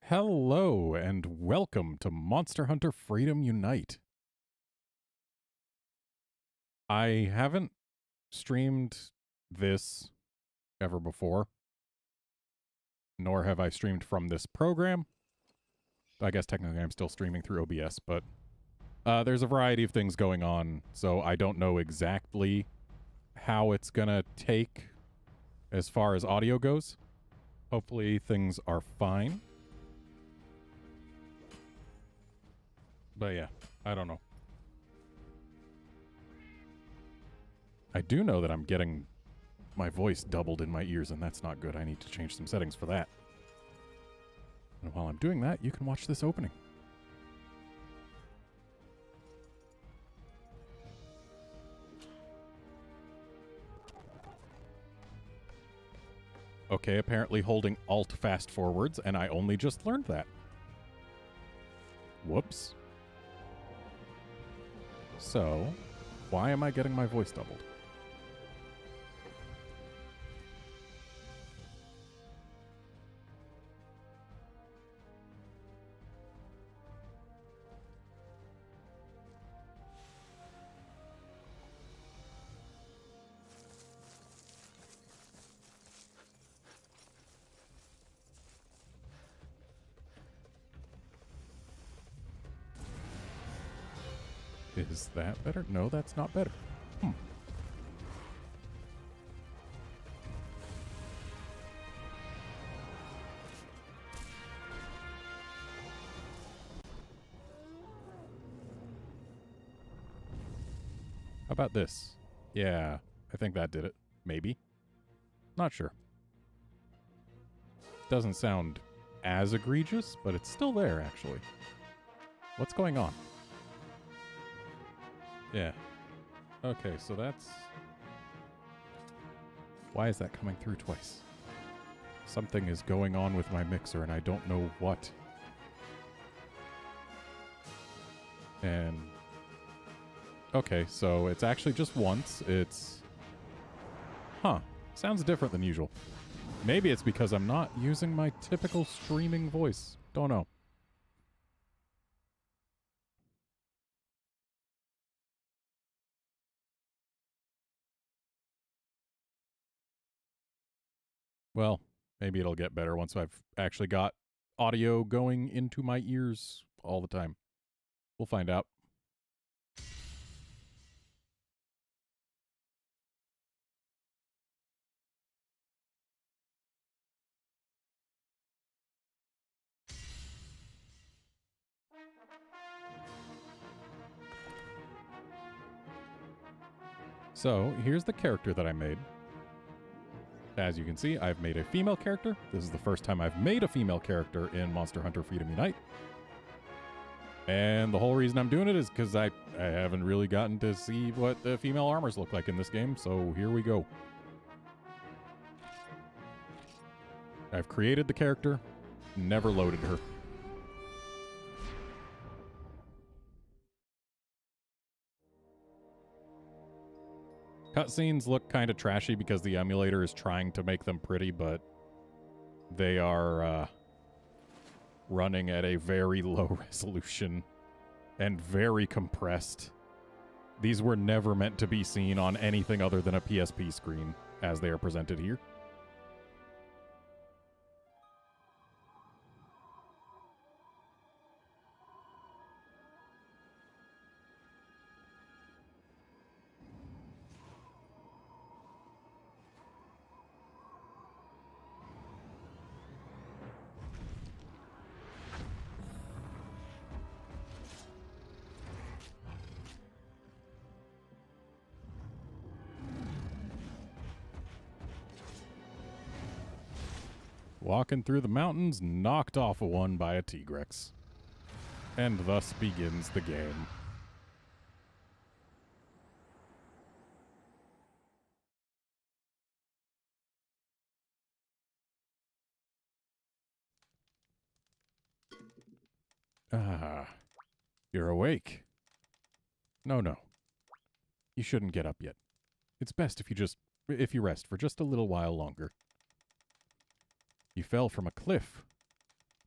Hello and welcome to Monster Hunter Freedom Unite. I haven't streamed this ever before, nor have I streamed from this program. I guess technically I'm still streaming through OBS, but there's a variety of things going on, so I don't know exactly how it's gonna take as far as audio goes. Hopefully things are fine. But yeah, I don't know. I do know that I'm getting my voice doubled in my ears, and that's not good. I need to change some settings for that. And while I'm doing that, you can watch this opening. Okay, apparently holding Alt fast forwards, and I only just learned that. Whoops. So, why am I getting my voice doubled? Is that better? No, that's not better. How about this? Yeah, I think that did it. Maybe. Not sure. Doesn't sound as egregious, but it's still there, actually. What's going on? Yeah. Okay, so that's... Why is that coming through twice? Something is going on with my mixer, and I don't know what. And... Okay, so it's actually just once. It's... Huh. Sounds different than usual. Maybe it's because I'm not using my typical streaming voice. Don't know. Well, maybe it'll get better once I've actually got audio going into my ears all the time. We'll find out. So, here's the character that I made. As you can see, I've made a female character. This is the first time I've made a female character in Monster Hunter Freedom Unite. And the whole reason I'm doing it is because I haven't really gotten to see what the female armors look like in this game, so here we go. I've created the character, never loaded her. Cutscenes look kind of trashy because the emulator is trying to make them pretty, but they are running at a very low resolution and very compressed. These were never meant to be seen on anything other than a PSP screen as they are presented here. Walking through the mountains, knocked off a one by a Tigrex. And thus begins the game. Ah, you're awake. No. You shouldn't get up yet. It's best if you rest for just a little while longer. You fell from a cliff.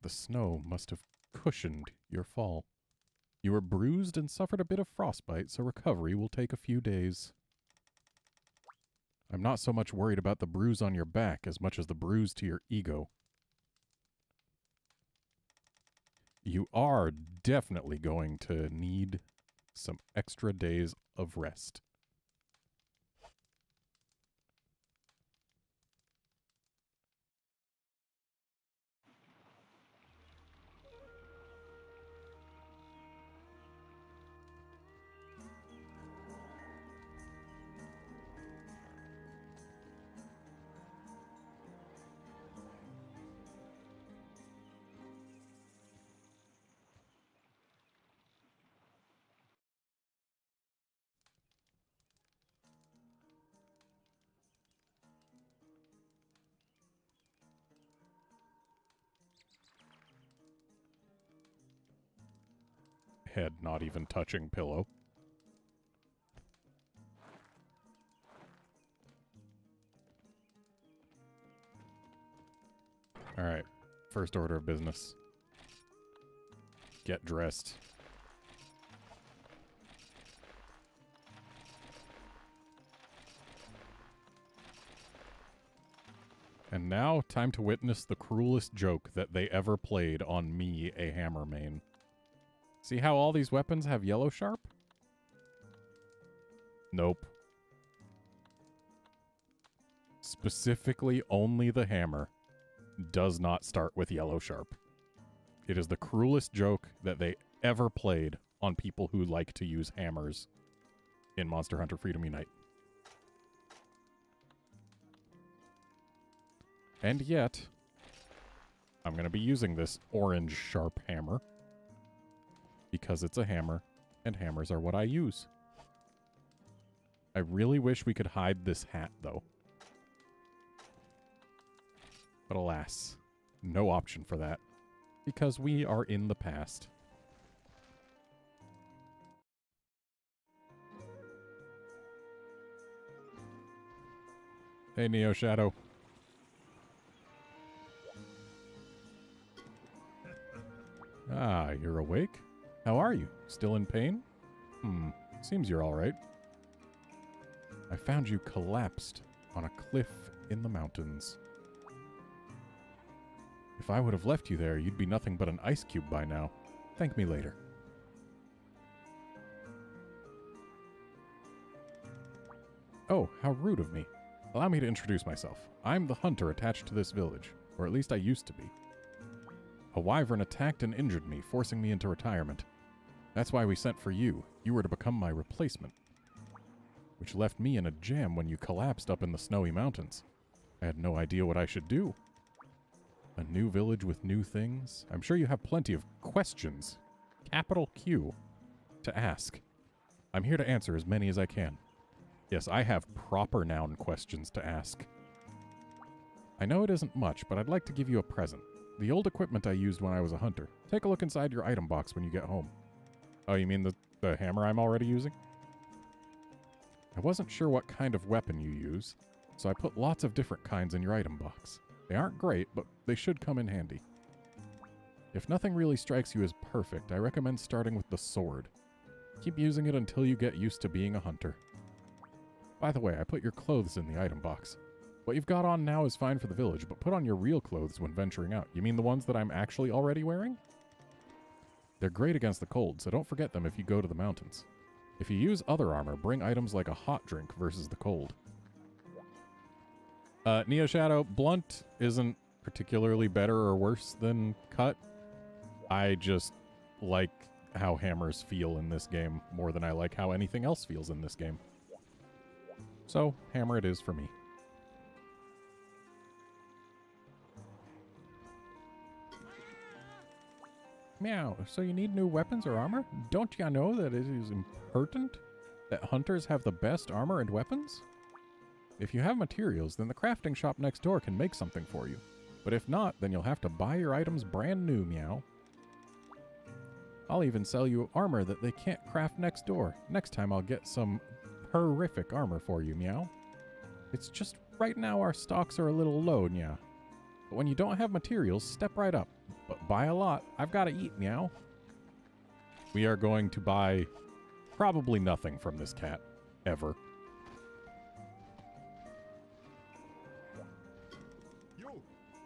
The snow must have cushioned your fall. You were bruised and suffered a bit of frostbite, so recovery will take a few days. I'm not so much worried about the bruise on your back as much as the bruise to your ego. You are definitely going to need some extra days of rest. Head not even touching pillow. Alright, first order of business. Get dressed. And now, time to witness the cruelest joke that they ever played on me, a hammer main. See how all these weapons have yellow sharp? Nope. Specifically, only the hammer does not start with yellow sharp. It is the cruelest joke that they ever played on people who like to use hammers in Monster Hunter Freedom Unite. And yet, I'm going to be using this orange sharp hammer because it's a hammer, and hammers are what I use. I really wish we could hide this hat, though. But alas, no option for that, because we are in the past. Hey, Neo Shadow. Ah, you're awake? How are you? Still in pain? Seems you're alright. I found you collapsed on a cliff in the mountains. If I would have left you there, you'd be nothing but an ice cube by now. Thank me later. Oh, how rude of me. Allow me to introduce myself. I'm the hunter attached to this village, or at least I used to be. A wyvern attacked and injured me, forcing me into retirement. That's why we sent for you. You were to become my replacement. Which left me in a jam when you collapsed up in the snowy mountains. I had no idea what I should do. A new village with new things? I'm sure you have plenty of questions, capital Q, to ask. I'm here to answer as many as I can. Yes, I have proper noun questions to ask. I know it isn't much, but I'd like to give you a present. The old equipment I used when I was a hunter. Take a look inside your item box when you get home. Oh, you mean the hammer I'm already using? I wasn't sure what kind of weapon you use, so I put lots of different kinds in your item box. They aren't great, but they should come in handy. If nothing really strikes you as perfect, I recommend starting with the sword. Keep using it until you get used to being a hunter. By the way, I put your clothes in the item box. What you've got on now is fine for the village, but put on your real clothes when venturing out. You mean the ones that I'm actually already wearing? They're great against the cold, so don't forget them if you go to the mountains. If you use other armor, bring items like a hot drink versus the cold. Neo Shadow, blunt isn't particularly better or worse than cut. I just like how hammers feel in this game more than I like how anything else feels in this game. So, hammer it is for me. Meow, so you need new weapons or armor? Don't ya know that it is important that hunters have the best armor and weapons? If you have materials, then the crafting shop next door can make something for you. But if not, then you'll have to buy your items brand new, Meow. I'll even sell you armor that they can't craft next door. Next time I'll get some horrific armor for you, Meow. It's just right now our stocks are a little low, Nya. But when you don't have materials, step right up. But buy a lot. I've got to eat now. We are going to buy probably nothing from this cat. Ever.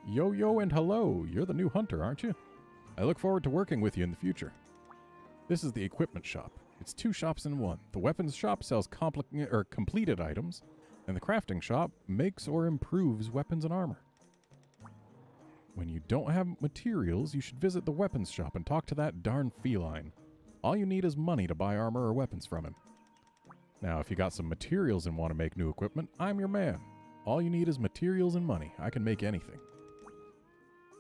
Yo, and hello. You're the new hunter, aren't you? I look forward to working with you in the future. This is the equipment shop. It's 2 shops in one. The weapons shop sells completed items, and the crafting shop makes or improves weapons and armor. When you don't have materials, you should visit the weapons shop and talk to that darn feline. All you need is money to buy armor or weapons from him. Now, if you got some materials and want to make new equipment, I'm your man. All you need is materials and money. I can make anything.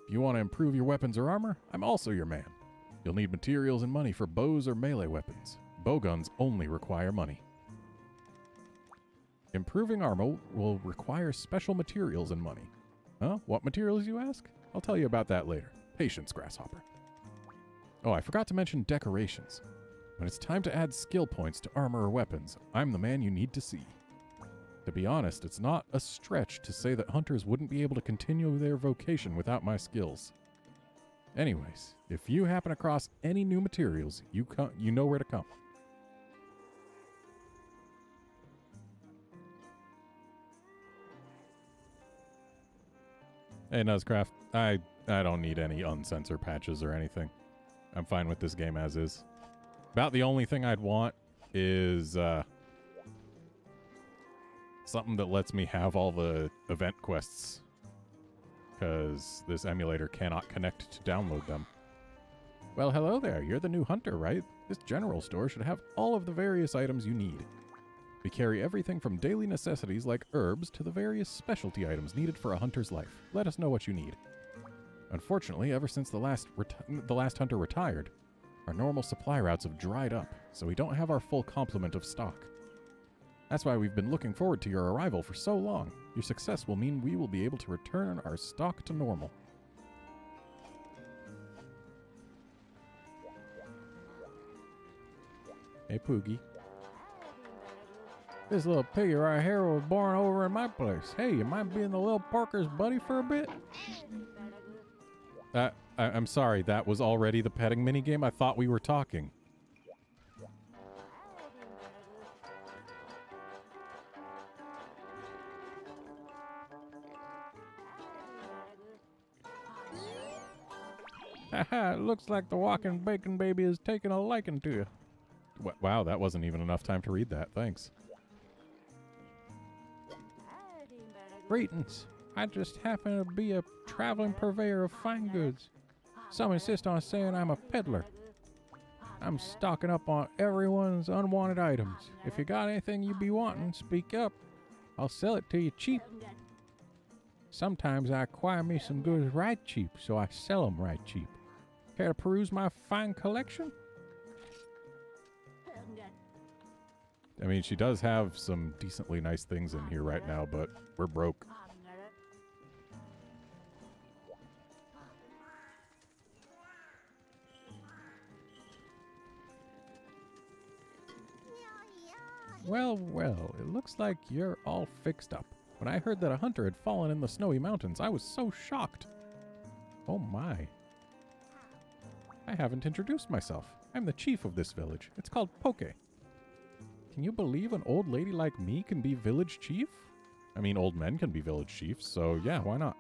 If you want to improve your weapons or armor, I'm also your man. You'll need materials and money for bows or melee weapons. Bowguns only require money. Improving armor will require special materials and money. Huh? What materials, you ask? I'll tell you about that later. Patience, Grasshopper. Oh, I forgot to mention decorations. When it's time to add skill points to armor or weapons, I'm the man you need to see. To be honest, it's not a stretch to say that hunters wouldn't be able to continue their vocation without my skills. Anyways, if you happen across any new materials, you know where to come. Hey, Nuzcraft, I don't need any uncensored patches or anything. I'm fine with this game as is. About the only thing I'd want is something that lets me have all the event quests, because this emulator cannot connect to download them. Well, hello there. You're the new hunter, right? This general store should have all of the various items you need. We carry everything from daily necessities like herbs to the various specialty items needed for a hunter's life. Let us know what you need. Unfortunately, ever since the last hunter retired, our normal supply routes have dried up, so we don't have our full complement of stock. That's why we've been looking forward to your arrival for so long. Your success will mean we will be able to return our stock to normal. Hey, Poogie. This little piggy right here was born over in my place. Hey, you mind being the little Parker's buddy for a bit? I'm sorry, that was already the petting minigame? I thought we were talking. Haha, it looks like the walking bacon baby is taking a liking to you. Wow, that wasn't even enough time to read that. Thanks. Greetings. I just happen to be a traveling purveyor of fine goods. Some insist on saying I'm a peddler. I'm stocking up on everyone's unwanted items. If you got anything you be wanting, speak up. I'll sell it to you cheap. Sometimes I acquire me some goods right cheap, so I sell them right cheap. Care to peruse my fine collection? I mean, she does have some decently nice things in here right now, but we're broke. Well, it looks like you're all fixed up. When I heard that a hunter had fallen in the snowy mountains, I was so shocked. Oh my. I haven't introduced myself. I'm the chief of this village. It's called Poke. Can you believe an old lady like me can be village chief? I mean, old men can be village chiefs, so yeah, why not?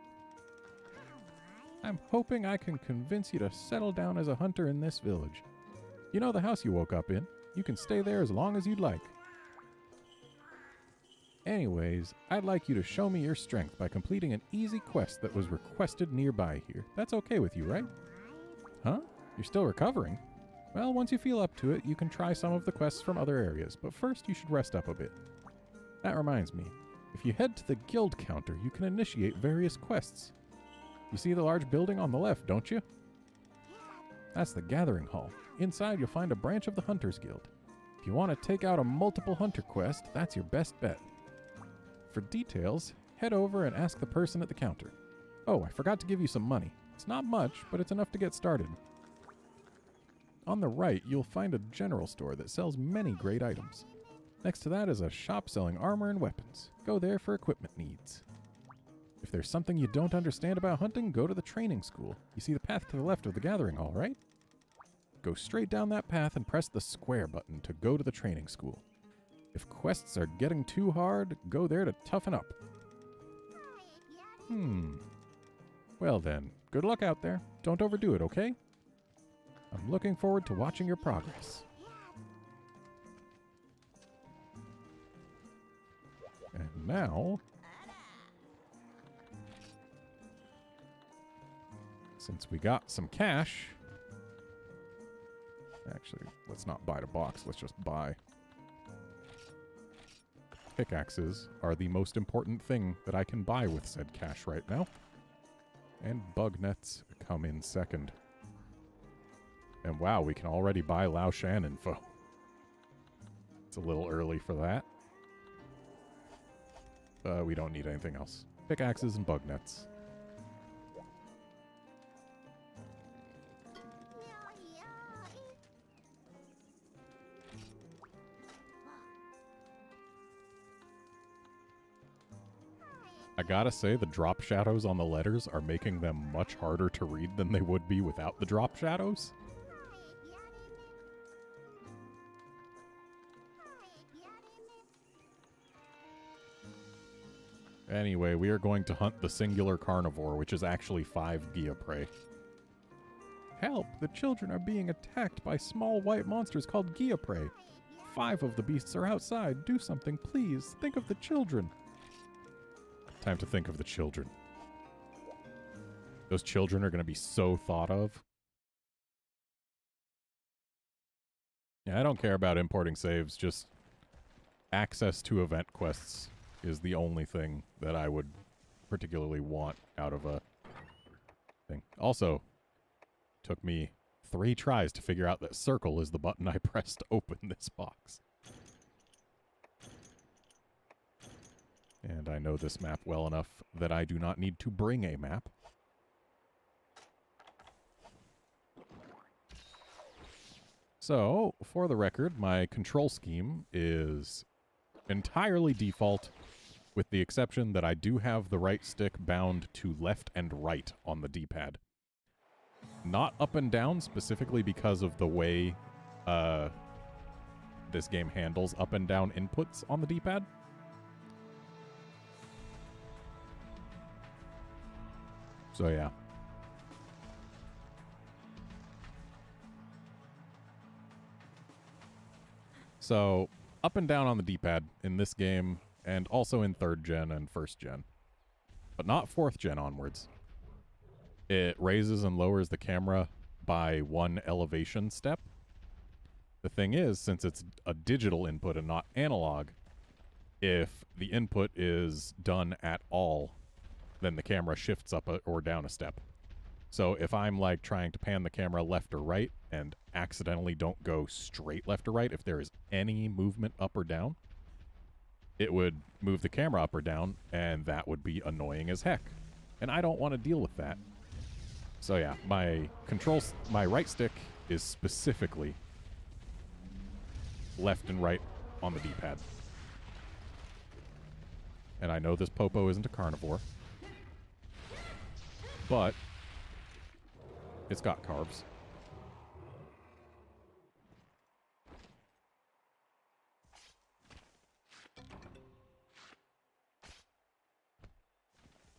I'm hoping I can convince you to settle down as a hunter in this village. You know the house you woke up in? You can stay there as long as you'd like. Anyways, I'd like you to show me your strength by completing an easy quest that was requested nearby here. That's okay with you, right? Huh? You're still recovering? Well, once you feel up to it, you can try some of the quests from other areas, but first you should rest up a bit. That reminds me, if you head to the guild counter, you can initiate various quests. You see the large building on the left, don't you? That's the Gathering Hall. Inside, you'll find a branch of the Hunters Guild. If you want to take out a multiple hunter quest, that's your best bet. For details, head over and ask the person at the counter. Oh, I forgot to give you some money. It's not much, but it's enough to get started. On the right, you'll find a general store that sells many great items. Next to that is a shop selling armor and weapons. Go there for equipment needs. If there's something you don't understand about hunting, go to the training school. You see the path to the left of the gathering hall, right? Go straight down that path and press the square button to go to the training school. If quests are getting too hard, go there to toughen up. Well then, good luck out there. Don't overdo it, okay? I'm looking forward to watching your progress. And now, since we got some cash, actually, let's not buy the box, let's just buy. Pickaxes are the most important thing that I can buy with said cash right now. And bug nets come in second. And wow, we can already buy Lao Shan info. It's a little early for that. We don't need anything else. Pickaxes and bug nets. I gotta say, the drop shadows on the letters are making them much harder to read than they would be without the drop shadows. Anyway, we are going to hunt the singular carnivore, which is actually 5 Gia prey. Help! The children are being attacked by small white monsters called Gia prey. 5 of the beasts are outside. Do something, please. Think of the children. Time to think of the children. Those children are going to be so thought of. Yeah, I don't care about importing saves, just access to event quests is the only thing that I would particularly want out of a thing. Also, took me 3 tries to figure out that circle is the button I pressed to open this box. And I know this map well enough that I do not need to bring a map. So, for the record, my control scheme is entirely default, with the exception that I do have the right stick bound to left and right on the D-pad. Not up and down, specifically because of the way this game handles up and down inputs on the D-pad. So yeah. So, up and down on the D-pad in this game, and also in 3rd gen and 1st gen. But not 4th gen onwards. It raises and lowers the camera by 1 elevation step. The thing is, since it's a digital input and not analog, if the input is done at all, then the camera shifts up or down a step. So if I'm like trying to pan the camera left or right and accidentally don't go straight left or right, if there is any movement up or down, it would move the camera up or down, and that would be annoying as heck. And I don't want to deal with that. So yeah, my right stick is specifically left and right on the D-pad. And I know this Popo isn't a carnivore, but it's got carbs.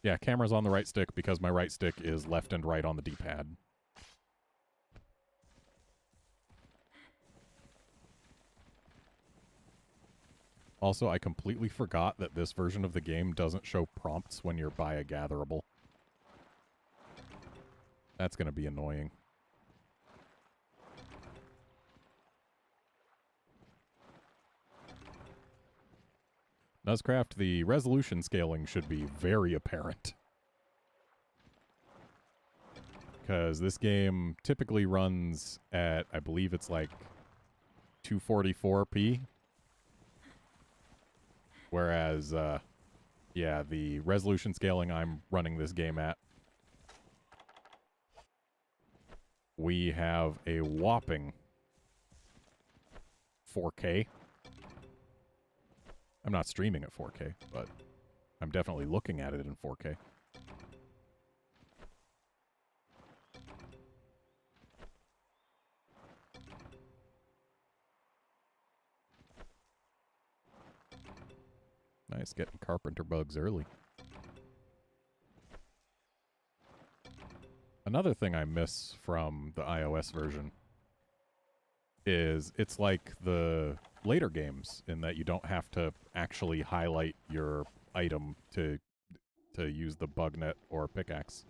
Yeah, camera's on the right stick because my right stick is left and right on the D-pad. Also, I completely forgot that this version of the game doesn't show prompts when you're by a gatherable. That's going to be annoying. Nuzcraft, the resolution scaling should be very apparent. Because this game typically runs at, I believe it's like 244p. Whereas, yeah, the resolution scaling I'm running this game at, we have a whopping 4K. I'm not streaming at 4K, but I'm definitely looking at it in 4K. Nice getting carpenter bugs early. Another thing I miss from the iOS version is it's like the later games in that you don't have to actually highlight your item to use the bug net or pickaxe.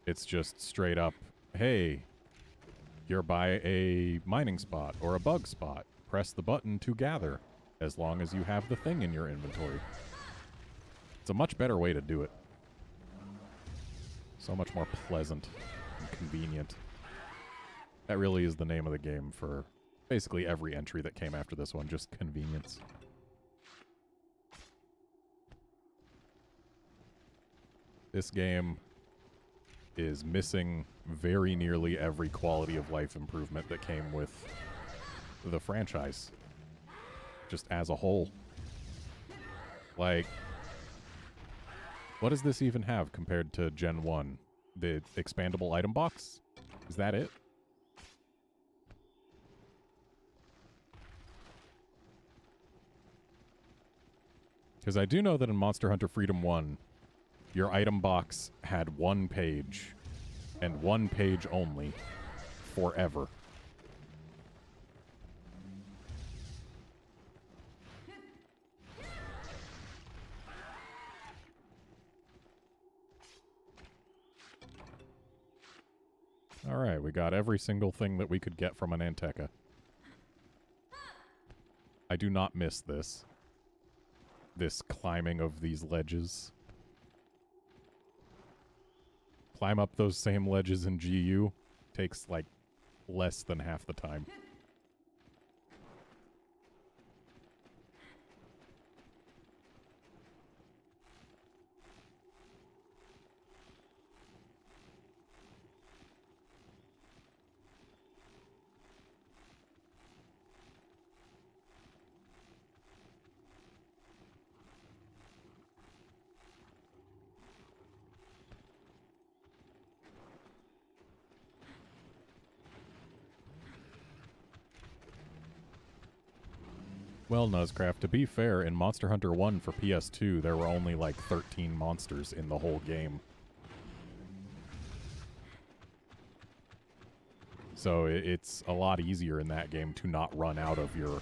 It's just straight up, hey, you're by a mining spot or a bug spot. Press the button to gather, as long as you have the thing in your inventory. It's a much better way to do it. So much more pleasant and convenient. That really is the name of the game for basically every entry that came after this one, just convenience. This game is missing very nearly every quality of life improvement that came with the franchise. Just as a whole. Like, what does this even have compared to Gen 1? The expandable item box? Is that it? Because I do know that in Monster Hunter Freedom 1, your item box had one page, and one page only, forever. Alright, we got every single thing that we could get from an Anteca. I do not miss this. This climbing of these ledges. Climb up those same ledges in GU takes, like, less than half the time. Well, Nuzcraft, to be fair, in Monster Hunter 1 for PS2, there were only like 13 monsters in the whole game. So it's a lot easier in that game to not run out of your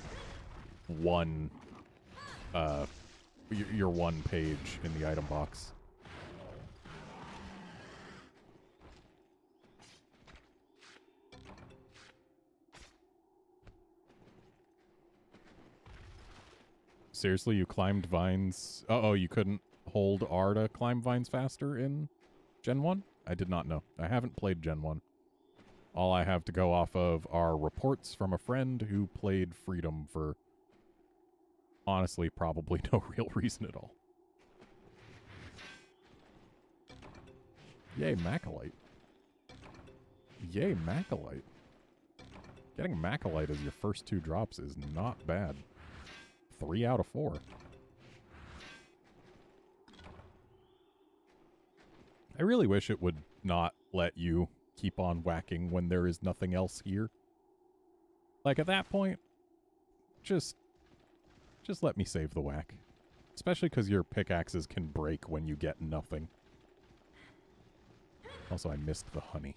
one page in the item box. Seriously, you climbed vines? Uh-oh, you couldn't hold R to climb vines faster in Gen 1? I did not know. I haven't played Gen 1. All I have to go off of are reports from a friend who played Freedom for, honestly, probably no real reason at all. Yay, Macalite. Yay, Macalite. Getting Macalite as your first 2 drops is not bad. 3 out of 4. I really wish it would not let you keep on whacking when there is nothing else here. Like, at that point, just let me save the whack. Especially because your pickaxes can break when you get nothing. Also, I missed the honey.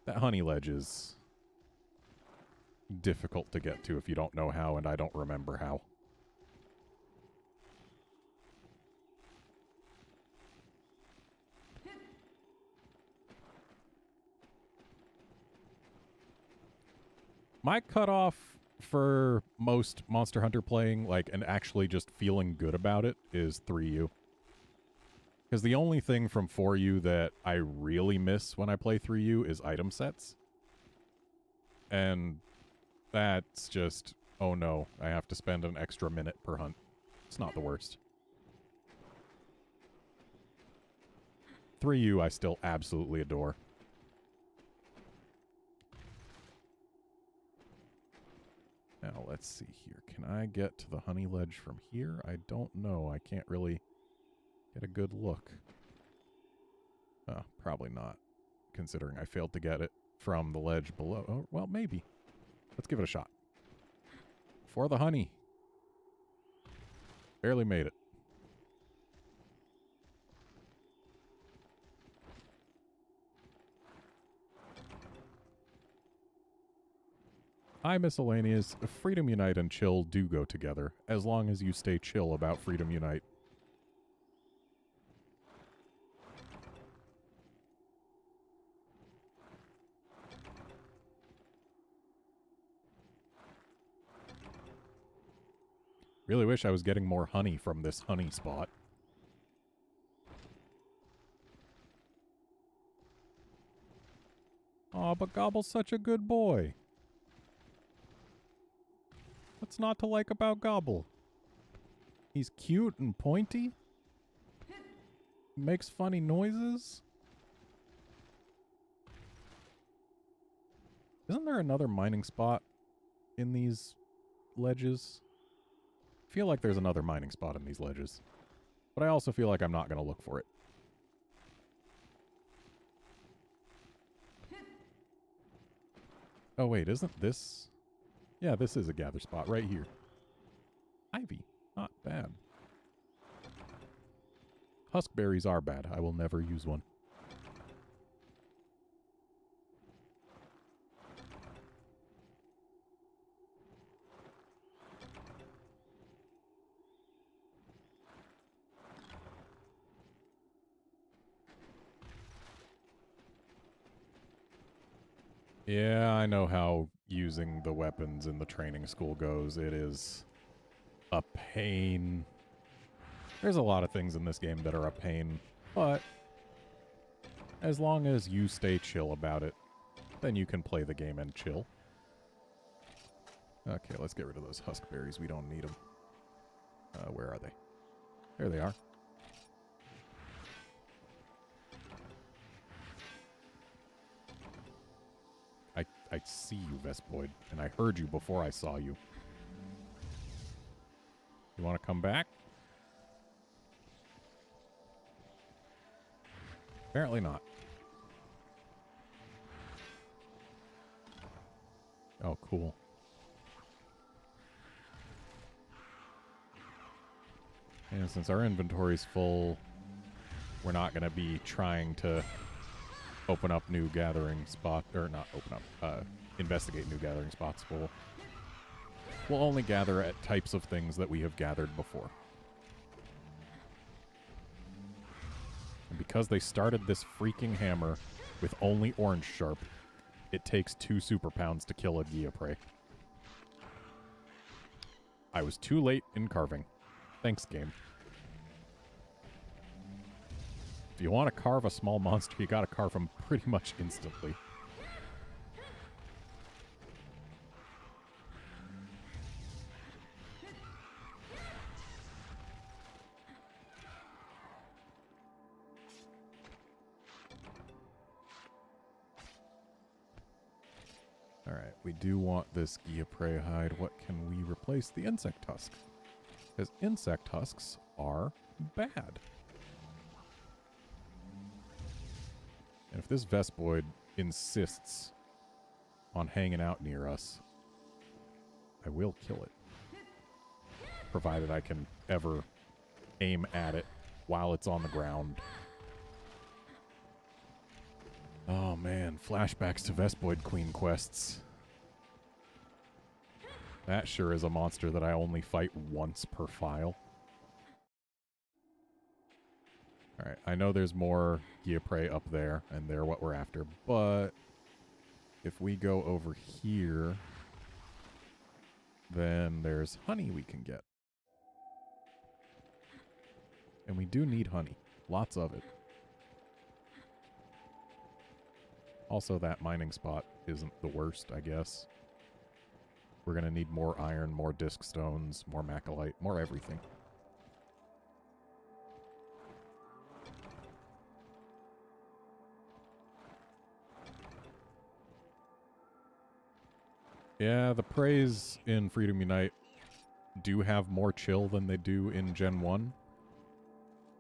That honey ledge is difficult to get to if you don't know how, and I don't remember how. My cutoff for most Monster Hunter playing, like, and actually just feeling good about it, is 3U. Because the only thing from 4U that I really miss when I play 3U is item sets. And that's just, oh no, I have to spend an extra minute per hunt. It's not the worst. 3U I still absolutely adore. Now, let's see here. Can I get to the honey ledge from here? I don't know. I can't really get a good look. Oh, probably not, considering I failed to get it from the ledge below. Oh, well, maybe. Let's give it a shot. For the honey. Barely made it. Hi, Miscellaneous. Freedom Unite and chill do go together, as long as you stay chill about Freedom Unite. Really wish I was getting more honey from this honey spot. Aw, but Gobble's such a good boy. What's not to like about Gobble? He's cute and pointy. Makes funny noises. Isn't there another mining spot in these ledges? I feel like there's another mining spot in these ledges. But I also feel like I'm not going to look for it. Oh wait, isn't this... Yeah, this is a gather spot right here. Ivy. Not bad. Huskberries are bad. I will never use one. Yeah, I know how using the weapons in the training school goes. It is a pain. There's a lot of things in this game that are a pain, but as long as you stay chill about it, then you can play the game and chill. Okay, let's get rid of those huskberries. We don't need them. Where are they? There they are. I see you, Vespoid, and I heard you before I saw you. You want to come back? Apparently not. Oh, cool. And since our inventory's full, we're not going to be trying to open up new gathering spots, or not open up, investigate new gathering spots. We'll only gather at types of things that we have gathered before. And because they started this freaking hammer with only orange sharp, it takes 2 super pounds to kill a Giaprey. I was too late in carving. Thanks, game. If you want to carve a small monster, you gotta carve him pretty much instantly. Alright, we do want this Giaprey hide. What can we replace the insect husk? Because insect husks are bad. And if this Vespoid insists on hanging out near us, I will kill it. Provided I can ever aim at it while it's on the ground. Oh man, flashbacks to Vespoid Queen quests. That sure is a monster that I only fight once per file. Alright, I know there's more Giaprey up there, and they're what we're after, but if we go over here, then there's honey we can get. And we do need honey. Lots of it. Also, that mining spot isn't the worst, I guess. We're going to need more iron, more disc stones, more macalite, more everything. Yeah, the praise in Freedom Unite do have more chill than they do in Gen 1.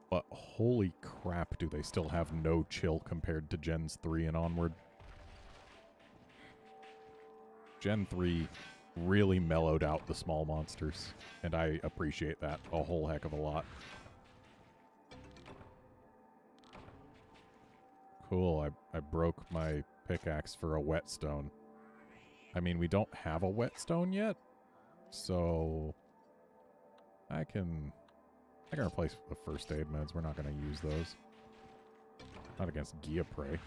But holy crap, do they still have no chill compared to Gens 3 and onward. Gen 3 really mellowed out the small monsters, and I appreciate that a whole heck of a lot. Cool, I broke my pickaxe for a whetstone. I mean, we don't have a whetstone yet, so I can replace the first aid meds. We're not going to use those. Not against Giaprey.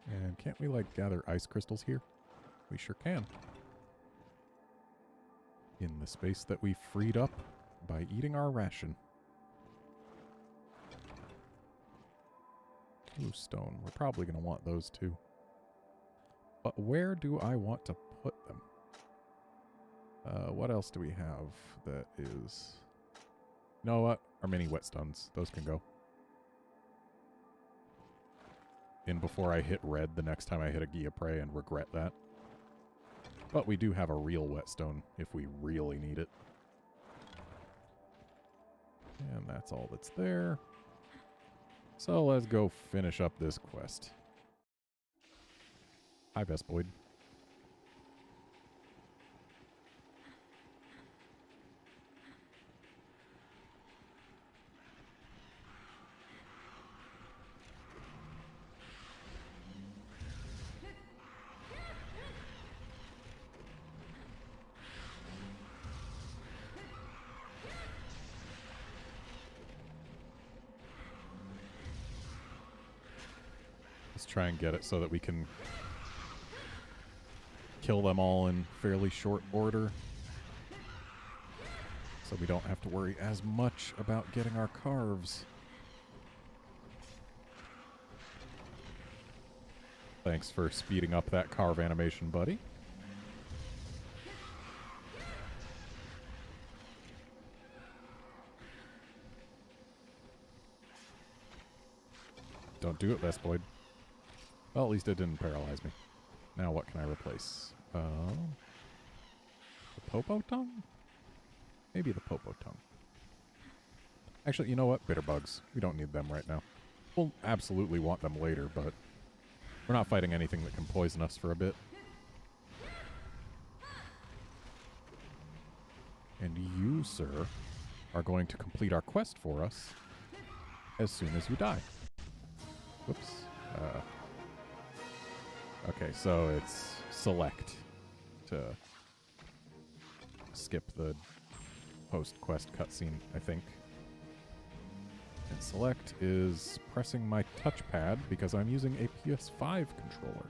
And can't we, like, gather ice crystals here? We sure can. In the space that we freed up by eating our ration. Bluestone. We're probably going to want those too. But where do I want to put them? What else do we have that is... You know what? Our mini whetstones. Those can go. In before I hit red the next time I hit a Giaprey and regret that. But we do have a real whetstone if we really need it. And that's all that's there. So let's go finish up this quest. Hi, Vespoid. Let's try and get it so that we can kill them all in fairly short order. So we don't have to worry as much about getting our carves. Thanks for speeding up that carve animation, buddy. Don't do it, Vespoid. Well, at least it didn't paralyze me. Now what can I replace? The Popo Tongue? Maybe the Popo Tongue. Actually, you know what? Bitter bugs. We don't need them right now. We'll absolutely want them later, but we're not fighting anything that can poison us for a bit. And you, sir, are going to complete our quest for us as soon as you die. Whoops. Okay, so it's select to skip the post-quest cutscene, I think. And select is pressing my touchpad because I'm using a PS5 controller.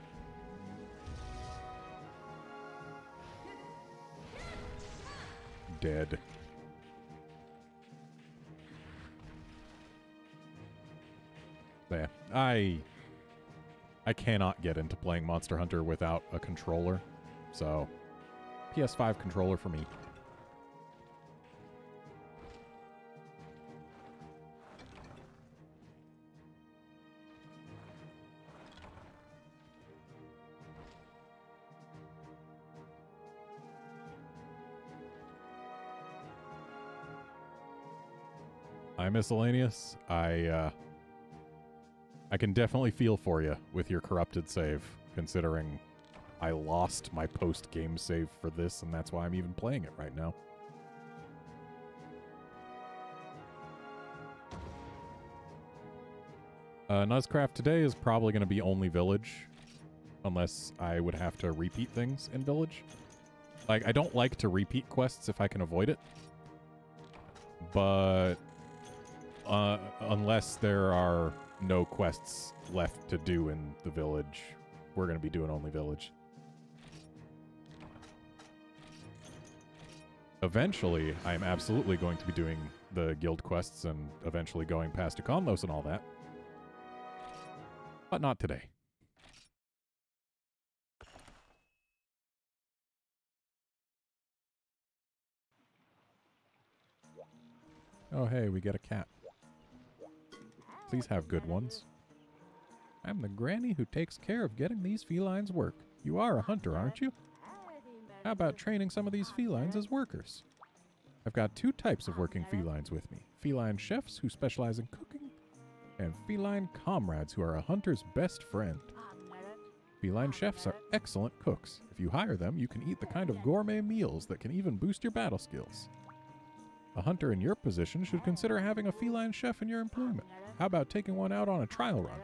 Dead. Yeah, I cannot get into playing Monster Hunter without a controller, so PS5 controller for me. Hi, Miscellaneous. I can definitely feel for you with your corrupted save, considering I lost my post-game save for this, and that's why I'm even playing it right now. Nuzcraft today is probably going to be only Village, unless I would have to repeat things in Village. Like, I don't like to repeat quests if I can avoid it, but unless there are no quests left to do in the village, we're going to be doing only Village. Eventually, I am absolutely going to be doing the guild quests and eventually going past Uconlos and all that. But not today. Oh, hey, we get a cat. Please have good ones. I'm the granny who takes care of getting these felines work. You are a hunter, aren't you? How about training some of these felines as workers? I've got 2 types of working felines with me. Feline chefs who specialize in cooking, and feline comrades who are a hunter's best friend. Feline chefs are excellent cooks. If you hire them, you can eat the kind of gourmet meals that can even boost your battle skills. A hunter in your position should consider having a feline chef in your employment. How about taking one out on a trial run?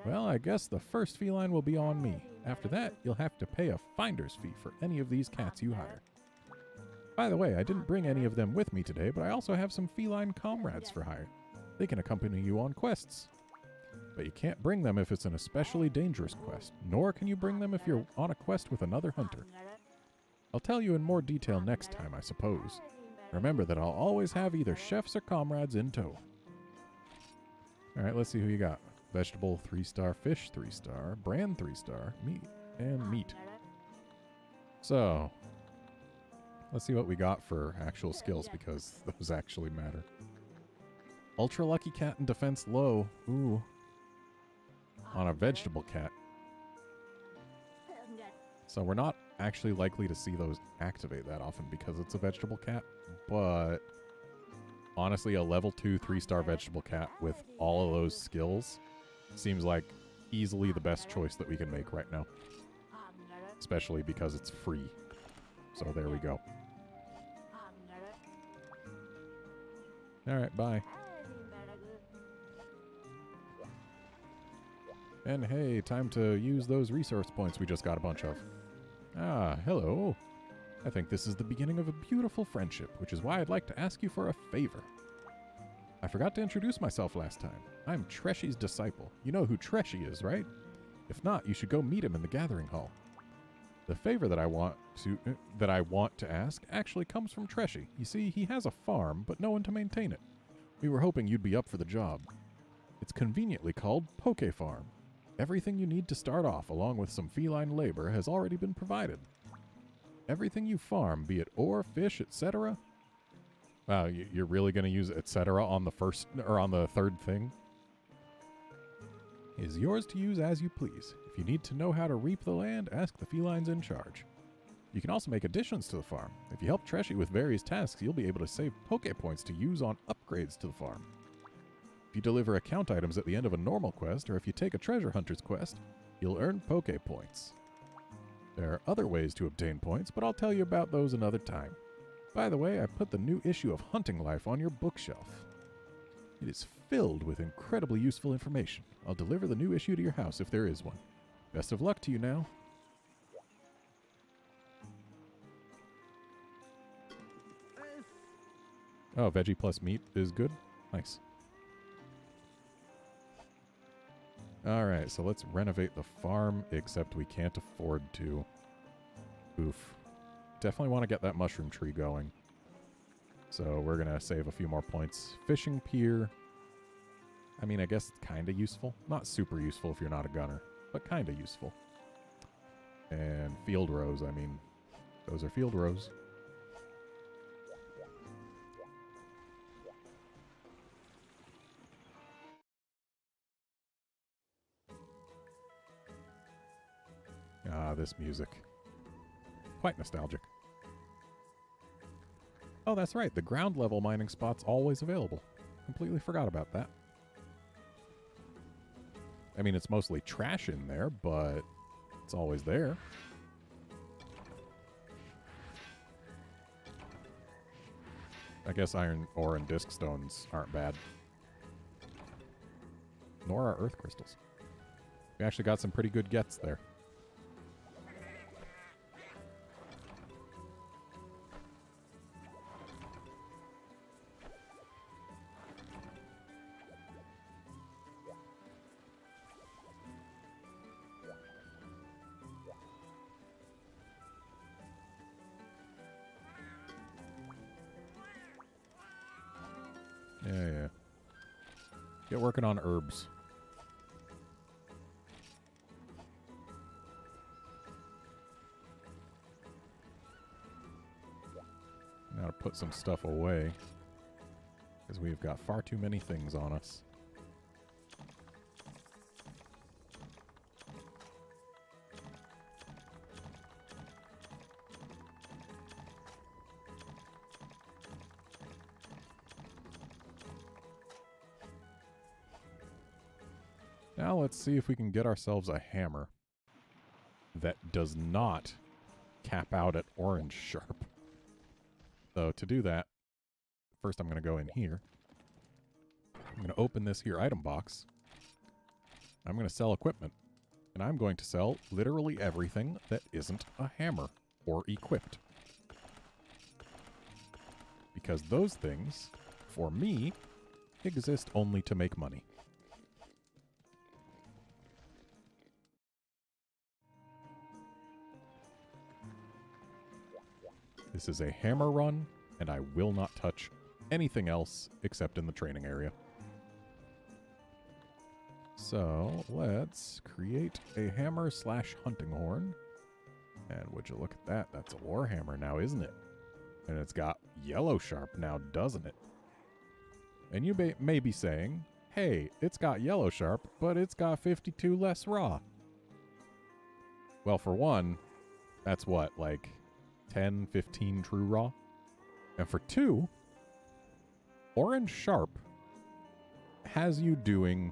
Well, I guess the first feline will be on me. After that, you'll have to pay a finder's fee for any of these cats you hire. By the way, I didn't bring any of them with me today, but I also have some feline comrades for hire. They can accompany you on quests. But you can't bring them if it's an especially dangerous quest, nor can you bring them if you're on a quest with another hunter. I'll tell you in more detail next time, I suppose. Remember that I'll always have either chefs or comrades in tow. Alright, let's see who you got. Vegetable 3-star, fish 3-star, brand 3-star, meat, and meat. So, let's see what we got for actual skills, because those actually matter. Ultra lucky cat and defense low. Ooh. On a vegetable cat. So we're not actually likely to see those activate that often because it's a vegetable cat, but honestly, a level 2 3-star vegetable cat with all of those skills seems like easily the best choice that we can make right now. Especially because it's free. So there we go. Alright, bye. And hey, time to use those resource points we just got a bunch of. Ah, hello. I think this is the beginning of a beautiful friendship, which is why I'd like to ask you for a favor. I forgot to introduce myself last time. I'm Treshy's disciple. You know who Treshy is, right? If not, you should go meet him in the gathering hall. The favor that I want to ask actually comes from Treshy. You see, he has a farm, but no one to maintain it. We were hoping you'd be up for the job. It's conveniently called Poke Farm. Everything you need to start off, along with some feline labor, has already been provided. Everything you farm, be it ore, fish, etc. Wow, you're really going to use etc. on the first or on the third thing? Is yours to use as you please. If you need to know how to reap the land, ask the felines in charge. You can also make additions to the farm. If you help Treshy with various tasks, you'll be able to save Poke Points to use on upgrades to the farm. If you deliver account items at the end of a normal quest, or if you take a treasure hunter's quest, you'll earn Poke Points. There are other ways to obtain points, but I'll tell you about those another time. By the way, I put the new issue of Hunting Life on your bookshelf. It is filled with incredibly useful information. I'll deliver the new issue to your house if there is one. Best of luck to you now. Oh, veggie plus meat is good? Nice. Alright, so let's renovate the farm, except we can't afford to. Oof. Definitely want to get that mushroom tree going. So we're going to save a few more points. Fishing pier. I mean, I guess it's kind of useful. Not super useful if you're not a gunner, but kind of useful. And field rows, I mean, those are field rows. Ah, this music. Quite nostalgic. Oh, that's right. The ground level mining spot's always available. Completely forgot about that. I mean, it's mostly trash in there, but it's always there. I guess iron ore and disc stones aren't bad. Nor are earth crystals. We actually got some pretty good gets there. Yeah. Get working on herbs. Now to put some stuff away, because we've got far too many things on us. Now let's see if we can get ourselves a hammer that does not cap out at orange sharp. So to do that, first I'm going to go in here. I'm going to open this here item box. I'm going to sell equipment. And I'm going to sell literally everything that isn't a hammer or equipped. Because those things, for me, exist only to make money. This is a hammer run, and I will not touch anything else except in the training area. So, let's create a hammer/hunting horn. And would you look at that? That's a warhammer now, isn't it? And it's got yellow sharp now, doesn't it? And you may be saying, hey, it's got yellow sharp, but it's got 52 less raw. Well, for one, that's what, like 10, 15 true raw? And for two, orange sharp has you doing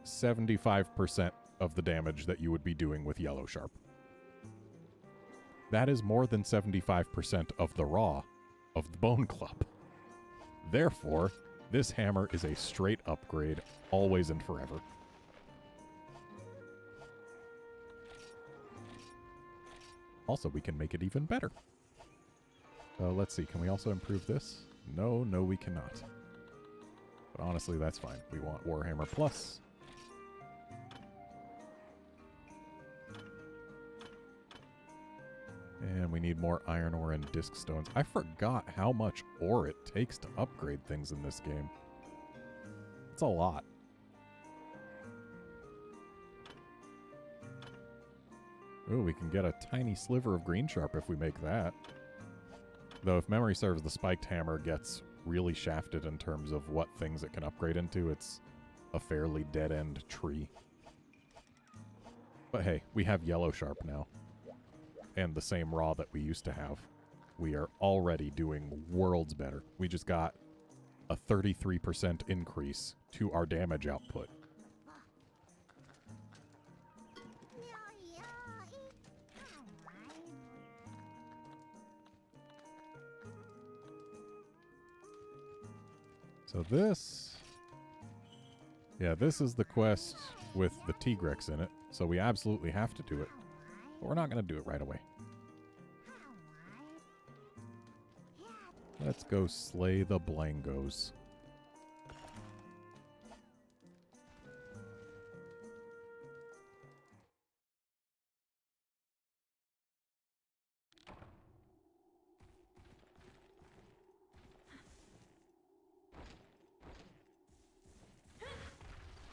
75% of the damage that you would be doing with yellow sharp. That is more than 75% of the raw of the Bone Club. Therefore, this hammer is a straight upgrade, always and forever. Also, we can make it even better. Let's see, can we also improve this? No, we cannot. But honestly, that's fine. We want Warhammer Plus. And we need more iron ore and disc stones. I forgot how much ore it takes to upgrade things in this game. It's a lot. Ooh, we can get a tiny sliver of green sharp if we make that. Though if memory serves, the spiked hammer gets really shafted in terms of what things it can upgrade into. It's a fairly dead-end tree. But hey, we have yellow sharp now. And the same raw that we used to have. We are already doing worlds better. We just got a 33% increase to our damage output. So this... yeah, this is the quest with the Tigrex in it. So we absolutely have to do it. But we're not going to do it right away. Let's go slay the Blangos.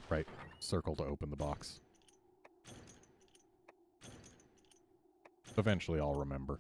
Right, circle to open the box. Eventually I'll remember.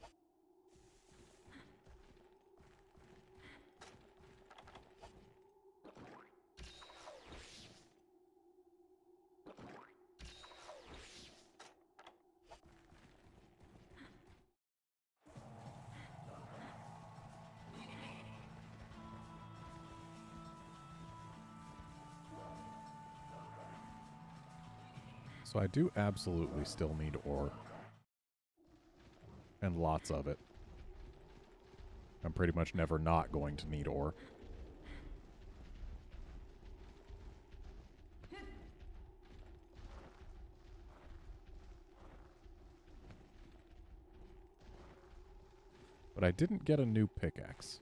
So I do absolutely still need ore. And lots of it. I'm pretty much never not going to need ore. But I didn't get a new pickaxe.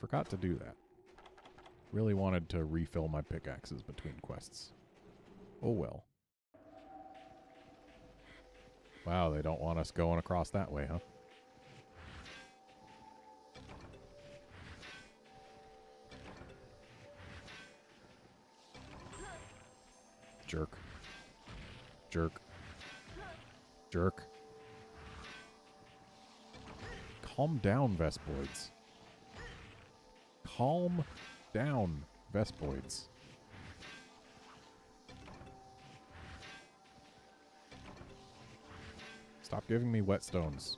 Forgot to do that. Really wanted to refill my pickaxes between quests. Oh well. Wow, they don't want us going across that way, huh? Jerk. Jerk. Jerk. Calm down, Vespoids. Calm down, Vespoids. Stop giving me whetstones.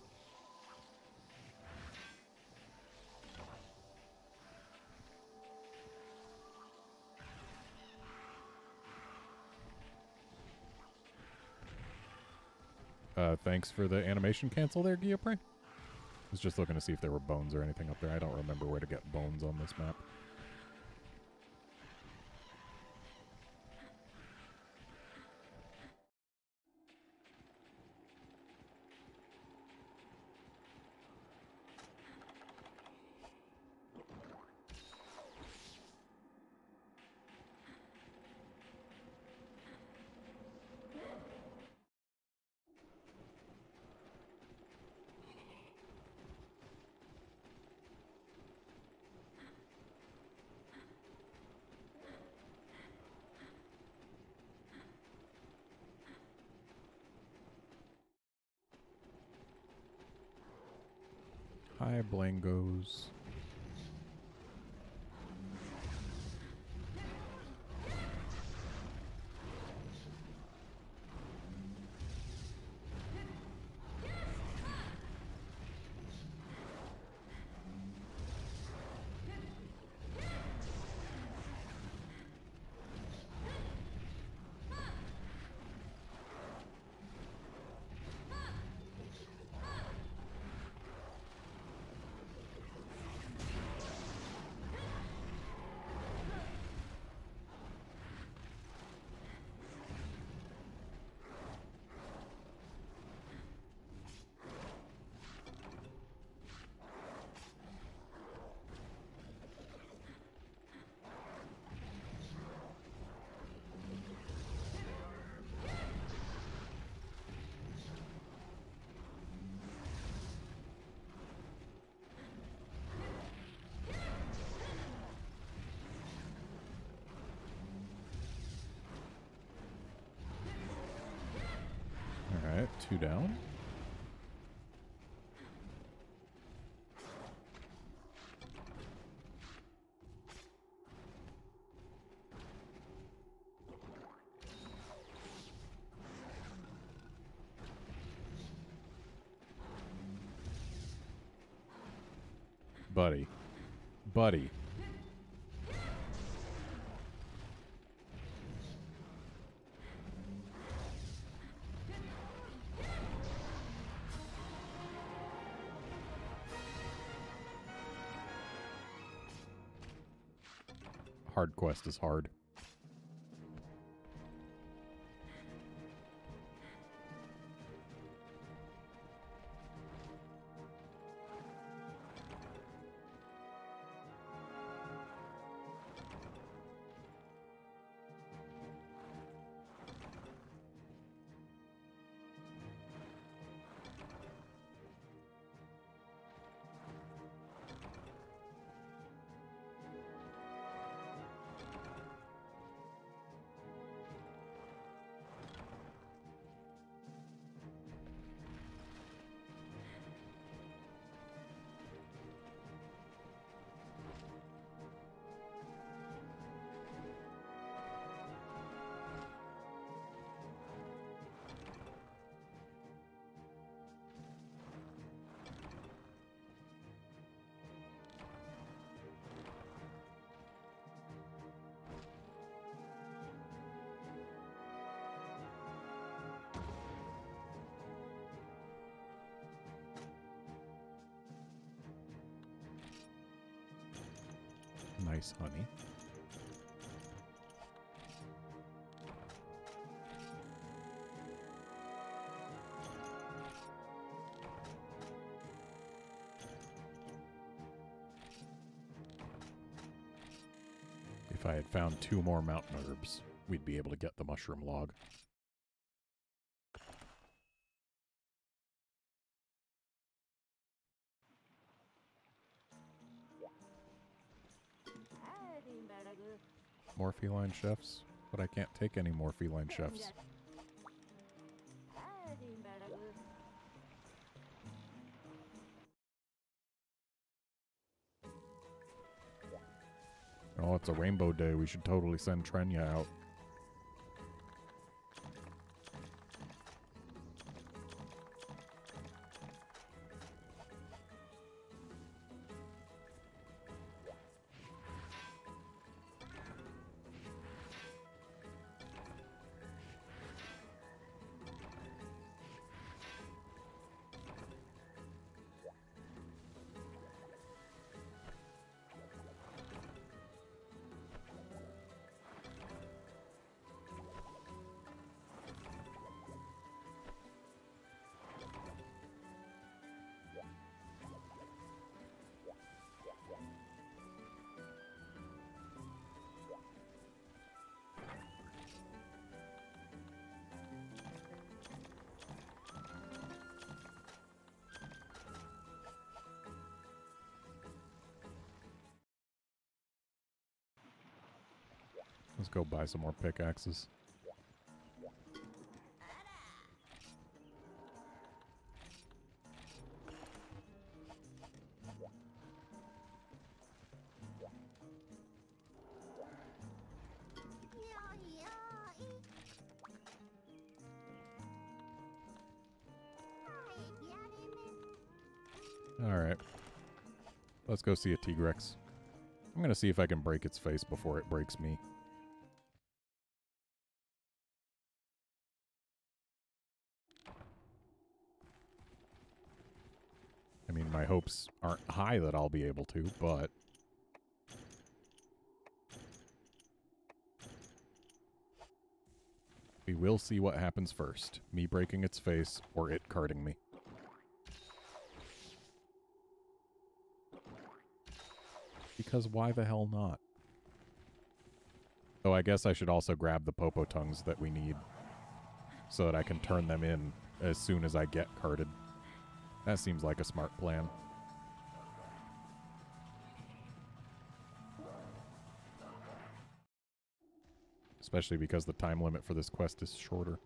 Thanks for the animation cancel there, Guillaume. I was just looking to see if there were bones or anything up there. I don't remember where to get bones on this map. Hi, Blangos. Alright, 2 down. Buddy. Buddy. Hard quest is hard. Nice honey. If I had found 2 more mountain herbs, we'd be able to get the mushroom log. More feline chefs? But I can't take any more feline chefs. Oh, it's a rainbow day. We should totally send Trenya out. Let's go buy some more pickaxes. Alright. Let's go see a Tigrex. I'm gonna see if I can break its face before it breaks me. I mean, my hopes aren't high that I'll be able to, but... we will see what happens first. Me breaking its face, or it carding me. Because why the hell not? So I guess I should also grab the Popo Tongues that we need so that I can turn them in as soon as I get carded. That seems like a smart plan. Especially because the time limit for this quest is shorter.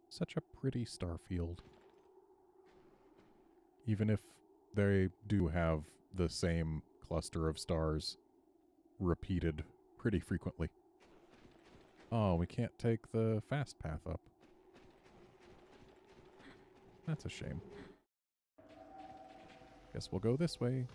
Such a pretty star field. Even if they do have the same cluster of stars repeated pretty frequently. Oh, we can't take the fast path up. That's a shame. Guess we'll go this way.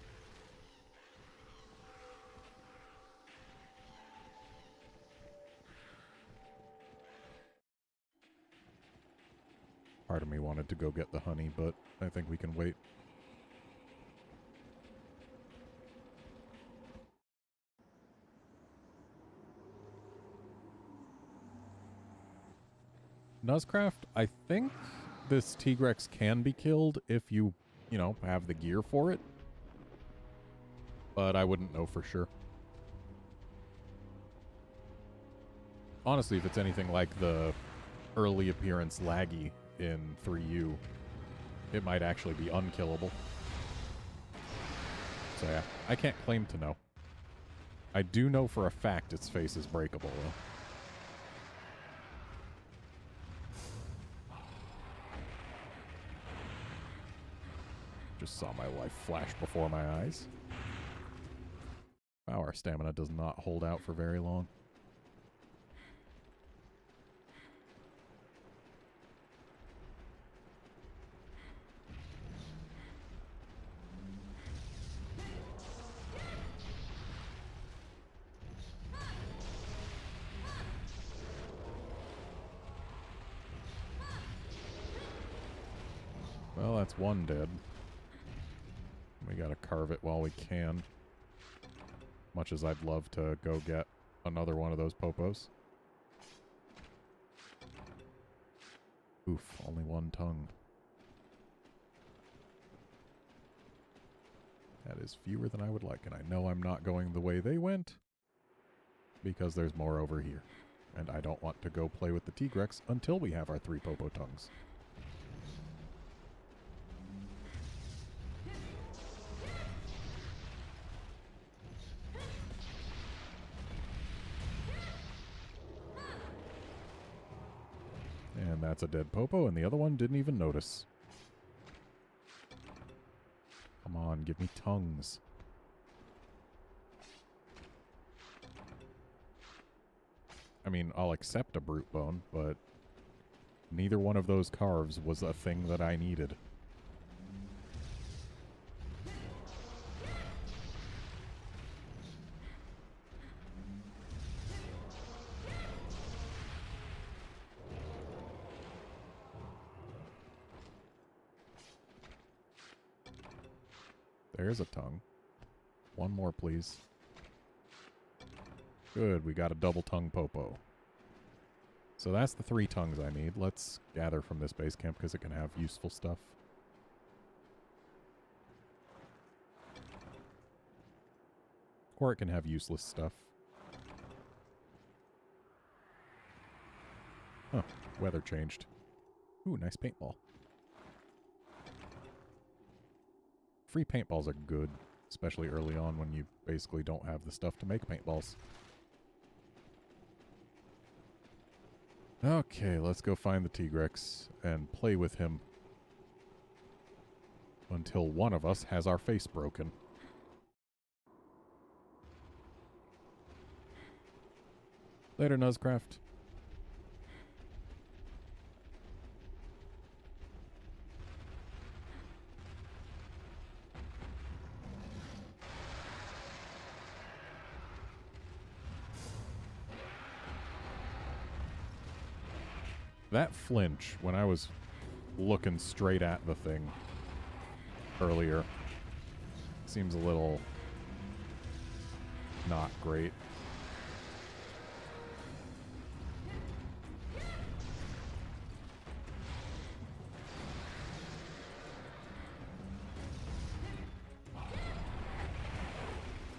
Part of me wanted to go get the honey, but I think we can wait. Nuzcraft, I think this Tigrex can be killed if you know, have the gear for it. But I wouldn't know for sure. Honestly, if it's anything like the early appearance Laggy in 3U, it might actually be unkillable. So yeah, I can't claim to know. I do know for a fact its face is breakable, though. Just saw my life flash before my eyes. Wow, our stamina does not hold out for very long. Well, that's one dead. We gotta carve it while we can. Much as I'd love to go get another one of those popos. Oof, only one tongue. That is fewer than I would like, and I know I'm not going the way they went, because there's more over here. And I don't want to go play with the Tigrex until we have our 3 Popo Tongues. And that's a dead Popo, and the other one didn't even notice. Come on, give me tongues. I mean, I'll accept a brute bone, but neither one of those carves was a thing that I needed. There's a tongue. One more, please. Good, we got a double tongue Popo. So that's the 3 tongues I need. Let's gather from this base camp because it can have useful stuff. Or it can have useless stuff. Oh, weather changed. Ooh, nice paintball. Free paintballs are good, especially early on when you basically don't have the stuff to make paintballs. Okay, let's go find the Tigrex and play with him until one of us has our face broken. Later, Nuzcraft. That flinch, when I was looking straight at the thing earlier, seems a little not great.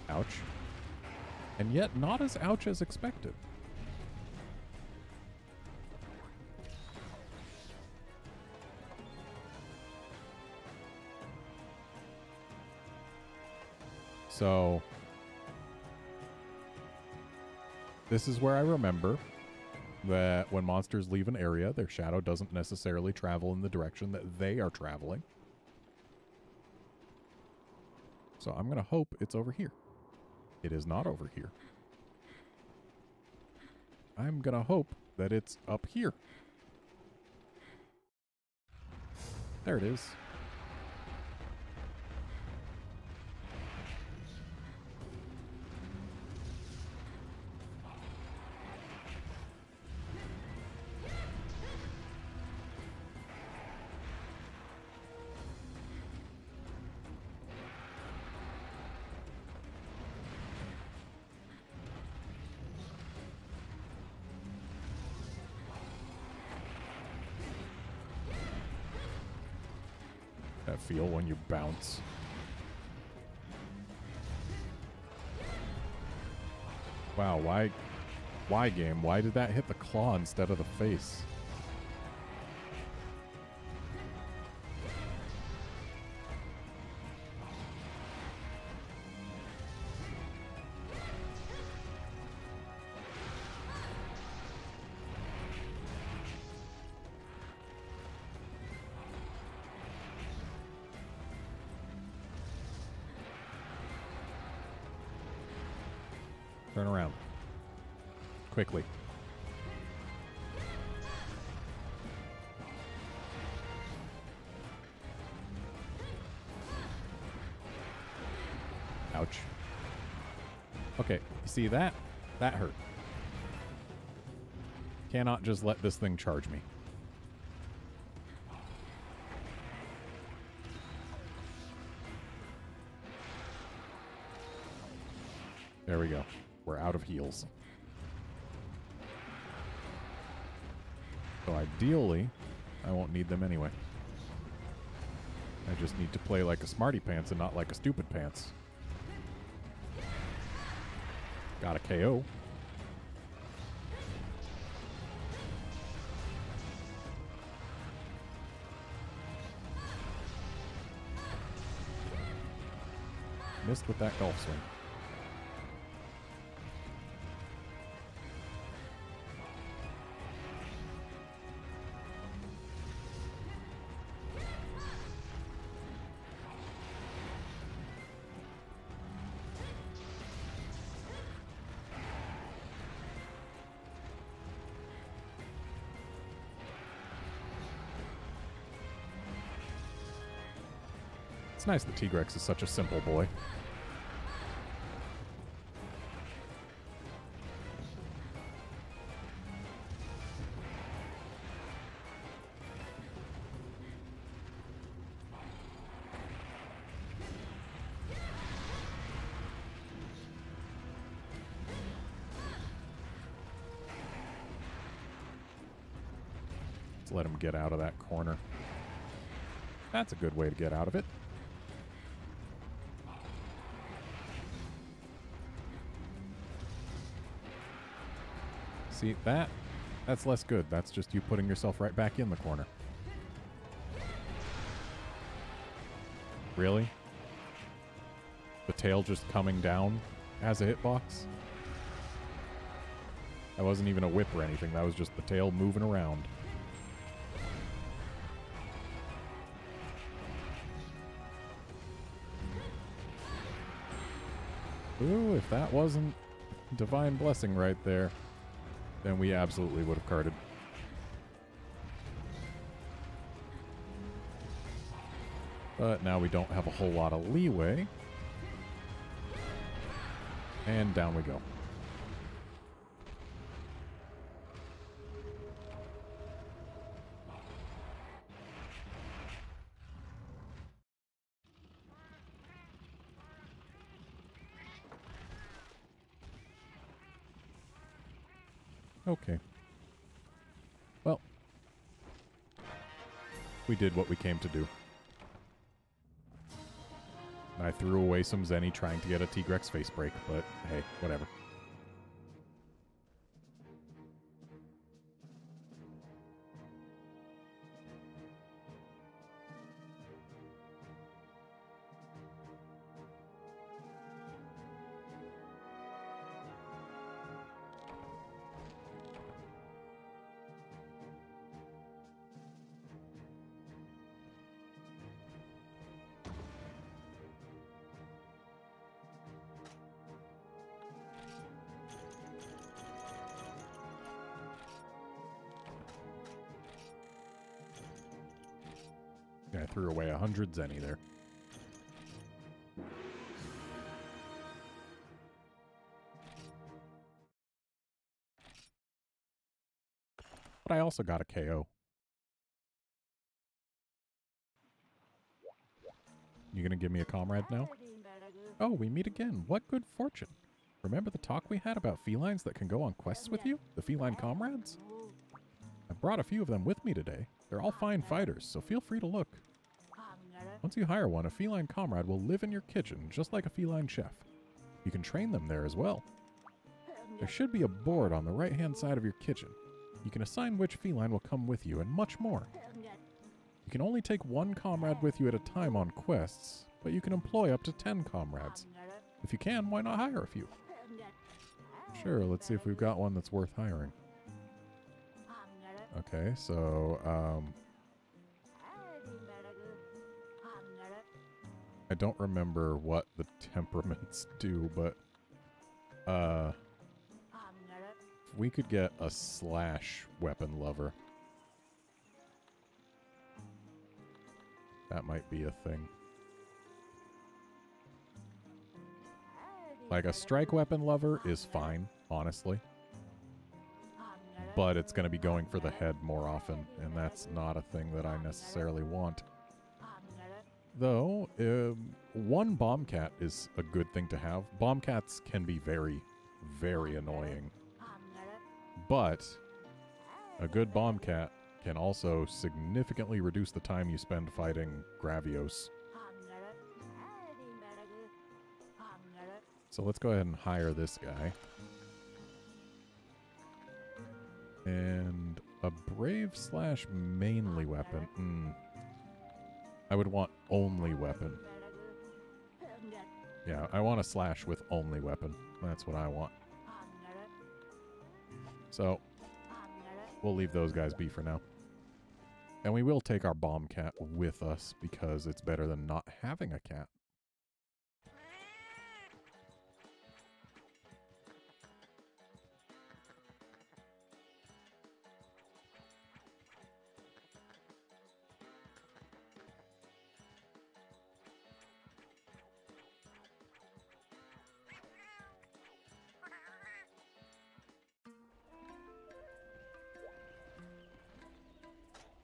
Ouch. And yet not as ouch as expected. So, this is where I remember that when monsters leave an area, their shadow doesn't necessarily travel in the direction that they are traveling. So I'm going to hope it's over here. It is not over here. I'm going to hope that it's up here. There it is. That feel when you bounce. Wow, why game? Why did that hit the claw instead of the face? Turn around. Quickly. Ouch. Okay, you see that? That hurt. Cannot just let this thing charge me. There we go. We're out of heals. So ideally, I won't need them anyway. I just need to play like a smarty pants and not like a stupid pants. Got a KO. Missed with that golf swing. It's nice that Tigrex is such a simple boy. let him get out of that corner. That's a good way to get out of it. See, that's less good. That's just you putting yourself right back in the corner. Really? The tail just coming down as a hitbox? That wasn't even a whip or anything. That was just the tail moving around. Ooh, if that wasn't divine blessing right there, then we absolutely would have carded. But now we don't have a whole lot of leeway. And down we go. Okay. Well, we did what we came to do. I threw away some Zenny trying to get a Tigrex face break, but hey, whatever. I threw away 100 Zenny there. But I also got a KO. You gonna give me a comrade now? Oh, we meet again. What good fortune. Remember the talk we had about felines that can go on quests with you? The feline comrades? I brought a few of them with me today. They're all fine fighters, so feel free to look. Once you hire one, a feline comrade will live in your kitchen, just like a feline chef. You can train them there as well. There should be a board on the right-hand side of your kitchen. You can assign which feline will come with you, and much more. You can only take one comrade with you at a time on quests, but you can employ up to 10 comrades. If you can, why not hire a few? Sure, let's see if we've got one that's worth hiring. Okay, so, I don't remember what the temperaments do, but if we could get a slash weapon lover, that might be a thing. Like a strike weapon lover is fine, honestly. But it's going to be going for the head more often, and that's not a thing that I necessarily want. Though, one bomb cat is a good thing to have. Bomb cats can be very, very annoying. But a good bomb cat can also significantly reduce the time you spend fighting Gravios. So let's go ahead and hire this guy. And a brave slash mainly weapon. I would want only weapon. Yeah, I want a slash with only weapon. That's what I want. So, we'll leave those guys be for now. And we will take our bomb cat with us because it's better than not having a cat.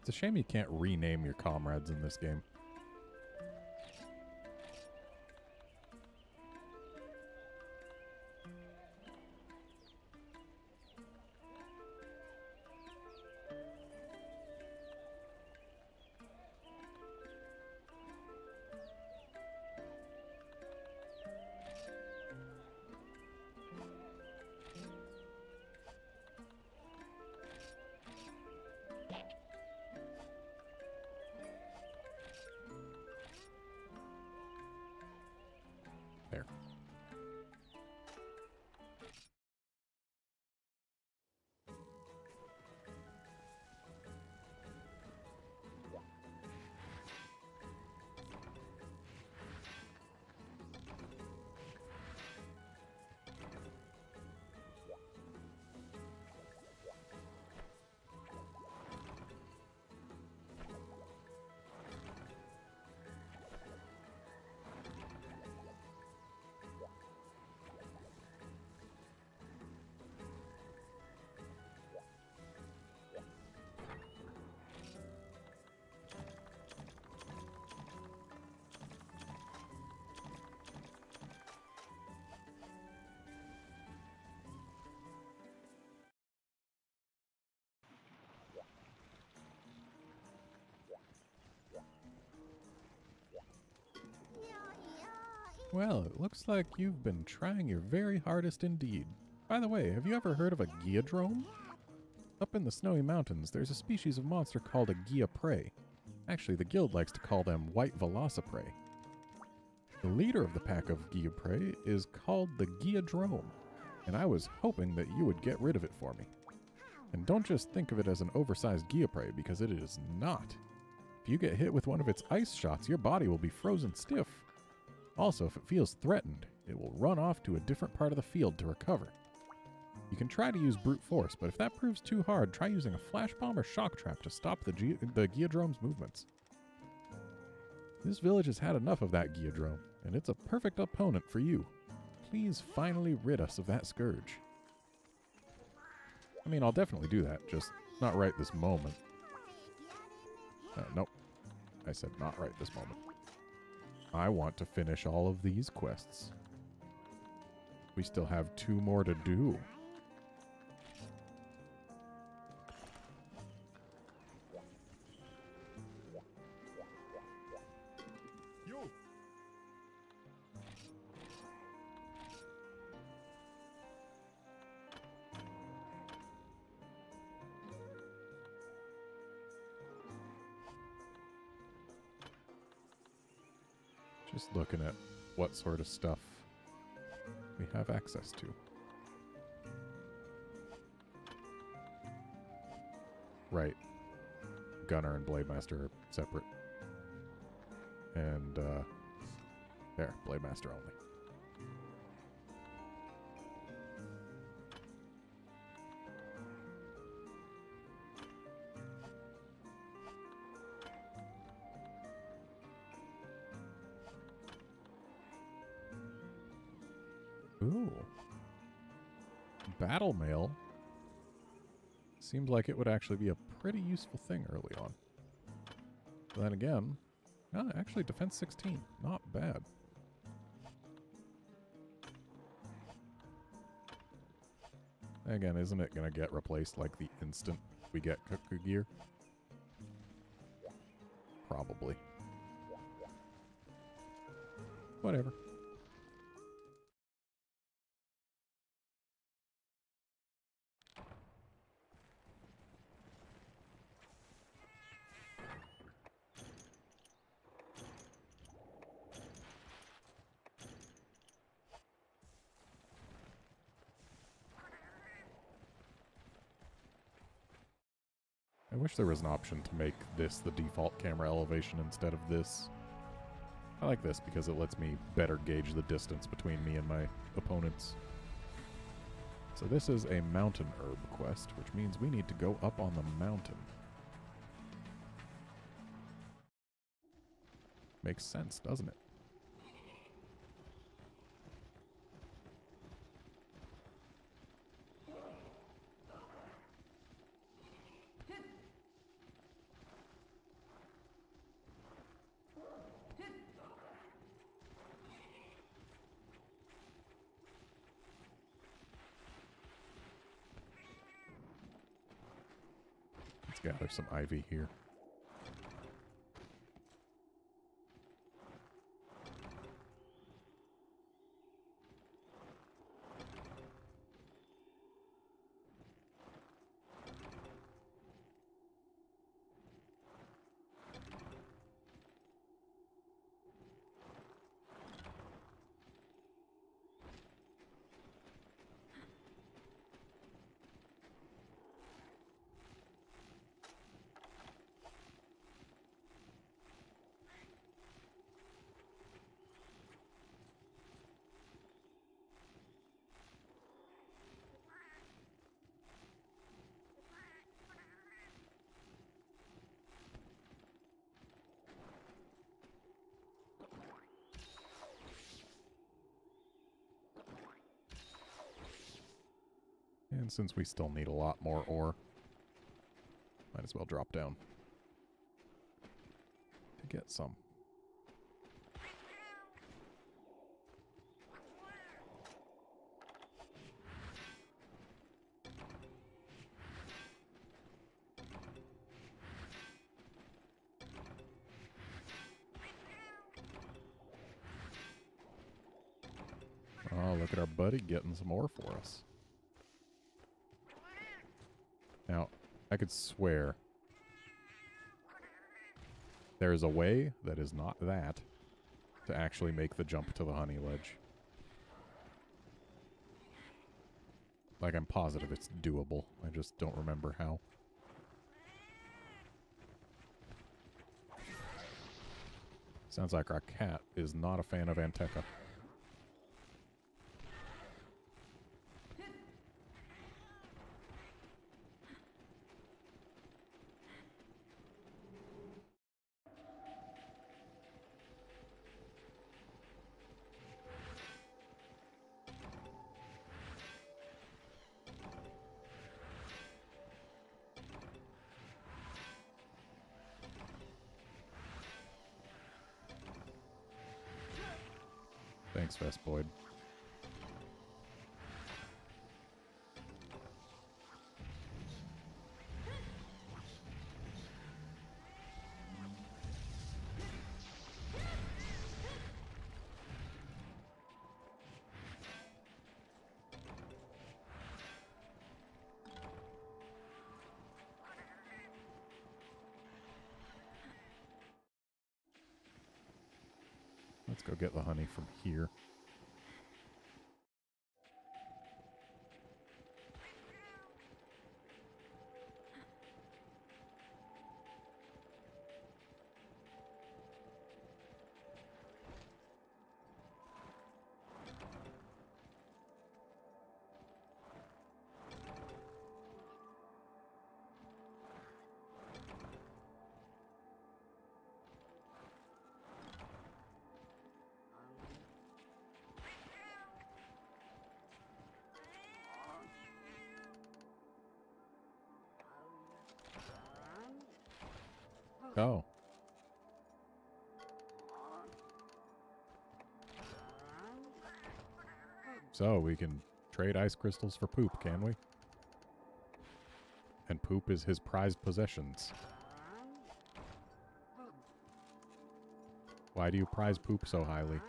It's a shame you can't rename your comrades in this game. Well, it looks like you've been trying your very hardest indeed. By the way, have you ever heard of a geodrome? Up in the snowy mountains, there's a species of monster called a geoprey. Actually, the guild likes to call them white velociprey. The leader of the pack of geoprey is called the geodrome, and I was hoping that you would get rid of it for me. And don't just think of it as an oversized geoprey, because it is not. If you get hit with one of its ice shots, your body will be frozen stiff. Also, if it feels threatened, it will run off to a different part of the field to recover. You can try to use brute force, but if that proves too hard, try using a flash bomb or shock trap to stop the geodrome's movements. This village has had enough of that geodrome, and it's a perfect opponent for you. Please finally rid us of that scourge. I mean, I'll definitely do that, just not right this moment. Nope. I said not right this moment. I want to finish all of these quests. We still have 2 more to do. Just looking at what sort of stuff we have access to. Right. Gunner and Blademaster are separate. And, there, Blademaster only. Ooh. Battle mail. Seems like it would actually be a pretty useful thing early on. But then again, actually defense 16. Not bad. Again, isn't it going to get replaced like the instant we get Cuckoo gear? Probably. Whatever. I wish there was an option to make this the default camera elevation instead of this. I like this because it lets me better gauge the distance between me and my opponents. So this is a mountain herb quest, which means we need to go up on the mountain. Makes sense, doesn't it? Let's gather some ivy here. And since we still need a lot more ore, might as well drop down to get some. look at our buddy getting some ore for us. Now, I could swear there is a way that is not that to actually make the jump to the honey ledge. Like, I'm positive it's doable. I just don't remember how. Sounds like our cat is not a fan of Anteca. Thanks, Vespoid. Let's go get the honey from here. Oh. So, we can trade ice crystals for poop, can we? And poop is his prized possessions. Why do you prize poop so highly?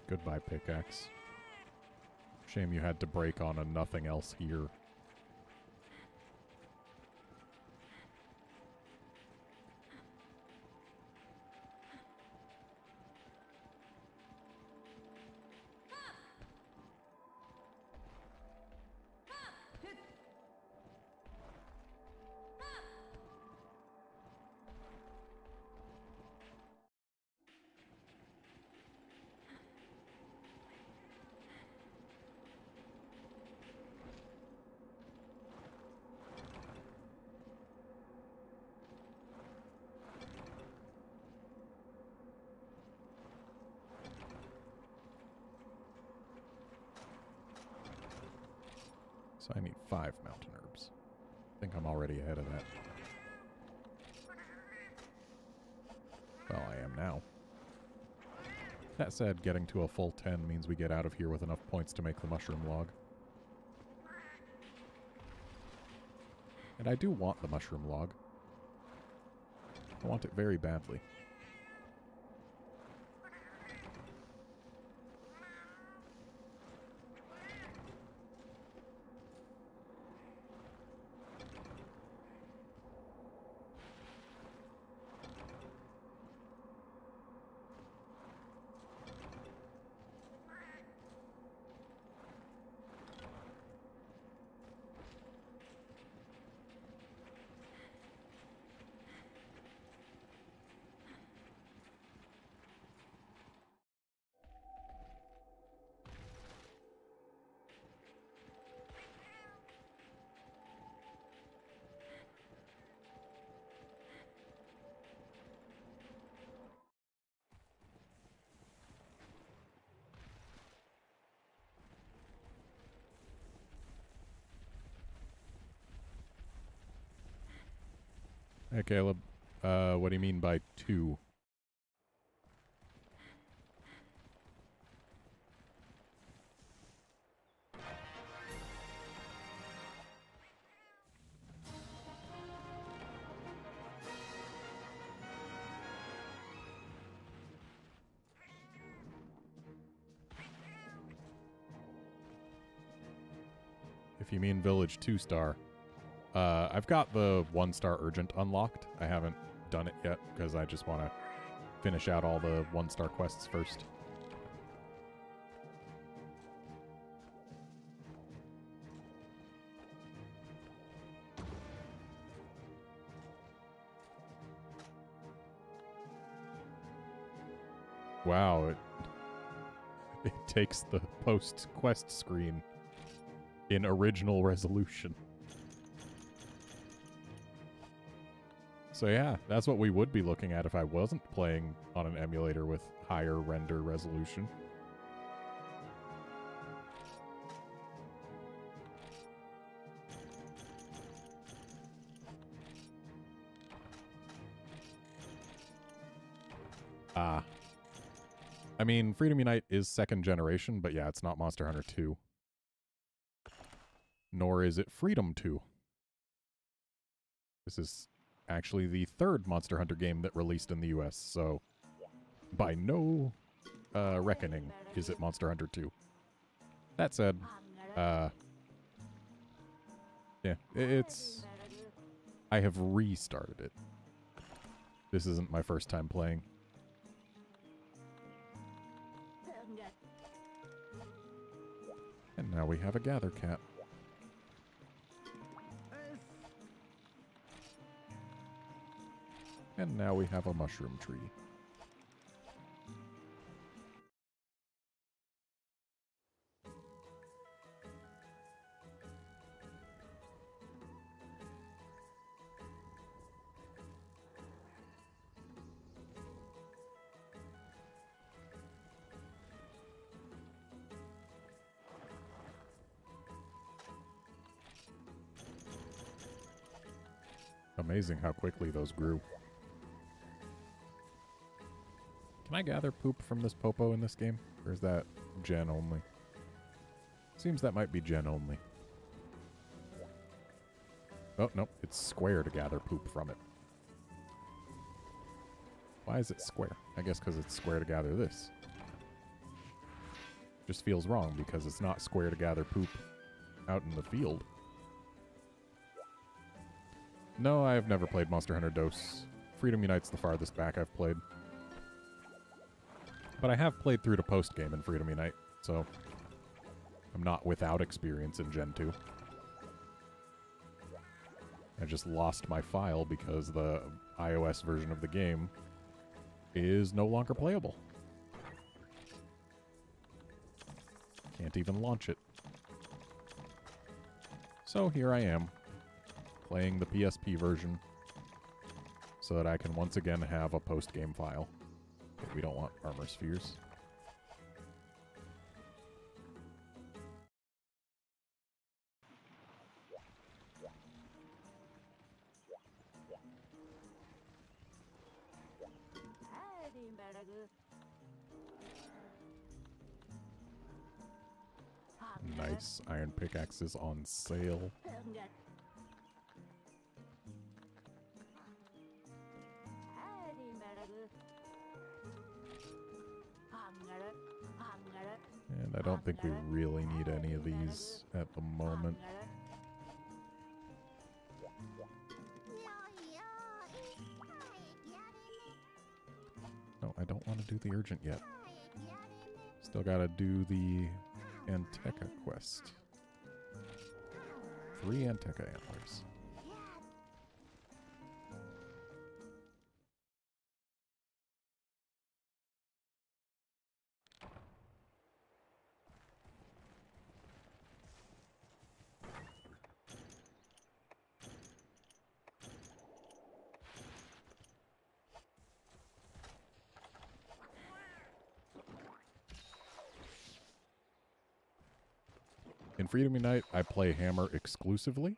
Goodbye, pickaxe. Shame you had to break on a nothing else here. So I need 5 mountain herbs. I think I'm already ahead of that. Well, I am now. That said, getting to a full 10 means we get out of here with enough points to make the mushroom log. And I do want the mushroom log. I want it very badly. Hey, Caleb. What do you mean by 2? If you mean Village 2-star, I've got the 1-star Urgent unlocked. I haven't done it yet because I just want to finish out all the 1-star quests first. Wow, it takes the post-quest screen in original resolution. So yeah, that's what we would be looking at if I wasn't playing on an emulator with higher render resolution. I mean, Freedom Unite is 2nd generation, but yeah, it's not Monster Hunter 2. Nor is it Freedom 2. This is actually the 3rd Monster Hunter game that released in the US, so by no reckoning is it Monster Hunter 2. That said, yeah, it's... I have restarted it. This isn't my first time playing. And now we have a gather cat. And now we have a mushroom tree. Amazing how quickly those grew. Can I gather poop from this popo in this game? Or is that gen only? Seems that might be gen only. Oh, no. It's square to gather poop from it. Why is it square? I guess because it's square to gather this. Just feels wrong because it's not square to gather poop out in the field. No, I have never played Monster Hunter DOS. Freedom Unite's the farthest back I've played. But I have played through to post-game in Freedom Unite, so I'm not without experience in Gen 2. I just lost my file because the iOS version of the game is no longer playable. Can't even launch it. So here I am, playing the PSP version so that I can once again have a post-game file. We don't want armor spheres. Nice. Iron pickaxes on sale. And I don't think we really need any of these at the moment. No, I don't want to do the urgent yet. Still gotta do the Anteca quest. 3 Anteca antlers. In Freedom Unite, I play Hammer exclusively.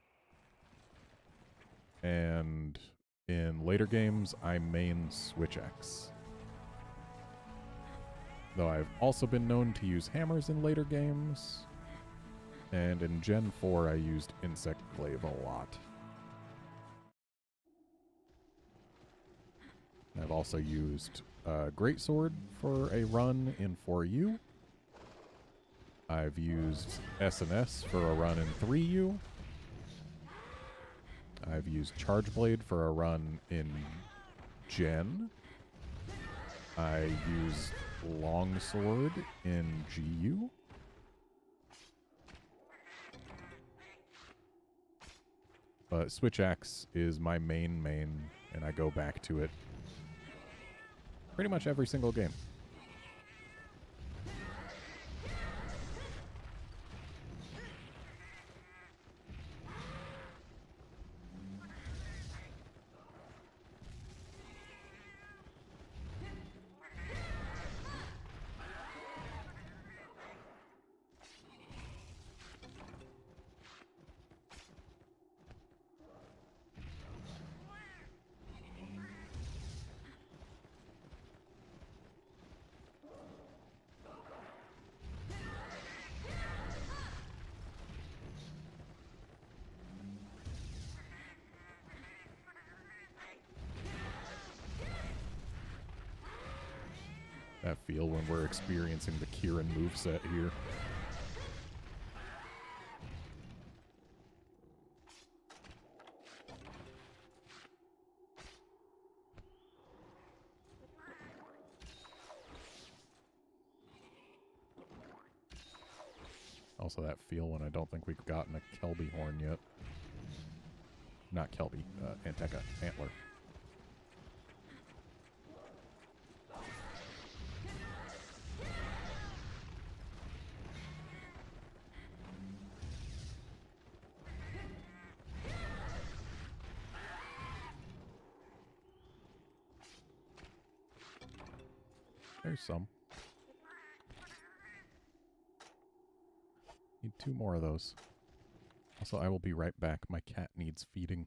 And In later games, I main Switch X. Though I've also been known to use hammers in later games. And in Gen 4, I used Insect Glaive a lot. I've also used Greatsword for a run in 4U. I've used S&S for a run in 3U. I've used Charge Blade for a run in Gen. I used Longsword in GU. But Switch Axe is my main, and I go back to it pretty much every single game. That feel when we're experiencing the Kieran moveset here. Also that feel when I don't think we've gotten a Kelby horn yet. Not Kelby, Anteca, Antler. There's some. Need 2 more of those. Also, I will be right back. My cat needs feeding.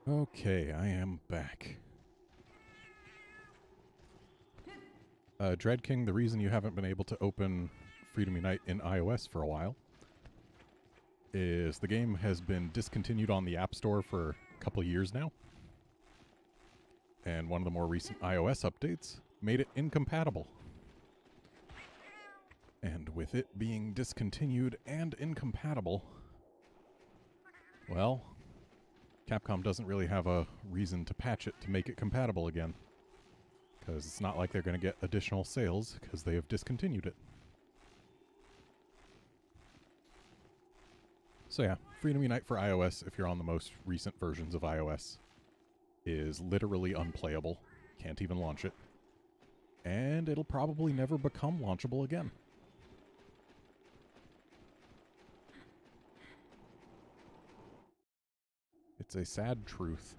Okay, I am back. Dread King, the reason you haven't been able to open Freedom Unite in iOS for a while is the game has been discontinued on the App Store for a couple years now. And one of the more recent iOS updates made it incompatible. And with it being discontinued and incompatible, well, Capcom doesn't really have a reason to patch it to make it compatible again. Because it's not like they're going to get additional sales because they have discontinued it. So yeah, Freedom Unite for iOS, if you're on the most recent versions of iOS, is literally unplayable. Can't even launch it. And it'll probably never become launchable again. It's a sad truth.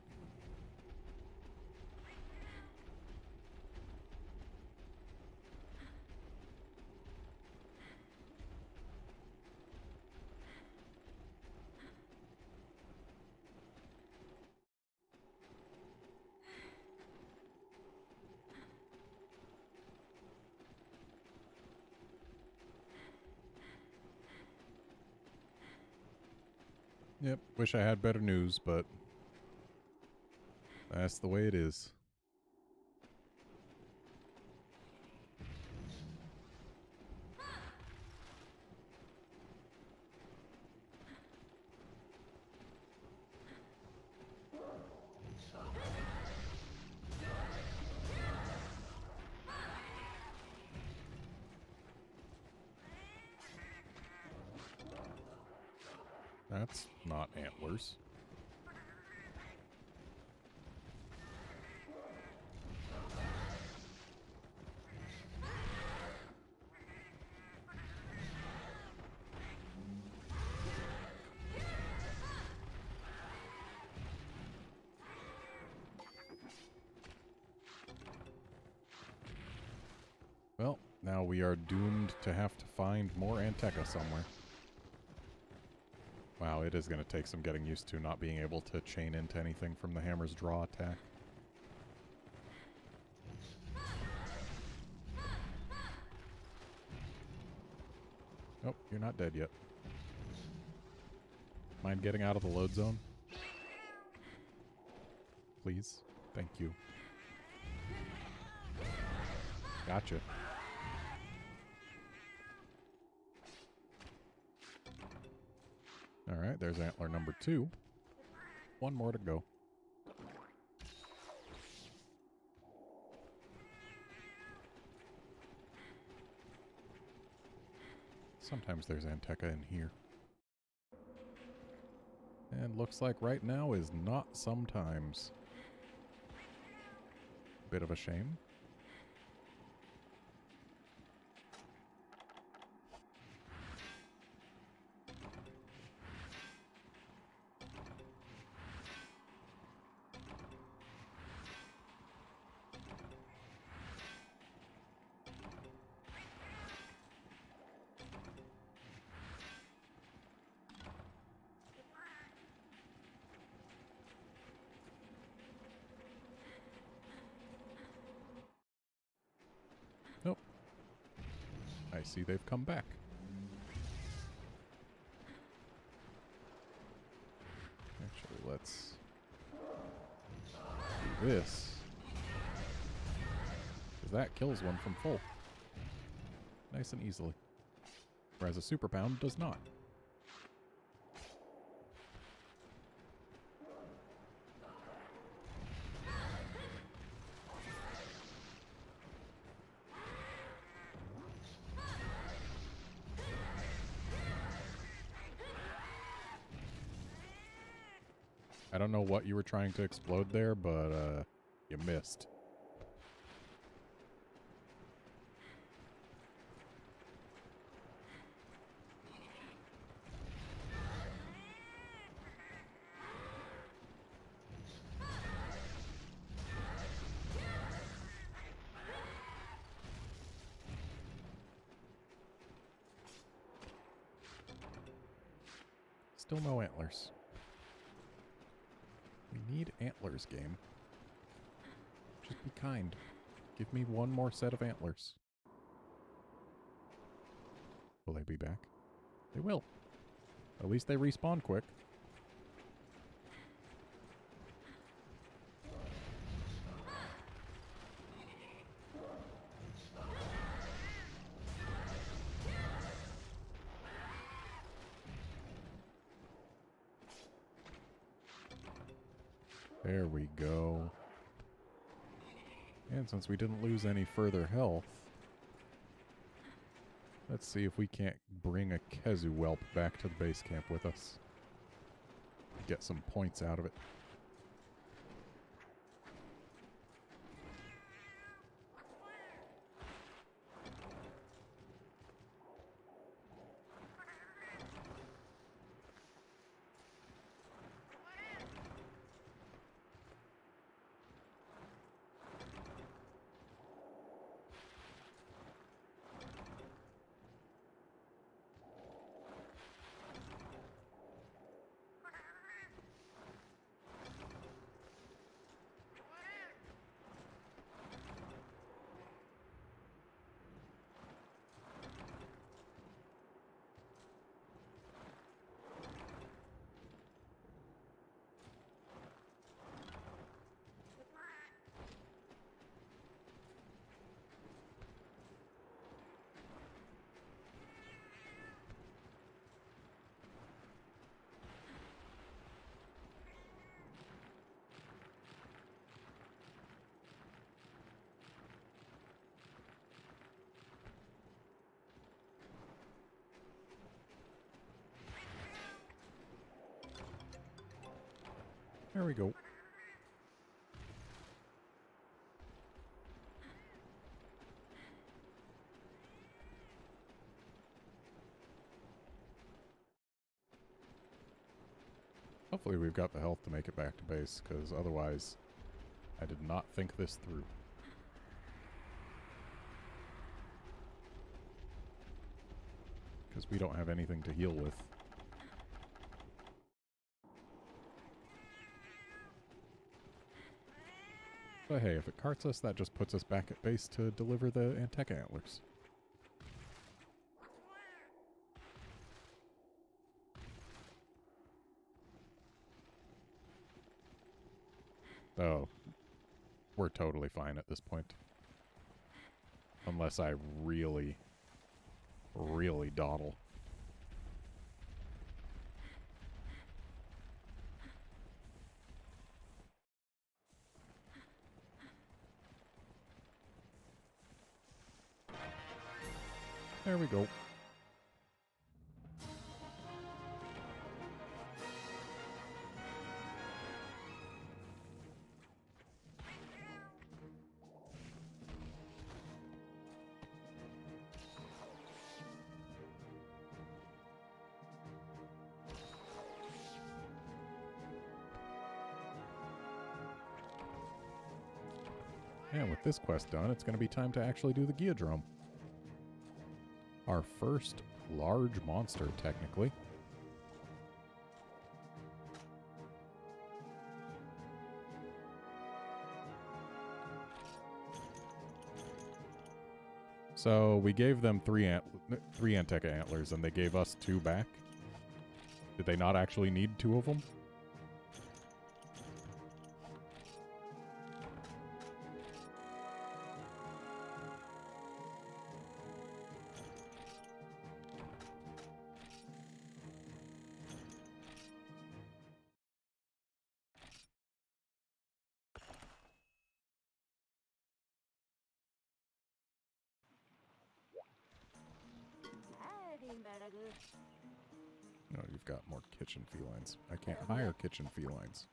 Yep, wish I had better news, but that's the way it is. That's not antlers. Well, now we are doomed to have to find more Anteca somewhere. Wow, it is going to take some getting used to not being able to chain into anything from the hammer's draw attack. Nope, you're not dead yet. Mind getting out of the load zone? Please? Thank you. Gotcha. Alright, there's antler number 2. One more to go. Sometimes there's Anteca in here. And looks like right now is not sometimes. Bit of a shame. Nope. I see they've come back. Actually, let's do this. Because that kills one from full. Nice and easily. Whereas a super pound does not. I don't know what you were trying to explode there, but you missed. Still no antlers. We need antlers, game. Just be kind. Give me one more set of antlers. Will they be back? They will. At least they respawn quick. There we go. And since we didn't lose any further health, let's see if we can't bring a Kezu whelp back to the base camp with us. Get some points out of it. There we go. Hopefully we've got the health to make it back to base, because otherwise I did not think this through. Because we don't have anything to heal with. But hey, if it carts us, that just puts us back at base to deliver the Anteca antlers. Oh, we're totally fine at this point. Unless I really, really dawdle. There we go. And with this quest done, it's going to be time to actually do the Geodrome. Our first large monster, technically. So we gave them three Anteca antlers, and they gave us 2 back. Did they not actually need 2 of them? No, you've got more kitchen felines. I can't hire kitchen felines.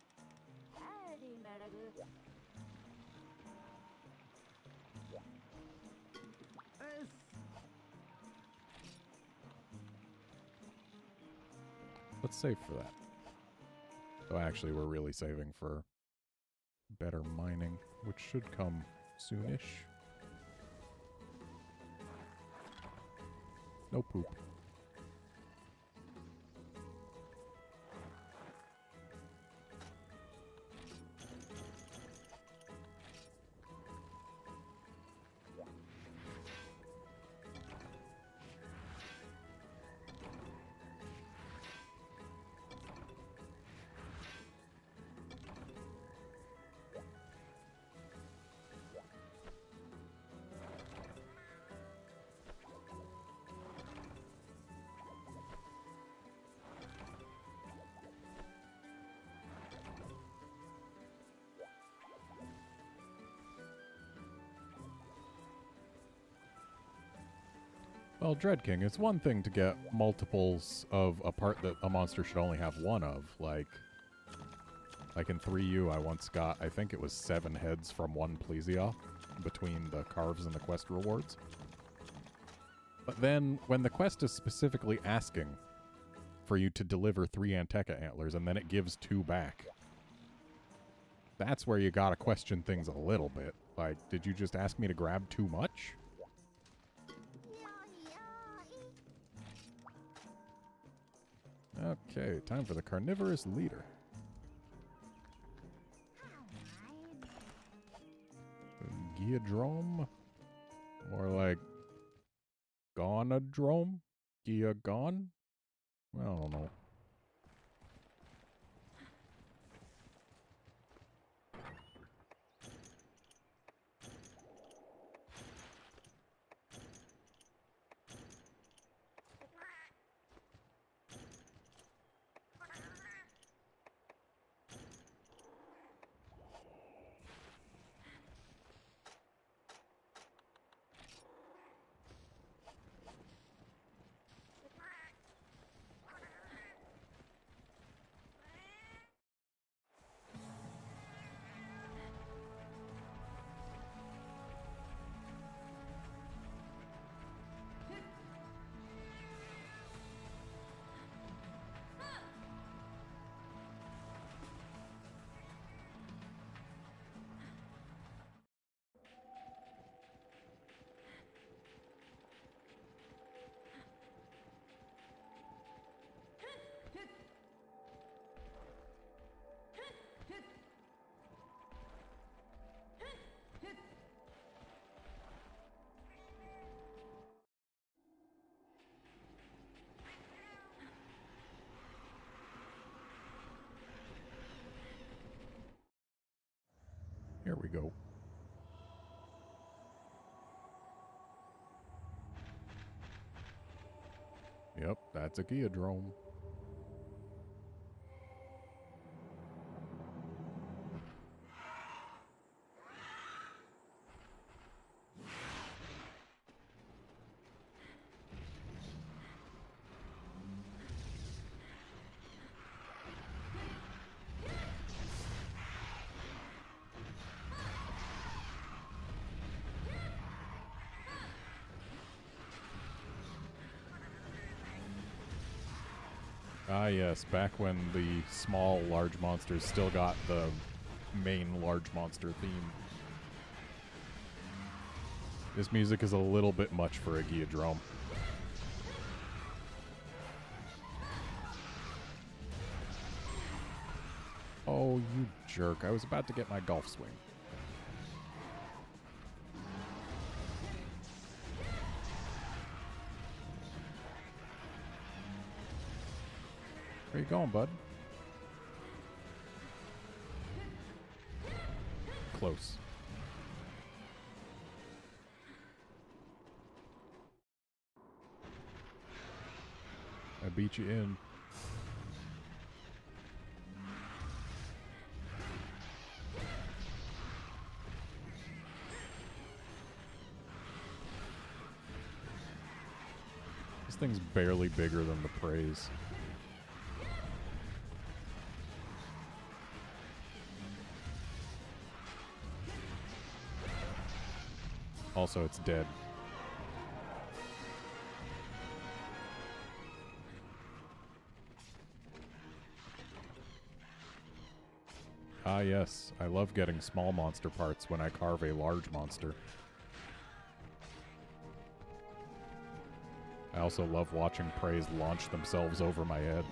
Let's save for that. So actually, we're really saving for better mining, which should come soonish. No poop. Well, Dread King, it's one thing to get multiples of a part that a monster should only have one of. Like in 3U, I once got, I think it was 7 heads from one Plesioth between the carves and the quest rewards. But then, when the quest is specifically asking for you to deliver 3 Anteca antlers, and then it gives 2 back, that's where you gotta question things a little bit. Like, did you just ask me to grab too much? Okay, time for the carnivorous leader. Geodrome? More like Gonadrome? Geogon? I don't know. Here we go. Yep, that's a Geodrome. Ah, yes, back when the small large monsters still got the main large monster theme. This music is a little bit much for a Geodrome. Oh, you jerk. I was about to get my golf swing. Where you going, bud? Close. I beat you in. This thing's barely bigger than the praise. Also, it's dead. Ah, yes. I love getting small monster parts when I carve a large monster. I also love watching praise launch themselves over my head.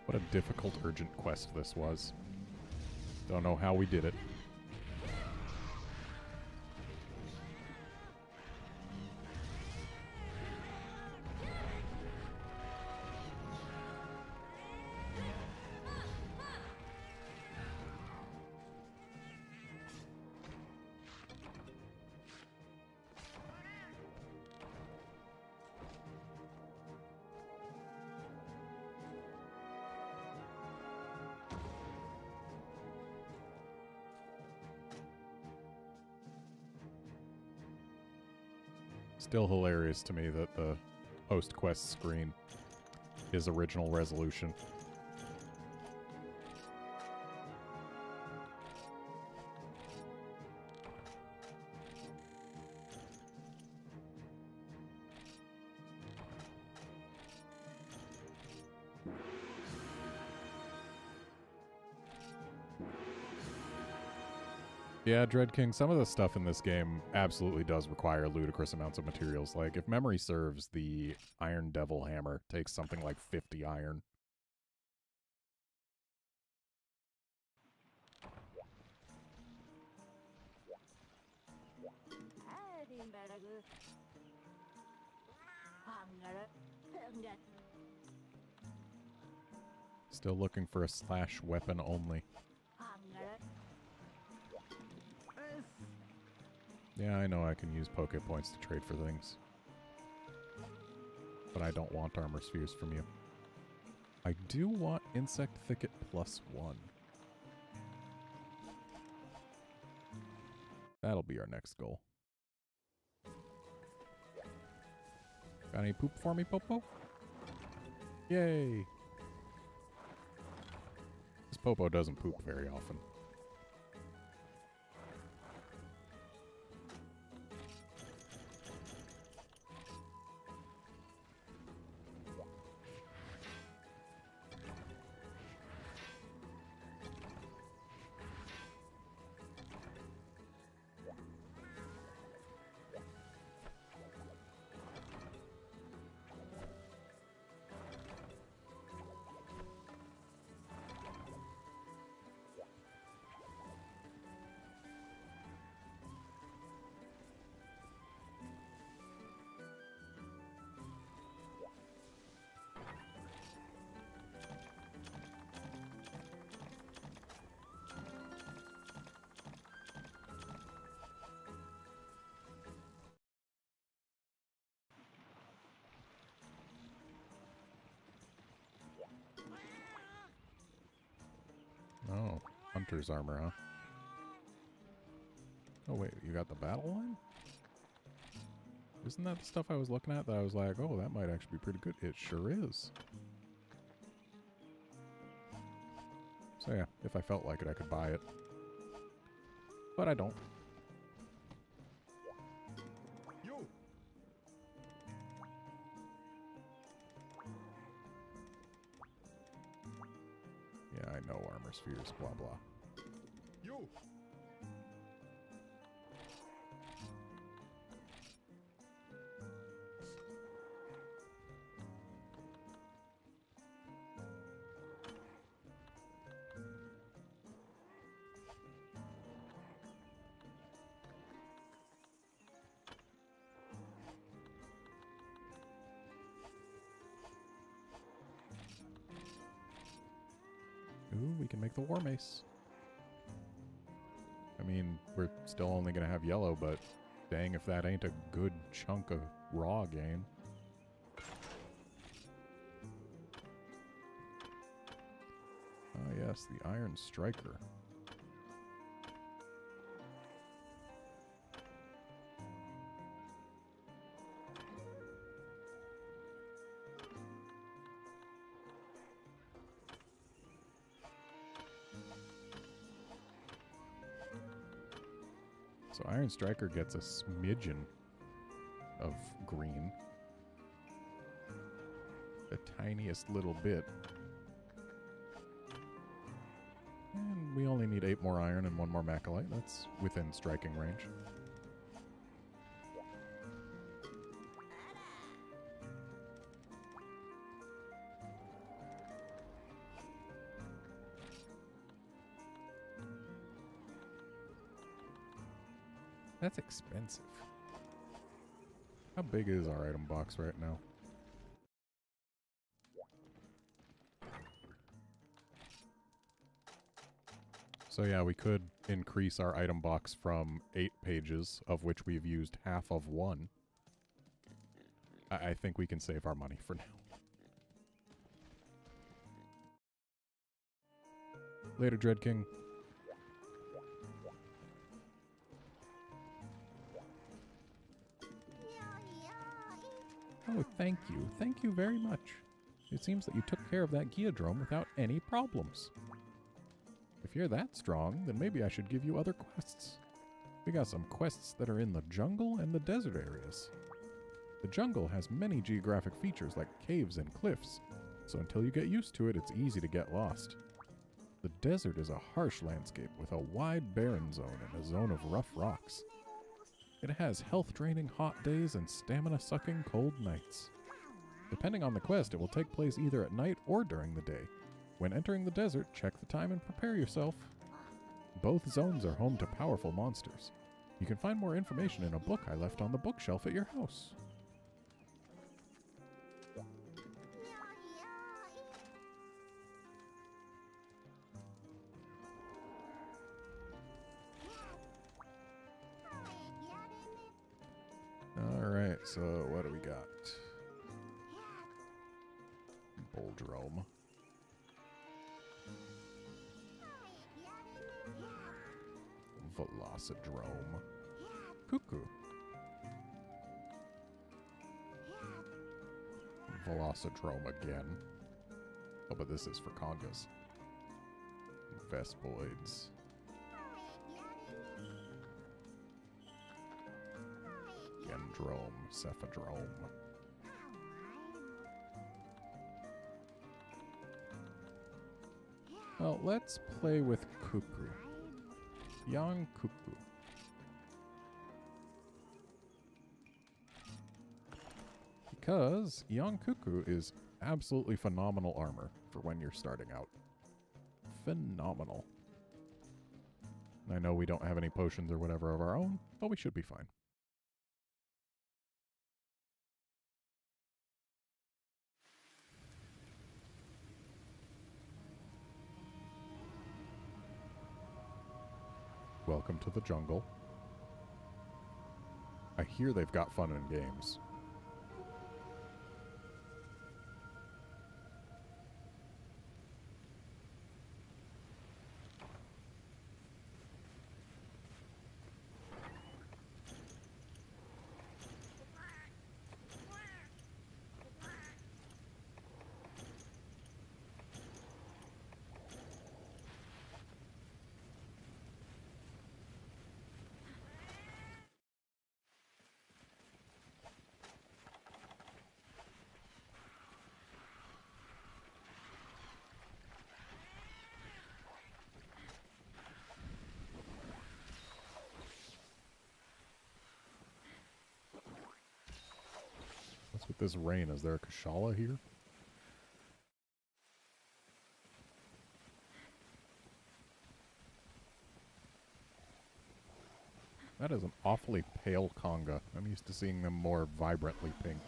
What a difficult, urgent quest this was. Don't know how we did it. Still hilarious to me that the post-quest screen is original resolution. Yeah, Dread King, some of the stuff in this game absolutely does require ludicrous amounts of materials. Like, if memory serves, the Iron Devil Hammer takes something like 50 iron. Still looking for a slash weapon only. Yeah, I know I can use Poke Points to trade for things. But I don't want armor spheres from you. I do want Insect Thicket +1. That'll be our next goal. Got any poop for me, Popo? Yay! This Popo doesn't poop very often. Oh, Hunter's armor, huh? Oh wait, you got the battle line? Isn't that the stuff I was looking at that I was like, oh, that might actually be pretty good? It sure is. So yeah, if I felt like it, I could buy it. But I don't. Yeah, I know armor spheres, blah blah. Ooh, we can make the War Mace. I mean, we're still only going to have yellow, but dang if that ain't a good chunk of raw gain. Ah, yes, the Iron Striker. So Iron Striker gets a smidgen of green. The tiniest little bit. And we only need 8 more iron and 1 more Macalite. That's within striking range. That's expensive. How big is our item box right now? So yeah, we could increase our item box from 8 pages, of which we've used half of 1. I think we can save our money for now. Later, Dread King. Oh, thank you. Thank you very much. It seems that you took care of that Geodrome without any problems. If you're that strong, then maybe I should give you other quests. We got some quests that are in the jungle and the desert areas. The jungle has many geographic features like caves and cliffs, so until you get used to it, it's easy to get lost. The desert is a harsh landscape with a wide barren zone and a zone of rough rocks. It has health-draining hot days and stamina-sucking cold nights. Depending on the quest, it will take place either at night or during the day. When entering the desert, check the time and prepare yourself. Both zones are home to powerful monsters. You can find more information in a book I left on the bookshelf at your house. Alright, so what do we got? Bulldrome. Velocidrome. Cuckoo. Velocidrome again. Oh, but this is for congas. Vespoids. Gendrome. Cephadrome. Well, let's play with Cuckoo. Young Cuckoo. Because Young Cuckoo is absolutely phenomenal armor for when you're starting out. Phenomenal. I know we don't have any potions or whatever of our own, but we should be fine. Welcome to the jungle. I hear they've got fun in games. What's with this rain? Is there a Kashala here? That is an awfully pale conga. I'm used to seeing them more vibrantly pink.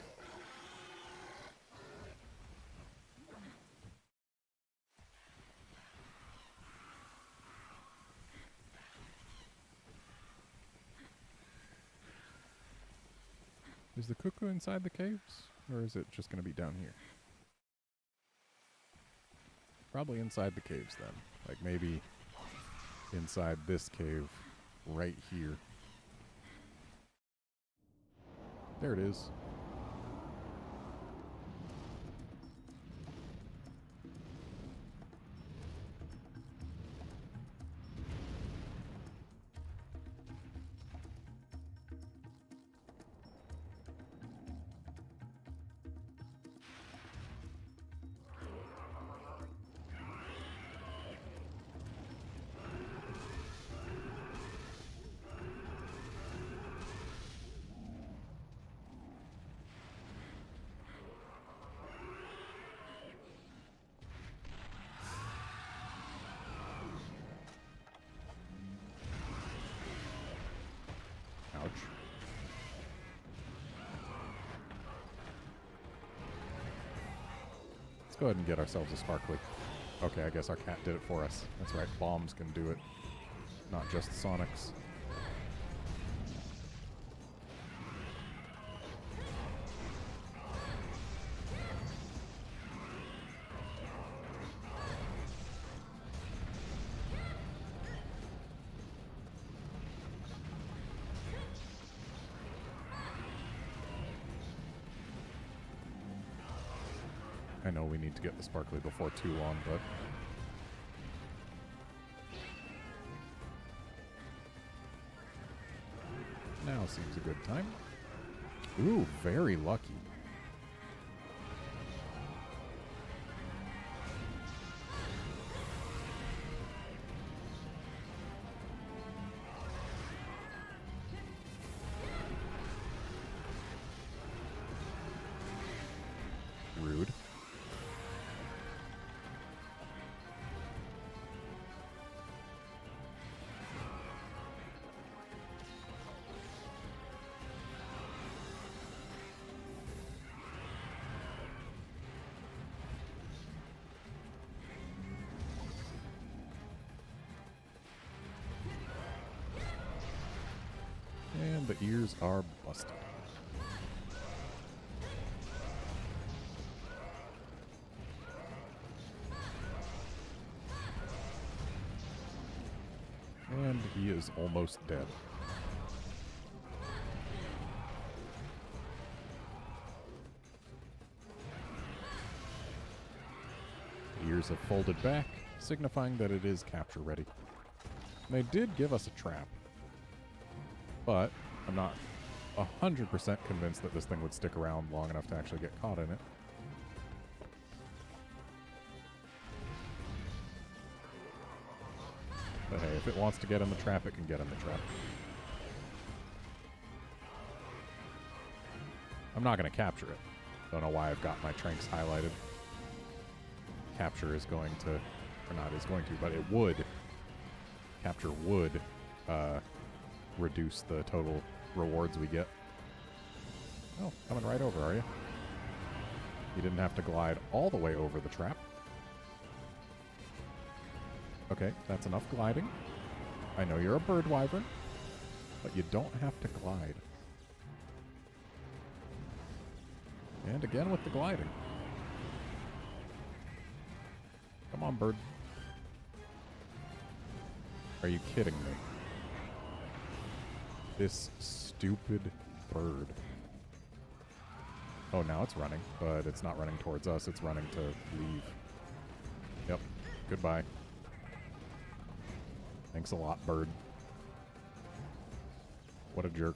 Is the cuckoo inside the caves? Or is it just going to be down here? Probably inside the caves then. Like maybe inside this cave right here. There it is. Ouch. Let's go ahead and get ourselves a sparkly. Okay, I guess our cat did it for us. That's right, bombs can do it. Not just Sonics. I know we need to get the sparkly before too long, but... now seems a good time. Ooh, very lucky. Rude. And the ears are busted. And he is almost dead. The ears have folded back, signifying that it is capture ready. They did give us a trap, but I'm not 100% convinced that this thing would stick around long enough to actually get caught in it. But hey, if it wants to get in the trap, it can get in the trap. I'm not going to capture it. Don't know why I've got my tranks highlighted. Capture is going to, or not is going to, but it would. Capture would reduce the total rewards we get. Oh, coming right over, are you? You didn't have to glide all the way over the trap. Okay, that's enough gliding. I know you're a bird wyvern, but you don't have to glide. And again with the gliding. Come on, bird. Are you kidding me? This stupid bird. Oh, now it's running, but it's not running towards us. It's running to leave. Yep. Goodbye. Thanks a lot, bird. What a jerk.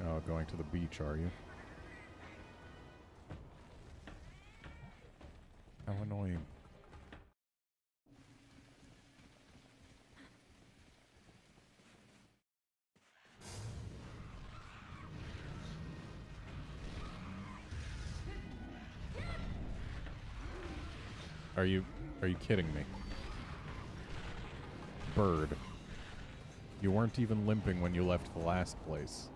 Oh, going to the beach, are you? How annoying. Are you kidding me? Bird. You weren't even limping when you left the last place.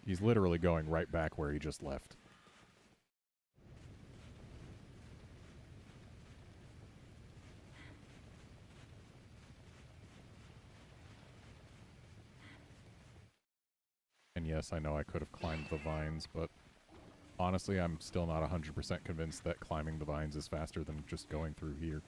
He's literally going right back where he just left. And yes, I know I could have climbed the vines, but honestly, I'm still not 100% convinced that climbing the vines is faster than just going through here.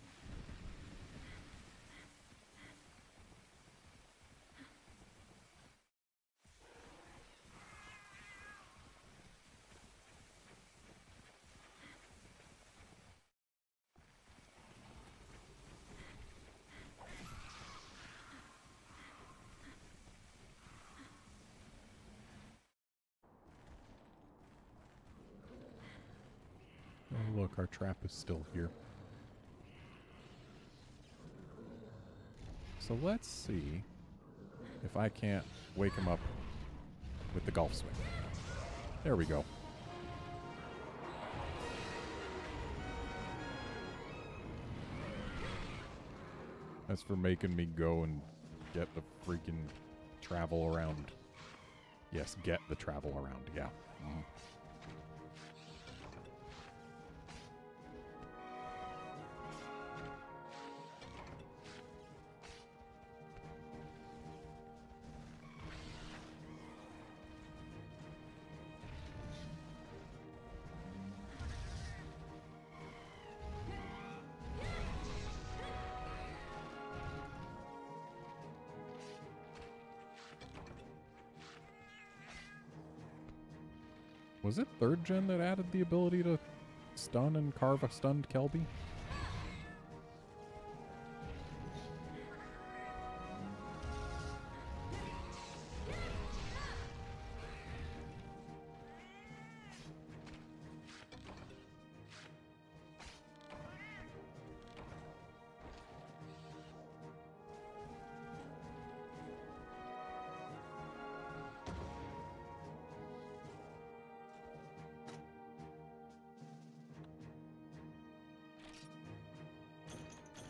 Oh, look, our trap is still here. So let's see if I can't wake him up with the golf swing. There we go. As for making me go and get the freaking travel around. Yes, get the travel around, yeah. Mm. Was it 3rd gen that added the ability to stun and carve a stunned Kelby?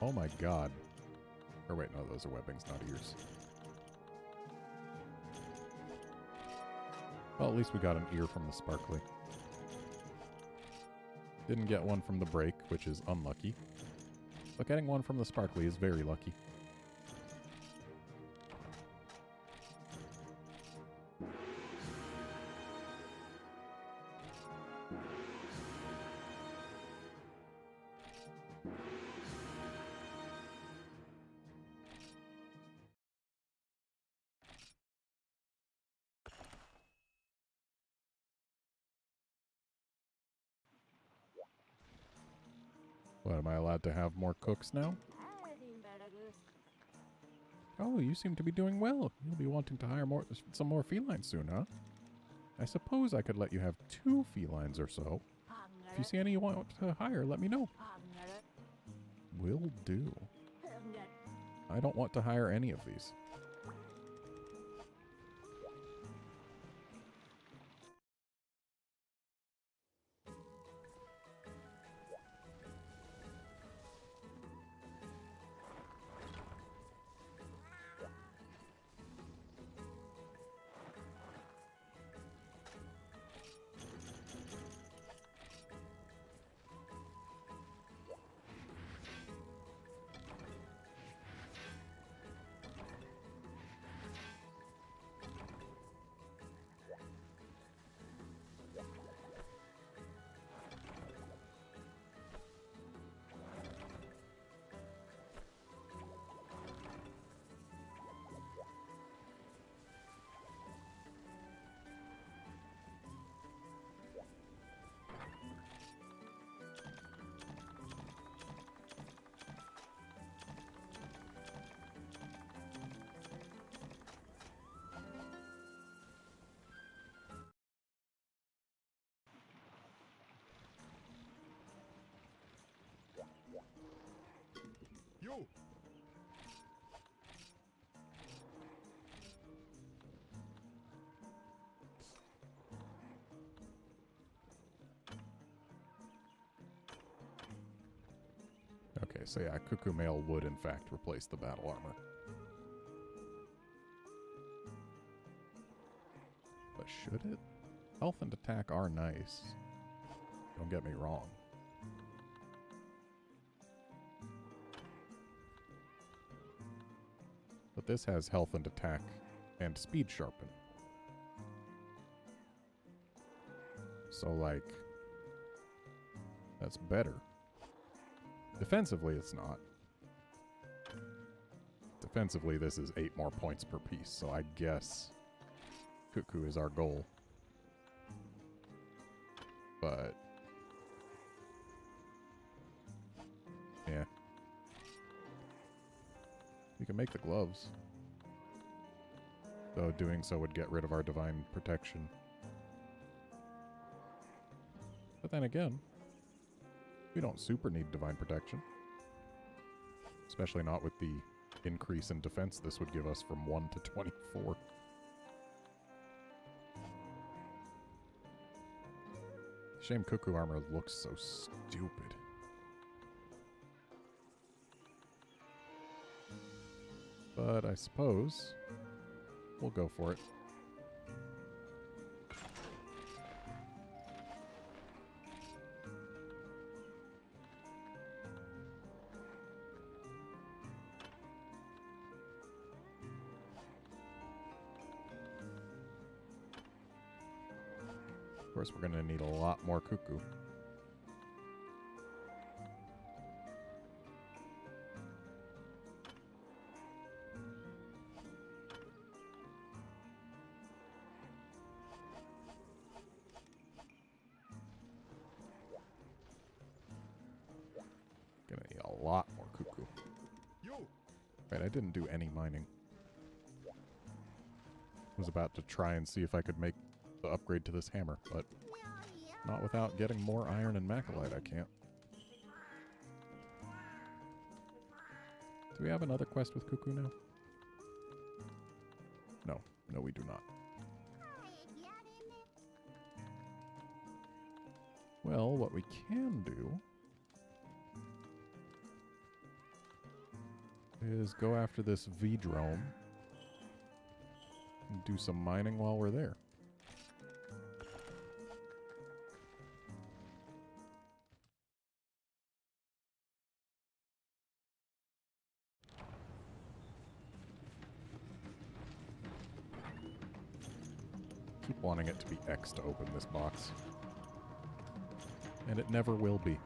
Oh my god. Or wait, no, those are webbings, not ears. Well, at least we got an ear from the sparkly. Didn't get one from the break, which is unlucky. But getting one from the sparkly is very lucky. What, am I allowed to have more cooks now? Oh, you seem to be doing well. You'll be wanting to hire some more felines soon, huh? I suppose I could let you have 2 felines or so. If you see any you want to hire, let me know. Will do. I don't want to hire any of these. Yo! Okay, so yeah, Cuckoo Mail would in fact replace the battle armor. But should it? Health and attack are nice. Don't get me wrong. But this has health and attack and speed sharpen. So, like, that's better. Defensively, it's not. Defensively, this is 8 more points per piece, so I guess Cuckoo is our goal. But yeah. We can make the gloves. Though doing so would get rid of our divine protection. But then again, we don't super need divine protection. Especially not with the increase in defense this would give us from 1 to 24. Shame Cuckoo armor looks so stupid. But I suppose we'll go for it. Of course, we're going to need a lot more Cuckoo. lot more cuckoo. Right, I didn't do any mining. Was about to try and see if I could make the upgrade to this hammer, but not without getting more iron and macrolite, I can't. Do we have another quest with cuckoo now? No. No, we do not. Well, what we can do is go after this V-drome and do some mining while we're there. Keep wanting it to be X to open this box. And it never will be.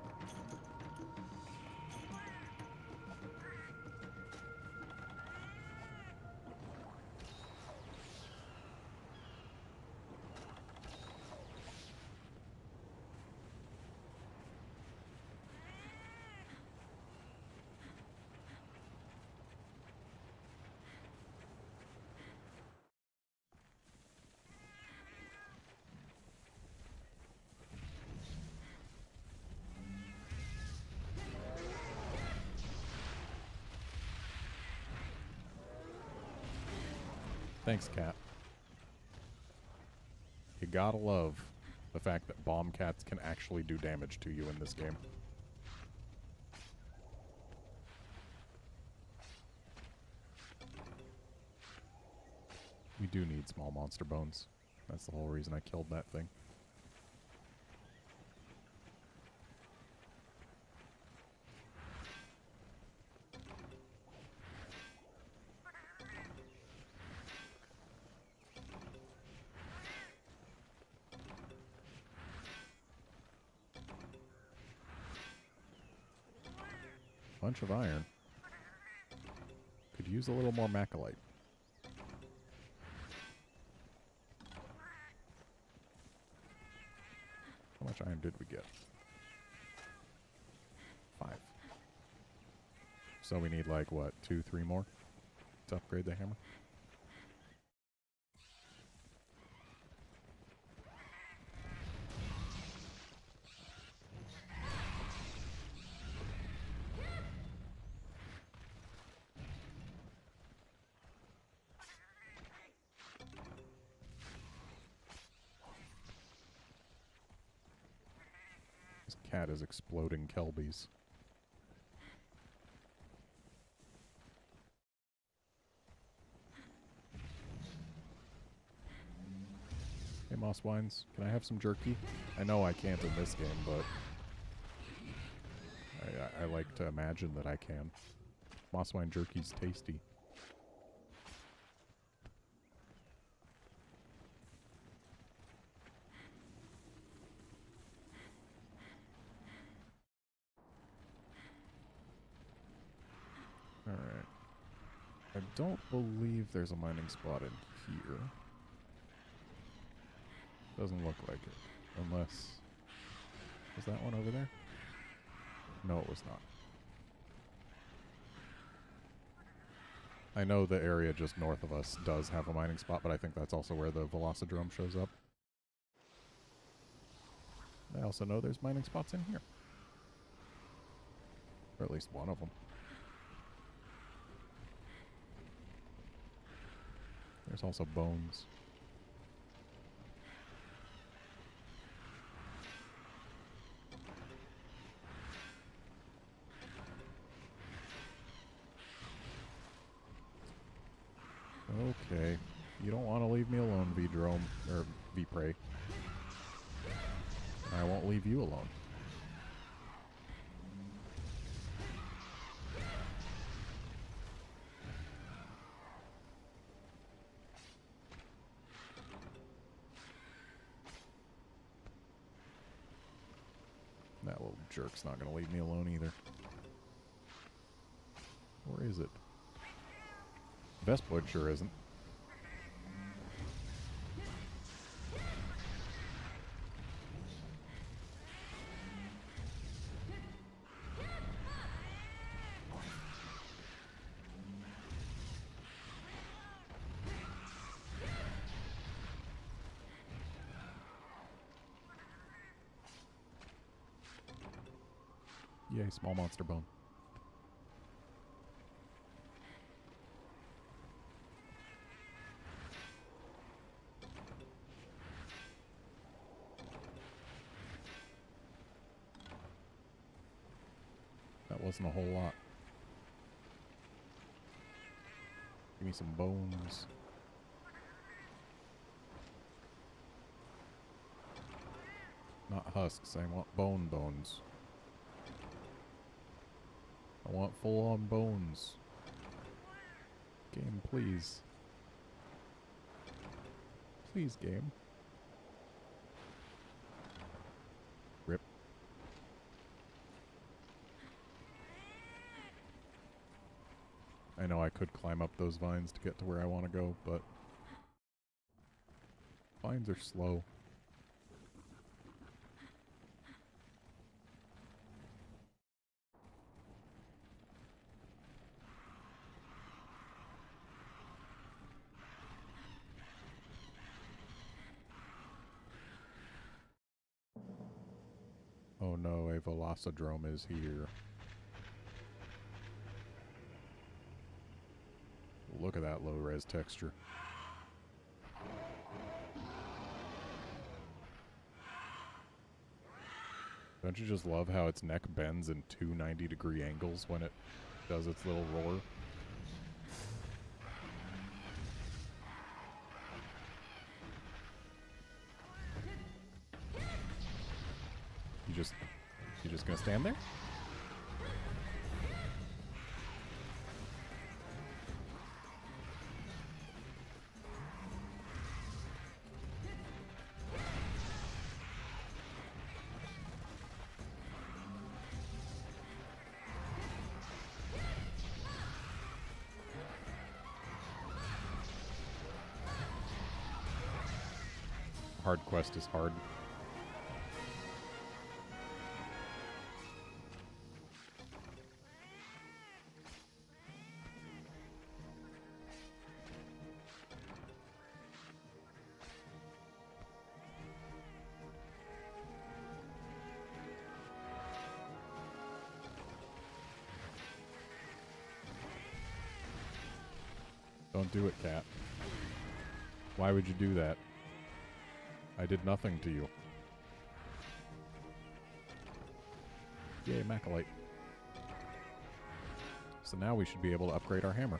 Thanks, Cat. You gotta love the fact that bomb cats can actually do damage to you in this game. We do need small monster bones. That's the whole reason I killed that thing. Bunch of iron. Could use a little more macrolite. How much iron did we get? 5. So we need like, what, 2, 3 more to upgrade the hammer? This cat is exploding kelbies. Hey, Moss Wines, can I have some jerky? I know I can't in this game, but I like to imagine that I can. Moss Wine jerky's tasty. Alright. I don't believe there's a mining spot in here. Doesn't look like it. Unless... Was that one over there? No, it was not. I know the area just north of us does have a mining spot, but I think that's also where the Velocidrome shows up. I also know there's mining spots in here. Or at least one of them. There's also bones. Okay. You don't want to leave me alone, V-Drome, or V-Prey. I won't leave you alone. That little jerk's not going to leave me alone either. Or is it? Vespoid sure isn't. Yay, small monster bone. That wasn't a whole lot. Give me some bones. Not husks, I want bones. I want full-on bones. Game, please. Please, game. Rip. I know I could climb up those vines to get to where I want to go, but vines are slow. Oh no, a Velocidrome is here. Look at that low-res texture. Don't you just love how its neck bends in two 90-degree angles when it does its little roar? You just gonna stand there? Hard quest is hard. Don't do it, cat. Why would you do that? I did nothing to you. Yay, Macalite. So now we should be able to upgrade our hammer.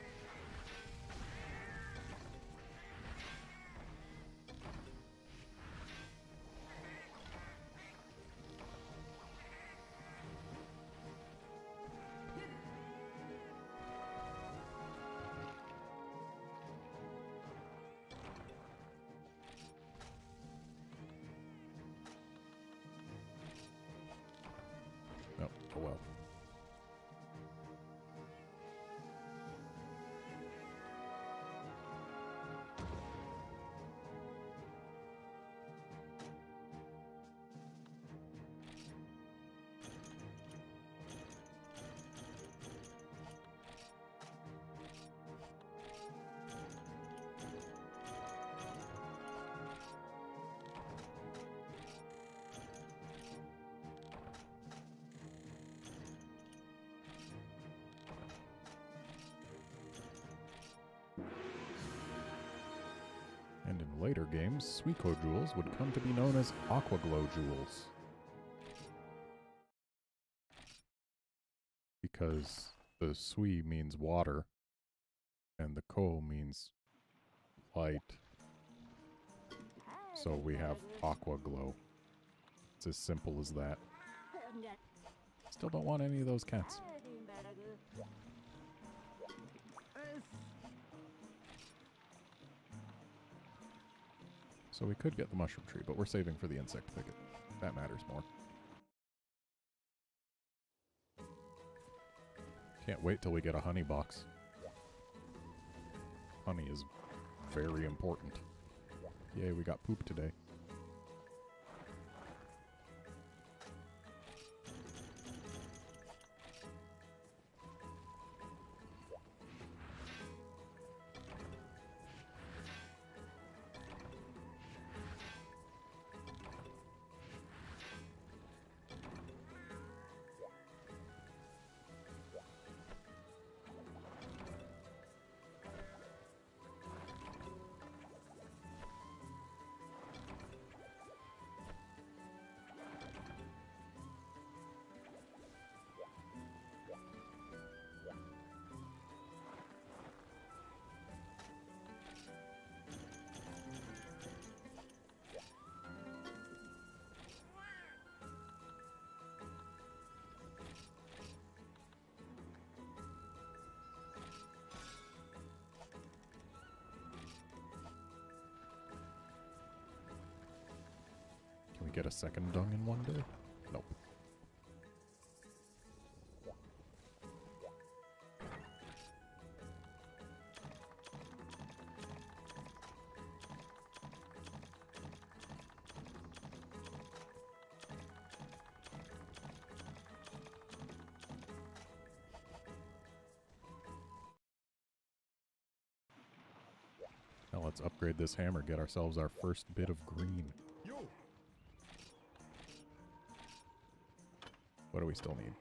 Oh well. And in later games, Suico jewels would come to be known as Aqua Glow jewels. Because the Sui means water, and the Ko means light. So we have Aqua Glow. It's as simple as that. Still don't want any of those cats. So we could get the mushroom tree, but we're saving for the insect thicket. That matters more. Can't wait till we get a honey box. Honey is very important. Yay, we got poop today. get a second dung in one day? Nope. Now let's upgrade this hammer, get ourselves our first bit of green. What do we still need?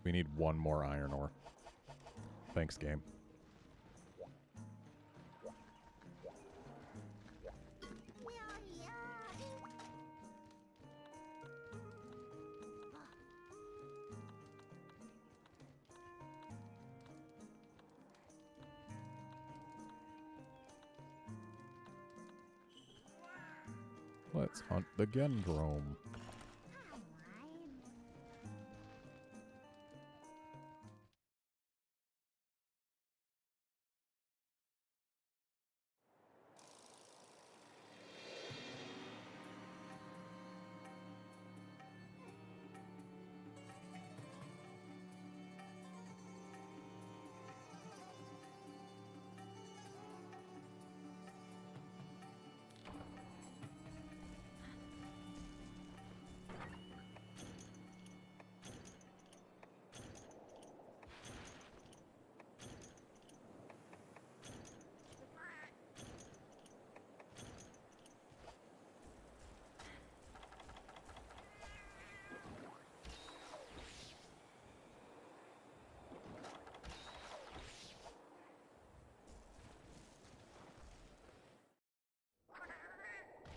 We need one more iron ore. Thanks, game. Let's hunt the Gendrome.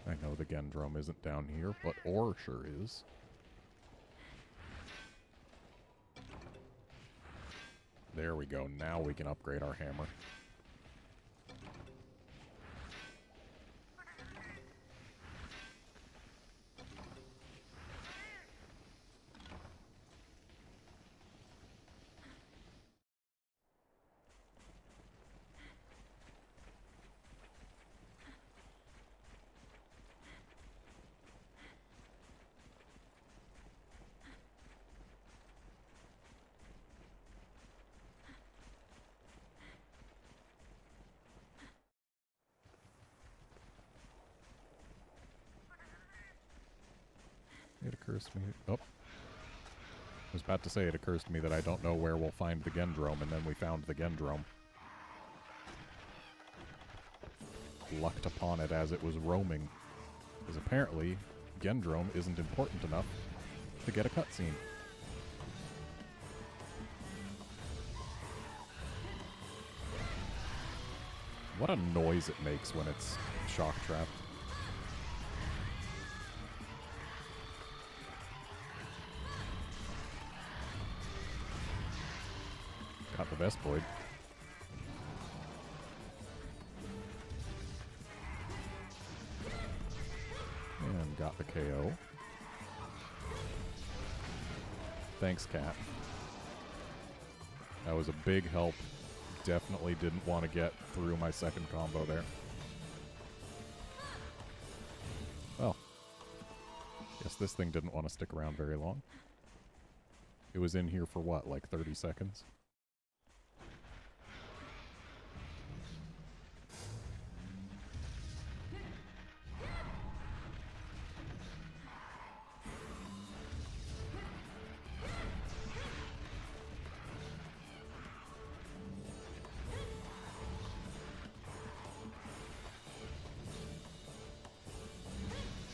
I know the Gendrome isn't down here, but ore sure is. There we go. Now we can upgrade our hammer. It occurs to me... Oh. I was about to say it occurs to me that I don't know where we'll find the Gendrome, and then we found the Gendrome. Lucked upon it as it was roaming. Because apparently, Gendrome isn't important enough to get a cutscene. What a noise it makes when it's shock trapped. Got the Vespoid. And got the KO. Thanks, Cat. That was a big help. Definitely didn't want to get through my second combo there. Well, guess this thing didn't want to stick around very long. It was in here for what, like 30 seconds?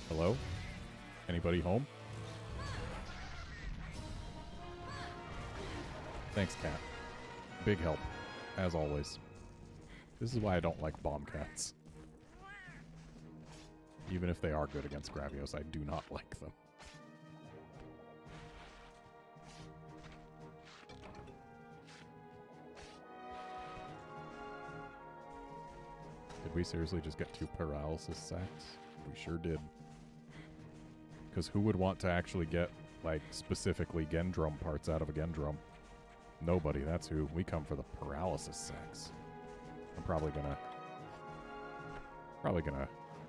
Hello? Anybody home? Thanks, Cat. Big help, as always. This is why I don't like bomb cats. Even if they are good against Gravios, I do not like them. Did we seriously just get 2 paralysis sacks? We sure did. Because who would want to actually get, like, specifically Gendrome parts out of a Gendrome? Nobody, that's who. We come for the paralysis sacks. I'm probably gonna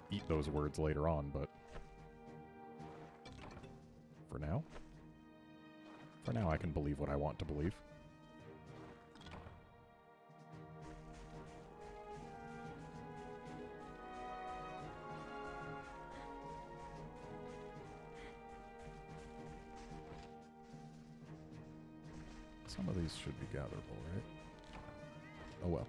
eat those words later on, but For now. For now, I can believe what I want to believe. Some of these should be gatherable, right? Oh well.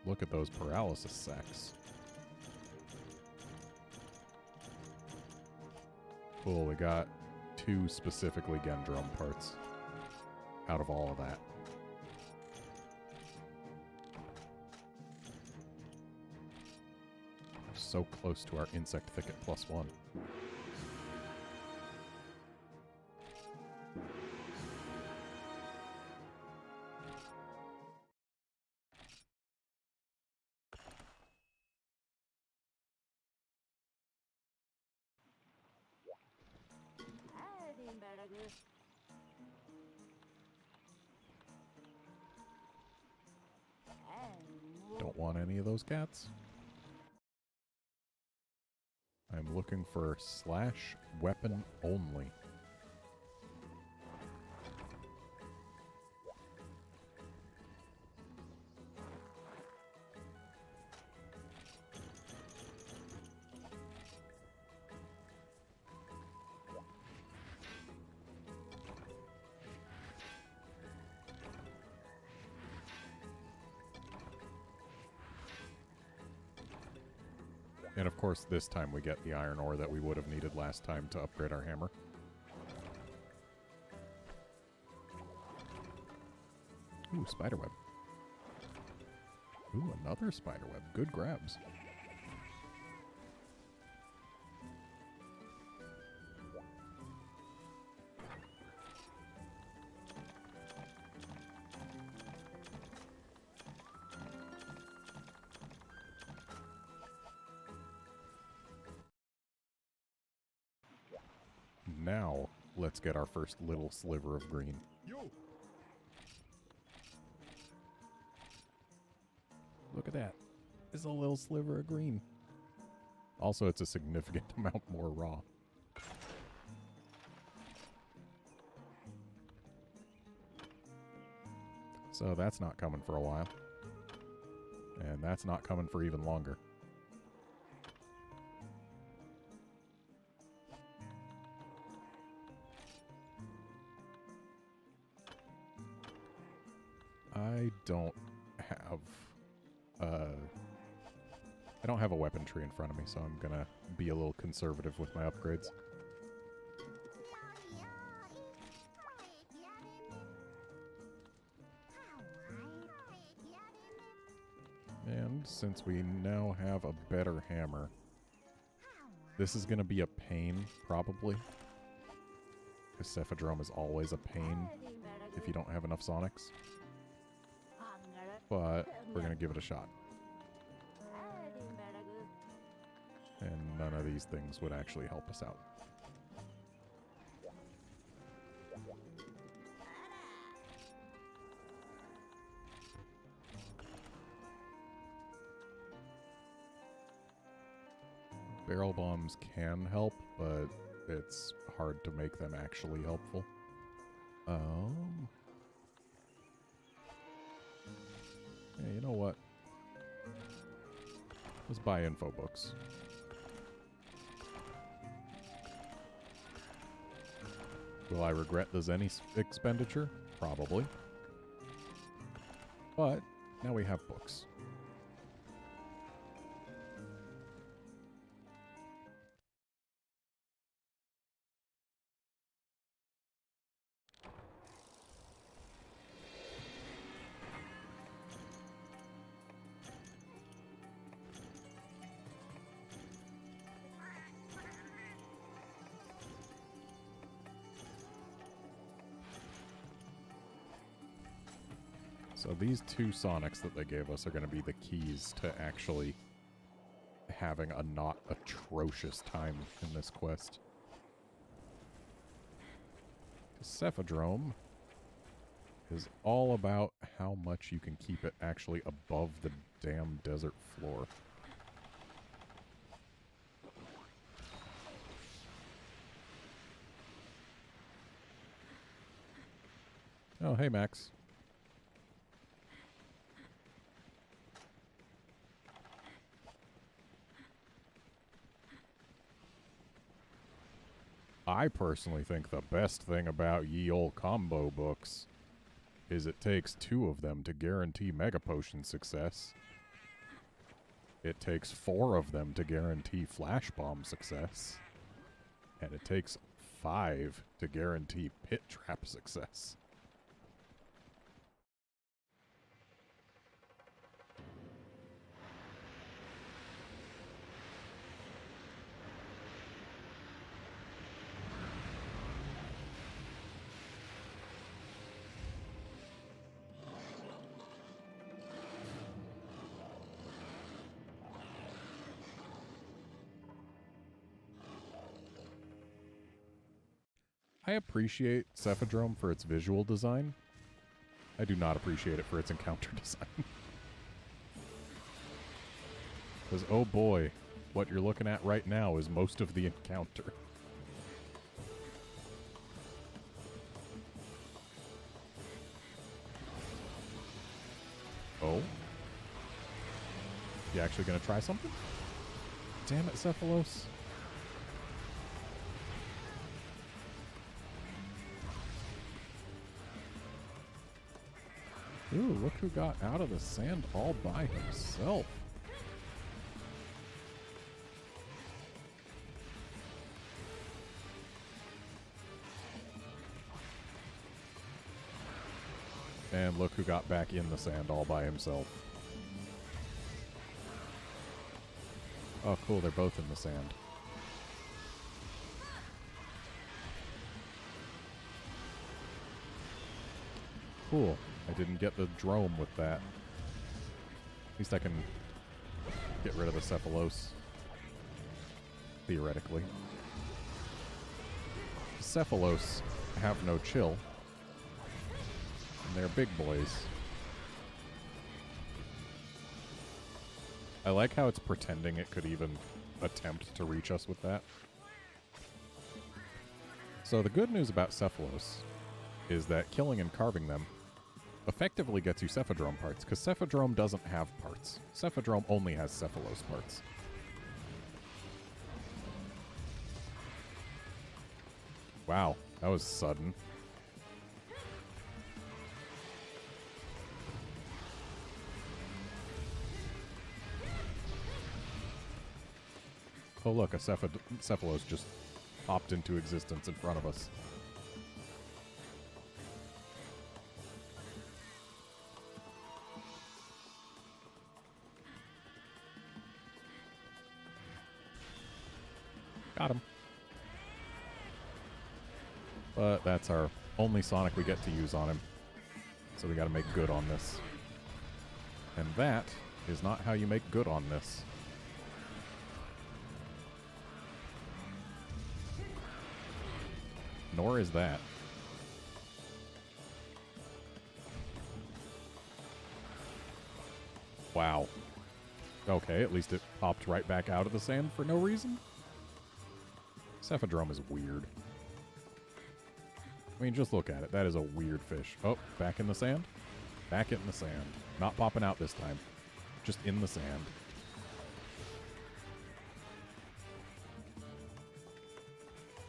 Look at those paralysis sacks. Cool, we got 2 specifically Gendrum parts out of all of that. So close to our insect thicket +1. Don't want any of those cats. I'm looking for slash weapon only. And of course, this time we get the iron ore that we would have needed last time to upgrade our hammer. Ooh, spiderweb. Ooh, another spiderweb. Good grabs. Now, let's get our first little sliver of green. Yo. Look at that. It's a little sliver of green. Also, it's a significant amount more raw. So that's not coming for a while. And that's not coming for even longer. I don't have a weapon tree in front of me, so I'm gonna be a little conservative with my upgrades. And since we now have a better hammer, this is gonna be a pain, probably. Because Cephadrome is always a pain if you don't have enough Sonics. But we're going to give it a shot. And none of these things would actually help us out. Barrel bombs can help, but it's hard to make them actually helpful. Yeah, you know what? Let's buy info books. Will I regret the Zenny expenditure? Probably. But now we have books. So these 2 Sonics that they gave us are going to be the keys to actually having a not atrocious time in this quest. Cephadrome is all about how much you can keep it actually above the damn desert floor. Oh, hey, Max. I personally think the best thing about ye ol' combo books is it takes 2 of them to guarantee Mega Potion success. It takes 4 of them to guarantee Flash Bomb success. And it takes 5 to guarantee Pit Trap success. I appreciate Cephadrome for its visual design. I do not appreciate it for its encounter design. Because, oh boy, what you're looking at right now is most of the encounter. Oh? You actually gonna try something? Damn it, Cephalos. Ooh, look who got out of the sand all by himself. And look who got back in the sand all by himself. Oh, cool, they're both in the sand. Cool. I didn't get the drome with that. At least I can get rid of the Cephalos. Theoretically. Cephalos have no chill. And they're big boys. I like how it's pretending it could even attempt to reach us with that. So the good news about Cephalos is that killing and carving them effectively gets you Cephadrome parts, because Cephadrome doesn't have parts. Cephadrome only has Cephalos parts. Wow, that was sudden. Oh look, a Cephalos just popped into existence in front of us. Got him. But that's our only Sonic we get to use on him. So we gotta make good on this. And that is not how you make good on this. Nor is that. Wow. Okay, at least it popped right back out of the sand for no reason. Cephadrome is weird. I mean, just look at it. That is a weird fish. Oh, back in the sand? Back in the sand. Not popping out this time. Just in the sand.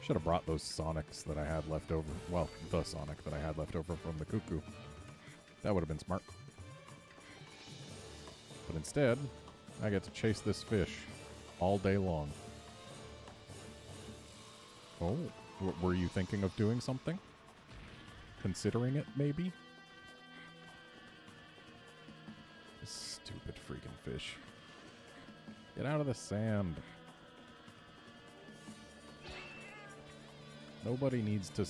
Should have brought those Sonics that I had left over. Well, the Sonic that I had left over from the Cuckoo. That would have been smart. But instead, I get to chase this fish all day long. Oh, were you thinking of doing something? Considering it, maybe? This stupid freaking fish. Get out of the sand. Nobody needs to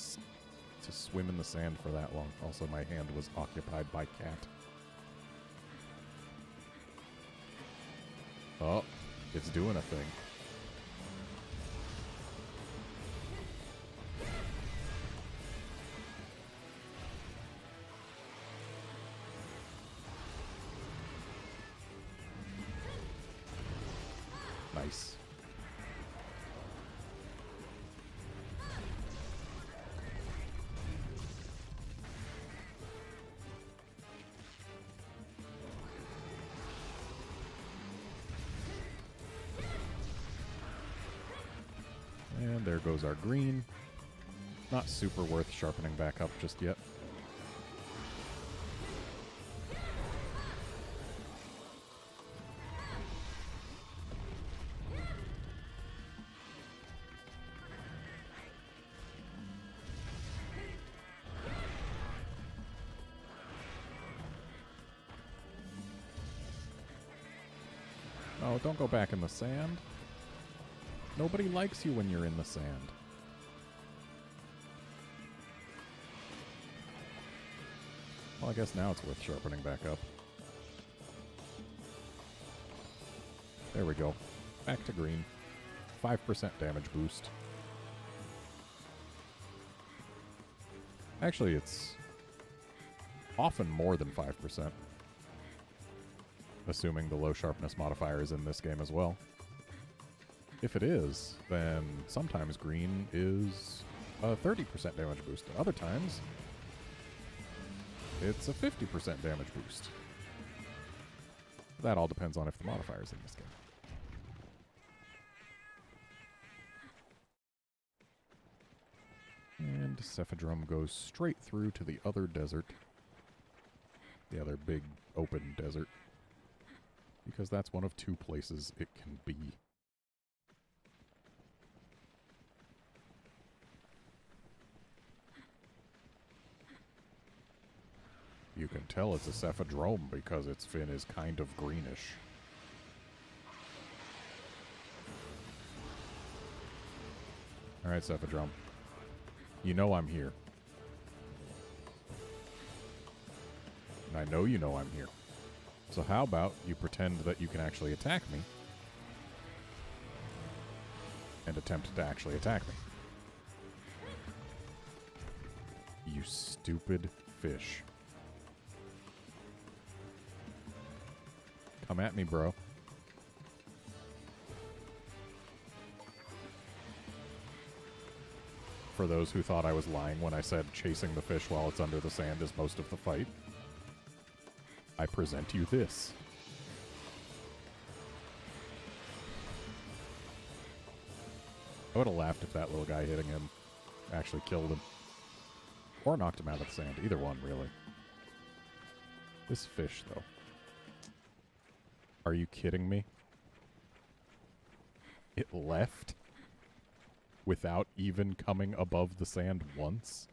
swim in the sand for that long. Also, my hand was occupied by cat. Oh, it's doing a thing. Nice. And there goes our green. Not super worth sharpening back up just yet. Oh, don't go back in the sand. Nobody likes you when you're in the sand. Well, I guess now it's worth sharpening back up. There we go. Back to green. 5% damage boost. Actually, it's often more than 5%. Assuming the low sharpness modifier is in this game as well. If it is, then sometimes green is a 30% damage boost. Other times, it's a 50% damage boost. That all depends on if the modifier is in this game. And Cephadrum goes straight through to the other desert. The other big open desert. Because that's one of two places it can be. You can tell it's a Cephadrome because its fin is kind of greenish. Alright, Cephadrome. You know I'm here. And I know you know I'm here. So how about you pretend that you can actually attack me and attempt to actually attack me. You stupid fish. Come at me, bro. For those who thought I was lying when I said chasing the fish while it's under the sand is most of the fight, I present you this. I would have laughed if that little guy hitting him actually killed him. Or knocked him out of the sand. Either one, really. This fish, though. Are you kidding me? It left without even coming above the sand once?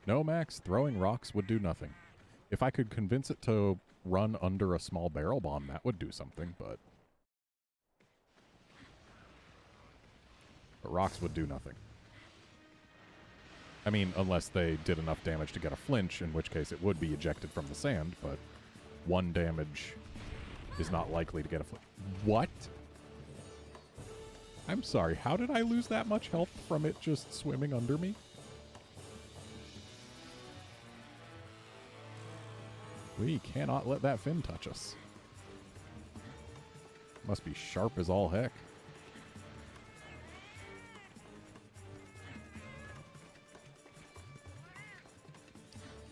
No, Max, throwing rocks would do nothing. If I could convince it to run under a small barrel bomb, that would do something, but rocks would do nothing. I mean, unless they did enough damage to get a flinch, in which case it would be ejected from the sand, but 1 damage is not likely to get a flinch. What? I'm sorry, how did I lose that much health from it just swimming under me? We cannot let that fin touch us. Must be sharp as all heck.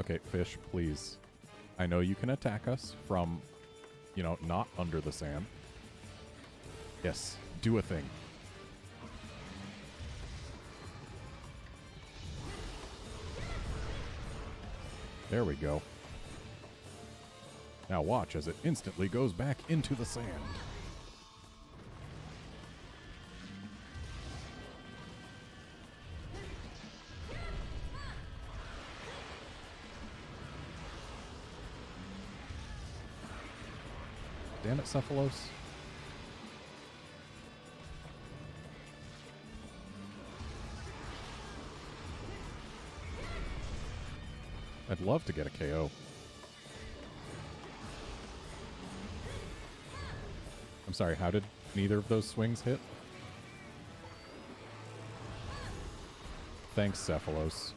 Okay, fish, please. I know you can attack us from, you know, not under the sand. Yes, do a thing. There we go. Now watch as it instantly goes back into the sand. Damn it, Cephalos. I'd love to get a KO. I'm sorry, how did neither of those swings hit? Thanks, Cephalos.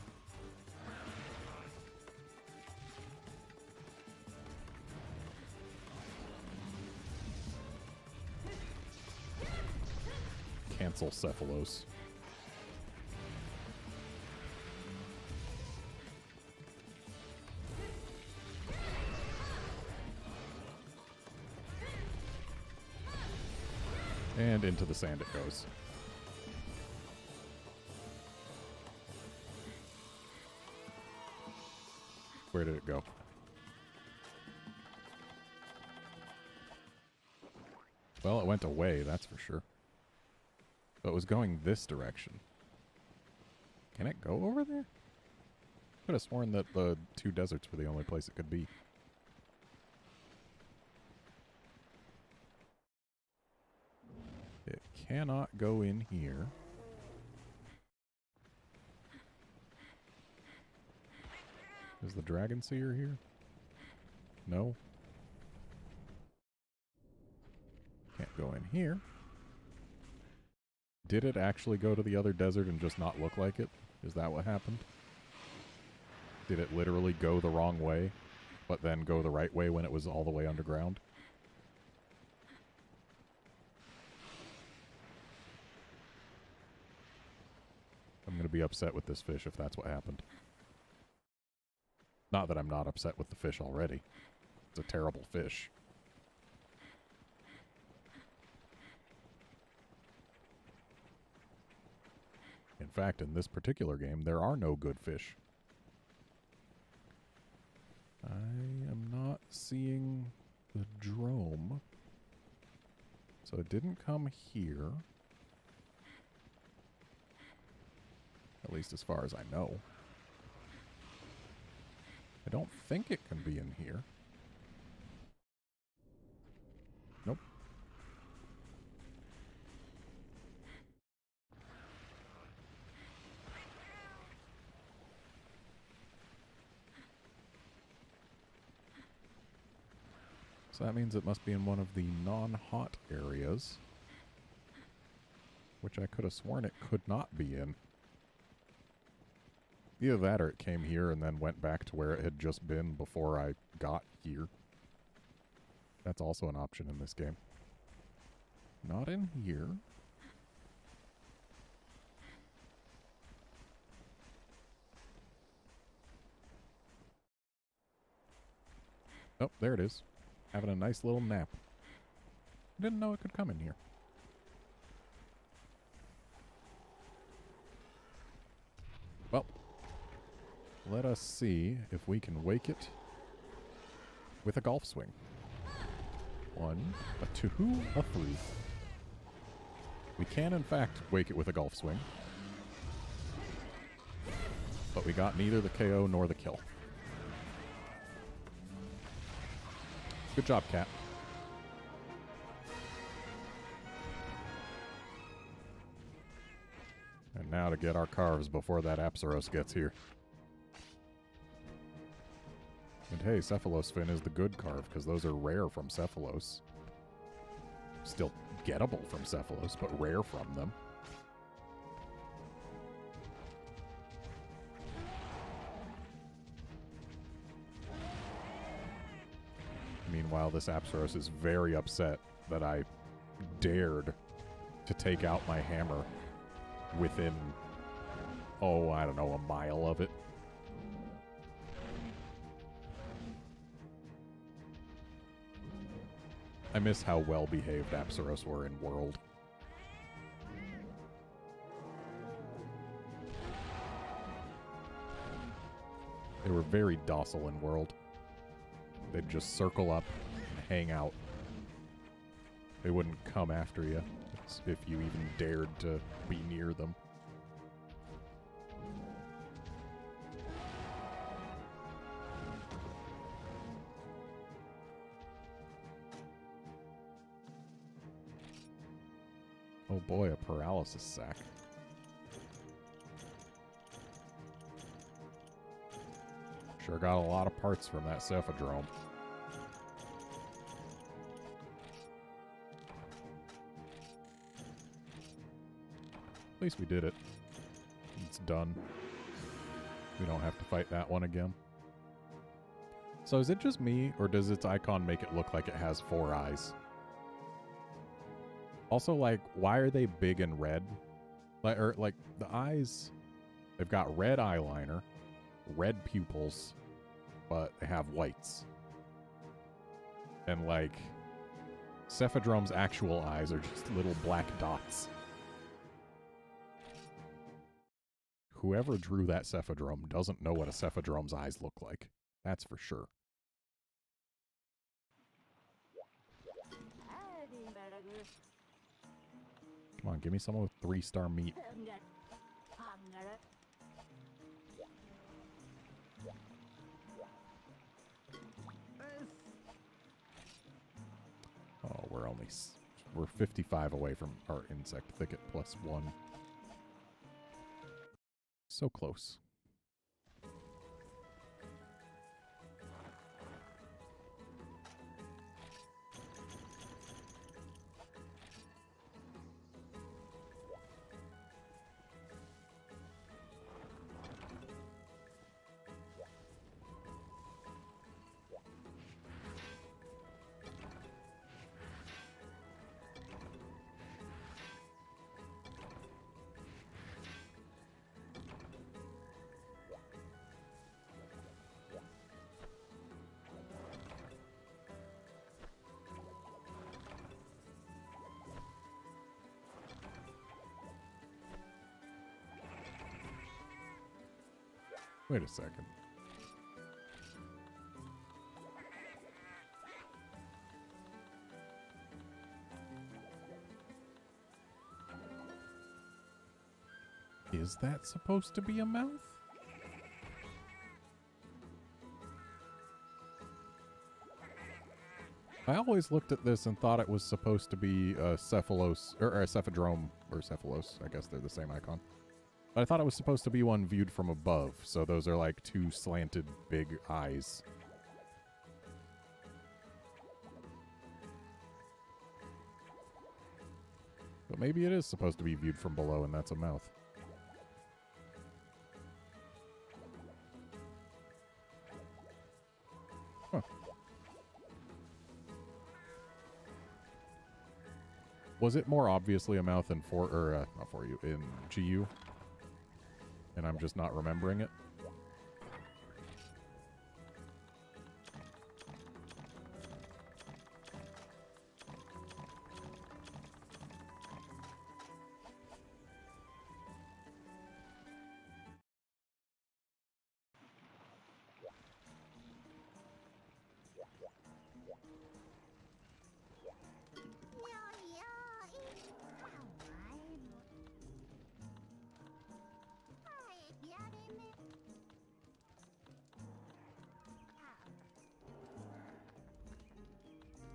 cancel Cephalos. And into the sand it goes. Where did it go? Well, it went away, that's for sure. But it was going this direction. Can it go over there? I could have sworn that the two deserts were the only place it could be. It cannot go in here. Is the dragon seer here? No. Can't go in here. Did it actually go to the other desert and just not look like it? Is that what happened? Did it literally go the wrong way, but then go the right way when it was all the way underground? I'm going to be upset with this fish if that's what happened. Not that I'm not upset with the fish already. It's a terrible fish. In fact, in this particular game, there are no good fish. I am not seeing the drome. So it didn't come here. At least as far as I know. I don't think it can be in here. Nope. So that means it must be in one of the non-hot areas. Which I could have sworn it could not be in. Either that or it came here and then went back to where it had just been before I got here. That's also an option in this game. Not in here. Oh, there it is. Having a nice little nap. Didn't know it could come in here. Well, let us see if we can wake it with a golf swing. 1, a 2, a 3. We can, in fact, wake it with a golf swing. But we got neither the KO nor the kill. Good job, cat. And now to get our carves before that Apsaros gets here. And hey, Cephalos fin is the good carve, because those are rare from Cephalos. Still gettable from Cephalos, but rare from them. Meanwhile, this Apsaros is very upset that I dared to take out my hammer within, oh, I don't know, a mile of it. I miss how well-behaved Apsaros were in World. They were very docile in World. They'd just circle up and hang out. They wouldn't come after you if you even dared to be near them. Oh boy, a paralysis sack. Sure got a lot of parts from that Cephadrome. At least we did it. It's done. We don't have to fight that one again. So is it just me, or does its icon make it look like it has 4 eyes? Also, like, why are they big and red? Like, or, like, the eyes, they've got red eyeliner, red pupils, but they have whites. And, like, Cephadrome's actual eyes are just little black dots. Whoever drew that Cephadrome doesn't know what a Cephadrome's eyes look like. That's for sure. Come on, give me some of 3-star meat. Oh, we're 55 away from our insect thicket +1. So close. Wait a second. Is that supposed to be a mouth? I always looked at this and thought it was supposed to be a Cephalos, or a Cephadrome, or Cephalos. I guess they're the same icon. But I thought it was supposed to be one viewed from above, so those are like two slanted big eyes. But maybe it is supposed to be viewed from below and that's a mouth. Huh. Was it more obviously a mouth in not for you, in GU? And I'm just not remembering it?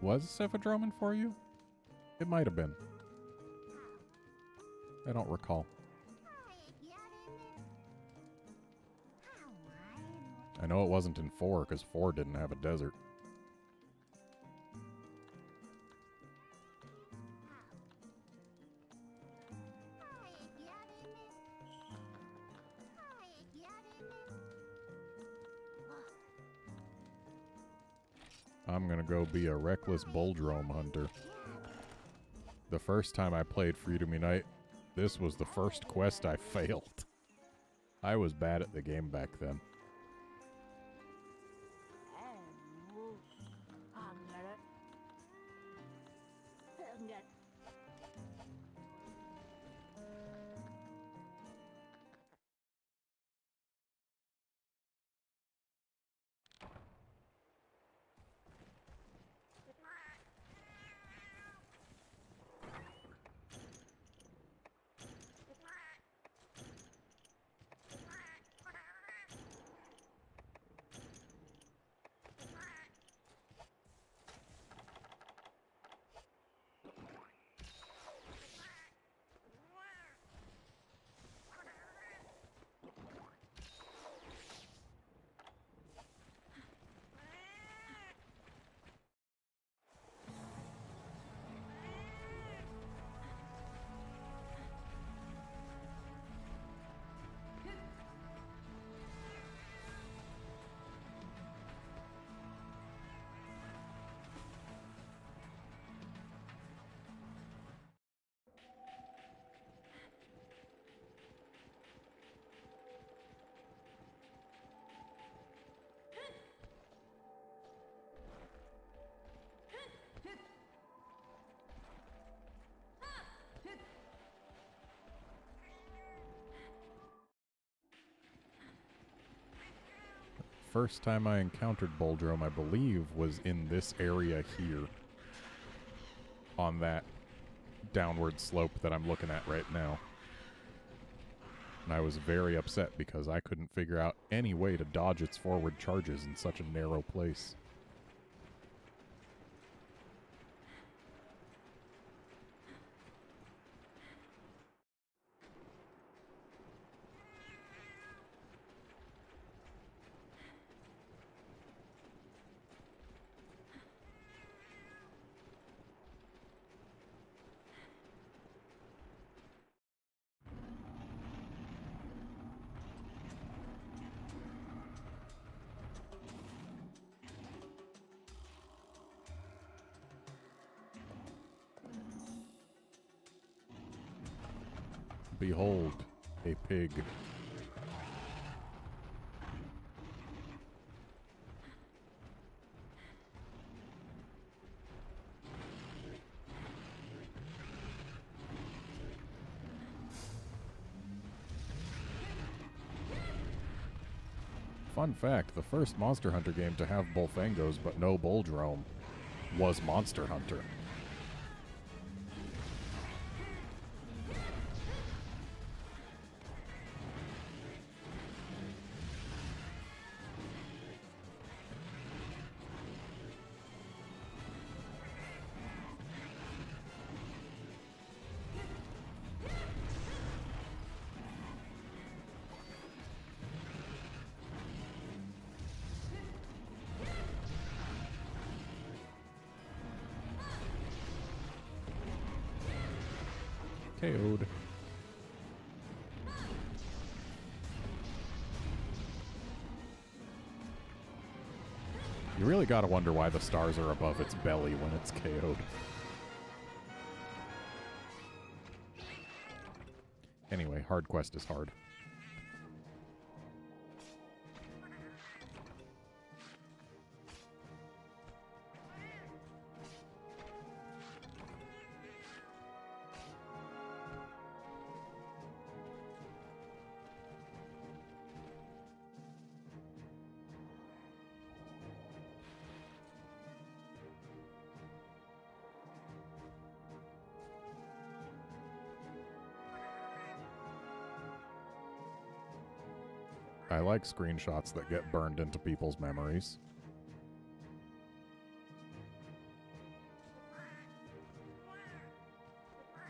Was Cephadrome for you? It might have been. I don't recall. I know it wasn't in 4, because 4 didn't have a desert. I'm gonna go be a reckless Bulldrome hunter. The first time I played Freedom Unite, this was the first quest I failed. I was bad at the game back then. first time I encountered Boldrome, I believe, was in this area here. On that downward slope that I'm looking at right now. And I was very upset because I couldn't figure out any way to dodge its forward charges in such a narrow place. Behold, a pig. Fun fact, the first Monster Hunter game to have Bullfangos but no Boldrome was Monster Hunter. KO'd. You really gotta wonder why the stars are above its belly when it's KO'd. Anyway, hard quest is hard. I like screenshots that get burned into people's memories.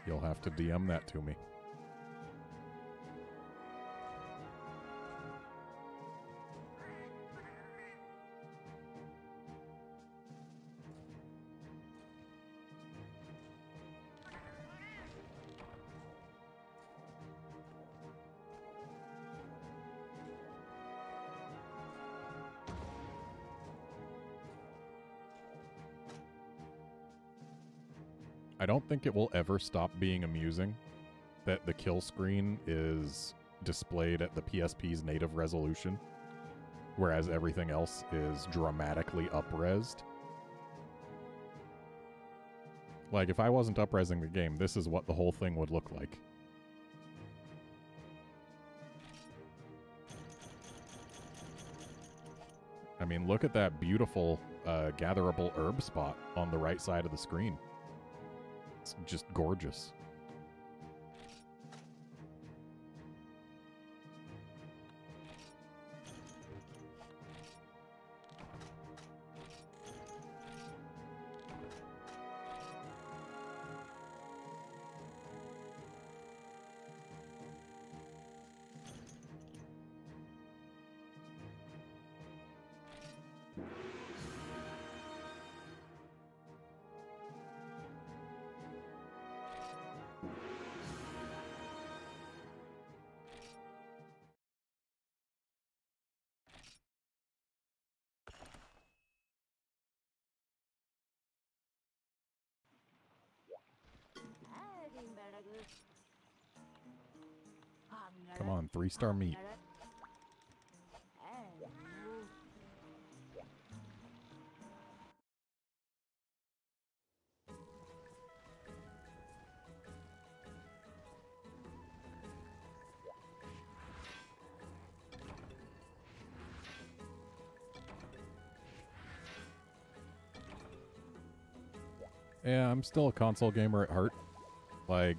You'll have to DM that to me. I don't think it will ever stop being amusing that the kill screen is displayed at the PSP's native resolution, whereas everything else is dramatically up-resed. Like, if I wasn't up-resing the game, this is what the whole thing would look like. I mean, look at that beautiful gatherable herb spot on the right side of the screen. It's just gorgeous. Come on, 3-star meat. Yeah, I'm still a console gamer at heart. Like,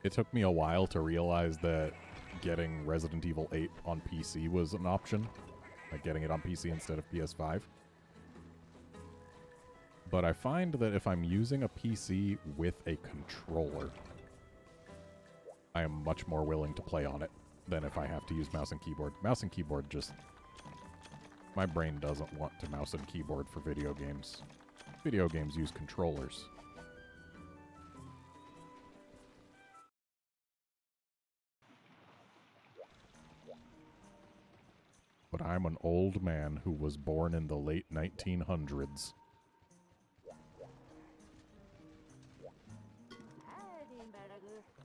it took me a while to realize that getting Resident Evil 8 on PC was an option. Like, getting it on PC instead of PS5. But I find that if I'm using a PC with a controller, I am much more willing to play on it than if I have to use mouse and keyboard. Mouse and keyboard just... My brain doesn't want to mouse and keyboard for video games. Video games use controllers. But I'm an old man who was born in the late 1900s.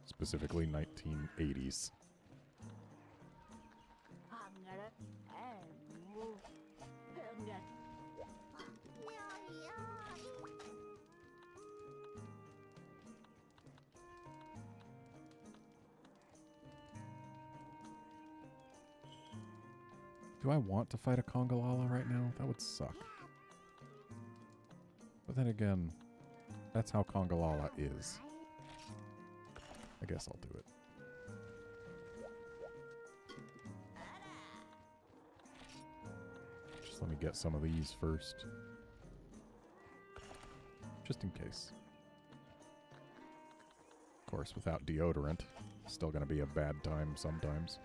Specifically 1980s. Do I want to fight a Congalala right now? That would suck. But then again, that's how Congalala is. I guess I'll do it. Just let me get some of these first. Just in case. Of course, without deodorant, still gonna be a bad time sometimes.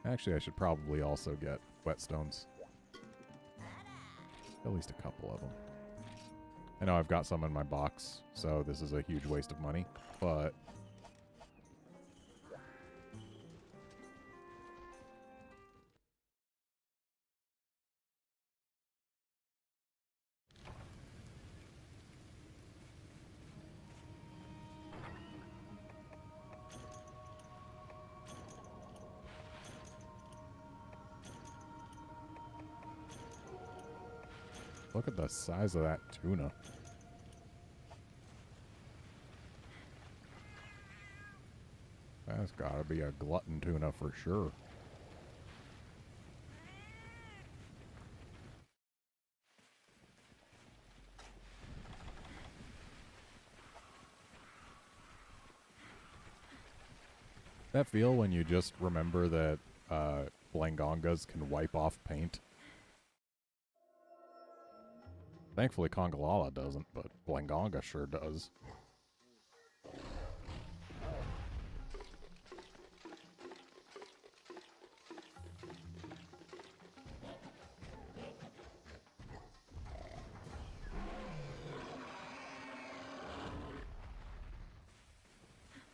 Actually, I should probably also get whetstones. At least a couple of them. I know I've got some in my box, so this is a huge waste of money, but... Look at the size of that tuna. That's gotta be a glutton tuna for sure. That feel when you just remember that Blangongas can wipe off paint? Thankfully Congalala doesn't, but Blangonga sure does.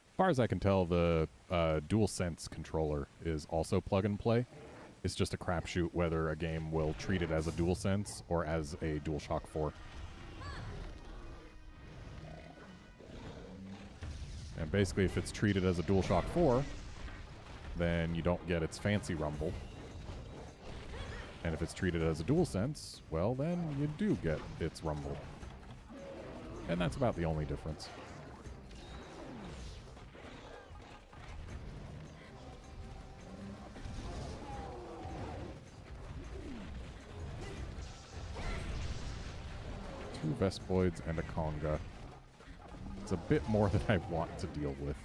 As far as I can tell, the DualSense controller is also plug and play. It's just a crapshoot whether a game will treat it as a DualSense or as a DualShock 4. And basically, if it's treated as a DualShock 4, then you don't get its fancy rumble. And if it's treated as a DualSense, well, then you do get its rumble. And that's about the only difference. Two Vespoids and a Conga. It's a bit more than I want to deal with.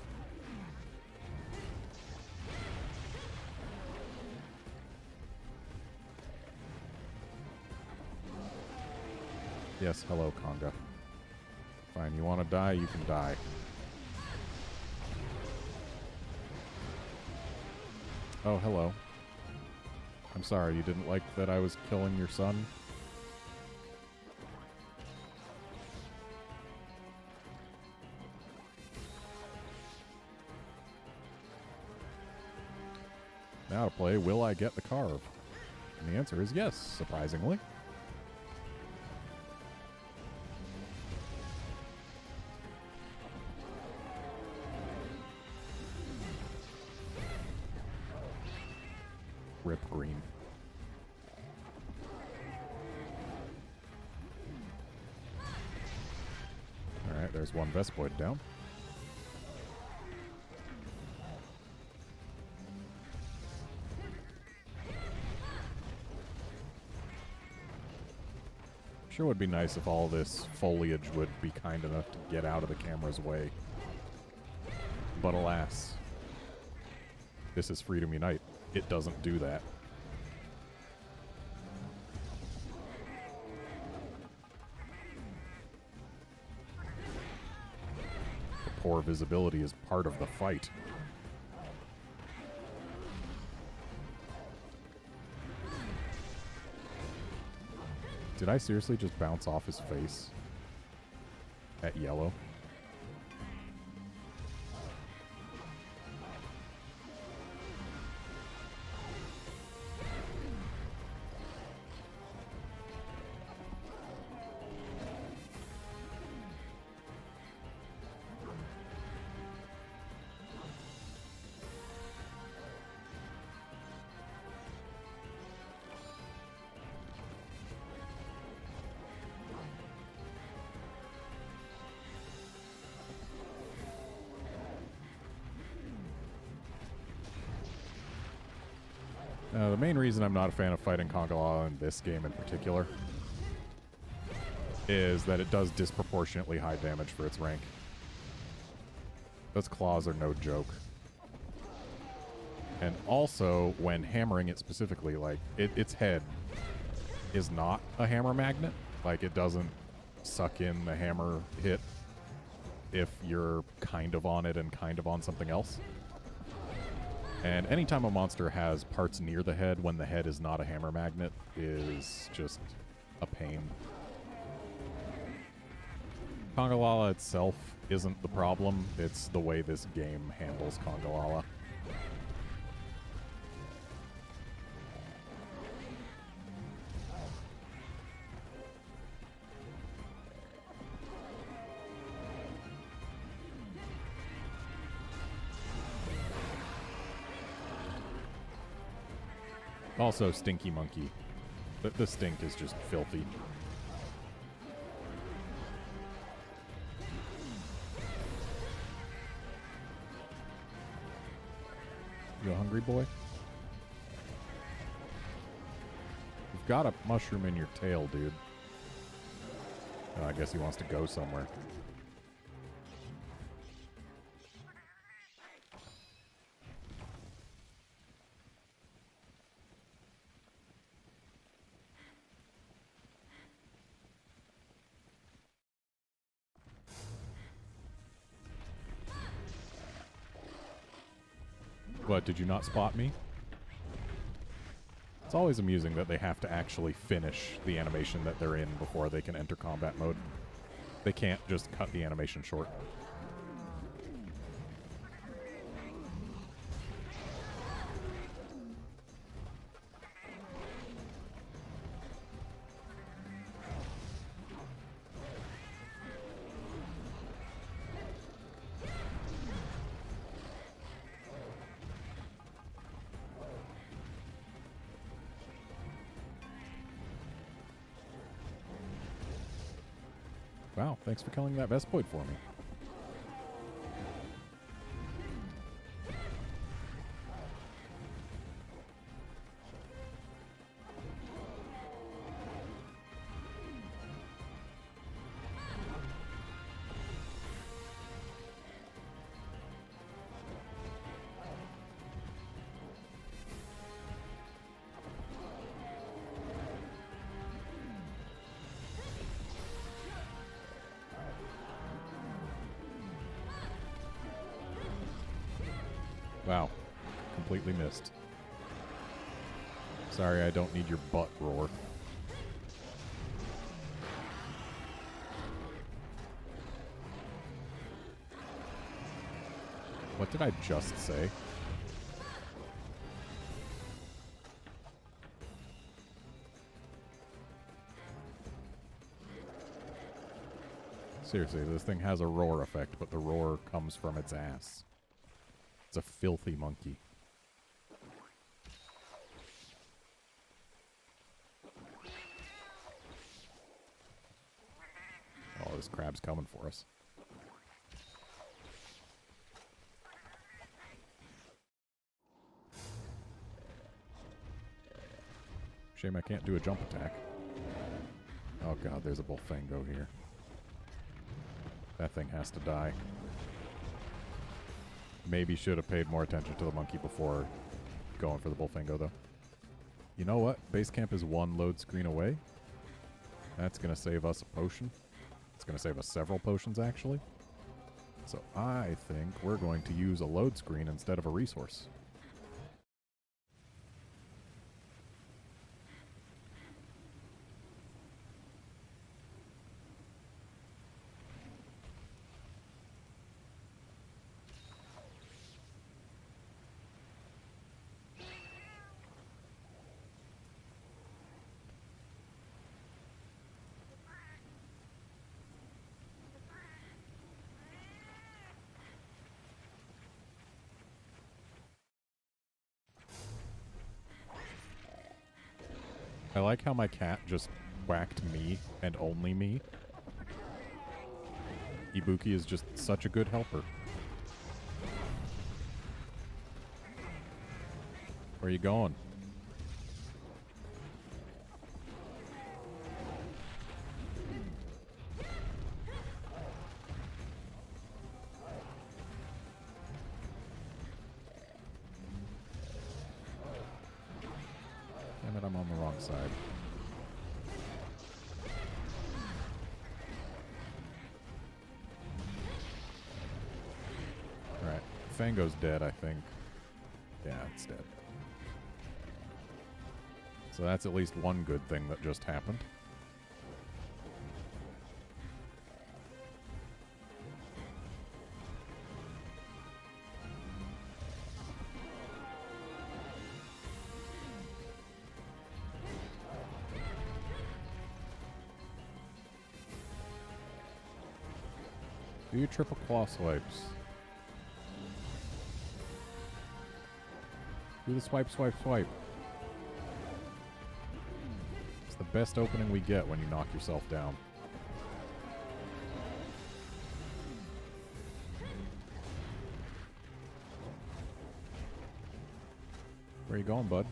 Yes, hello, Conga. Fine, you want to die, you can die. Oh, hello. I'm sorry, you didn't like that I was killing your son? Now to play, will I get the carve? And the answer is yes, surprisingly. Rip green. Alright, there's one Vespoid down. Sure would be nice if all this foliage would be kind enough to get out of the camera's way. But alas, this is Freedom Unite. It doesn't do that. The poor visibility is part of the fight. Did I seriously just bounce off his face at yellow? The main reason I'm not a fan of fighting Kongala in this game in particular is that it does disproportionately high damage for its rank. Those claws are no joke. And also, when hammering it specifically, like, its head is not a hammer magnet. Like, it doesn't suck in the hammer hit if you're kind of on it and kind of on something else. And anytime a monster has parts near the head when the head is not a hammer magnet is just a pain. Kongalala itself isn't the problem, it's the way this game handles Kongalala. Also, Stinky Monkey. The stink is just filthy. You a hungry boy? You've got a mushroom in your tail, dude. Oh, I guess he wants to go somewhere. What, did you not spot me? It's always amusing that they have to actually finish the animation that they're in before they can enter combat mode. They can't just cut the animation short. Wow, thanks for killing that Vespoid for me. Wow. Completely missed. Sorry, I don't need your butt roar. What did I just say? Seriously, this thing has a roar effect, but the roar comes from its ass. It's a filthy monkey. Oh, this crab's coming for us. Shame I can't do a jump attack. Oh god, there's a Bullfango here. That thing has to die. Maybe should have paid more attention to the monkey before going for the Bullfango, though. You know what? Base camp is one load screen away. That's going to save us a potion. It's going to save us several potions, actually. So I think we're going to use a load screen instead of a resource. I like how my cat just whacked me and only me. Ibuki is just such a good helper. Where are you going? Damn it, I'm on the wrong side. Alright, Fango's dead, I think. Yeah, it's dead. So that's at least one good thing that just happened. Do your triple claw swipes. Do the swipe, swipe, swipe. It's the best opening we get when you knock yourself down. Where are you going, bud?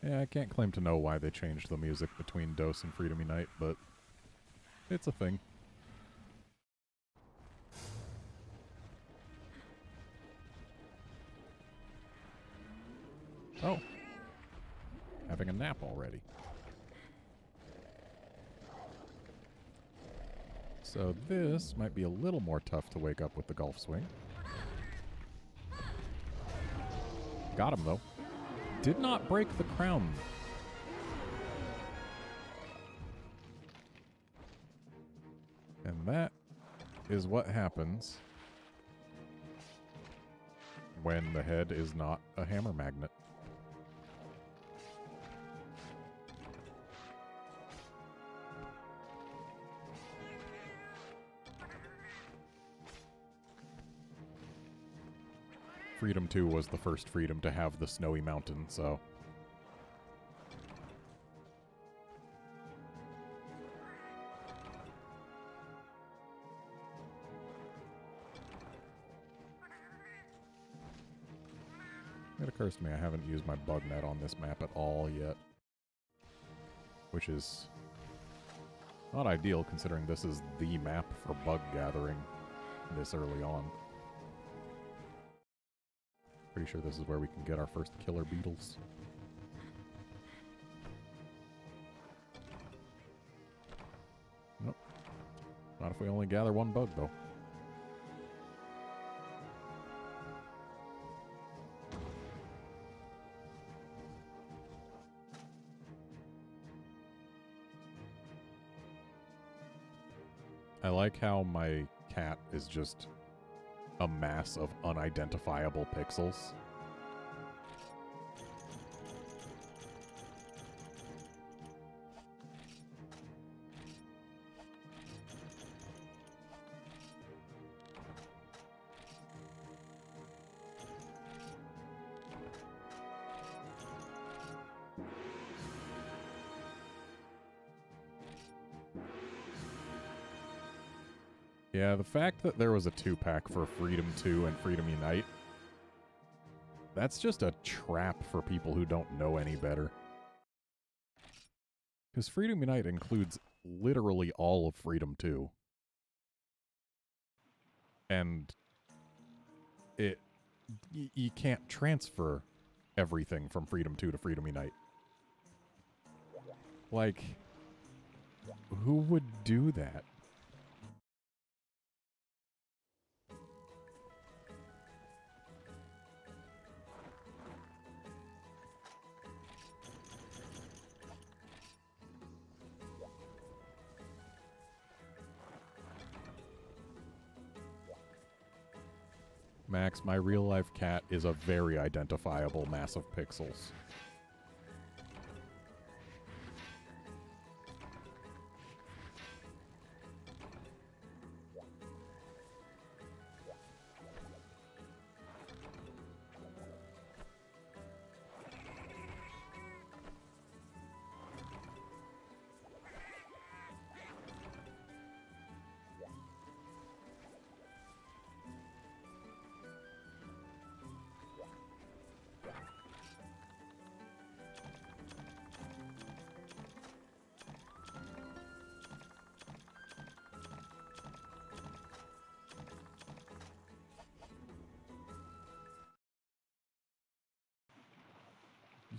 Yeah, I can't claim to know why they changed the music between Dose and Freedom Unite, but it's a thing. Oh. Having a nap already. So this might be a little more tough to wake up with the golf swing. Got him, though. Did not break the crown. And that is what happens when the head is not a hammer magnet. Freedom 2 was the first Freedom to have the snowy mountain, so... It occurs to me I haven't used my bug net on this map at all yet. Which is not ideal, considering this is the map for bug gathering this early on. Pretty sure this is where we can get our first killer beetles. Nope. Not if we only gather one bug, though. I like how my cat is just a mass of unidentifiable pixels. Yeah, the fact that there was a 2-pack for Freedom 2 and Freedom Unite, that's just a trap for people who don't know any better. Because Freedom Unite includes literally all of Freedom 2. And you can't transfer everything from Freedom 2 to Freedom Unite. Like, who would do that? Max, my real-life cat is a very identifiable mass of pixels.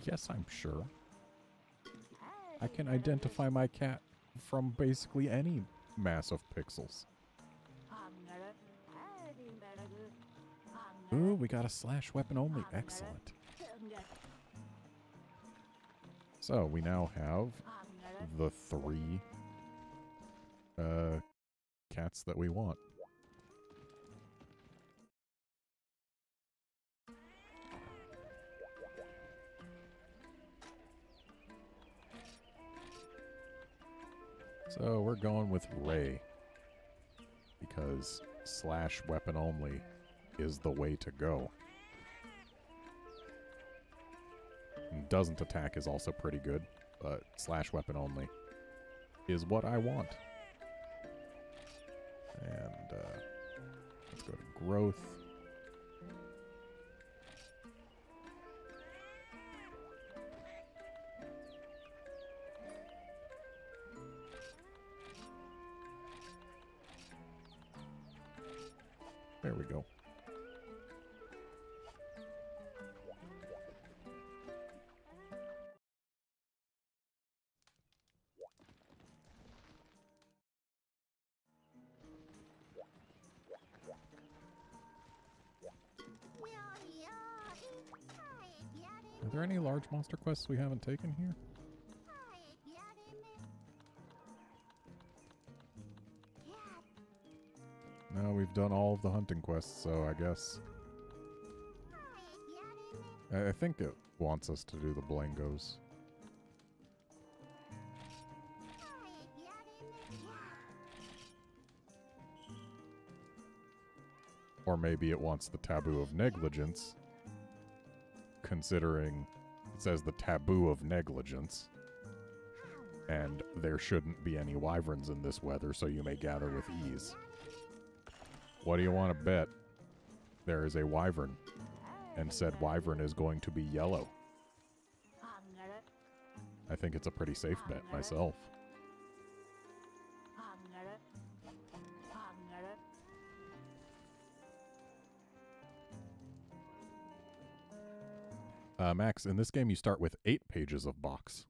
Yes, I'm sure. I can identify my cat from basically any mass of pixels. Ooh, we got a slash weapon only. Excellent. So, we now have the 3 cats that we want. So we're going with Ray, because slash weapon only is the way to go. And doesn't attack is also pretty good, but slash weapon only is what I want. And let's go to growth. There we go. Are there any large monster quests we haven't taken here? No, we've done all of the hunting quests, so I guess... I think it wants us to do the Blangos. Or maybe it wants the taboo of negligence, considering it says the taboo of negligence. And there shouldn't be any wyverns in this weather, so you may gather with ease. What do you want to bet? There is a wyvern, and said wyvern is going to be yellow. I think it's a pretty safe bet myself. Max, in this game you start with 8 pages of box.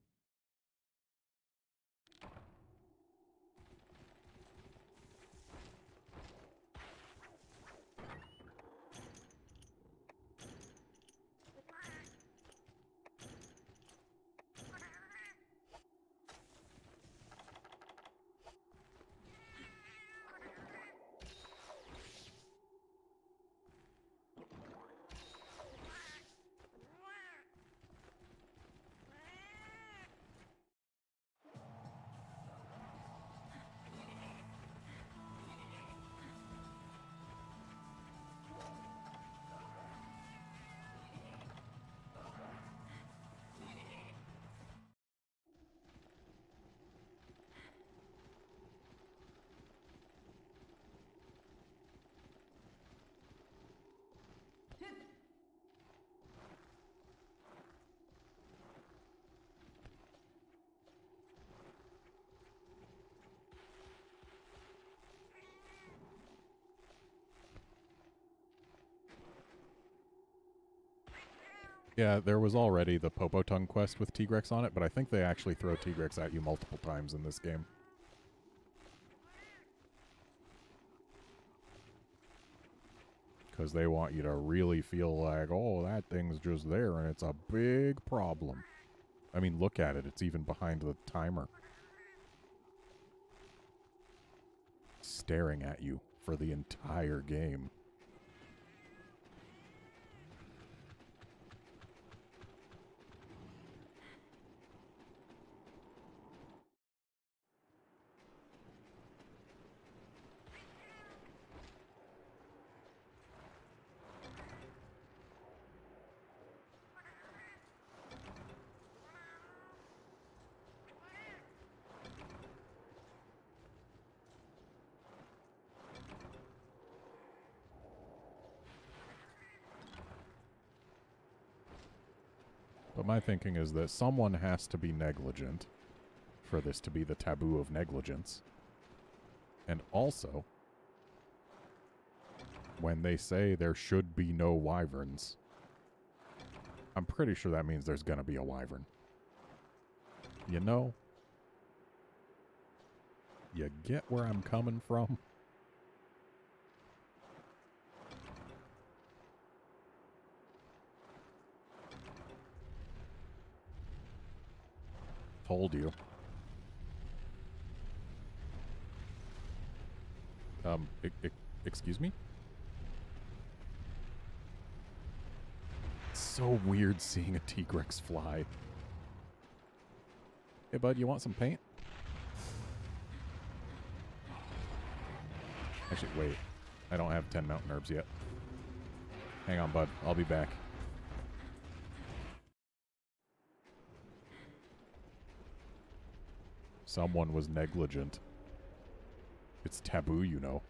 Yeah, there was already the Popo Tongue quest with Tigrex on it, but I think they actually throw Tigrex at you multiple times in this game. Because they want you to really feel like, oh, that thing's just there and it's a big problem. I mean, look at it. It's even behind the timer. Staring at you for the entire game. But my thinking is that someone has to be negligent for this to be the taboo of negligence. And also, when they say there should be no wyverns, I'm pretty sure that means there's gonna be a wyvern. You know? You get where I'm coming from? Told you. Excuse me? It's so weird seeing a Tigrex fly. Hey, bud, you want some paint? Actually, wait. I don't have 10 mountain herbs yet. Hang on, bud. I'll be back. Someone was negligent. It's taboo, you know.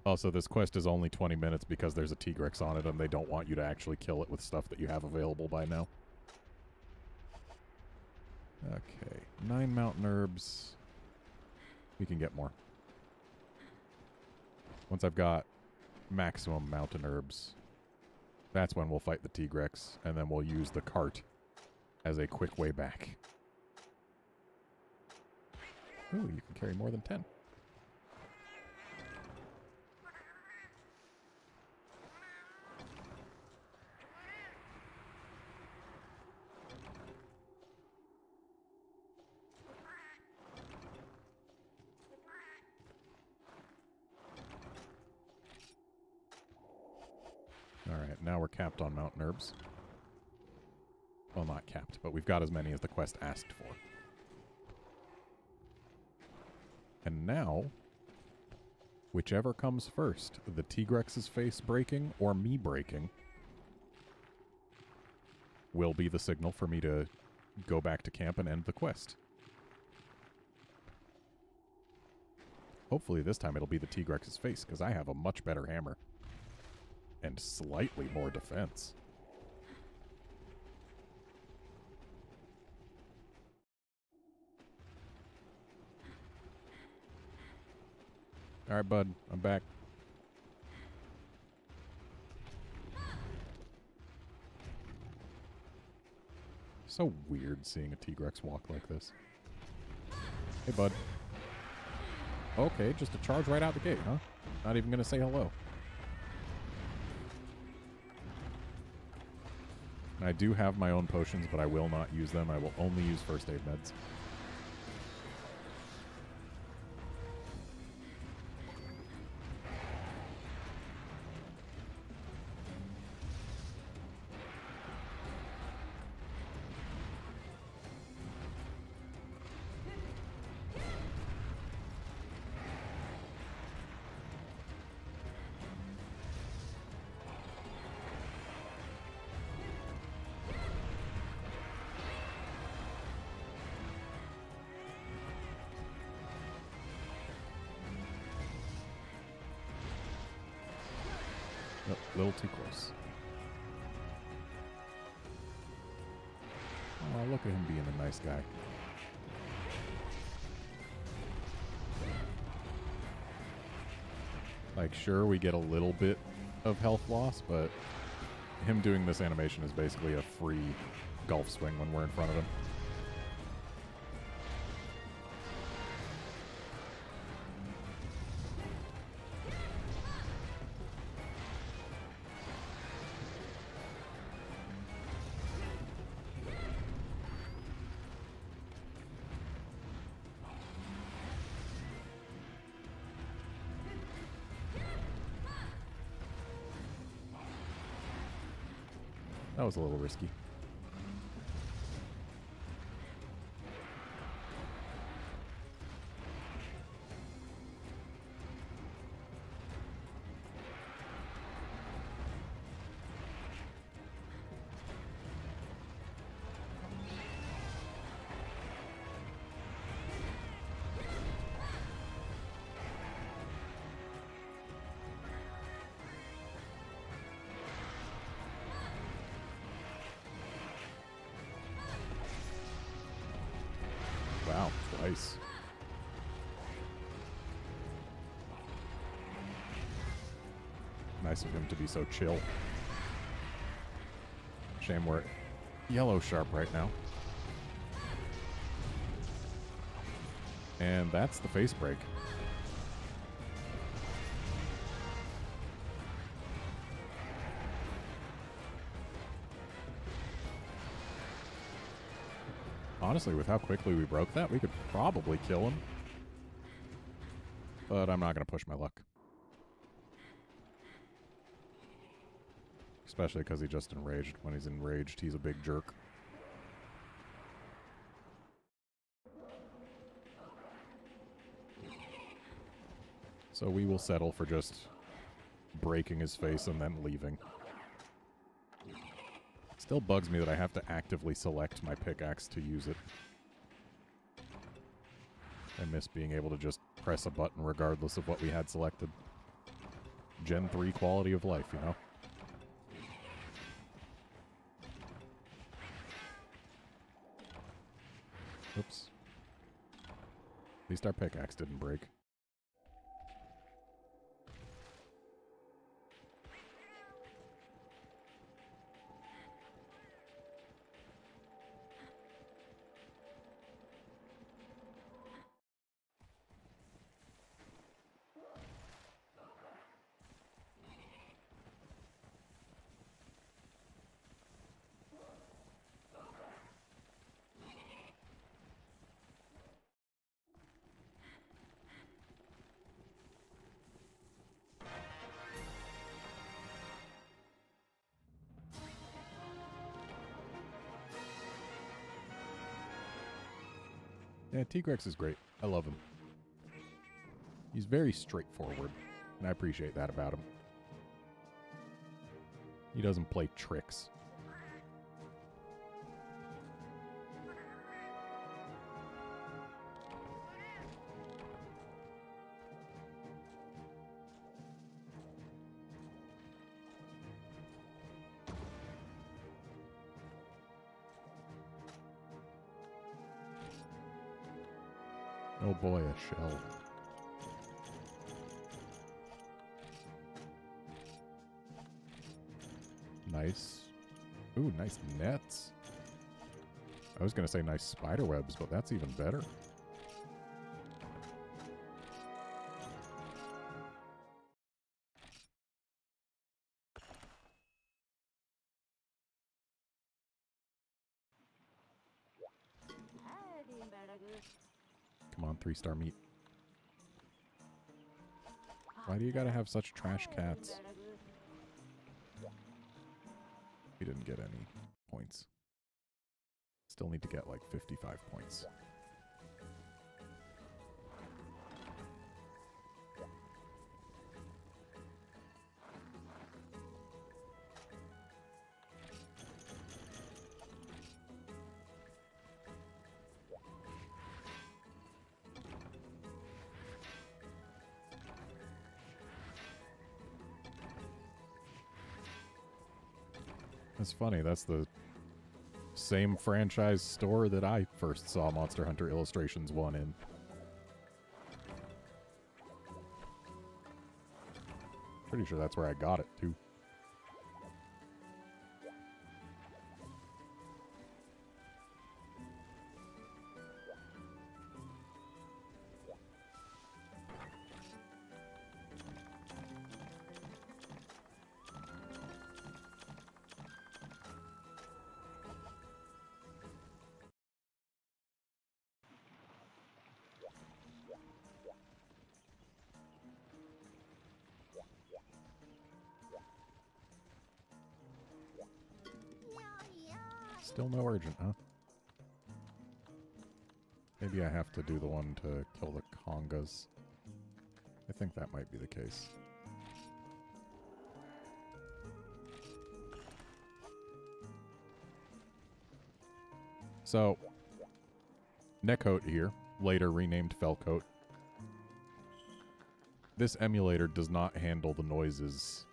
Also, this quest is only 20 minutes because there's a Tigrex on it and they don't want you to actually kill it with stuff that you have available by now. Okay, 9 mountain herbs. We can get more. Once I've got maximum mountain herbs, that's when we'll fight the Tigrex, and then we'll use the cart as a quick way back. Ooh, you can carry more than 10. Alright, now we're capped on mountain herbs. Well, not capped, but we've got as many as the quest asked for. And now, whichever comes first, the Tigrex's face breaking or me breaking, will be the signal for me to go back to camp and end the quest. Hopefully this time it'll be the Tigrex's face, because I have a much better hammer. And slightly more defense. Alright, bud. I'm back. So weird seeing a Tigrex walk like this. Hey, bud. Okay, just a charge right out the gate, huh? Not even gonna say hello. I do have my own potions, but I will not use them. I will only use first aid meds. Nope, a little too close. Oh, look at him being a nice guy. Like, sure, we get a little bit of health loss, but him doing this animation is basically a free golf swing when we're in front of him. That was a little risky. Wow, twice. Nice of him to be so chill. Shame we're yellow sharp right now. And that's the face break. Honestly, with how quickly we broke that, we could probably kill him. But I'm not going to push my luck. Especially because he just enraged. When he's enraged, he's a big jerk. So we will settle for just breaking his face and then leaving. Still bugs me that I have to actively select my pickaxe to use it. I miss being able to just press a button regardless of what we had selected. Gen 3 quality of life, you know? Oops. At least our pickaxe didn't break. Yeah, Tigrex is great. I love him. He's very straightforward, and I appreciate that about him. He doesn't play tricks. Oh boy, a shell. Nice. Ooh, nice nets. I was going to say nice spider webs, but that's even better. Come on, 3-star meat. Why do you gotta have such trash cats? We didn't get any points. Still need to get like 55 points. That's funny. That's the same franchise store that I first saw Monster Hunter Illustrations 1 in. Pretty sure that's where I got it, too. Still no urgent, huh? Maybe I have to do the one to kill the congas. I think that might be the case. So, Neckcoat here, later renamed Fellcoat. This emulator does not handle the noises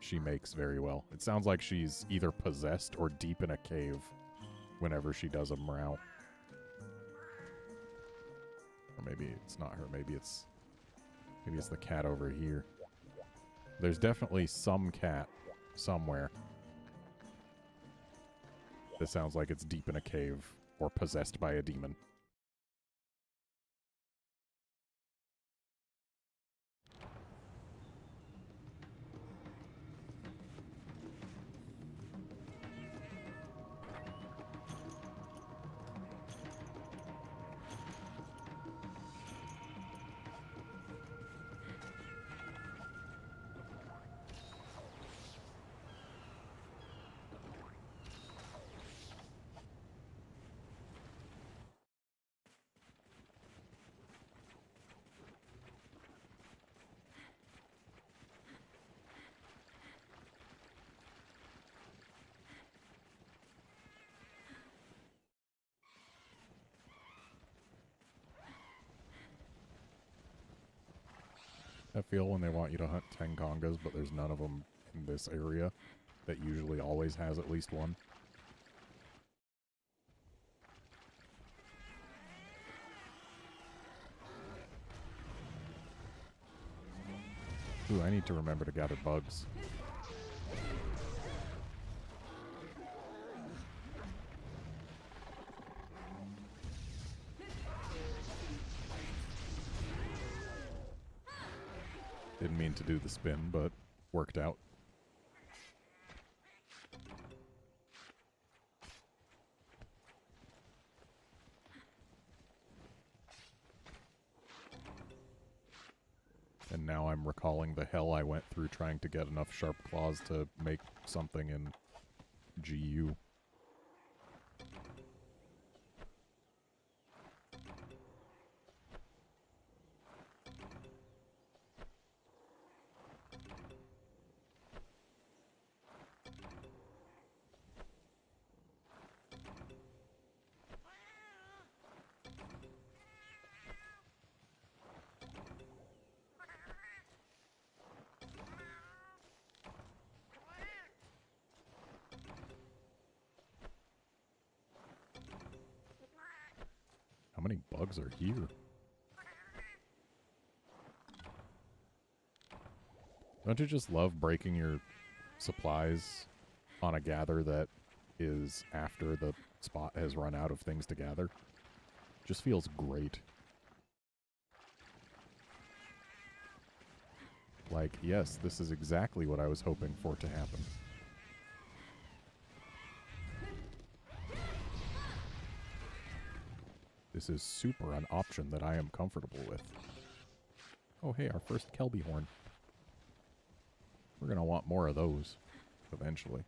she makes very well. It sounds like she's either possessed or deep in a cave whenever she does a meow. Or maybe it's not her, maybe it's the cat over here. There's definitely some cat somewhere that sounds like it's deep in a cave or possessed by a demon. I feel when they want you to hunt 10 congas, but there's none of them in this area that usually always has at least one. Ooh, I need to remember to gather bugs. Didn't mean to do the spin, but worked out. And now I'm recalling the hell I went through trying to get enough sharp claws to make something in GU. How many bugs are here? Don't you just love breaking your supplies on a gather that is after the spot has run out of things to gather? Just feels great. Like, yes, this is exactly what I was hoping for to happen. This is super an option that I am comfortable with. Oh, hey, our first Kelby horn. We're going to want more of those eventually.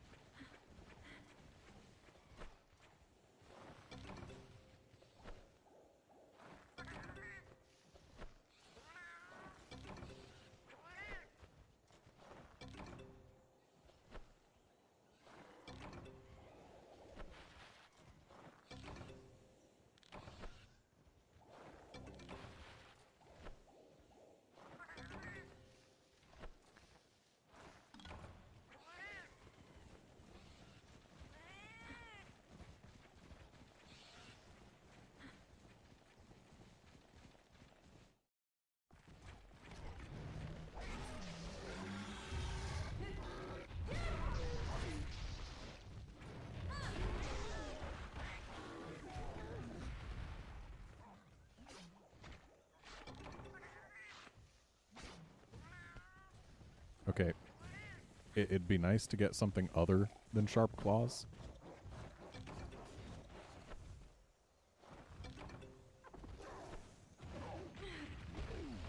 It'd be nice to get something other than sharp claws.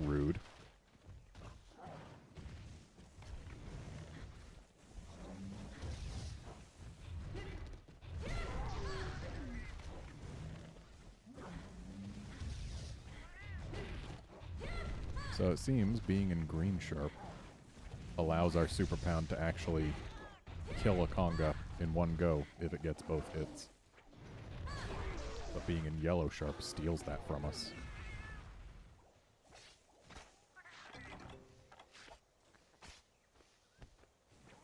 Rude. So it seems being in green sharp allows our super pound to actually kill a conga in one go if it gets both hits. But being in yellow sharp steals that from us.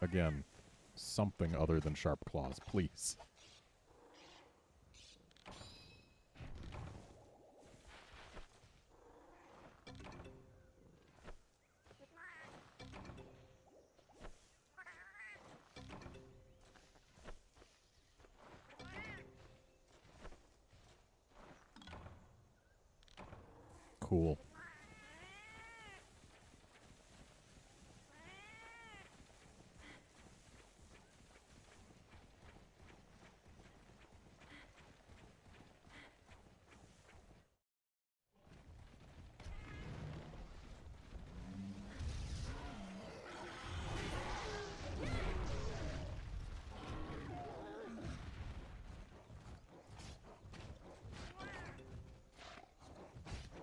Again, something other than sharp claws, please. Cool.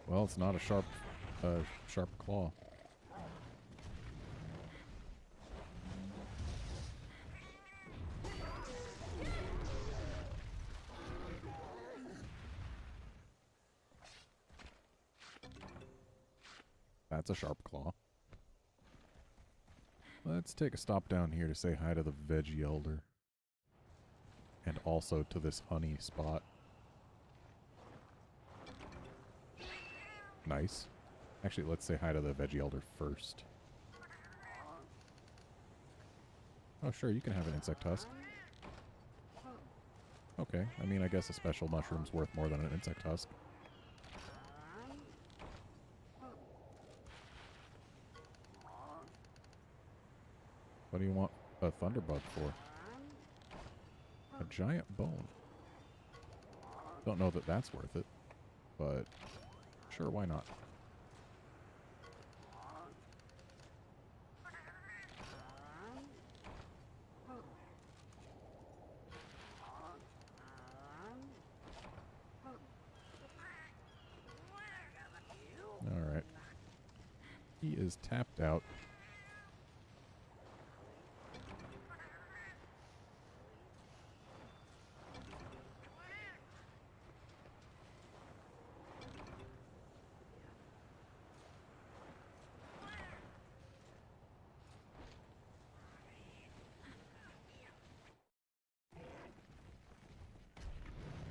Well, it's not a sharp claw. That's a sharp claw. Let's take a stop down here to say hi to the Veggie Elder. And also to this honey spot. Nice. Actually, let's say hi to the Veggie Elder first. Oh, sure, you can have an insect husk. Okay, I mean, I guess a special mushroom's worth more than an insect husk. What do you want a thunderbug for? A giant bone. Don't know that that's worth it, but sure, why not? Alright. He is tapped out.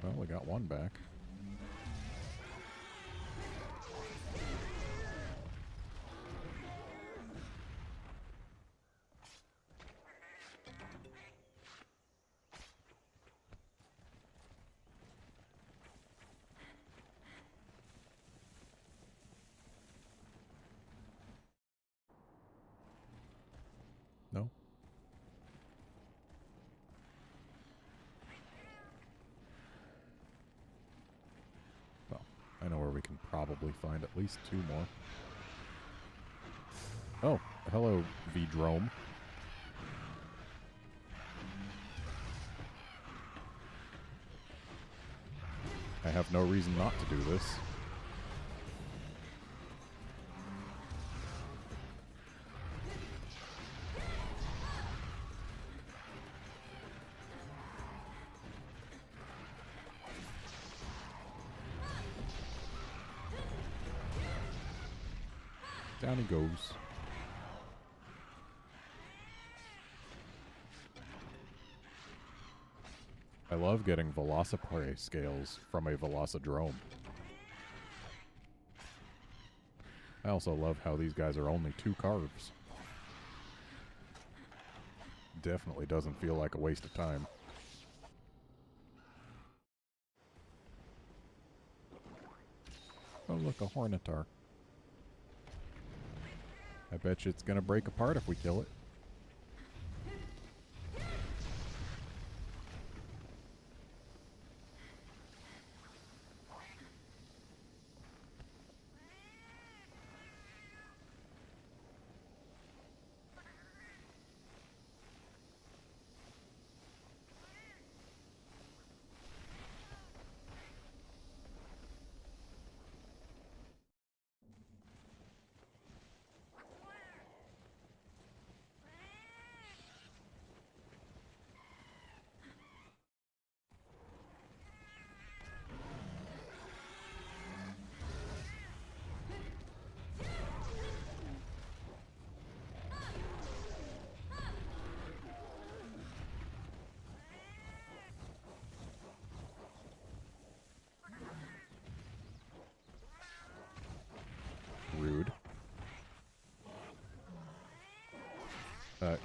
Well, we got one back. No? Well, I know where we can probably find at least two more. Oh, hello, V-Drome. I have no reason not to do this. Down he goes. I love getting Velociprey scales from a Velocidrome. I also love how these guys are only 2 carves. Definitely doesn't feel like a waste of time. Oh look, a Hornitar. I bet you it's gonna break apart if we kill it.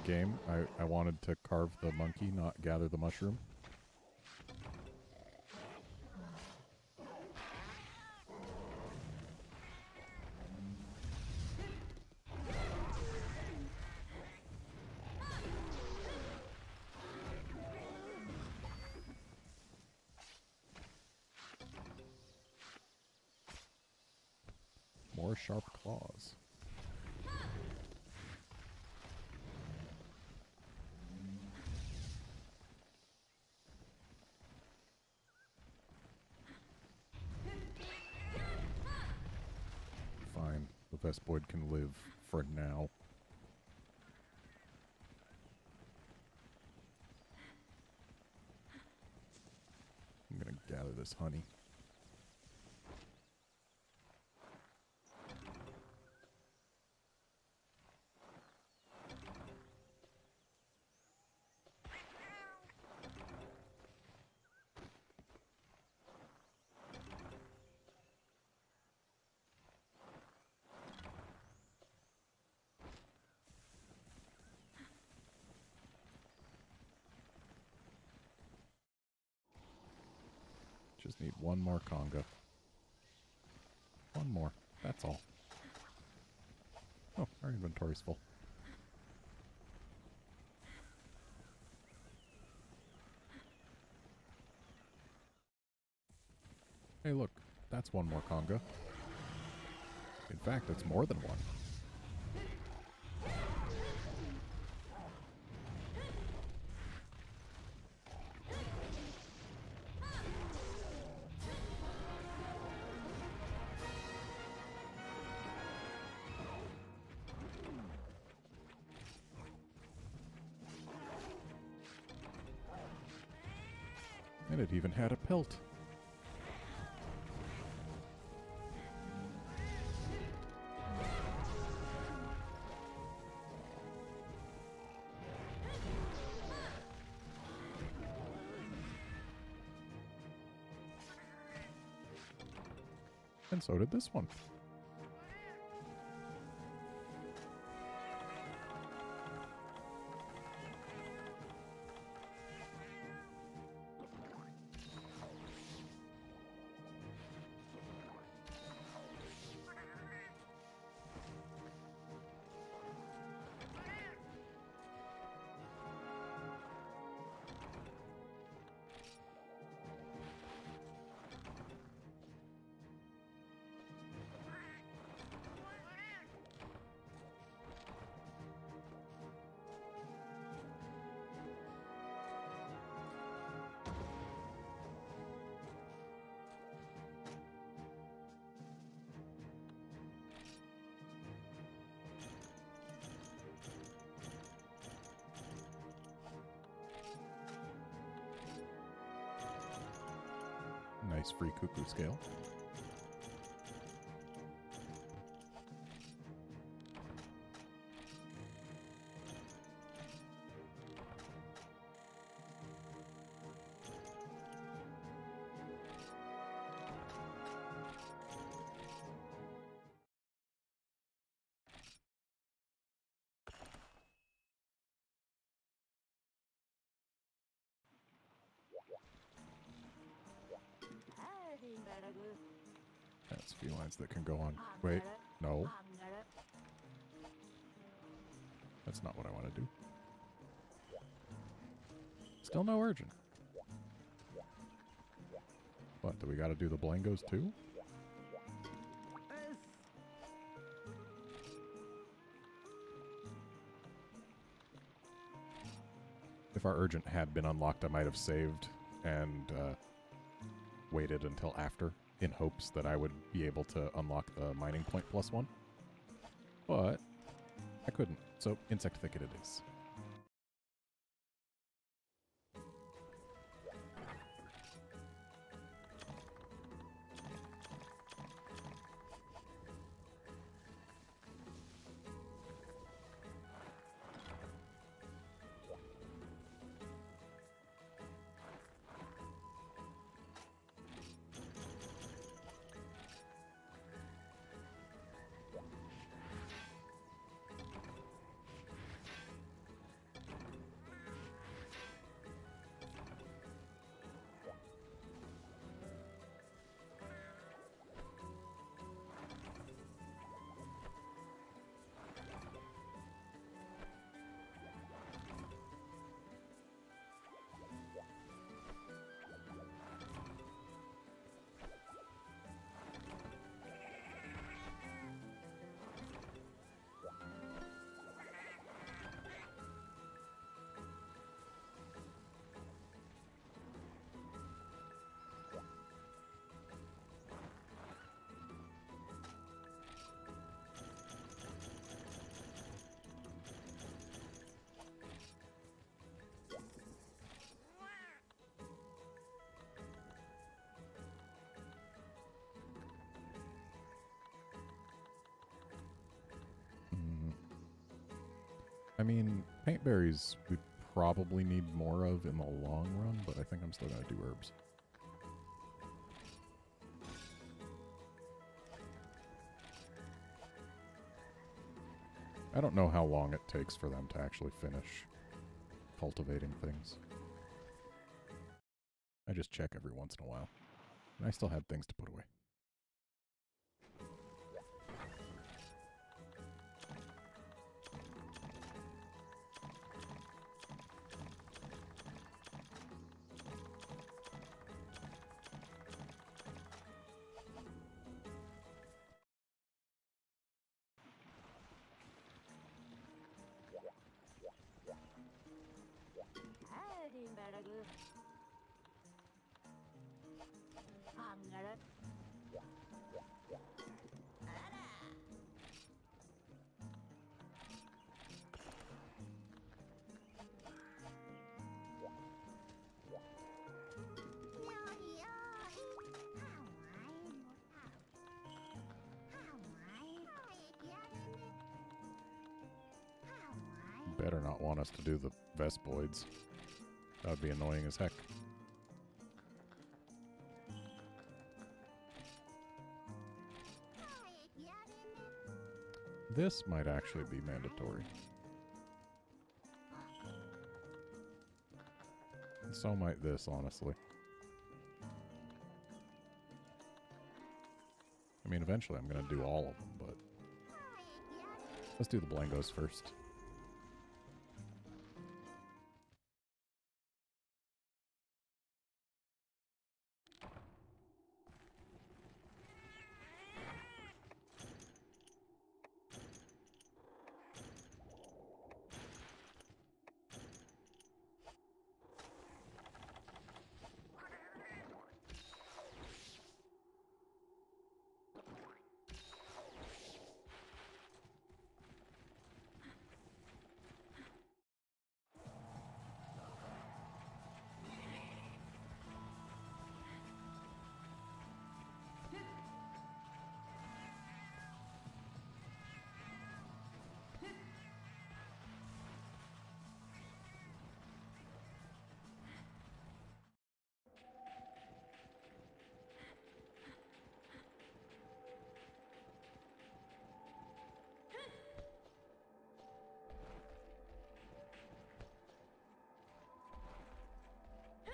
game. I wanted to carve the monkey, not gather the mushroom. More sharp claws. Fine. The Vespoid can live for now. I'm gonna gather this honey. Just need one more conga. One more. That's all. Oh, our inventory's full. Hey, look. That's one more conga. In fact, it's more than one. And it even had a pelt. And so did this one. Nice free cuckoo scale. That's felines that can go on. Wait, no. That's not what I want to do. Still no urgent. What, do we gotta do the blangos too? If our urgent had been unlocked, I might have saved and waited until after in hopes that I would be able to unlock the mining point +1. But I couldn't, so insect thicket it is. I mean, paint berries we probably need more of in the long run, but I think I'm still going to do herbs. I don't know how long it takes for them to actually finish cultivating things. I just check every once in a while. And I still had things to put away. Better not want us to do the Vespoids. That would be annoying as heck. This might actually be mandatory. And so might this, honestly. I mean, eventually I'm going to do all of them, but let's do the Blangos first.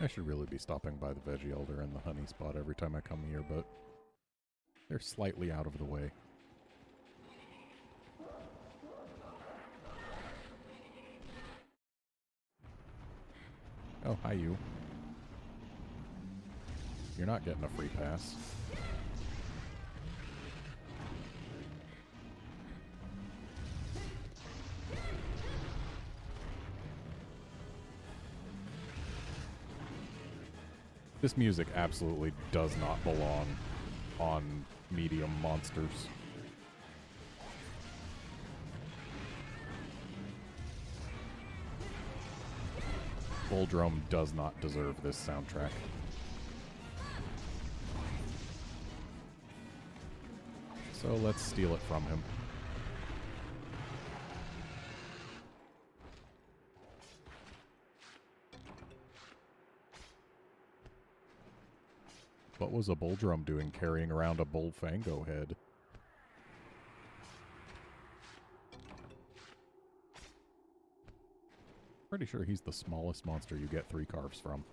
I should really be stopping by the Veggie Elder and the Honey Spot every time I come here, but they're slightly out of the way. Oh, hi you. You're not getting a free pass. This music absolutely does not belong on medium monsters. Bull Drum does not deserve this soundtrack. So let's steal it from him. What was a Bull Drum doing carrying around a Bullfango head? Pretty sure he's the smallest monster you get 3 carves from.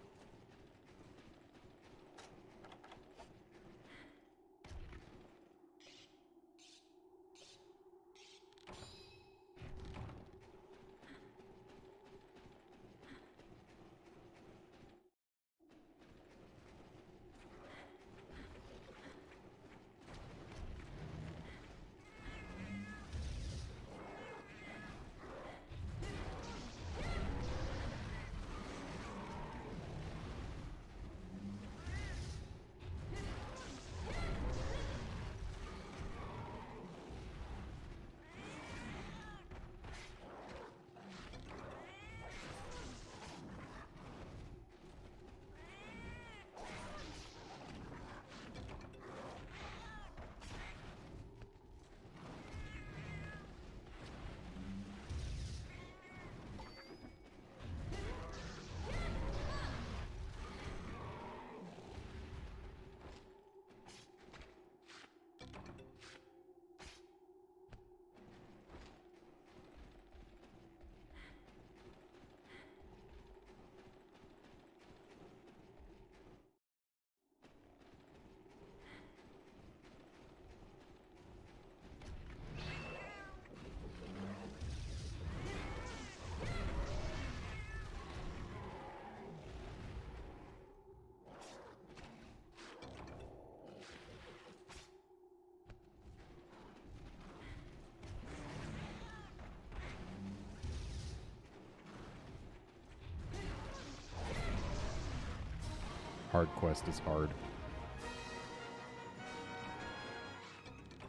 Hard quest is hard.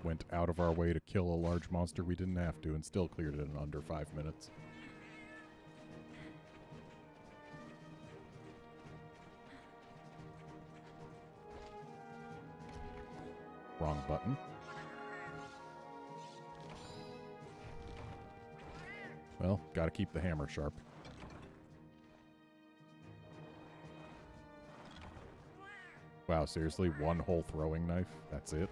Went out of our way to kill a large monster we didn't have to and still cleared it in under 5 minutes. Wrong button. Well, gotta keep the hammer sharp. Wow, seriously? One whole throwing knife? That's it?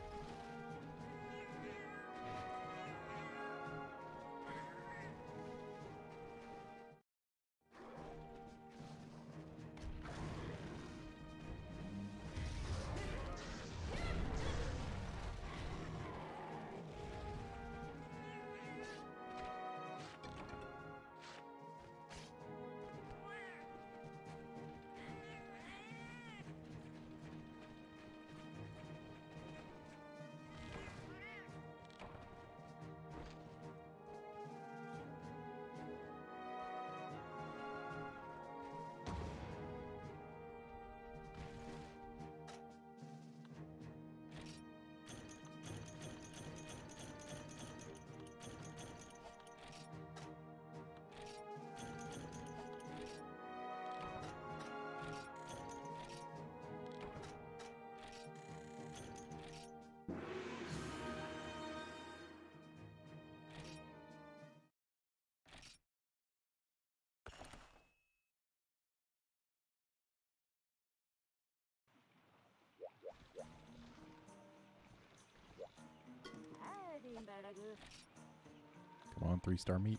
Come on, 3-star meat.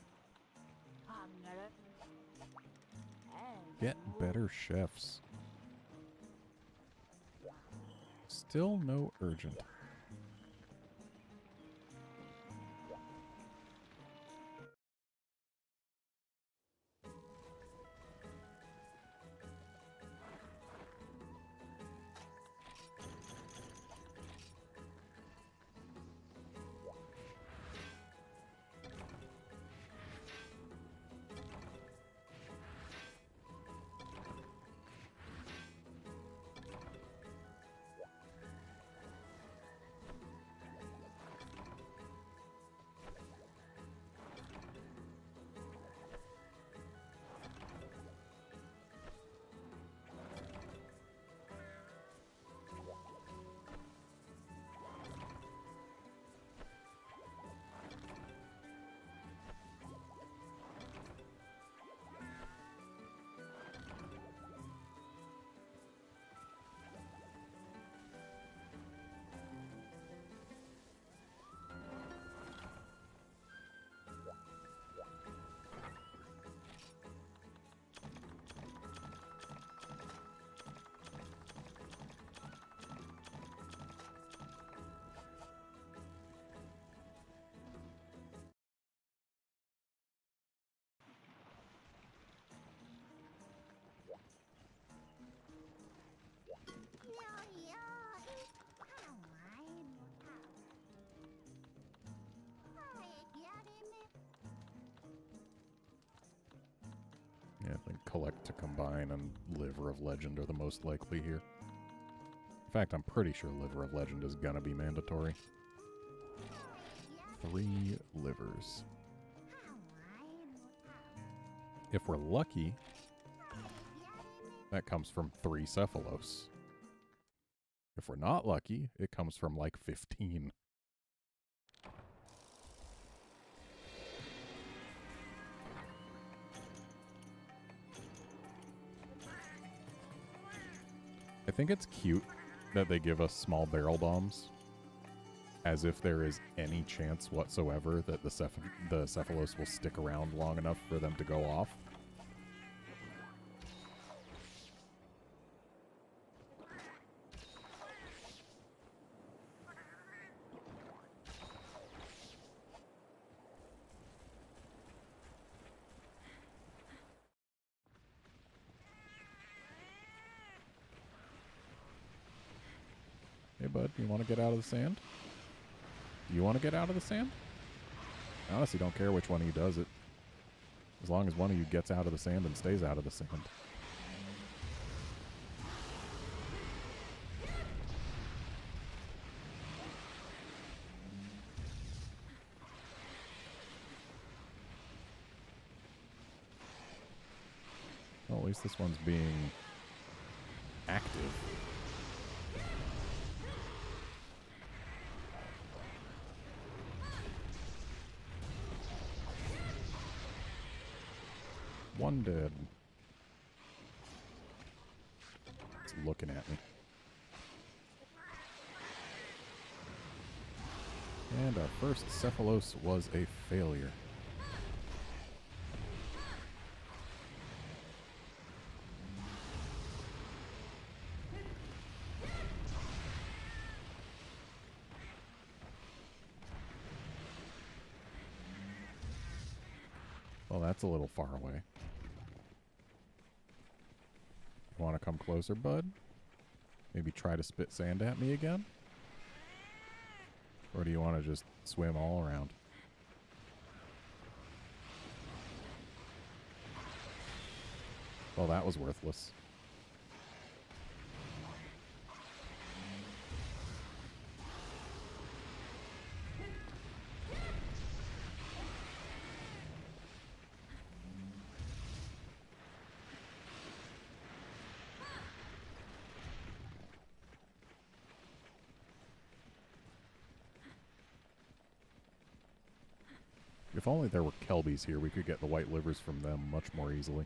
Get better chefs. Still no urgent. Yeah, I think collect to combine and Liver of Legend are the most likely here. In fact, I'm pretty sure Liver of Legend is gonna be mandatory. 3 livers. If we're lucky, that comes from 3 Cephalos. If we're not lucky, it comes from like 15. I think it's cute that they give us small barrel bombs, as if there is any chance whatsoever that the Cephalos will stick around long enough for them to go off. Hey, bud, you want to get out of the sand? You want to get out of the sand? I honestly don't care which one of you does it. As long as one of you gets out of the sand and stays out of the sand. least this one's being active. One dead. It's looking at me. And our first Cephalos was a failure. Well, that's a little far away. You want to come closer, bud? Maybe try to spit sand at me again? Or do you want to just swim all around? Well, that was worthless. If only there were Kelbies here, we could get the white livers from them much more easily.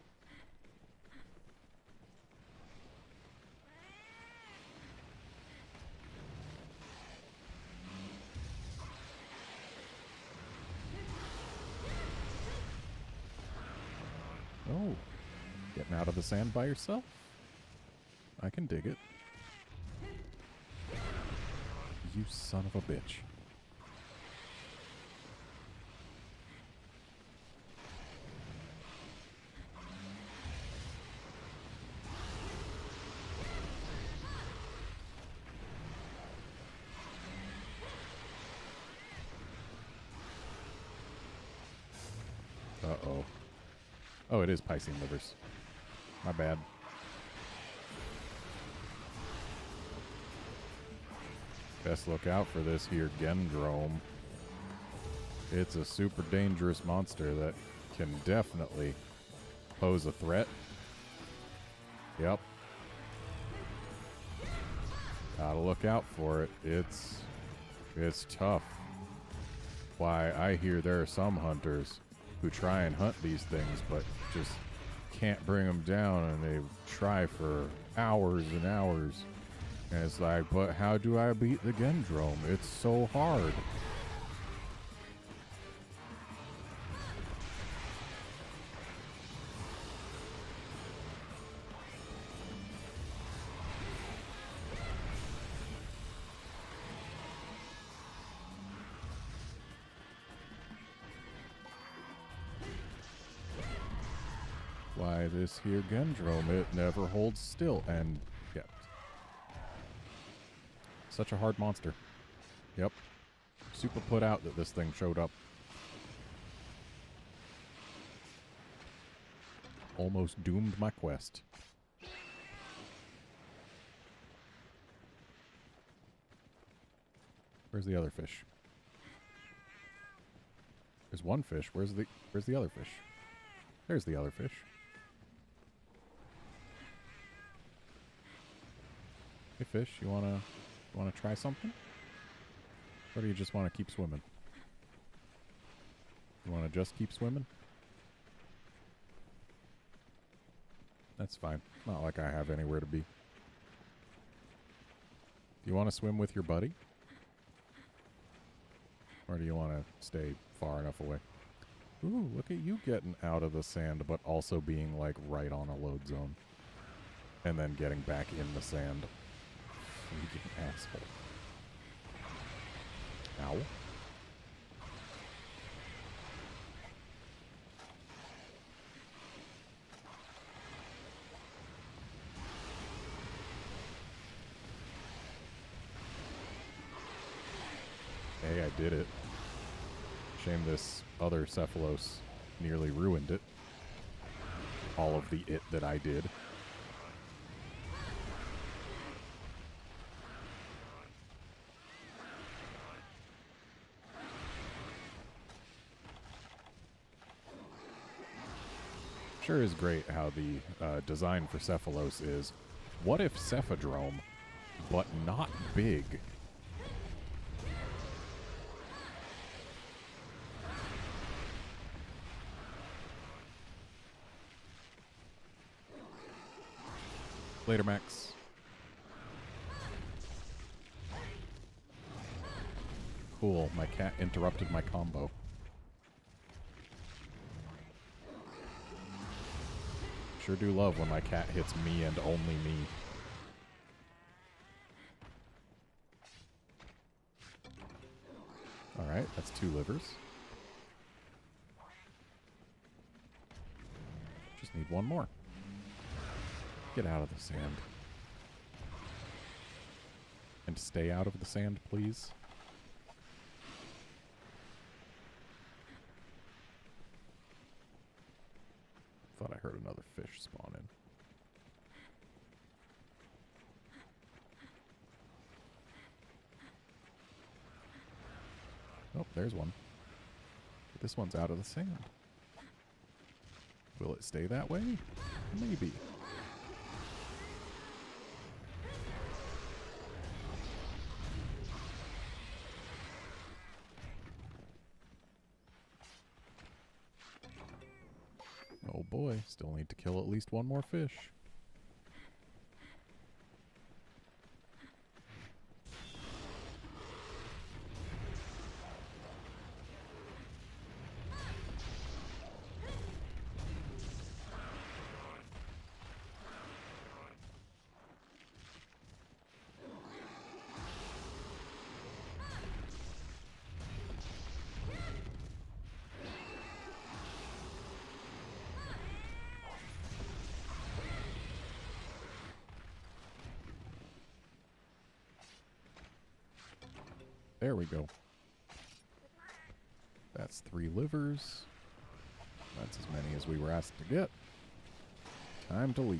Oh, getting out of the sand by yourself? I can dig it. You son of a bitch. Uh-oh. Oh, it is Piscean livers. My bad. Best look out for this here Gendrome. It's a super dangerous monster that can definitely pose a threat. Yep. Gotta look out for it. It's tough. Why, I hear there are some hunters who try and hunt these things, but just can't bring them down, and they try for hours and hours. And it's like, but how do I beat the Gendrome? It's so hard. Why, this here Gendrome, it never holds still, and yep. Such a hard monster. Yep. Super put out that this thing showed up. Almost doomed my quest. Where's the other fish? There's one fish. Where's the other fish? There's the other fish. Hey fish, you wanna try something? Or do you just wanna keep swimming? You wanna just keep swimming? That's fine. Not like I have anywhere to be. Do you wanna swim with your buddy? Or do you wanna stay far enough away? Ooh, look at you getting out of the sand, but also being like right on a load zone. And then getting back in the sand. Freaking asshole. Ow. Hey, I did it. Shame this other Cephalos nearly ruined it. All of the it that I did. Sure is great how the design for Cephalos is, what if Cephadrome, but not big? Later, Max. Cool, my cat interrupted my combo. Sure do love when my cat hits me and only me. Alright, that's 2 livers. Just need 1 more. Get out of the sand. And stay out of the sand, please. Thought I heard another fish spawn in. Oh, there's one. But this one's out of the sand. Will it stay that way? Maybe. Oh boy, still need to kill at least 1 more fish. There we go. That's 3 livers. That's as many as we were asked to get. Time to leave.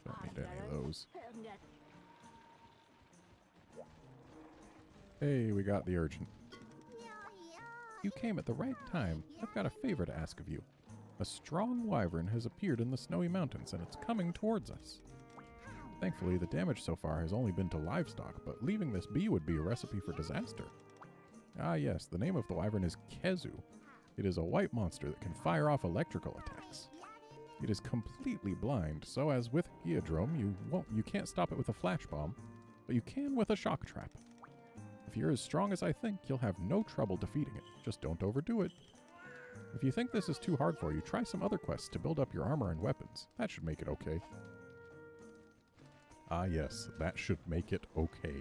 Don't need any of those. Hey, we got the urgent. You came at the right time. I've got a favor to ask of you. A strong wyvern has appeared in the snowy mountains, and it's coming towards us. Thankfully, the damage so far has only been to livestock, but leaving this be would be a recipe for disaster. Ah yes, the name of the wyvern is Kezu. It is a white monster that can fire off electrical attacks. It is completely blind, so as with Geodrome, you can't stop it with a flash bomb, but you can with a shock trap. If you're as strong as I think, you'll have no trouble defeating it. Just don't overdo it. If you think this is too hard for you, try some other quests to build up your armor and weapons. That should make it okay. Ah yes, that should make it okay.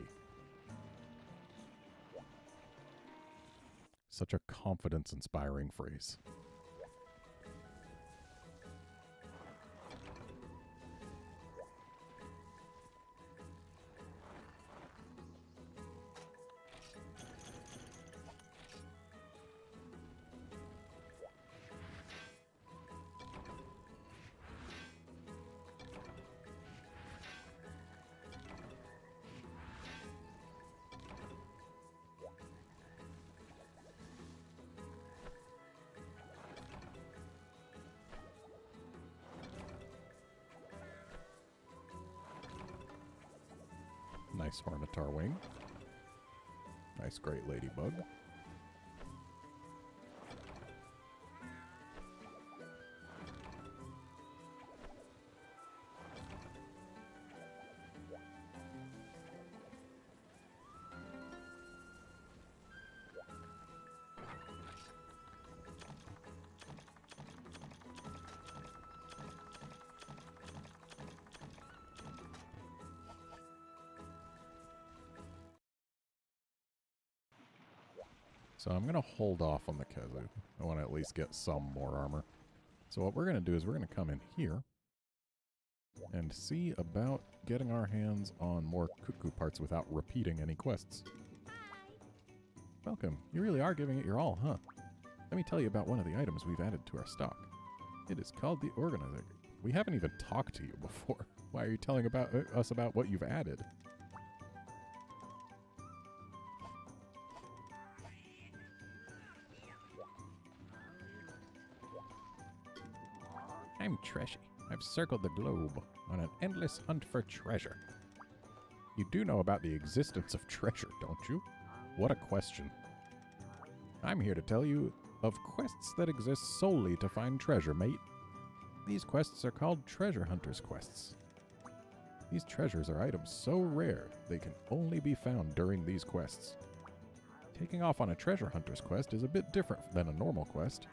Such a confidence-inspiring phrase. Nice Hornitar wing. Nice Great Ladybug. So I'm going to hold off on the Kazoo. I want to at least get some more armor. So what we're going to do is we're going to come in here and see about getting our hands on more cuckoo parts without repeating any quests. Welcome. You really are giving it your all, huh? Let me tell you about one of the items we've added to our stock. It is called the Organizer. We haven't even talked to you before. Why are you telling us about what you've added? I'm Treshy. I've circled the globe on an endless hunt for treasure. You do know about the existence of treasure, don't you? What a question. I'm here to tell you of quests that exist solely to find treasure, mate. These quests are called treasure hunters' quests. These treasures are items so rare they can only be found during these quests. Taking off on a treasure hunter's quest is a bit different than a normal quest.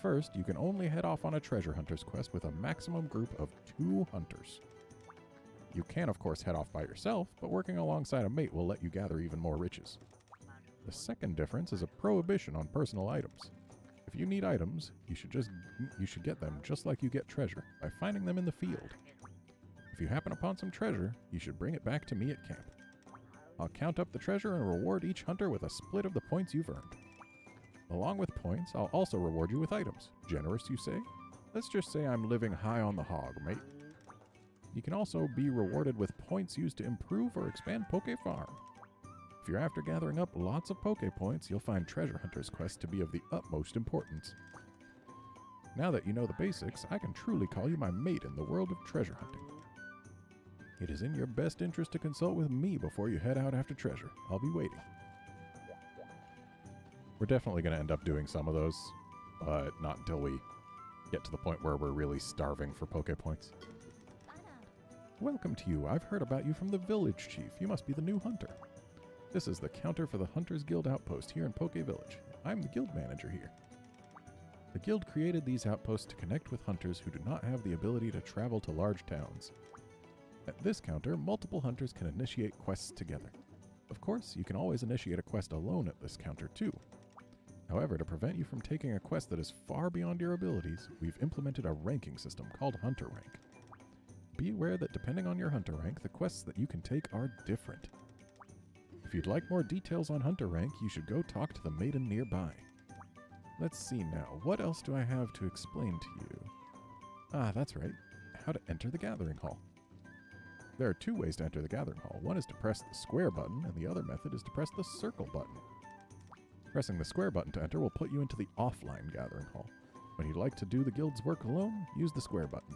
First, you can only head off on a treasure hunter's quest with a maximum group of 2 hunters. You can, of course, head off by yourself, but working alongside a mate will let you gather even more riches. The second difference is a prohibition on personal items. If you need items, you should get them just like you get treasure, by finding them in the field. If you happen upon some treasure, you should bring it back to me at camp. I'll count up the treasure and reward each hunter with a split of the points you've earned. Along with points, I'll also reward you with items. Generous, you say? Let's just say I'm living high on the hog, mate. You can also be rewarded with points used to improve or expand Poke Farm. If you're after gathering up lots of Poke Points, you'll find Treasure Hunter's Quest to be of the utmost importance. Now that you know the basics, I can truly call you my mate in the world of treasure hunting. It is in your best interest to consult with me before you head out after treasure. I'll be waiting. We're definitely going to end up doing some of those, but not until we get to the point where we're really starving for Poke Points. Welcome to you. I've heard about you from the village chief. You must be the new hunter. This is the counter for the Hunters Guild outpost here in Poke Village. I'm the guild manager here. The guild created these outposts to connect with hunters who do not have the ability to travel to large towns. At this counter, multiple hunters can initiate quests together. Of course, you can always initiate a quest alone at this counter too. However, to prevent you from taking a quest that is far beyond your abilities, we've implemented a ranking system called Hunter Rank. Be aware that depending on your Hunter Rank, the quests that you can take are different. If you'd like more details on Hunter Rank, you should go talk to the maiden nearby. Let's see now, what else do I have to explain to you? Ah, that's right, how to enter the Gathering Hall. There are 2 ways to enter the Gathering Hall. One is to press the square button, and the other method is to press the circle button. Pressing the square button to enter will put you into the offline Gathering Hall. When you'd like to do the guild's work alone, use the square button.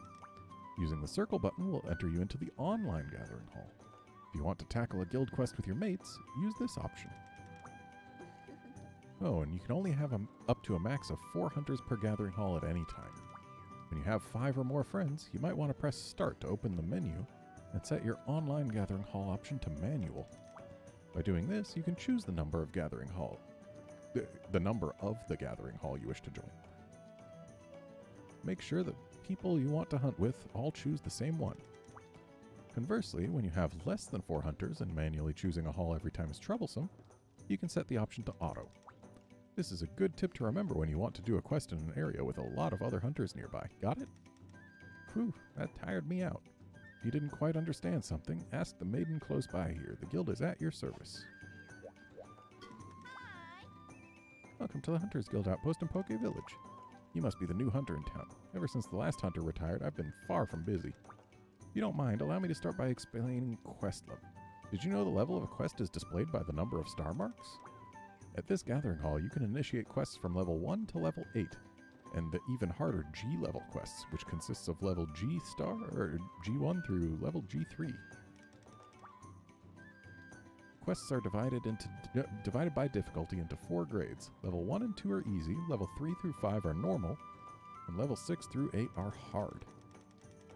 Using the circle button will enter you into the online Gathering Hall. If you want to tackle a guild quest with your mates, use this option. Oh, and you can only have up to a max of 4 hunters per Gathering Hall at any time. When you have 5 or more friends, you might want to press Start to open the menu and set your online Gathering Hall option to Manual. By doing this, you can choose the number of Gathering Hall the number of the Gathering Hall you wish to join. Make sure that people you want to hunt with all choose the same one. Conversely, when you have less than 4 hunters and manually choosing a hall every time is troublesome, you can set the option to Auto. This is a good tip to remember when you want to do a quest in an area with a lot of other hunters nearby. Got it? Whew, that tired me out. If you didn't quite understand something, ask the maiden close by here. The guild is at your service. Welcome to the Hunters Guild outpost in Poke Village. You must be the new hunter in town. Ever since the last hunter retired, I've been far from busy. If you don't mind, allow me to start by explaining quest level. Did you know the level of a quest is displayed by the number of star marks? At this Gathering Hall, you can initiate quests from level 1 to level 8, and the even harder G-level quests, which consists of level G star or G1 through level G3. Quests are divided by difficulty into 4 grades. Level 1 and 2 are easy, level 3 through 5 are normal, and level 6 through 8 are hard.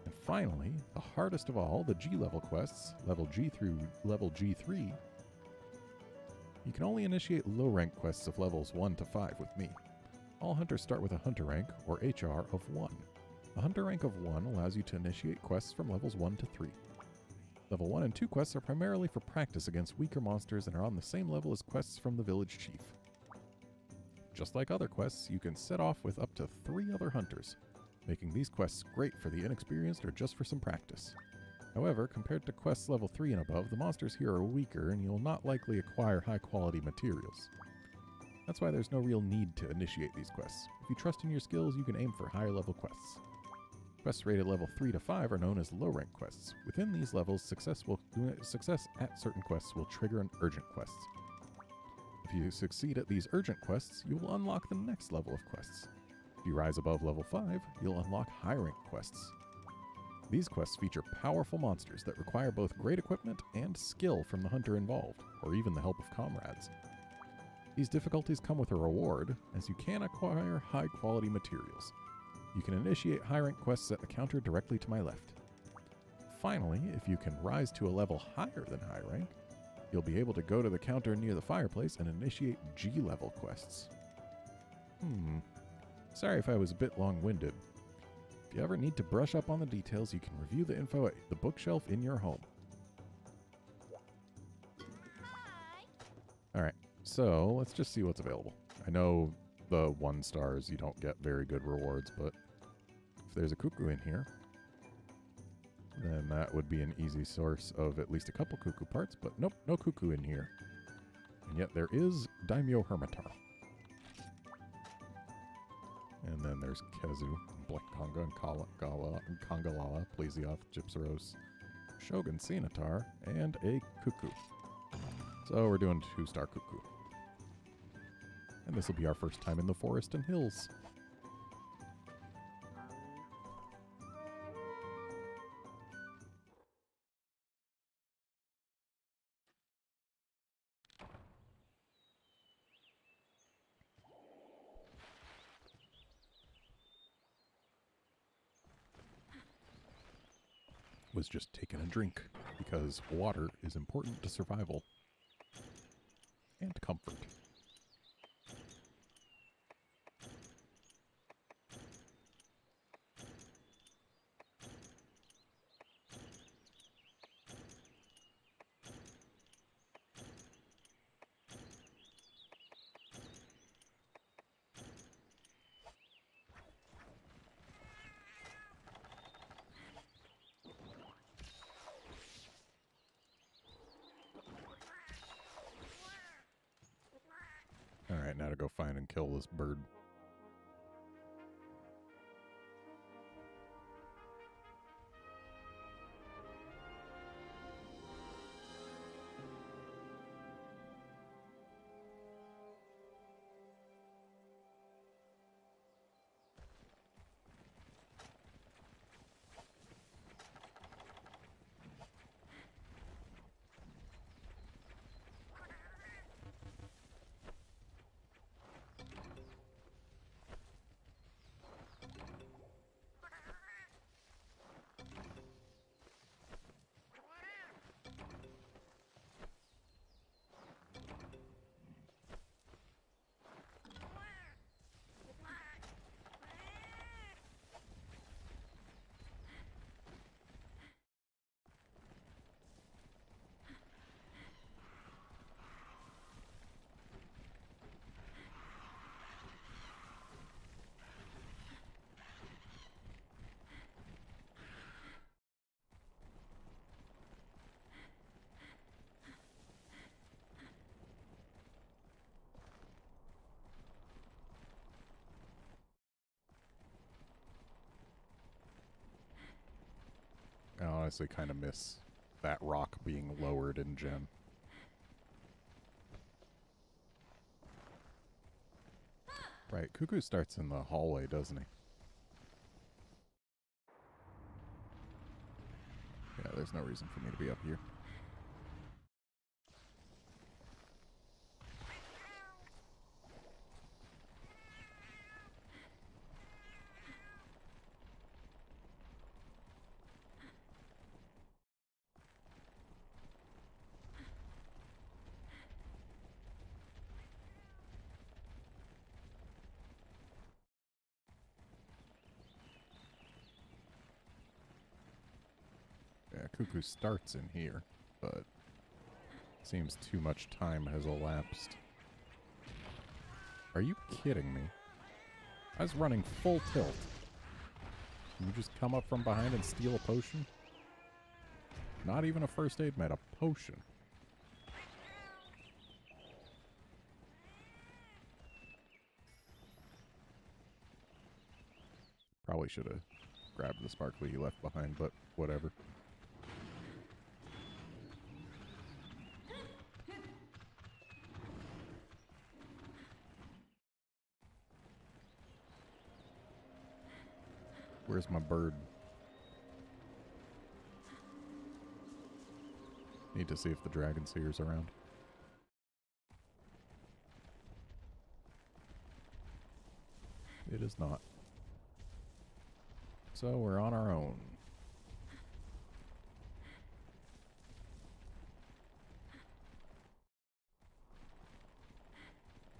And finally, the hardest of all, the G-level quests, level G through level G3. You can only initiate low-rank quests of levels 1 to 5 with me. All hunters start with a hunter rank, or HR, of 1. A hunter rank of 1 allows you to initiate quests from levels 1 to 3. Level 1 and 2 quests are primarily for practice against weaker monsters and are on the same level as quests from the village chief. Just like other quests, you can set off with up to 3 other hunters, making these quests great for the inexperienced or just for some practice. However, compared to quests level 3 and above, the monsters here are weaker and you'll not likely acquire high-quality materials. That's why there's no real need to initiate these quests. If you trust in your skills, you can aim for higher-level quests. Quests rated level 3 to 5 are known as low-rank quests. Within these levels, success at certain quests will trigger an urgent quest. If you succeed at these urgent quests, you will unlock the next level of quests. If you rise above level 5, you'll unlock high-rank quests. These quests feature powerful monsters that require both great equipment and skill from the hunter involved, or even the help of comrades. These difficulties come with a reward, as you can acquire high-quality materials. You can initiate high-rank quests at the counter directly to my left. Finally, if you can rise to a level higher than high rank, you'll be able to go to the counter near the fireplace and initiate G-level quests. Sorry if I was a bit long-winded. If you ever need to brush up on the details, you can review the info at the bookshelf in your home. Alright, so let's just see what's available. I know the 1 stars, you don't get very good rewards, but if there's a cuckoo in here, then that would be an easy source of at least a couple cuckoo parts, but nope, no cuckoo in here. And yet there is Daimyo Hermitar. And then there's Kezu, Black Conga, and Kongalala, Plesioth, Gypsaros, Shogun Cenatar, and a cuckoo. So we're doing 2-star cuckoo. And this will be our first time in the forest and hills. Was just taking a drink because water is important to survival and comfort. Alright, now to go find and kill this bird. I honestly kind of miss that rock being lowered in Gen. Right, Cuckoo starts in the hallway, doesn't he? Yeah, there's no reason for me to be up here. Cuckoo starts in here, but seems too much time has elapsed. Are you kidding me? I was running full tilt. Can you just come up from behind and steal a potion? Not even a first aid med, a potion. Probably should have grabbed the sparkly he left behind, but whatever. Where's my bird? Need to see if the dragon seer's around. It is not. So we're on our own.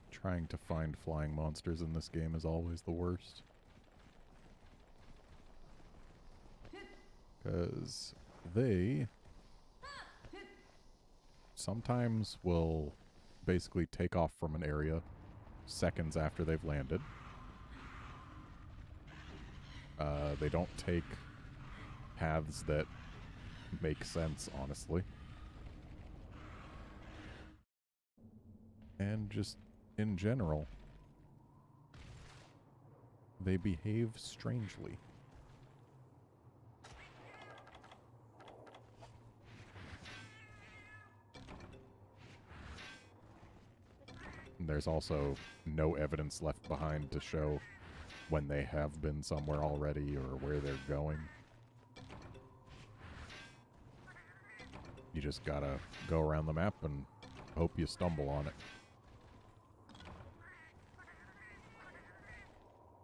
Trying to find flying monsters in this game is always the worst. Because they sometimes will basically take off from an area seconds after they've landed. They don't take paths that make sense, honestly. And just in general, they behave strangely. And there's also no evidence left behind to show when they have been somewhere already or where they're going. You just gotta go around the map and hope you stumble on it.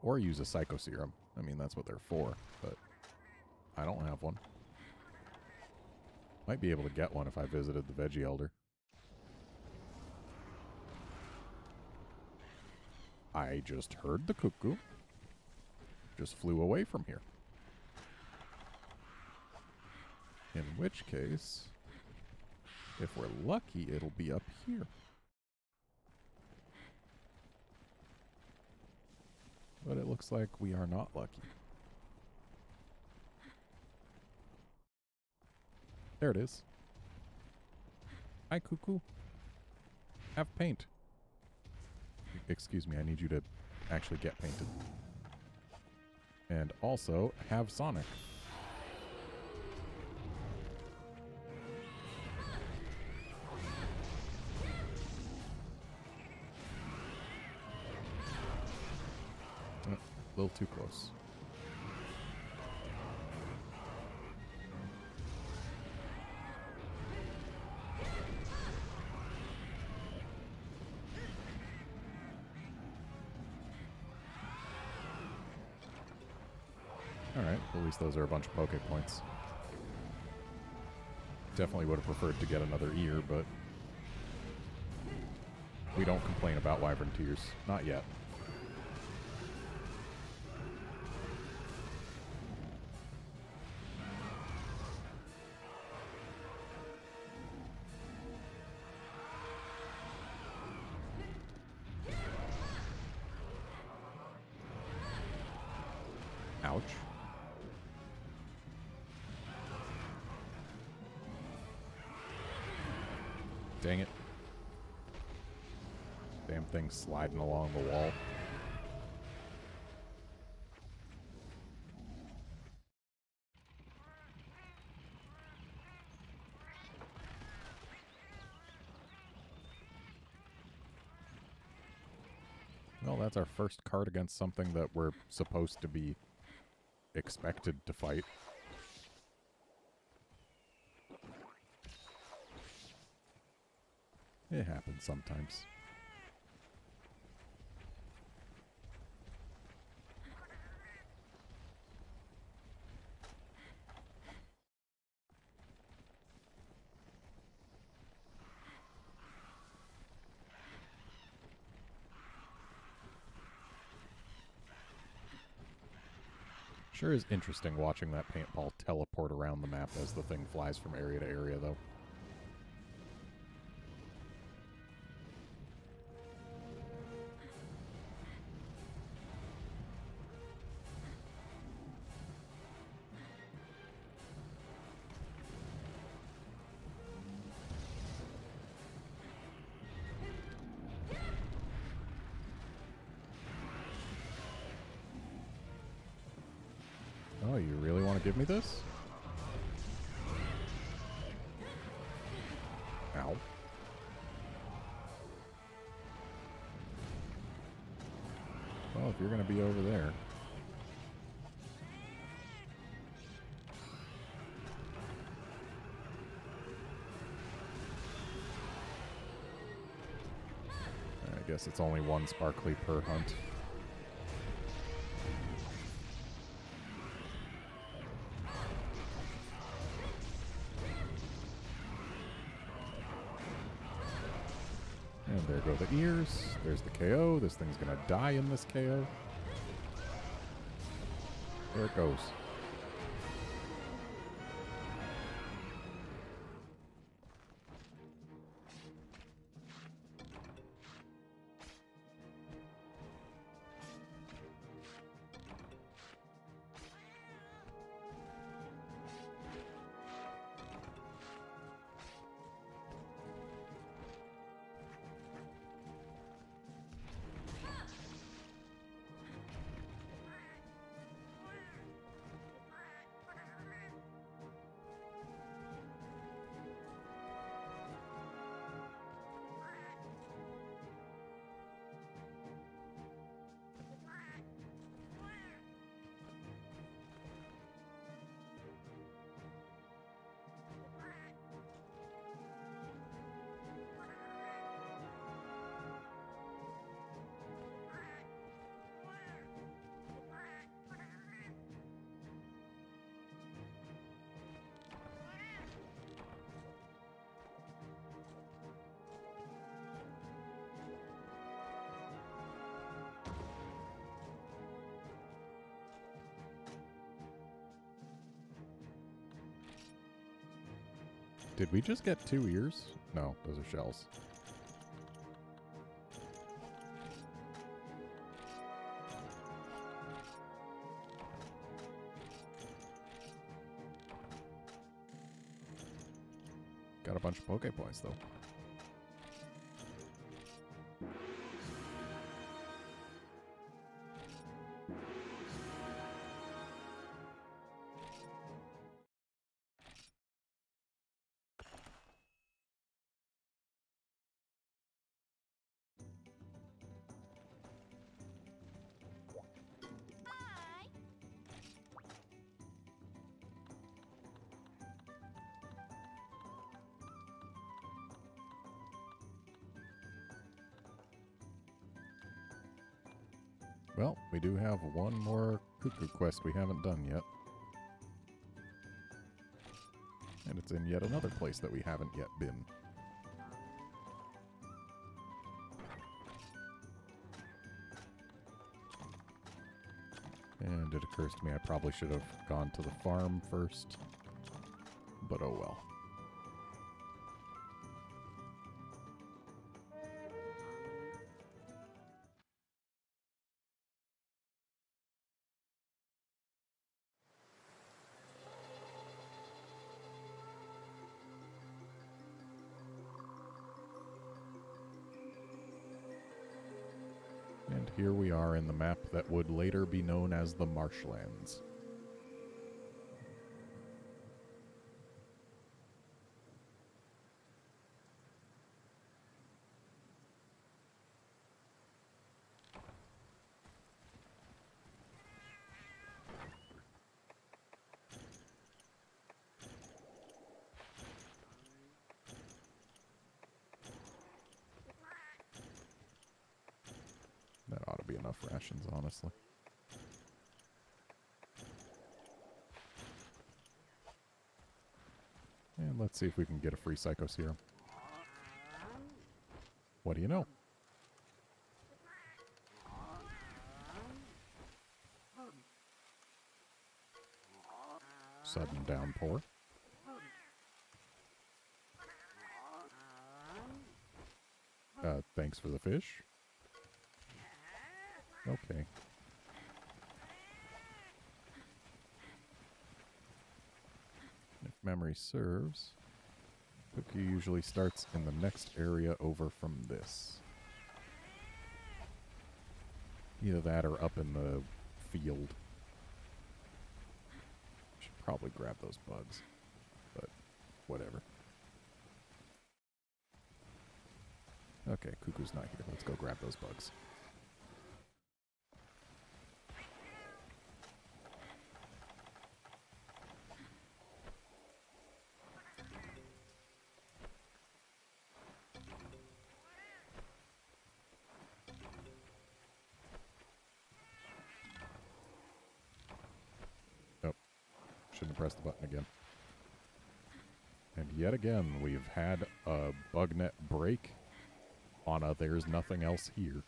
Or use a Psycho Serum. I mean, that's what they're for, but I don't have one. Might be able to get one if I visited the Veggie Elder. I just heard the cuckoo. Just flew away from here. In which case, if we're lucky, it'll be up here. But it looks like we are not lucky. There it is. Hi, cuckoo. Have paint. Excuse me, I need you to actually get painted. And also, have Sonic. Oh, a little too close. Alright, at least those are a bunch of Poke Points. Definitely would have preferred to get another ear, but we don't complain about Wyvern Tears. Not yet. Ouch. Dang it. Damn thing sliding along the wall. Well, that's our first card against something that we're supposed to be expected to fight. It happens sometimes. Sure is interesting watching that paintball teleport around the map as the thing flies from area to area, though. Oh, you really want to give me this? Ow. Well, if you're going to be over there. I guess it's only one sparkly per hunt. And there go the ears. There's the KO. This thing's gonna die in this KO. There it goes. Did we just get 2 ears? No, those are shells. Got a bunch of Poké points, though. Well, we do have one more cuckoo quest we haven't done yet. And it's in yet another place that we haven't yet been. And it occurs to me I probably should have gone to the farm first. But oh well. And here we are in the map that would later be known as the Marshlands. That ought to be enough rations, honestly. And let's see if we can get a free Psycho Serum. What do you know? sudden downpour. Thanks for the fish. Okay. If memory serves, cookie usually starts in the next area over from this. Either that or up in the field. Should probably grab those bugs, but whatever. Okay, Cuckoo's not here. Let's go grab those bugs. Nope. Shouldn't have pressed the button again. And yet again, we've had a bug net break on a there's nothing else here.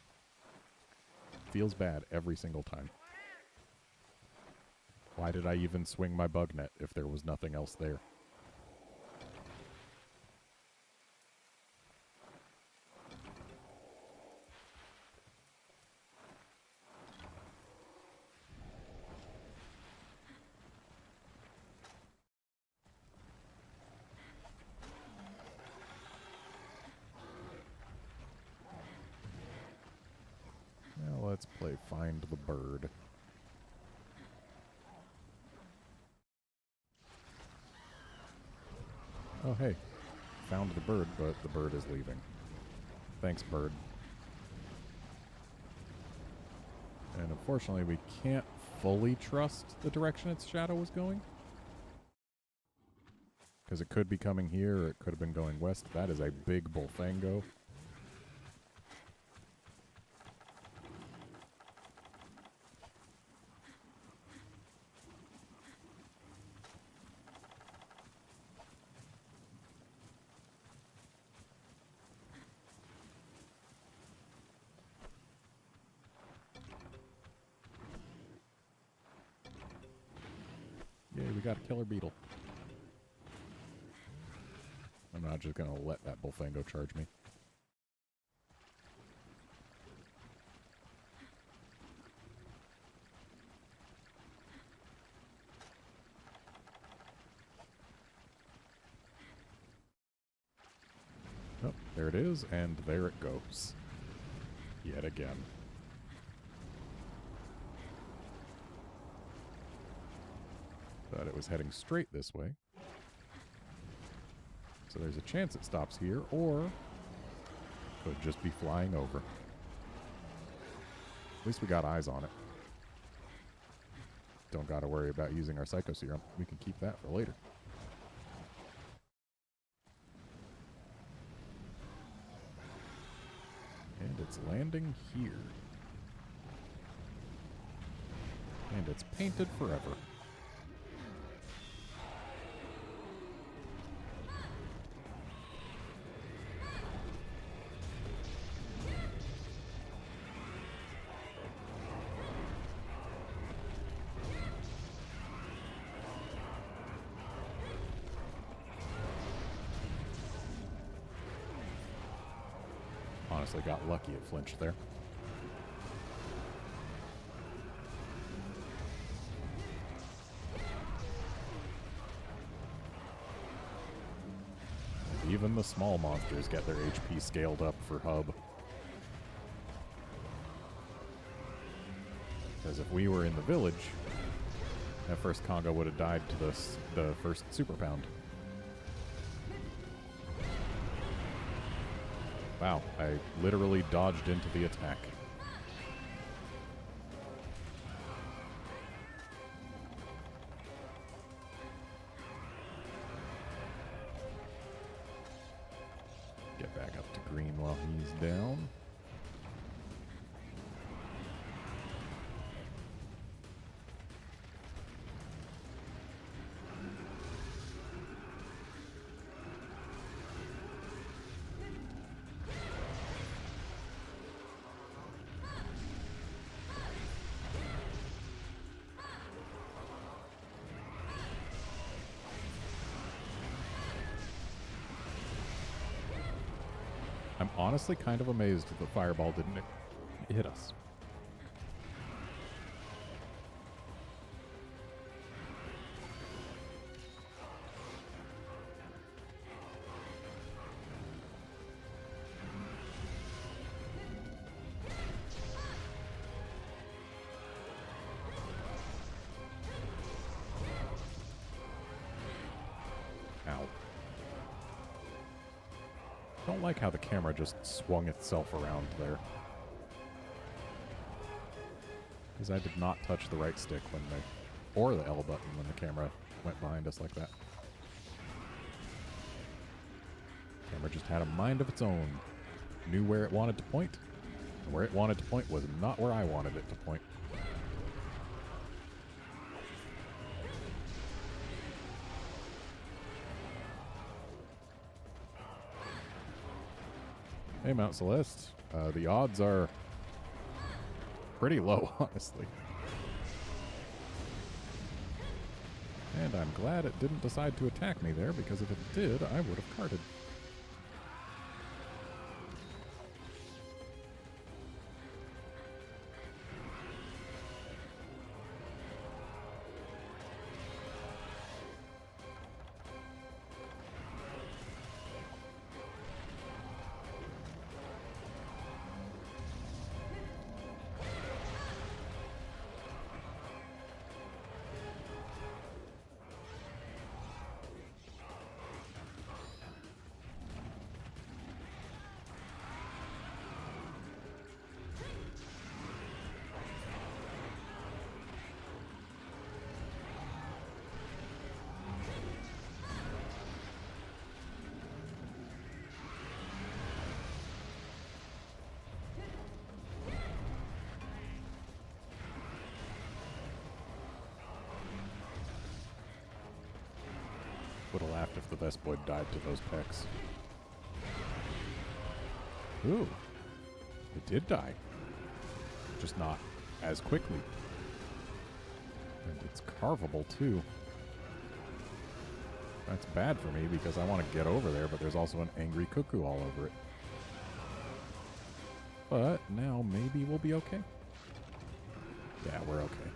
Feels bad every single time. Why did I even swing my bug net if there was nothing else there? Now let's play Find the Bird. Oh, hey. Found the bird, but the bird is leaving. Thanks, bird. And unfortunately, we can't fully trust the direction its shadow was going. Because it could be coming here, or it could have been going west. That is a big bullfango. Yay, we got a killer beetle. I'm not just going to let that bullfango charge me. Oh, there it is, and there it goes. Yet again. Thought it was heading straight this way. So there's a chance it stops here, or could just be flying over. At least we got eyes on it. Don't gotta worry about using our Psycho Serum. We can keep that for later. And it's landing here. And it's painted forever. Honestly, got lucky it flinched there. And even the small monsters get their HP scaled up for hub. Because if we were in the village, that first Congo would have died to the first Super Pound. Wow, I literally dodged into the attack. Get back up to green while he's down. honestly kind of amazed that the fireball didn't hit us. Ow. Don't like how the camera just swung itself around there. Because I did not touch the right stick when or the L button when the camera went behind us like that. Camera just had a mind of its own. Knew where it wanted to point, and where it wanted to point was not where I wanted it to point. Hey, Mount Celeste. The odds are pretty low, honestly. And I'm glad it didn't decide to attack me there, because if it did, I would have carded. Would have laughed if the Vespoid died to those pecs. Ooh. It did die. Just not as quickly. And it's carvable, too. That's bad for me because I want to get over there, but there's also an angry cuckoo all over it. But now maybe we'll be okay. Yeah, we're okay.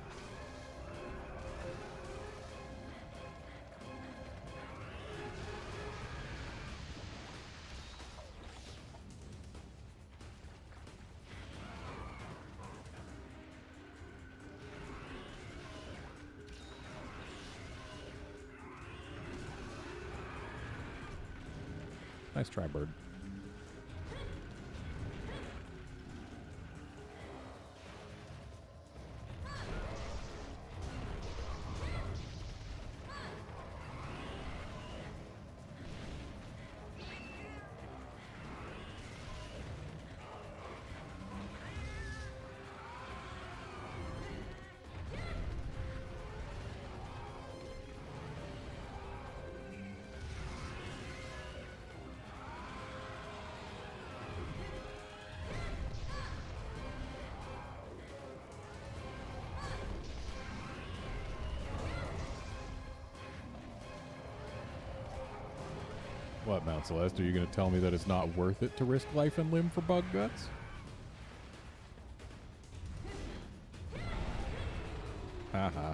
Nice try, bird. What, Mount Celeste? Are you going to tell me that it's not worth it to risk life and limb for bug guts? Haha.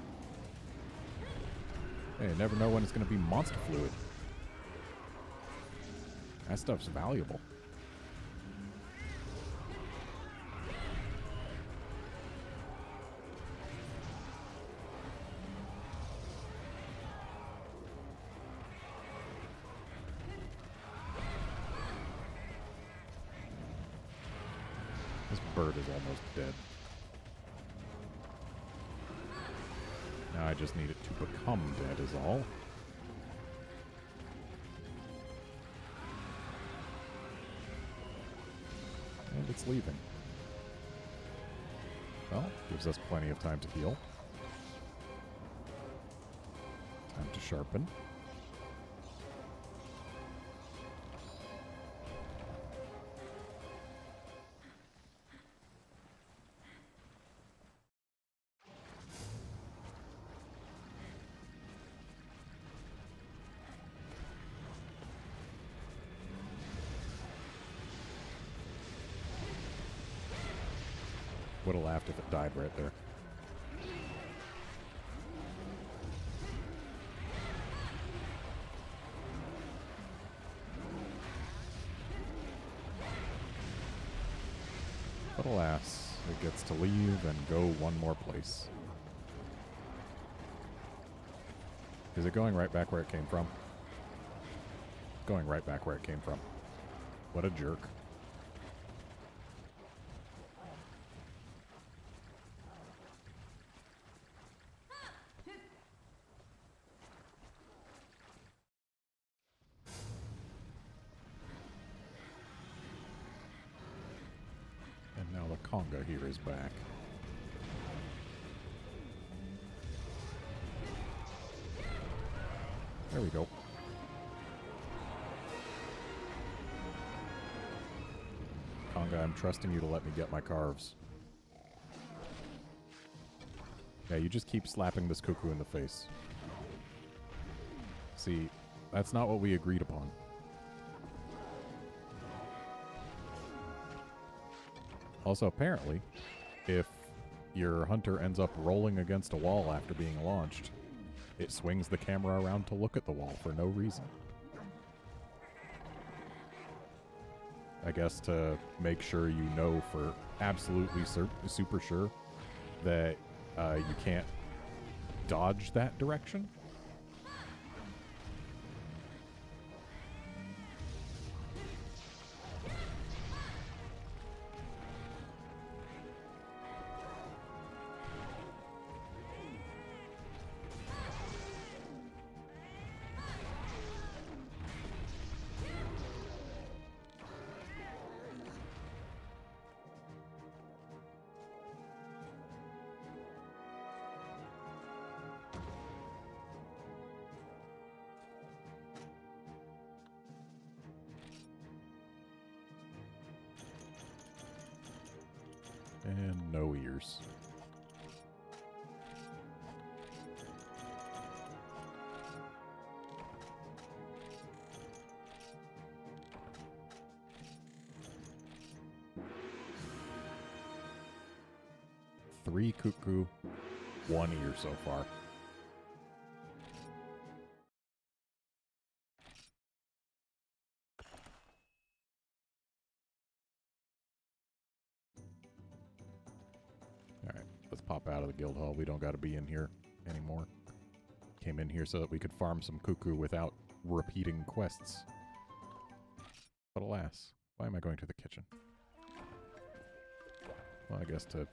Hey, you never know when it's going to be monster fluid. That stuff's valuable. This bird is almost dead. Now I just need it to become dead is all. And it's leaving. Well, gives us plenty of time to heal. Time to sharpen. Would have laughed if it died right there. But alas, it gets to leave and go one more place. Is it going right back where it came from? Going right back where it came from. What a jerk. And now the conga here is back. There we go. Conga, I'm trusting you to let me get my carves. Yeah, you just keep slapping this cuckoo in the face. See, that's not what we agreed upon. Also, apparently, if your hunter ends up rolling against a wall after being launched, it swings the camera around to look at the wall for no reason. I guess to make sure you know for absolutely super sure that you can't dodge that direction. And no ears. Three cuckoo, one ear so far. Let's pop out of the guild hall. We don't got to be in here anymore. Came in here so that we could farm some cuckoo without repeating quests. But alas, why am I going to the kitchen? Well, I guess to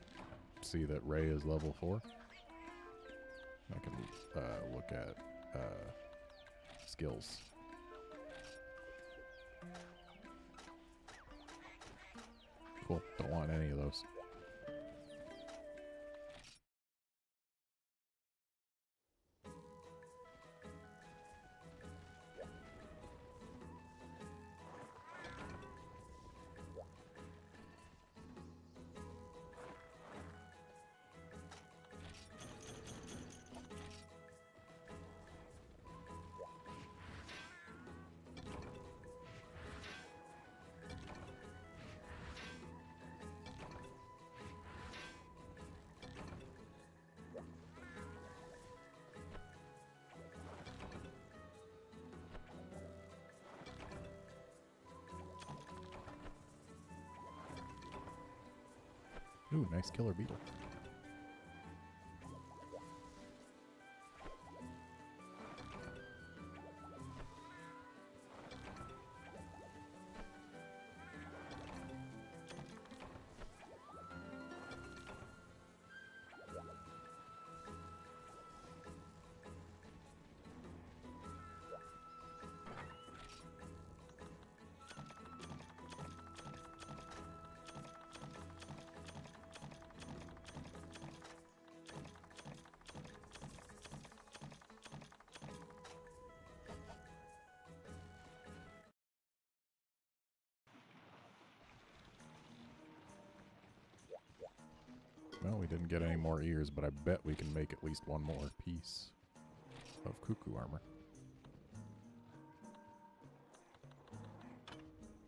see that Ray is level 4. I can look at skills. Cool, don't want any of those. Ooh, nice killer beetle. Well, we didn't get any more ears, but I bet we can make at least one more piece of cuckoo armor.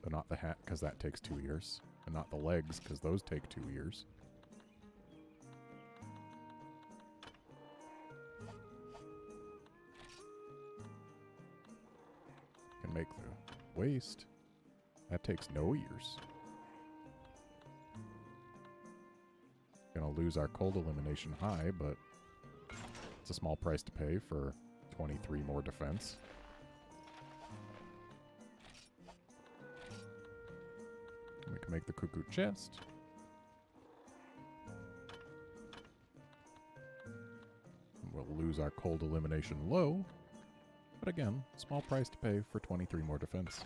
But not the hat, because that takes 2 years. And not the legs, because those take 2 years. make the waist. That takes no ears. Gonna lose our cold elimination high, but it's a small price to pay for 23 more defense. We can make the cuckoo chest. And we'll lose our cold elimination low. But again, small price to pay for 23 more defense.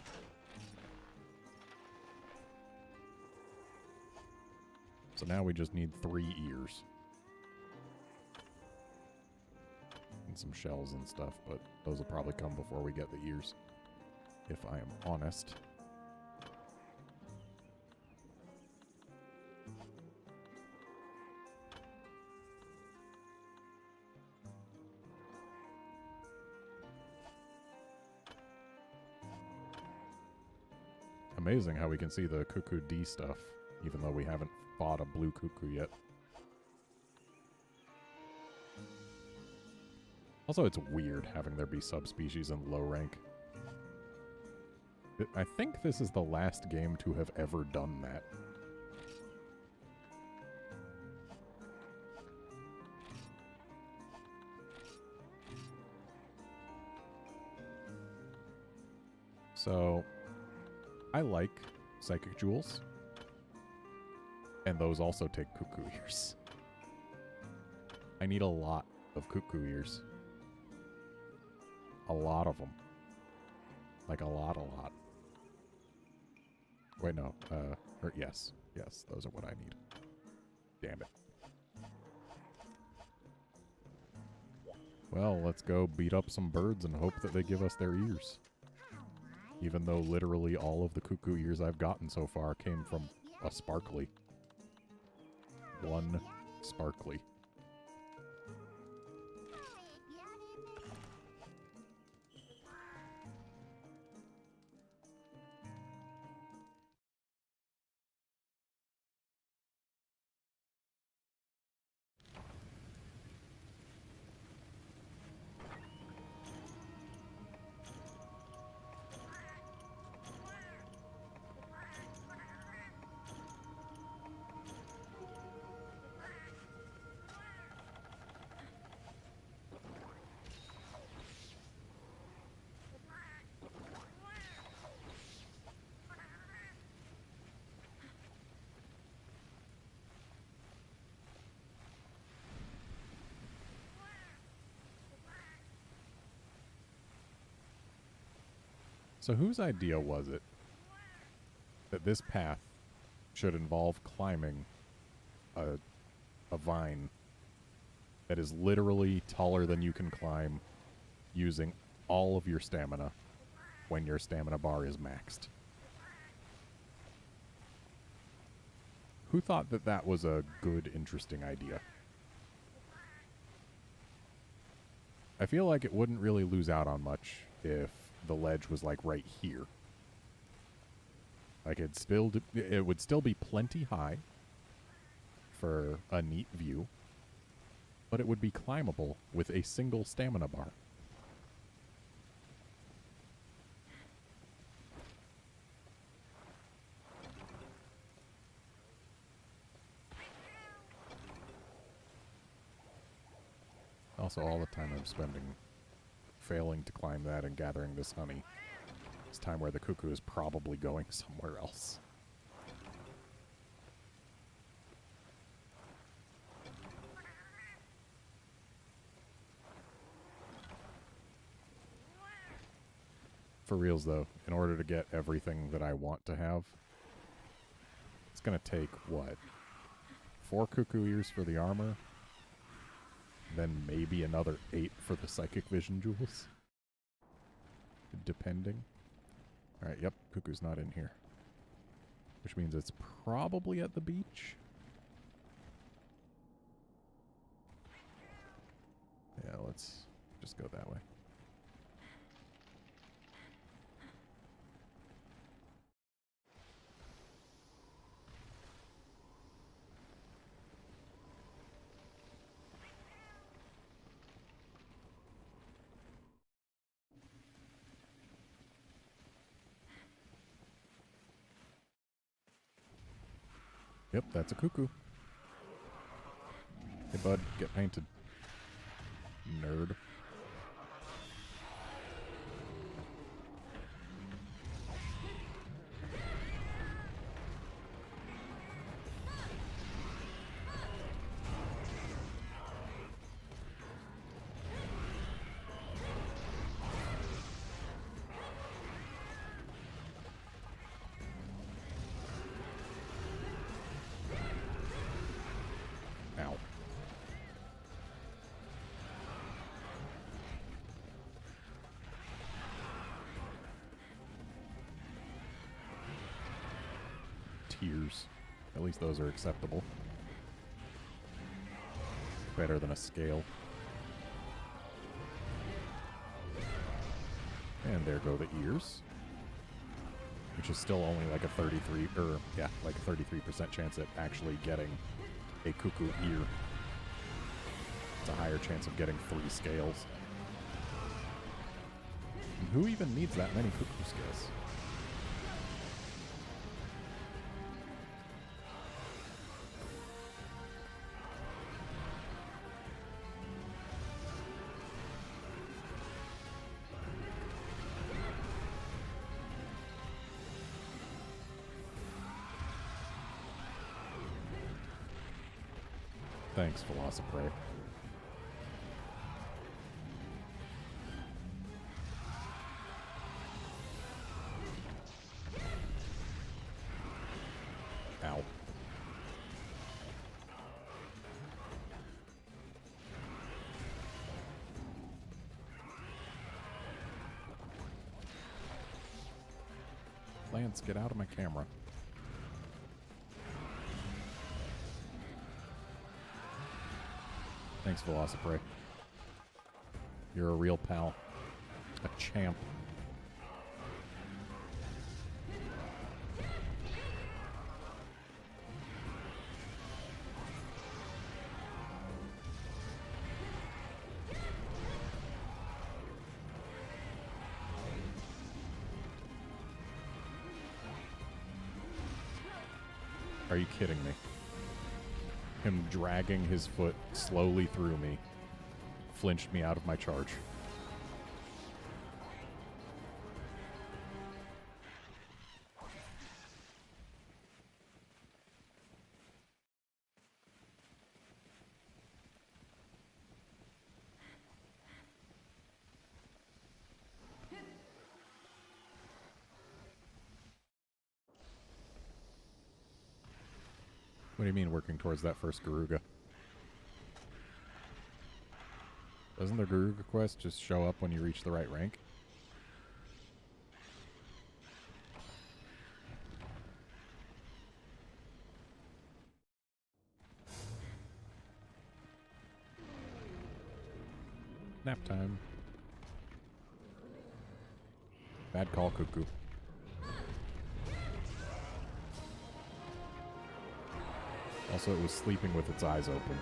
So now we just need 3 ears. And some shells and stuff, but those will probably come before we get the ears, if I am honest. Amazing how we can see the Cuckoo D stuff, even though we haven't bought a blue cuckoo yet. Also, it's weird having there be subspecies in low rank. I think this is the last game to have ever done that. So, I like Psychic Jewels. And those also take cuckoo ears. I need a lot of cuckoo ears. A lot of them. Like a lot. Wait, no. Yes. Yes, those are what I need. Damn it. Well, let's go beat up some birds and hope that they give us their ears. Even though literally all of the cuckoo ears I've gotten so far came from a sparkly. One sparkly. So whose idea was it that this path should involve climbing a vine that is literally taller than you can climb using all of your stamina when your stamina bar is maxed? Who thought that that was a good, interesting idea? I feel like it wouldn't really lose out on much if the ledge was like right here. Like it would still be plenty high for a neat view, but it would be climbable with a single stamina bar. Also, all the time I'm spending failing to climb that and gathering this honey. It's time where the cuckoo is probably going somewhere else. For reals though, in order to get everything that I want to have, it's gonna take, what, 4 cuckoo ears for the armor? Then maybe another 8 for the psychic vision jewels? Depending. Alright, yep, cuckoo's not in here. Which means it's probably at the beach. Yeah, let's just go that way. Yep, that's a cuckoo. Hey, bud, get painted. Nerd. Ow. Tears. At least those are acceptable. Better than a scale. And there go the ears. Which is still only like a 33% chance at actually getting a cuckoo ear. It's a higher chance of getting 3 scales. And who even needs that many cuckoo scales? Thanks, Philosopher. Ow. Lance, get out of my camera. Thanks, Philosopher. You're a real pal. A champ. Are you kidding me? Him dragging his foot slowly through me flinched me out of my charge. What do you mean working towards that first Garuga? Doesn't the Garuga quest just show up when you reach the right rank? Nap time. Bad call, Cuckoo. Also, it was sleeping with its eyes open.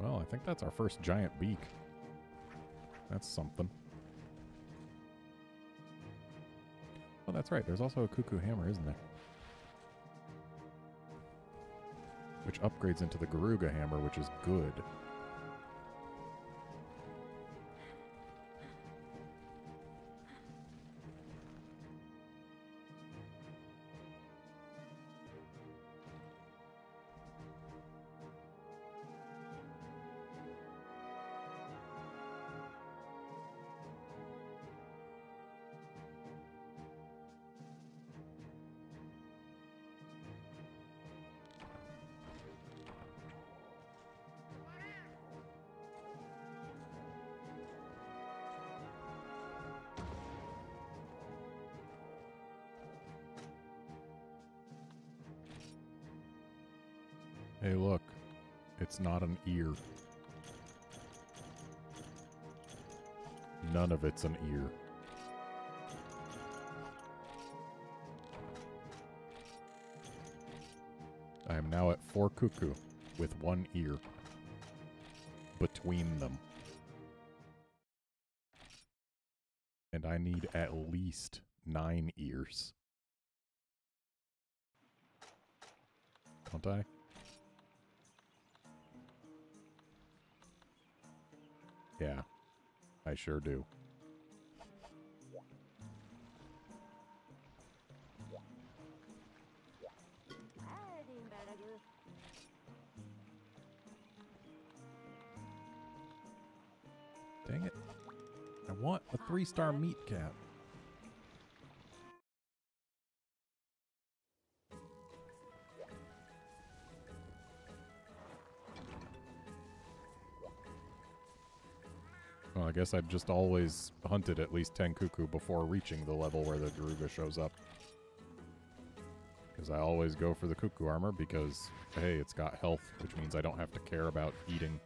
Well, I think that's our first giant beak. That's something. Oh, that's right. There's also a Cuckoo Hammer, isn't there? Which upgrades into the Garuga Hammer, which is good. Hey, look. It's not an ear. None of it's an ear. I am now at 4 cuckoo with 1 ear between them. And I need at least 9 ears. Don't I? Yeah, I sure do. Dang it. I want a 3-star meat cat. Well, I guess I'd just always hunted at least 10 cuckoo before reaching the level where the Garuga shows up. Because I always go for the cuckoo armor because, hey, it's got health, which means I don't have to care about eating.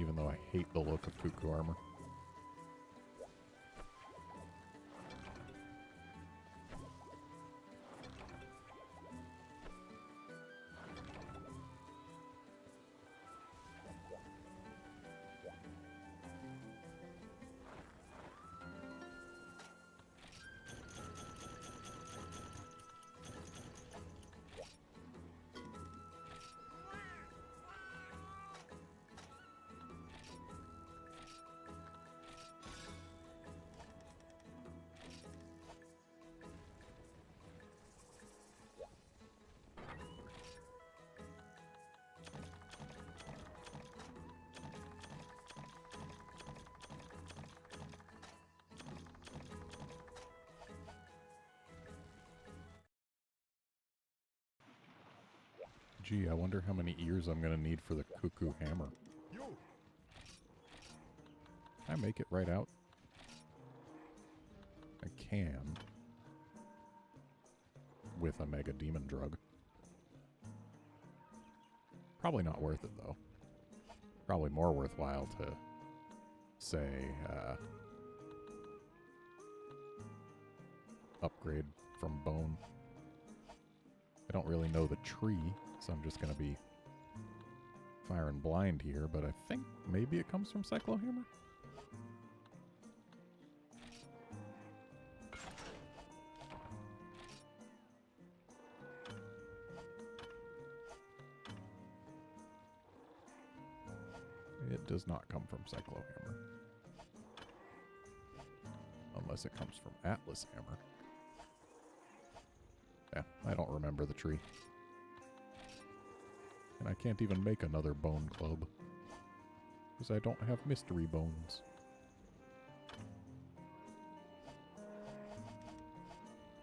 Even though I hate the look of cuckoo armor. Gee, I wonder how many ears I'm going to need for the cuckoo hammer. Can I make it right out? I can. With a mega demon drug. Probably not worth it, though. Probably more worthwhile to, say, upgrade from bone. I don't really know the tree, so I'm just going to be firing blind here, but I think maybe it comes from Cyclohammer? It does not come from Cyclohammer. Unless it comes from Atlas Hammer. Yeah, I don't remember the tree. And I can't even make another bone club. Because I don't have mystery bones.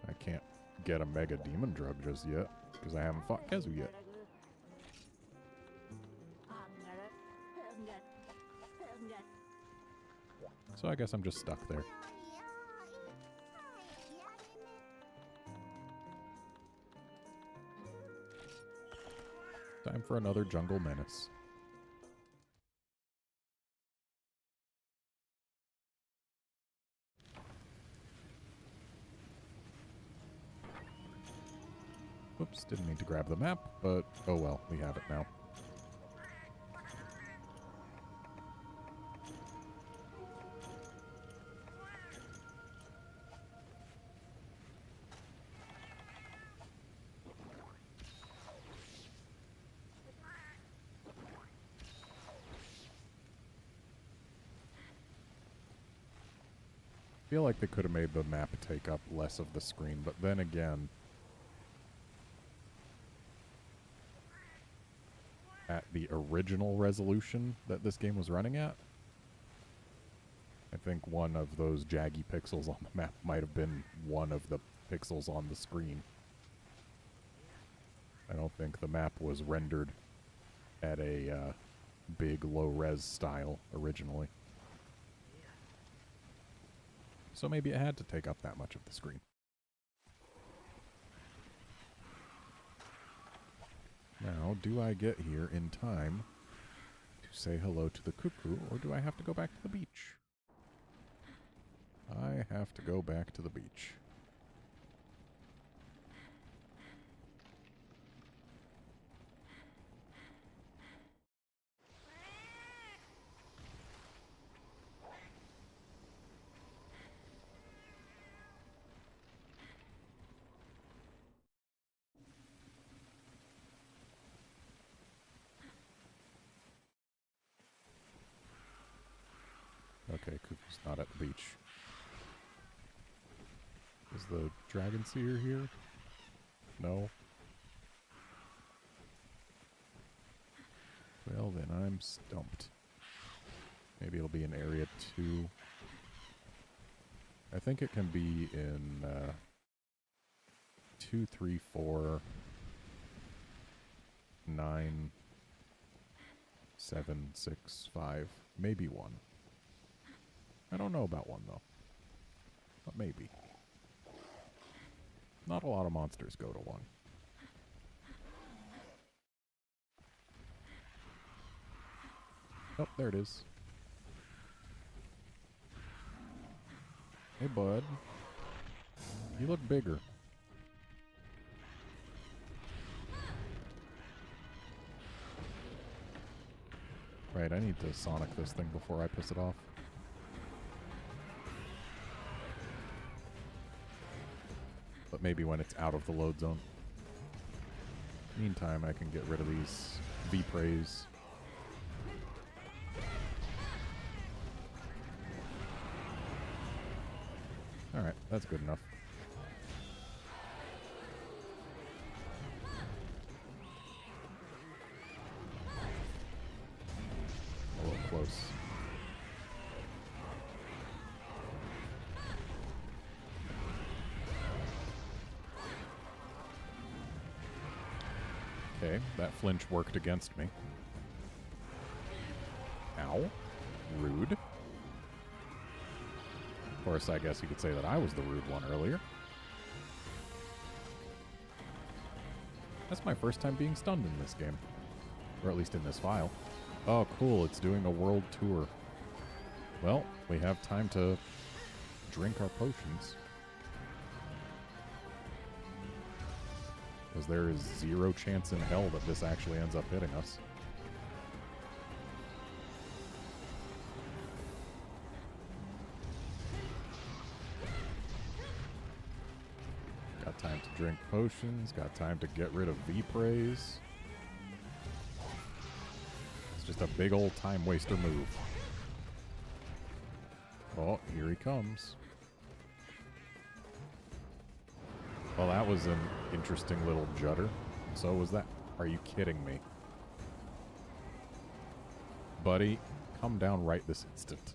I can't get a mega demon drug just yet. Because I haven't fought Kezu yet. So I guess I'm just stuck there. Time for another jungle menace. Whoops, didn't need to grab the map, but oh well, we have it now. I feel like they could have made the map take up less of the screen, but then again, at the original resolution that this game was running at, I think one of those jaggy pixels on the map might have been one of the pixels on the screen. I don't think the map was rendered at a big low-res style originally. So maybe it had to take up that much of the screen. Now, do I get here in time to say hello to the cuckoo, or do I have to go back to the beach? I have to go back to the beach. Okay, cuckoo's not at the beach. Is the dragon seer here? No. Well, then I'm stumped. Maybe it'll be in area 2. I think it can be in 2, 3, 4, 9, 7, 6, 5, maybe 1. I don't know about 1, though. But maybe. Not a lot of monsters go to 1. Oh, there it is. Hey, bud. You look bigger. Right, I need to Sonic this thing before I piss it off. But maybe when it's out of the load zone. Meantime, I can get rid of these V-Prays. Alright, that's good enough. A little close. Okay, that flinch worked against me. Ow. Rude. Of course, I guess you could say that I was the rude one earlier. That's my first time being stunned in this game. Or at least in this file. Oh, cool, it's doing a world tour. Well, we have time to drink our potions. Because there is 0 chance in hell that this actually ends up hitting us. Got time to drink potions, got time to get rid of V-Prays. It's just a big old time waster move. Oh, here he comes. Well, that was an interesting little judder. So was that. Are you kidding me? Buddy, come down right this instant.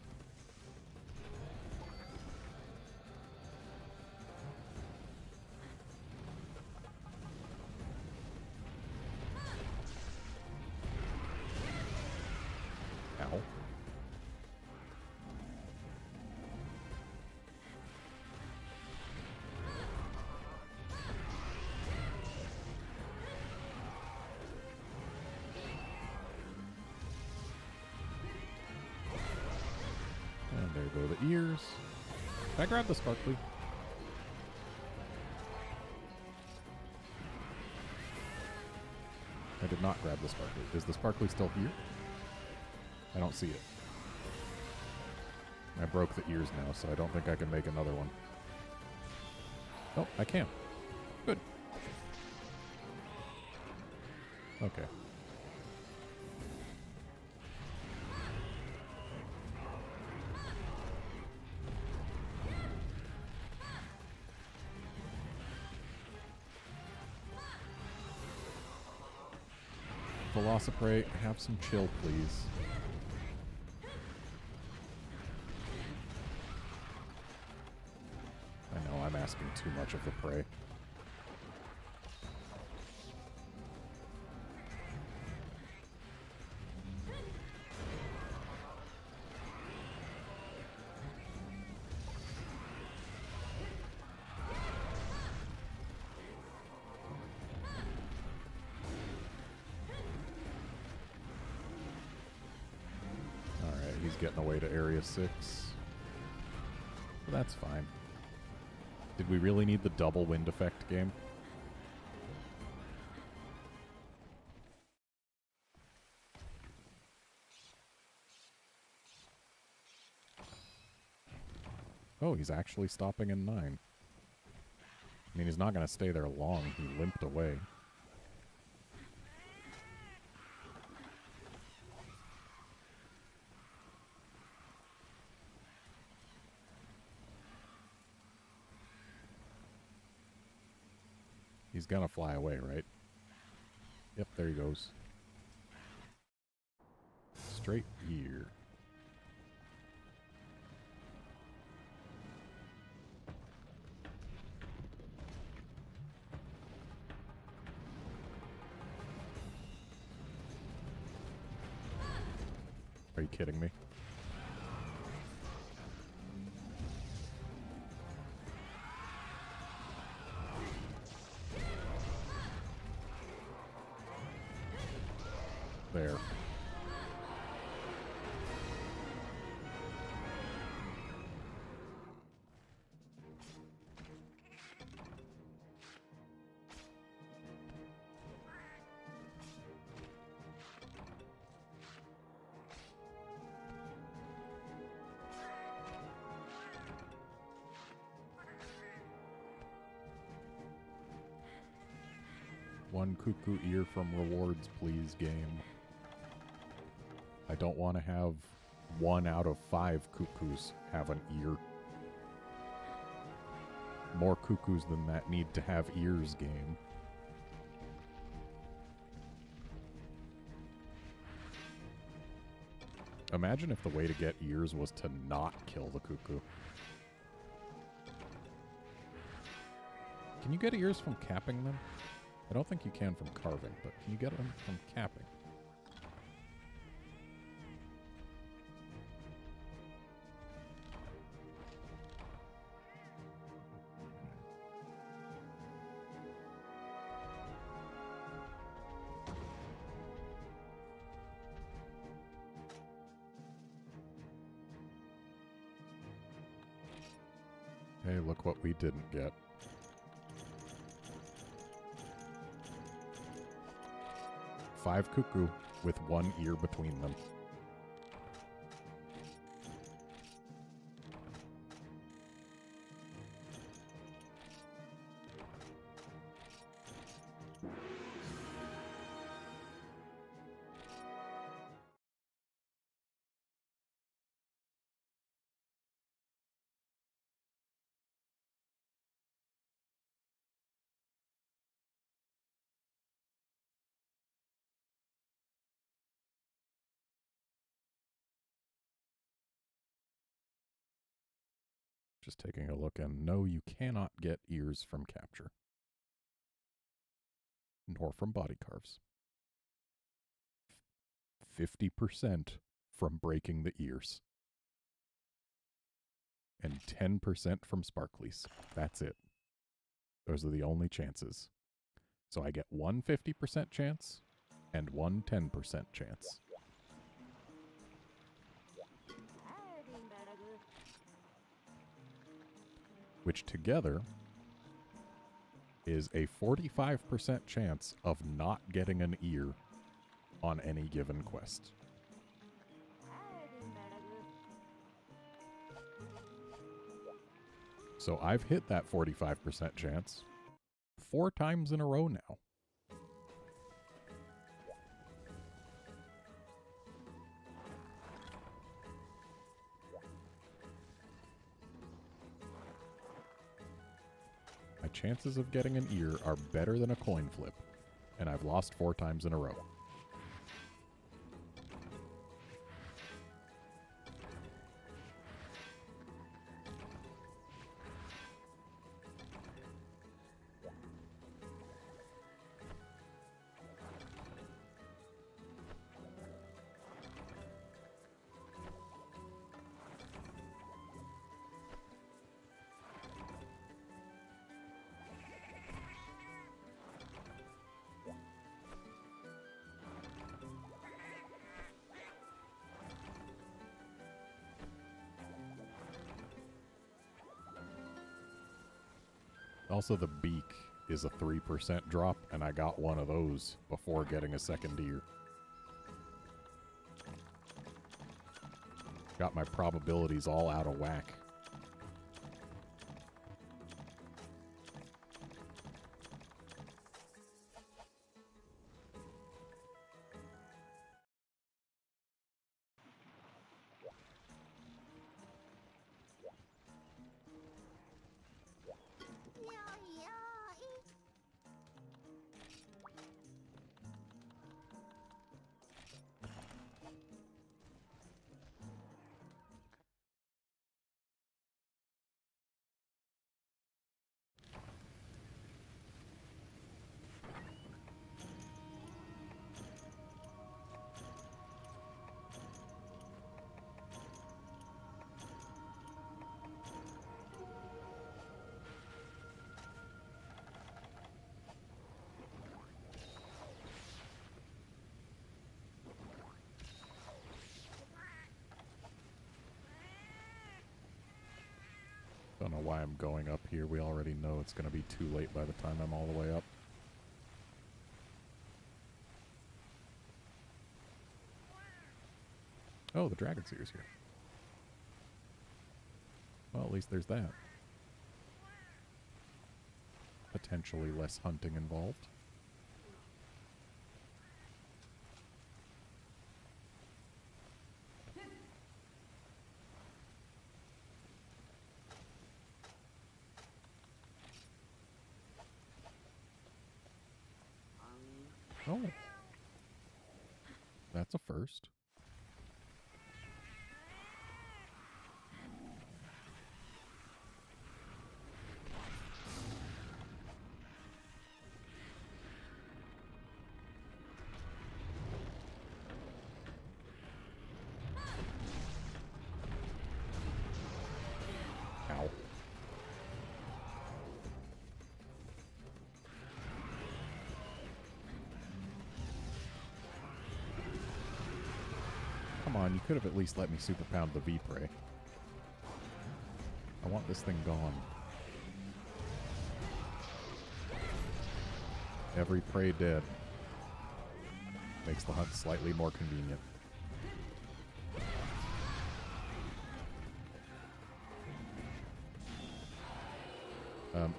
Ow. And there go the ears. Can I grab the sparkly? I did not grab the sparkly. Is the sparkly still here? I don't see it. I broke the ears now, so I don't think I can make another one. Oh, I can. Good. Okay. Velociprey, have some chill, please. I know, I'm asking too much of the prey. getting away to Area 6. But that's fine. Did we really need the double wind effect game? Oh, he's actually stopping in 9. I mean, he's not going to stay there long. He limped away. He's going to fly away, right? Yep, there he goes. Straight here. Are you kidding me? There. One cuckoo ear from rewards, please, game. I don't want to have 1 out of 5 cuckoos have an ear. More cuckoos than that need to have ears, game. Imagine if the way to get ears was to not kill the cuckoo. Can you get ears from capping them? I don't think you can from carving, but can you get them from capping? Hey, look what we didn't get. Five cuckoo with 1 ear between them. Just taking a look, and no, you cannot get ears from capture. Nor from body carves. 50% from breaking the ears. And 10% from sparklies. That's it. Those are the only chances. So I get 1 50% chance and 1 10% chance. Which together is a 45% chance of not getting an ear on any given quest. So I've hit that 45% chance 4 times in a row now. My chances of getting an ear are better than a coin flip, and I've lost 4 times in a row. Also, the beak is a 3% drop, and I got one of those before getting a second deer. Got my probabilities all out of whack. Don't know why I'm going up here. We already know it's going to be too late by the time I'm all the way up. Oh, the dragon seer's here. Well, at least there's that. Potentially less hunting involved. Oh. That's a first. Ow. Come on, you could have at least let me super pound the V-Prey. I want this thing gone. Every prey dead. Makes the hunt slightly more convenient.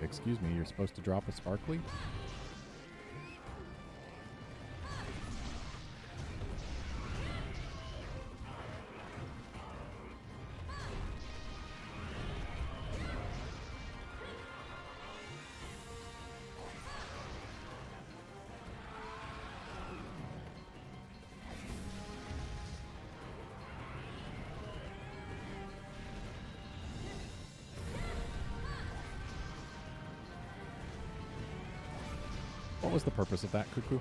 Excuse me, you're supposed to drop a sparkly? What was the purpose of that, Cuckoo?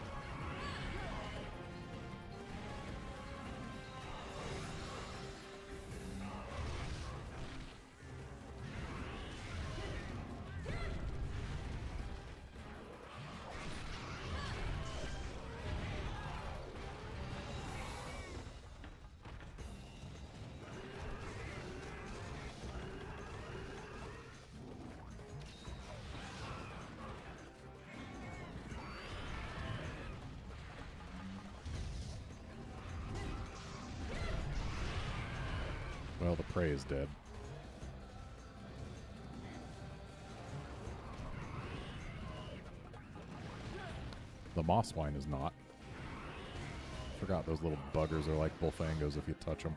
Well, the prey is dead. The moss swine is not. Forgot those little buggers are like bullfangos if you touch them.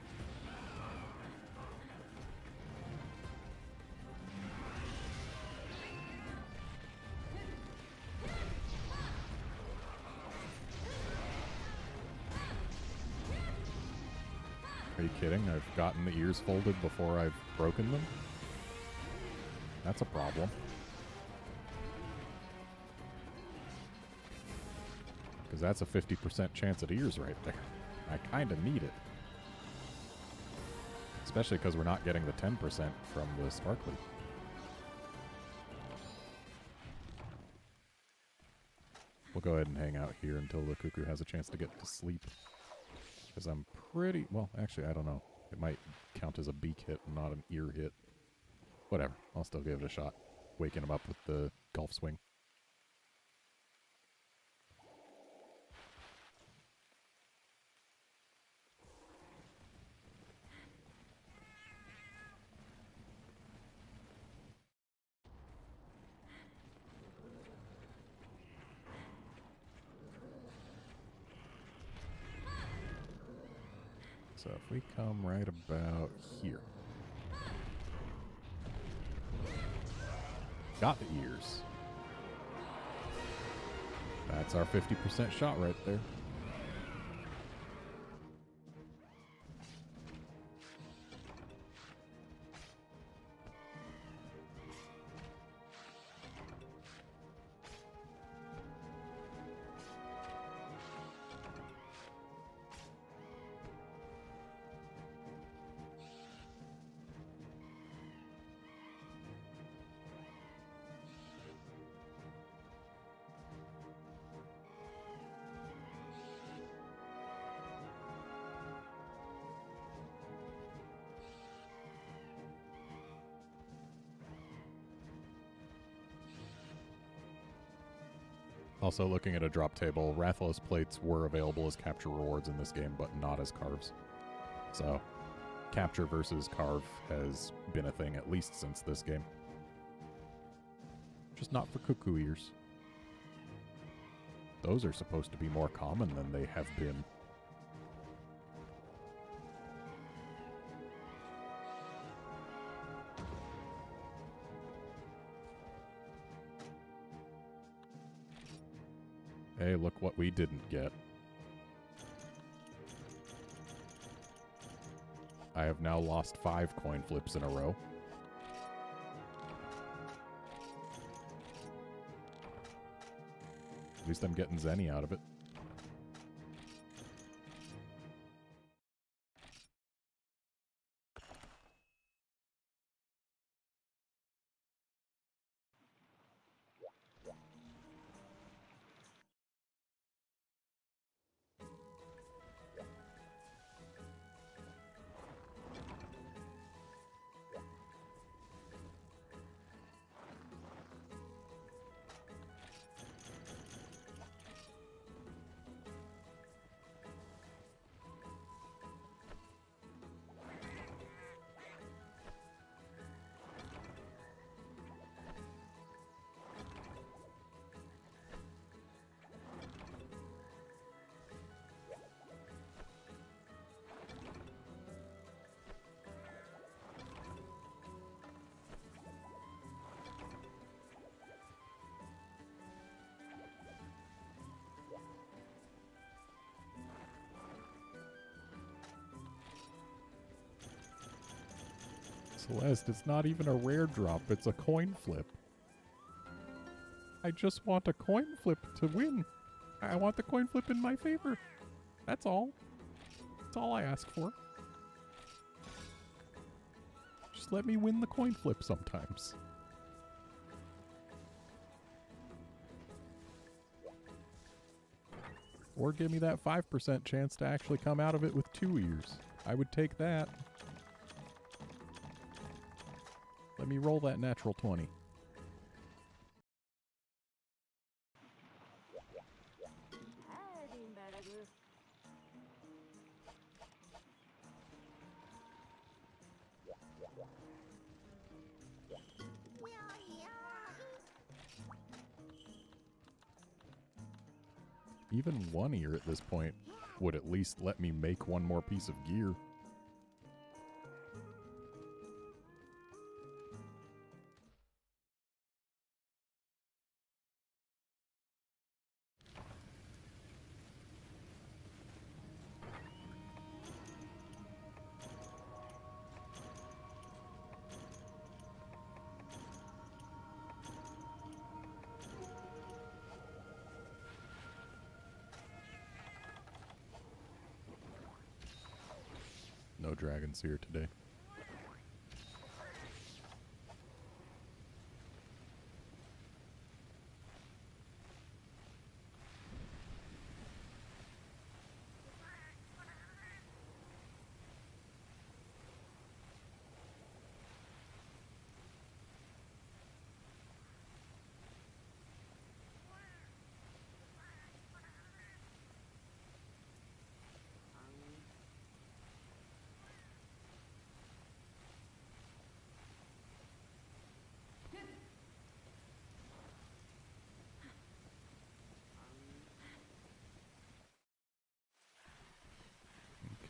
Are you kidding? I've gotten the ears folded before I've broken them? That's a problem. Because that's a 50% chance at ears right there. I kind of need it. Especially because we're not getting the 10% from the sparkly. We'll go ahead and hang out here until the cuckoo has a chance to get to sleep. Because I'm pretty... Well, actually, I don't know. It might count as a beak hit and not an ear hit. Whatever. I'll still give it a shot. waking him up with the golf swing. So if we come right about here. Got the ears. That's our 50% shot right there. Also, looking at a drop table, Rathalos plates were available as capture rewards in this game, but not as carves. So, capture versus carve has been a thing at least since this game. Just not for cuckoo ears. Those are supposed to be more common than they have been. Hey, look what we didn't get. I have now lost 5 coin flips in a row. At least I'm getting Zenny out of it. Celeste, it's not even a rare drop, it's a coin flip. I just want a coin flip to win. I want the coin flip in my favor. That's all. That's all I ask for. Just let me win the coin flip sometimes. Or give me that 5% chance to actually come out of it with 2 ears. I would take that. Let me roll that natural 20. Even 1 ear at this point would at least let me make 1 more piece of gear. No dragons here today.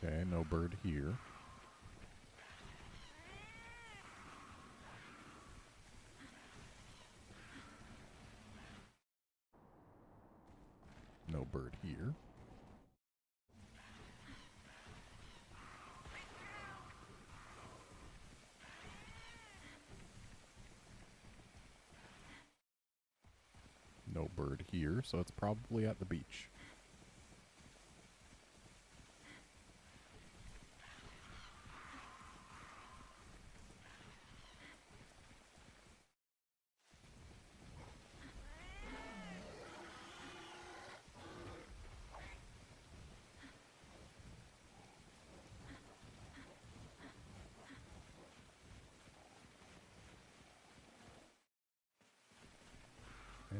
Okay, no bird here. No bird here. No bird here, so it's probably at the beach.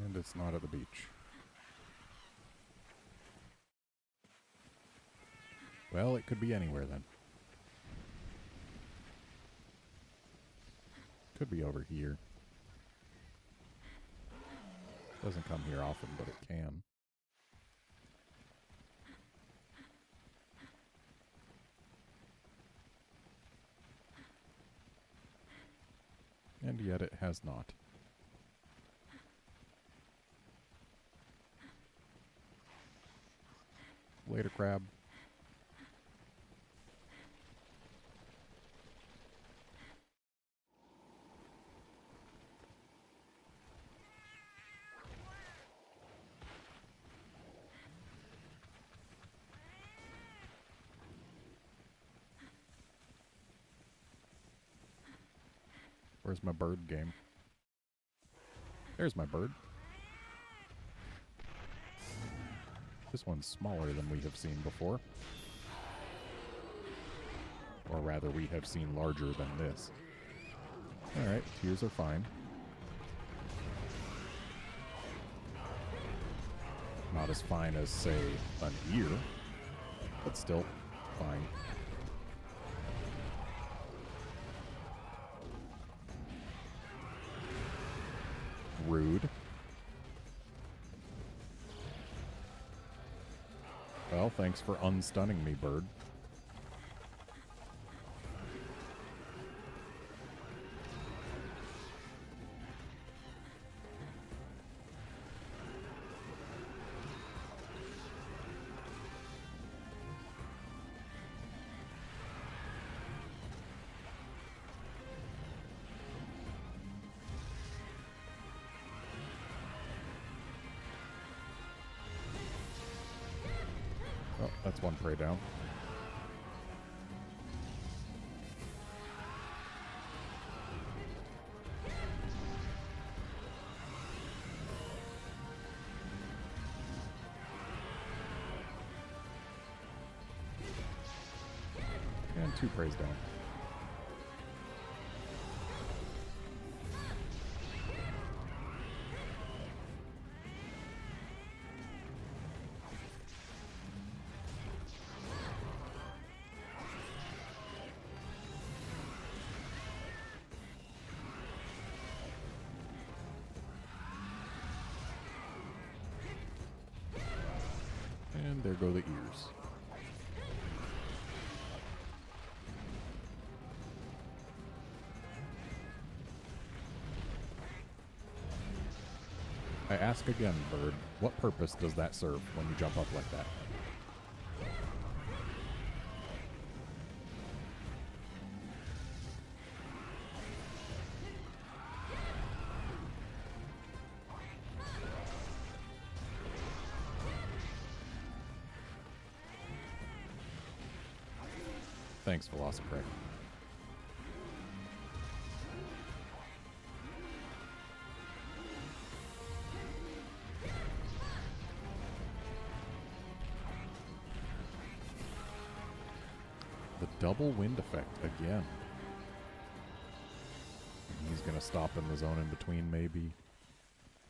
And it's not at the beach. Well, it could be anywhere then. Could be over here. Doesn't come here often, but it can. And yet it has not. Later, crab. Where's my bird game? There's my bird. This one's smaller than we have seen before. Or rather, we have seen larger than this. Alright, tears are fine. Not as fine as, say, an ear, but still fine. Rude. Well, thanks for unstunning me, bird. Oh, that's one prey down. And two preys down. And there go the ears. I ask again, bird, what purpose does that serve when you jump up like that? Thanks, Velociprey. The double wind effect again. He's going to stop in the zone in between, maybe.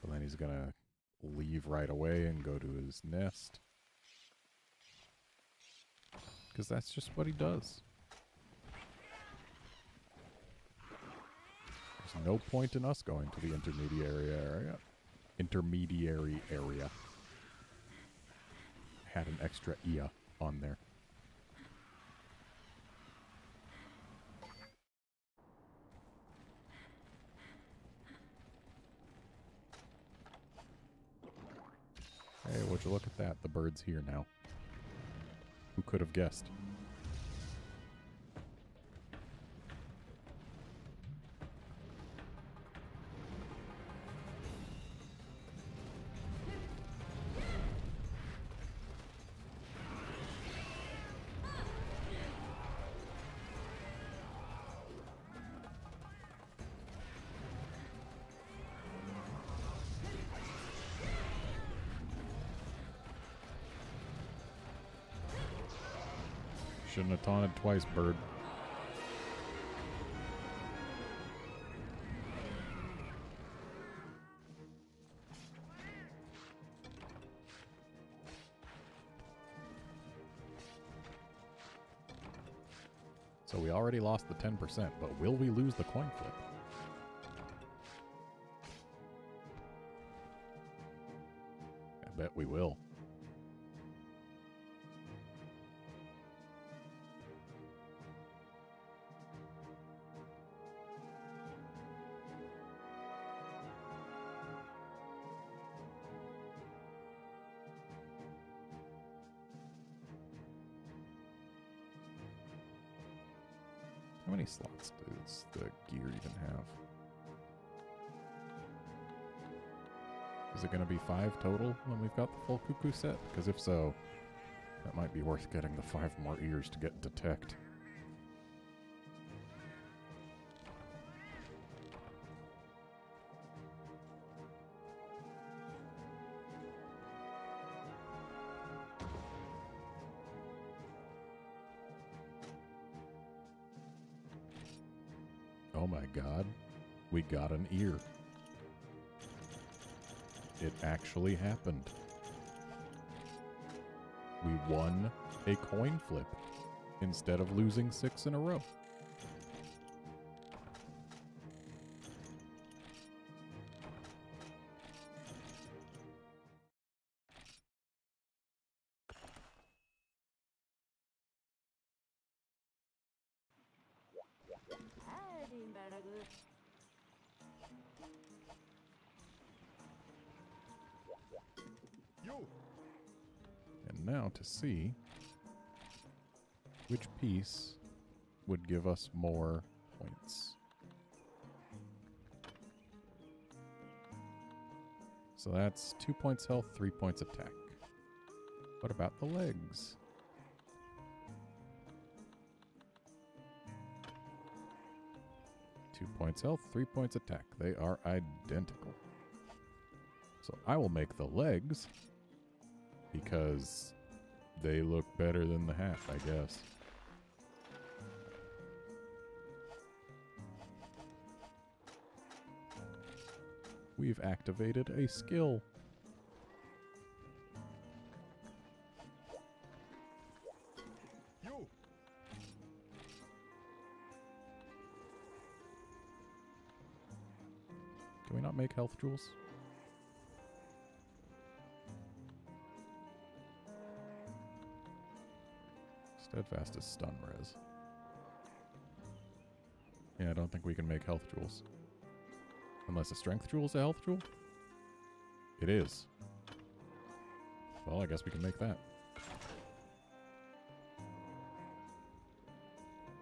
But then he's going to leave right away and go to his nest. Because that's just what he does. There's no point in us going to the intermediary area. Had an extra "ia" on there. you look at that? The bird's here now. Who could have guessed? Shouldn't have taunted twice, bird. So we already lost the 10%, but will we lose the coin flip? I bet we will. How many slots does the gear even have? Is it going to be 5 total when we've got the full cuckoo set? Because if so, that might be worth getting the 5 more ears to get detect. Oh my god, we got an ear. It actually happened. We won a coin flip instead of losing 6 in a row. And now to see which piece would give us more points. So that's 2 points health, 3 points attack. What about the legs? Two points health, 3 points attack. They are identical. So I will make the legs because they look better than the hat, I guess. We've activated a skill. Can we not make health jewels? Steadfast is stun res. Yeah, I don't think we can make health jewels. Unless a strength jewel is a health jewel? It is. Well, I guess we can make that.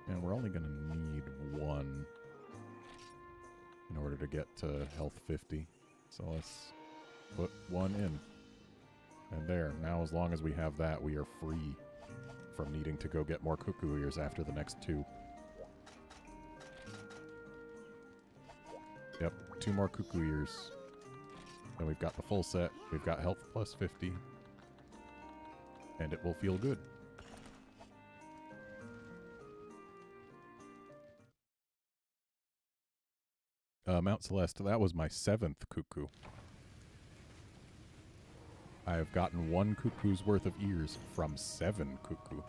And we're only going to need one in order to get to health 50. So let's put one in. And there. Now as long as we have that, we are free from needing to go get more cuckoo ears after the next 2. Yep, 2 more cuckoo ears. Then we've got the full set. We've got health plus 50. And it will feel good. Mount Celeste, that was my 7th cuckoo. I have gotten 1 cuckoo's worth of ears from 7 cuckoo.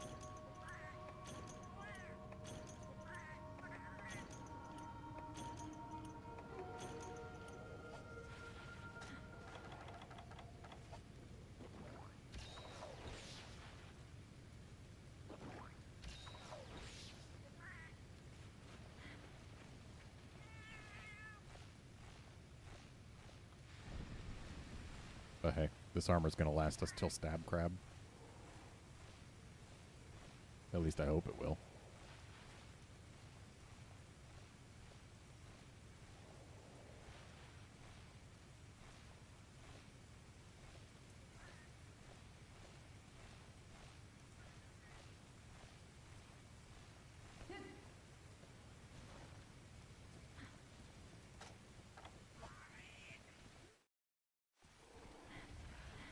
But hey, this armor's going to last us till Stab Crab. At least I hope it will.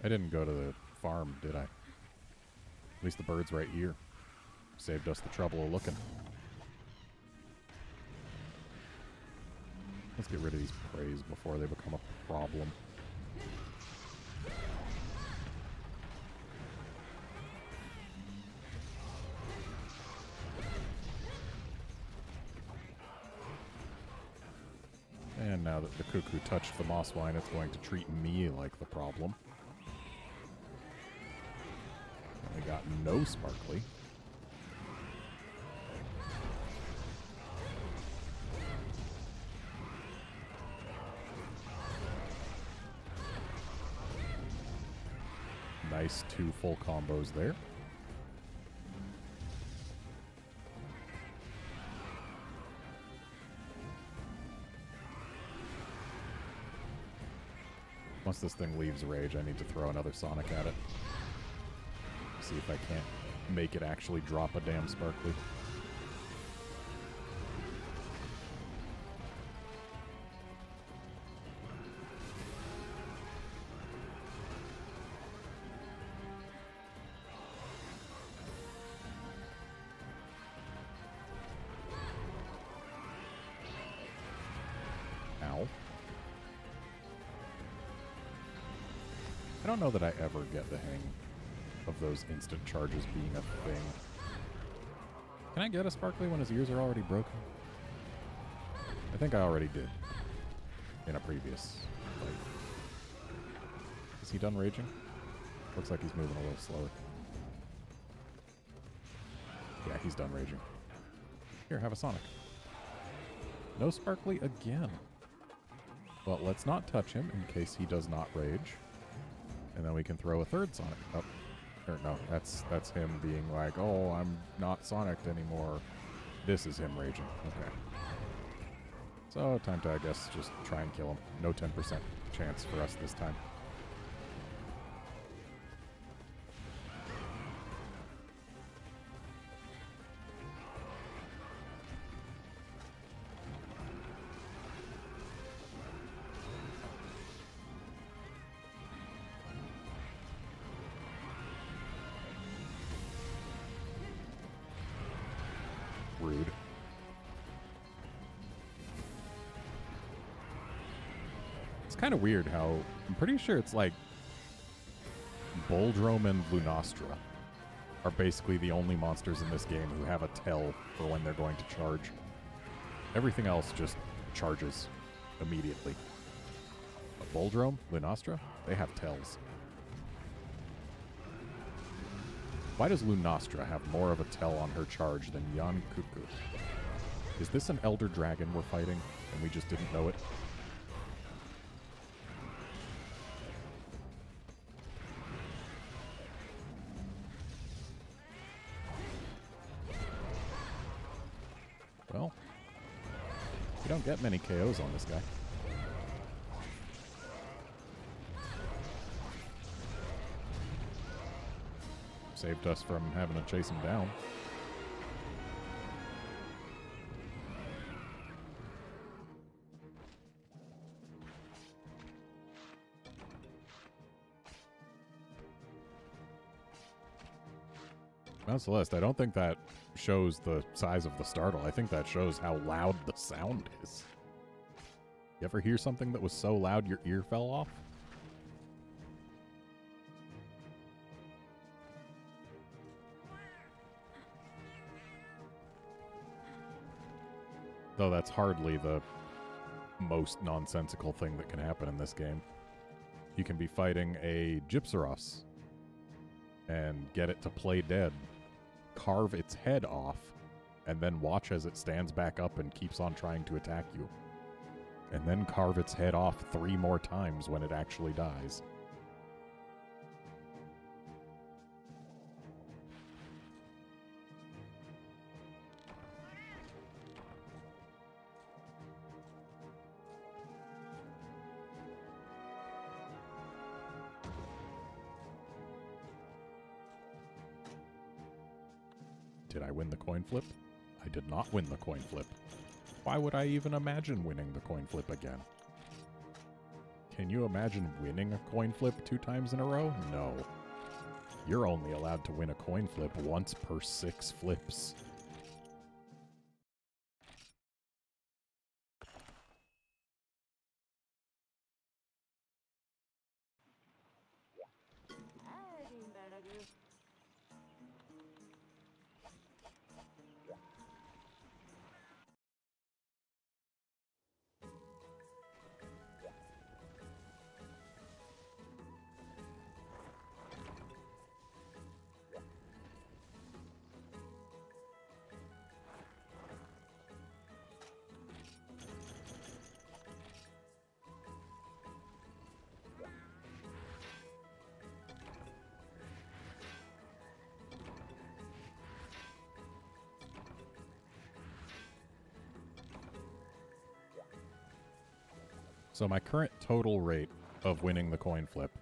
I didn't go to the farm, did I? At least the bird's right here. Saved us the trouble of looking. Let's get rid of these preys before they become a problem. And now that the cuckoo touched the moss vine, it's going to treat me like the problem. I got no sparkly. Nice 2 full combos there. Once this thing leaves rage, I need to throw another Sonic at it. See if I can't make it actually drop a damn sparkly. Ow. I don't know that I ever get the hang of those instant charges being a thing. Can I get a sparkly when his ears are already broken? I think I already did in a previous fight. Is he done raging? Looks like he's moving a little slower. Yeah, he's done raging. Here, have a Sonic. No sparkly again. Well, let's not touch him in case he does not rage. And then we can throw a third Sonic up. Or no, that's him being like, oh, I'm not Sonic'd anymore. This is him raging. Okay. So, time to, I guess, just try and kill him. No 10% chance for us this time. Rude. It's kind of weird how I'm pretty sure it's like Boldrome and Lunastra are basically the only monsters in this game who have a tell for when they're going to charge. Everything else just charges immediately. But Boldrome, Lunastra, they have tells. Why does Lunastra have more of a tell on her charge than Yan Cuckoo? Is this an Elder Dragon we're fighting, and we just didn't know it? Well, you don't get many KOs on this guy. Saved us from having to chase him down. Well, Celeste, I don't think that shows the size of the startle. I think that shows how loud the sound is. You ever hear something that was so loud your ear fell off? Though that's hardly the most nonsensical thing that can happen in this game. You can be fighting a Gypsaros and get it to play dead, carve its head off, and then watch as it stands back up and keeps on trying to attack you. And then carve its head off 3 more times when it actually dies. Did I win the coin flip? I did not win the coin flip. Why would I even imagine winning the coin flip again? Can you imagine winning a coin flip 2 times in a row? No. You're only allowed to win a coin flip once per 6 flips. So my current total rate of winning the coin flip,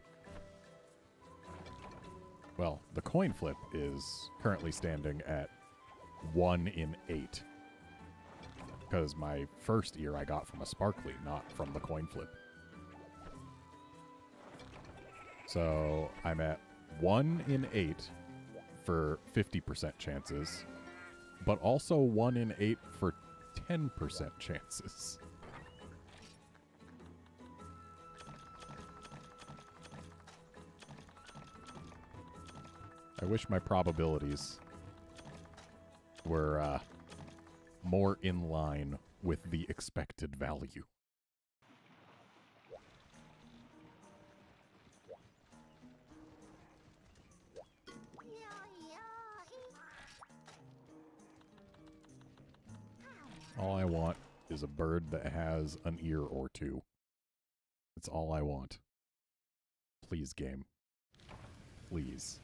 well, the coin flip is currently standing at 1 in 8. Because my first ear I got from a sparkly, not from the coin flip. So I'm at 1 in 8 for 50% chances, but also 1 in 8 for 10% chances. I wish my probabilities were more in line with the expected value. All I want is a bird that has an ear or 2. That's all I want. Please, game. Please.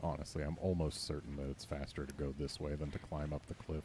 Honestly, I'm almost certain that it's faster to go this way than to climb up the cliff.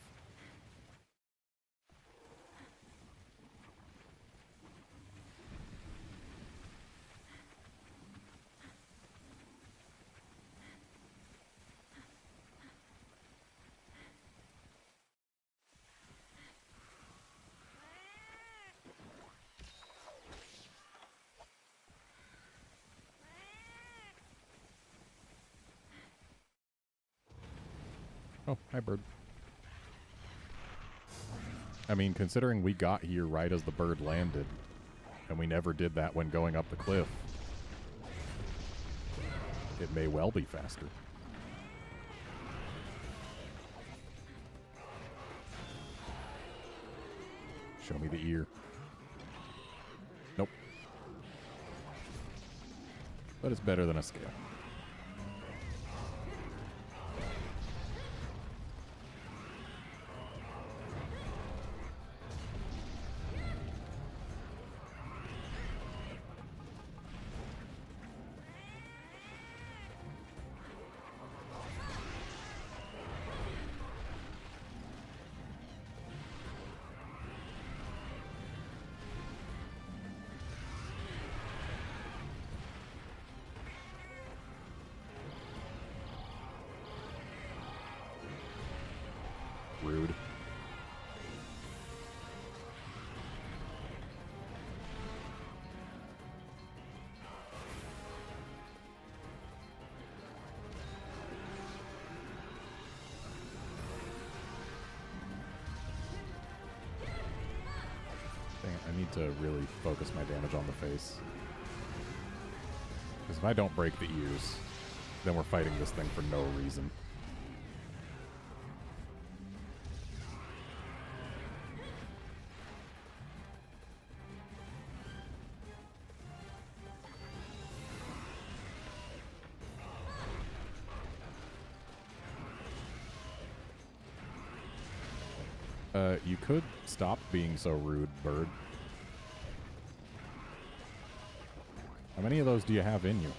Oh, hi, bird. I mean, considering we got here right as the bird landed, and we never did that when going up the cliff, it may well be faster. Show me the ear. Nope. But it's better than a scale. Rude. Dang it, I need to really focus my damage on the face. Because if I don't break the ears, then we're fighting this thing for no reason. You could stop being so rude, bird. How many of those do you have in you?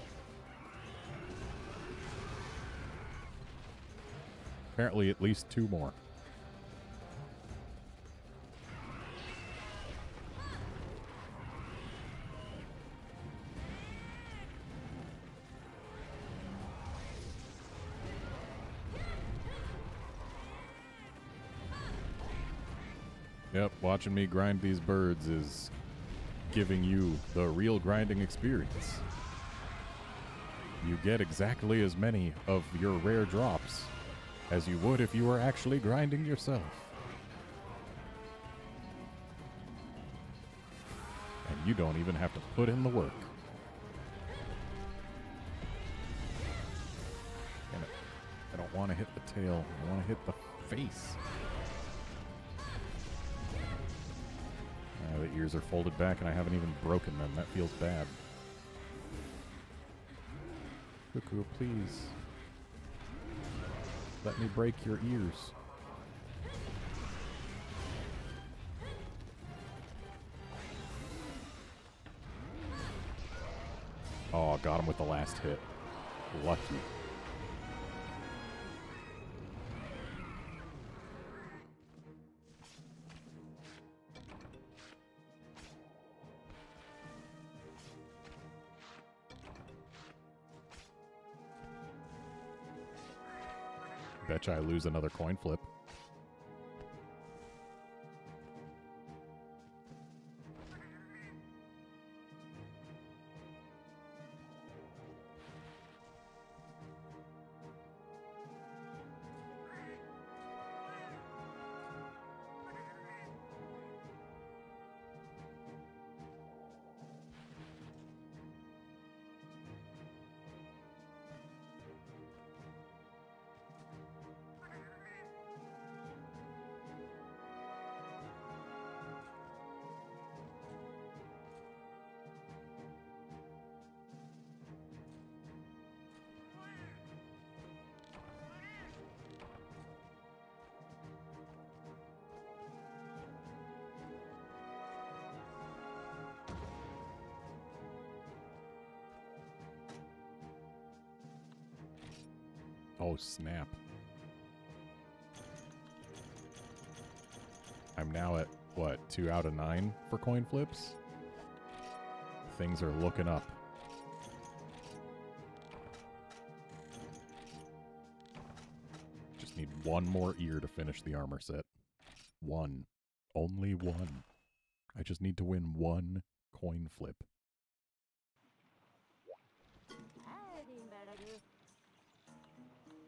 Apparently at least 2 more. Yep, watching me grind these birds is giving you the real grinding experience. You get exactly as many of your rare drops as you would if you were actually grinding yourself. And you don't even have to put in the work. Damn it. I don't want to hit the tail. I want to hit the face. The ears are folded back and I haven't even broken them. That feels bad. Cuckoo, please. Let me break your ears. Oh, got him with the last hit. Lucky. Betcha I lose another coin flip. Oh, snap. I'm now at, what, 2 out of 9 for coin flips? Things are looking up. Just need one more ear to finish the armor set. One. Only one. I just need to win one coin flip.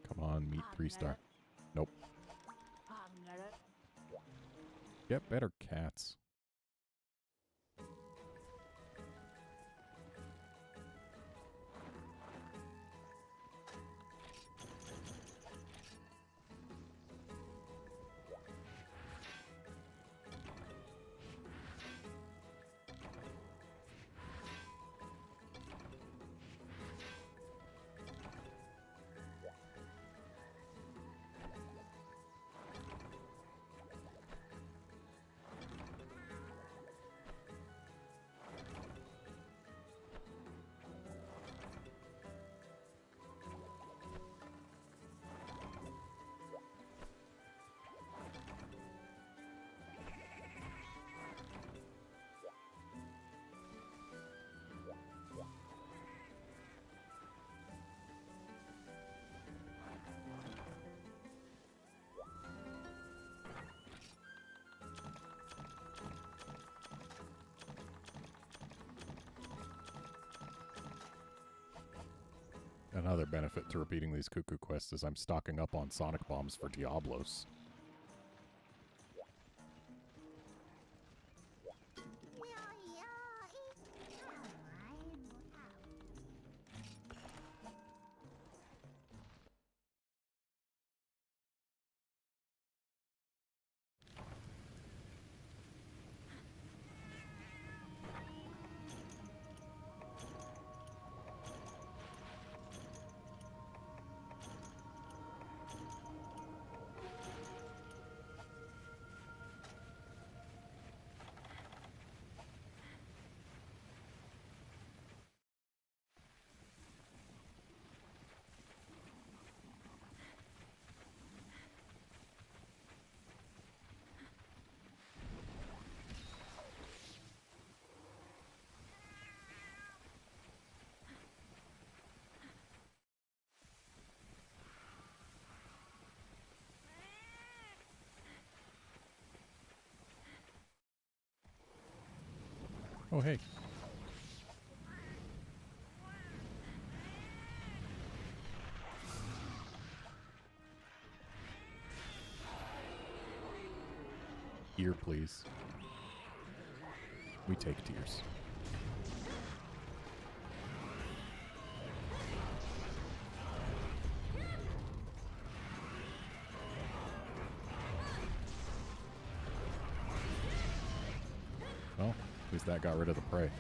Come on, meet 3-star. Nope. Get better, cats. Another benefit to repeating these cuckoo quests is I'm stocking up on sonic bombs for Diablos. Oh, hey. Ear, please. We take tears. Well, at least that got rid of the prey.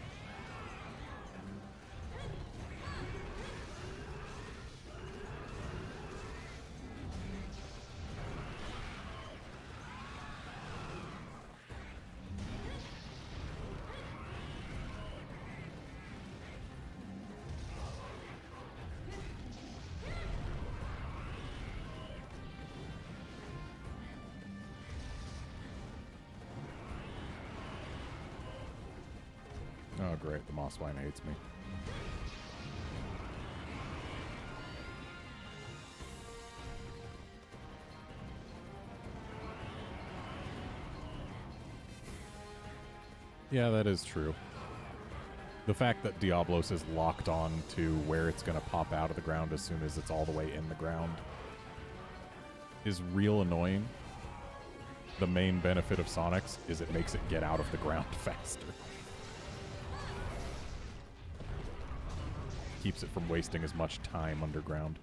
Oh, great. The moss swine hates me. Yeah, that is true. The fact that Diablos is locked on to where it's going to pop out of the ground as soon as it's all the way in the ground is real annoying. The main benefit of Sonic's is it makes it get out of the ground faster. Keeps it from wasting as much time underground.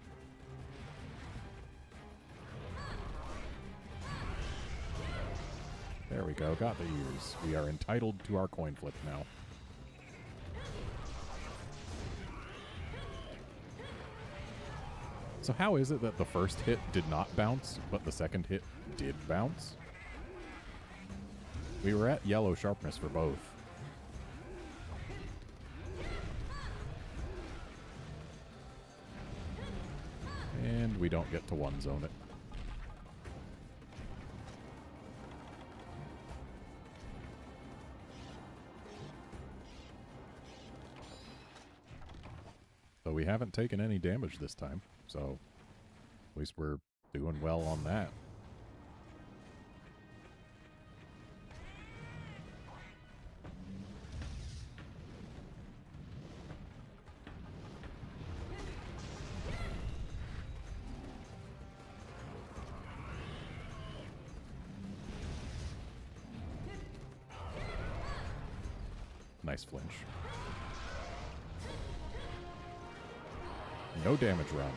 There we go, got the ears. We are entitled to our coin flip now. So how is it that the first hit did not bounce, but the second hit did bounce? We were at yellow sharpness for both. And we don't get to one zone it. So we haven't taken any damage this time, so at least we're doing well on that. Nice flinch. No damage run.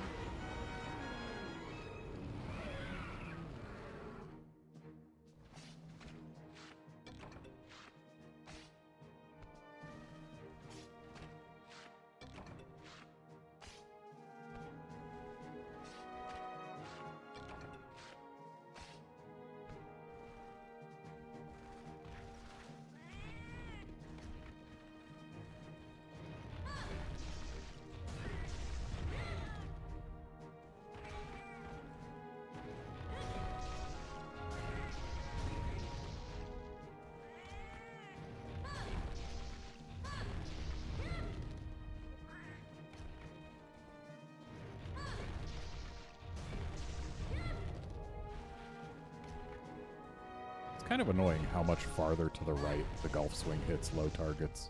Kind of annoying how much farther to the right the golf swing hits low targets.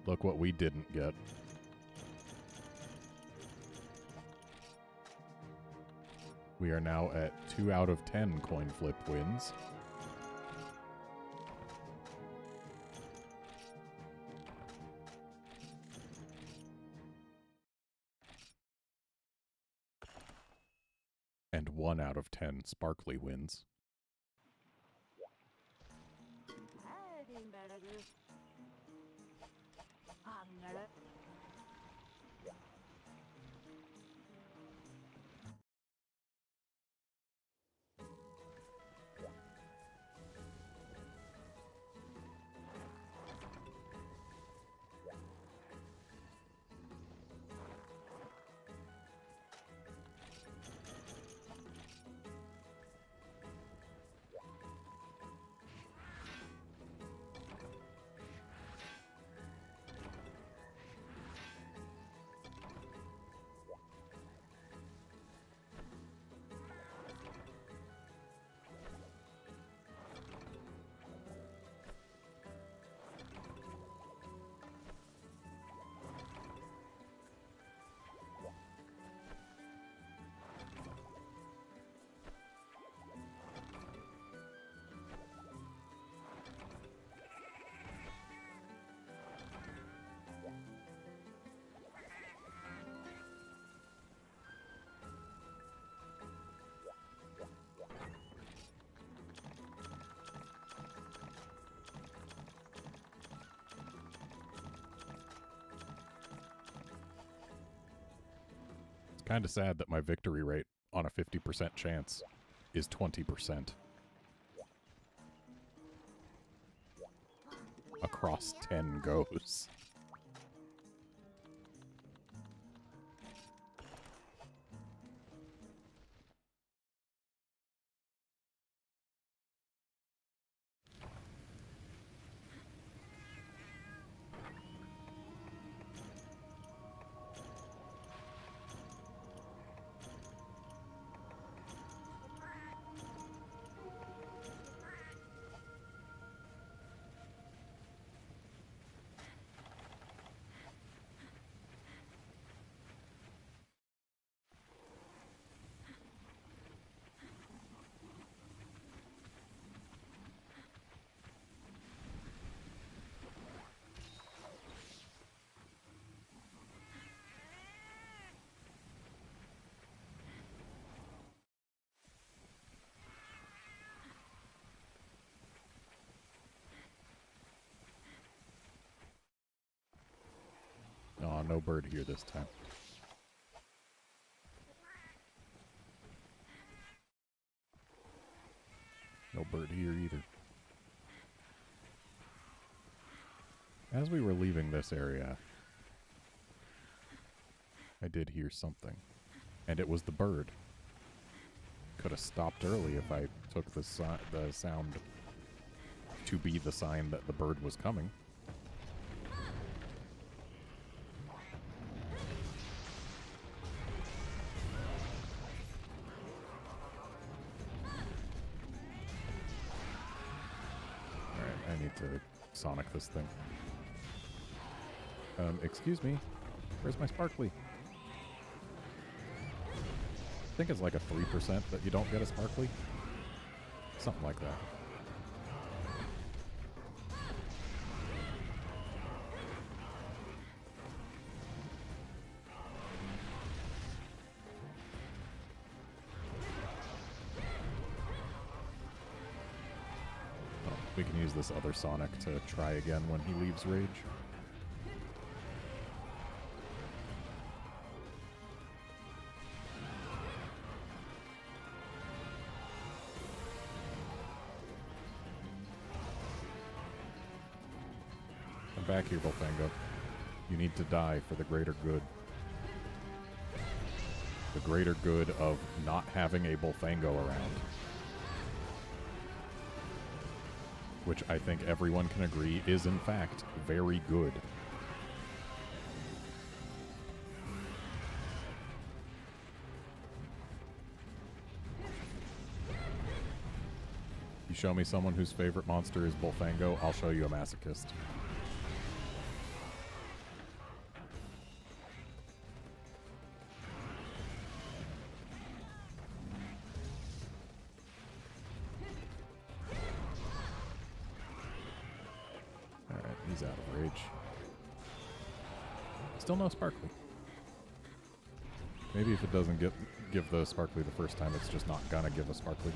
Look what we didn't get. We are now at 2 out of 10 coin flip wins. And 1 out of 10 sparkly wins. It's kind of sad that my victory rate on a 50% chance is 20%. Across 10 goes. Oh, no bird here this time. No bird here either. As we were leaving this area, I did hear something. And it was the bird. Could have stopped early if I took the sound to be the sign that the bird was coming. Alright, I need to Sonic this thing. Excuse me. Where's my sparkly? I think it's like a 3% that you don't get a sparkly. Something like that. Oh, we can use this other Sonic to try again when he leaves Rage. Back here, Volfango. You need to die for the greater good. The greater good of not having a Volfango around. Which I think everyone can agree is, in fact, very good. You show me someone whose favorite monster is Volfango, I'll show you a masochist. He's out of rage. Still no sparkly. Maybe if it doesn't give the sparkly the first time, it's just not gonna give a sparkly.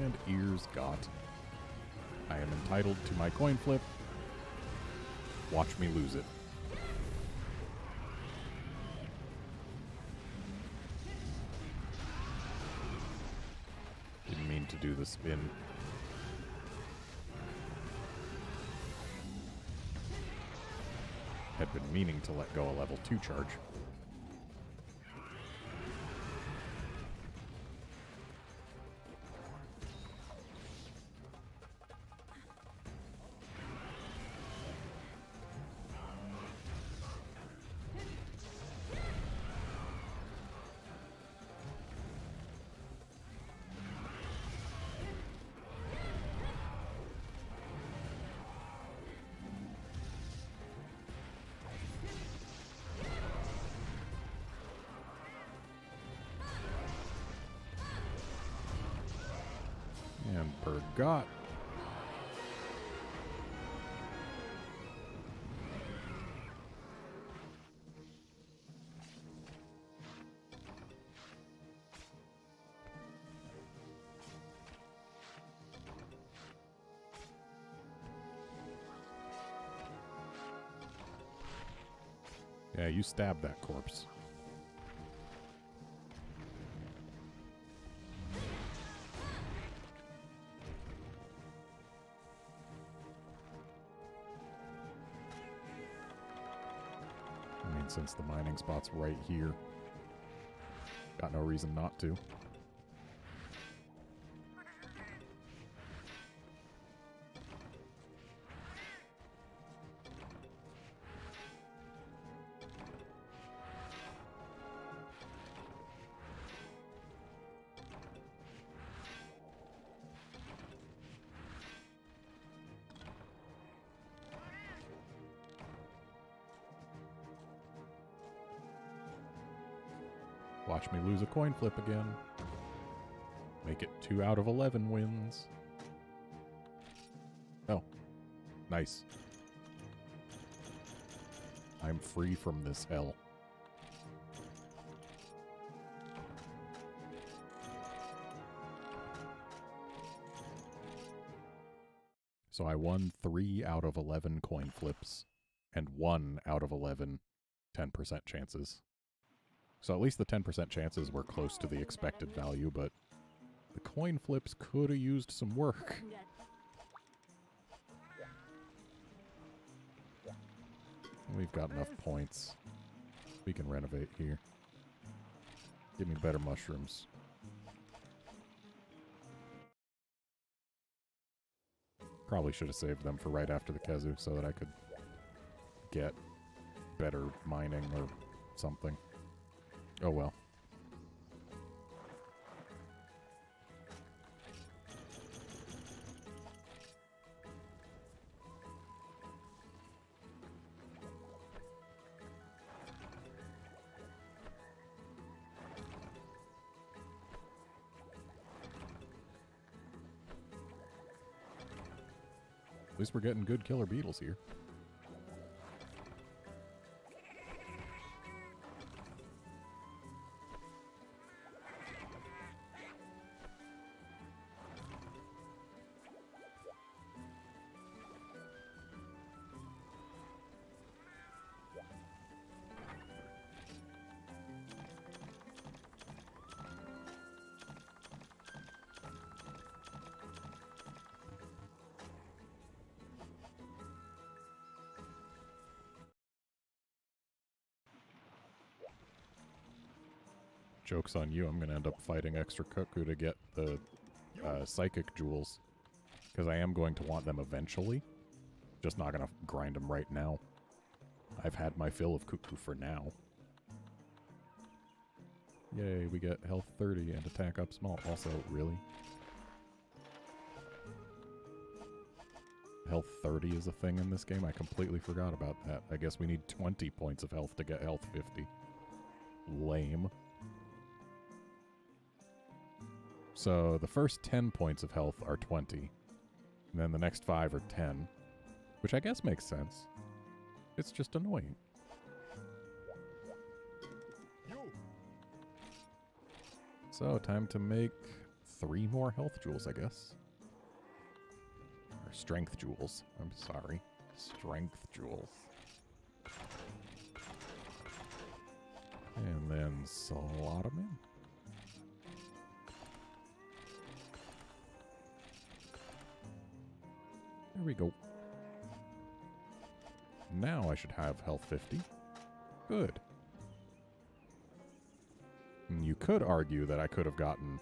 And ears got. I am entitled to my coin flip. Watch me lose it. Didn't mean to do the spin. Had been meaning to let go a level 2 charge. forgot. Yeah, you stabbed that corpse. I mean, since the mining spot's right here, got no reason not to. Watch me lose a coin flip again. Make it 2 out of 11 wins. Oh, nice. I'm free from this hell. So I won 3 out of 11 coin flips and 1 out of 11 10% chances. So at least the 10% chances were close to the expected value, but the coin flips could have used some work. We've got enough points. We can renovate here. Give me better mushrooms. Probably should have saved them for right after the Kezu so that I could get better mining or something. Oh well. At least we're getting good killer beetles here. Joke's on you, I'm going to end up fighting extra Cuckoo to get the psychic jewels. Because I am going to want them eventually. Just not going to grind them right now. I've had my fill of Cuckoo for now. Yay, we get health 30 and attack up small. Also, really? Health 30 is a thing in this game? I completely forgot about that. I guess we need 20 points of health to get health 50. Lame. So the first 10 points of health are 20. And then the next 5 are 10. Which I guess makes sense. It's just annoying. So, time to make 3 more health jewels, I guess. Or strength jewels. I'm sorry. Strength jewels. And then slot them in. There we go. Now I should have health 50. Good. And you could argue that I could have gotten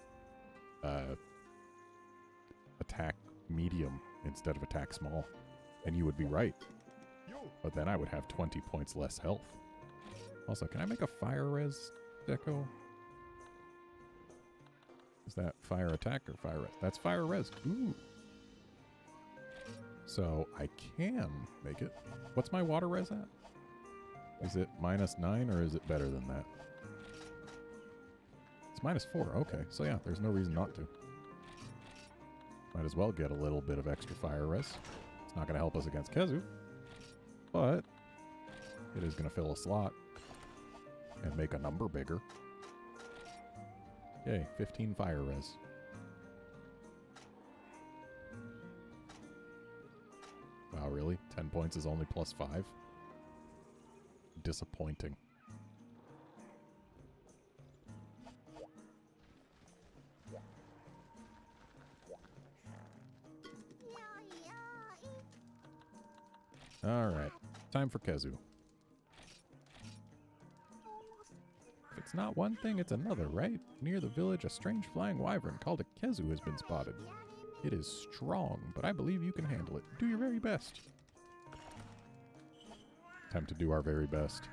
attack medium instead of attack small. And you would be right. But then I would have 20 points less health. Also, can I make a fire res deco? Is that fire attack or fire res? That's fire res. Ooh. So I can make it. What's my water res at? Is it -9 or is it better than that? It's -4. Okay. So yeah, there's no reason not to. Might as well get a little bit of extra fire res. It's not going to help us against Kezu, but it is going to fill a slot and make a number bigger. Yay, 15 fire res. Wow, really? 10 points is only +5? Disappointing. Alright, time for Kezu. If it's not one thing, it's another, right? Near the village, a strange flying wyvern called a Kezu has been spotted. It is strong, but I believe you can handle it. Do your very best. Time to do our very best.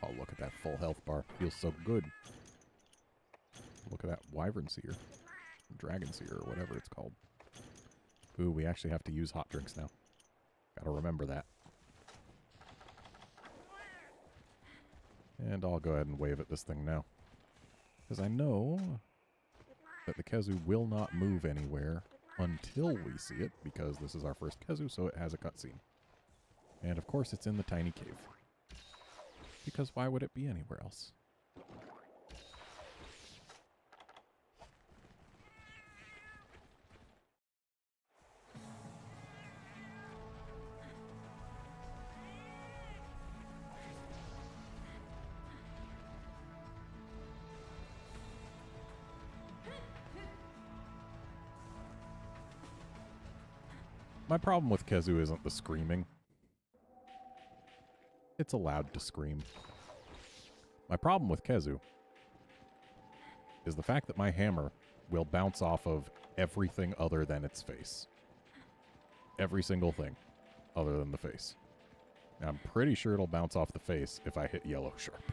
Oh, look at that full health bar. Feels so good. Look at that wyvern seer. Dragon seer, or whatever it's called. Ooh, we actually have to use hot drinks now. Gotta remember that. And I'll go ahead and wave at this thing now. Because I know that the Kezu will not move anywhere until we see it, because this is our first Kezu, so it has a cutscene. And of course it's in the tiny cave. Because why would it be anywhere else? My problem with Kezu isn't the screaming. It's allowed to scream. My problem with Kezu is the fact that my hammer will bounce off of everything other than its face. Every single thing other than the face. Now, I'm pretty sure it'll bounce off the face if I hit yellow sharp.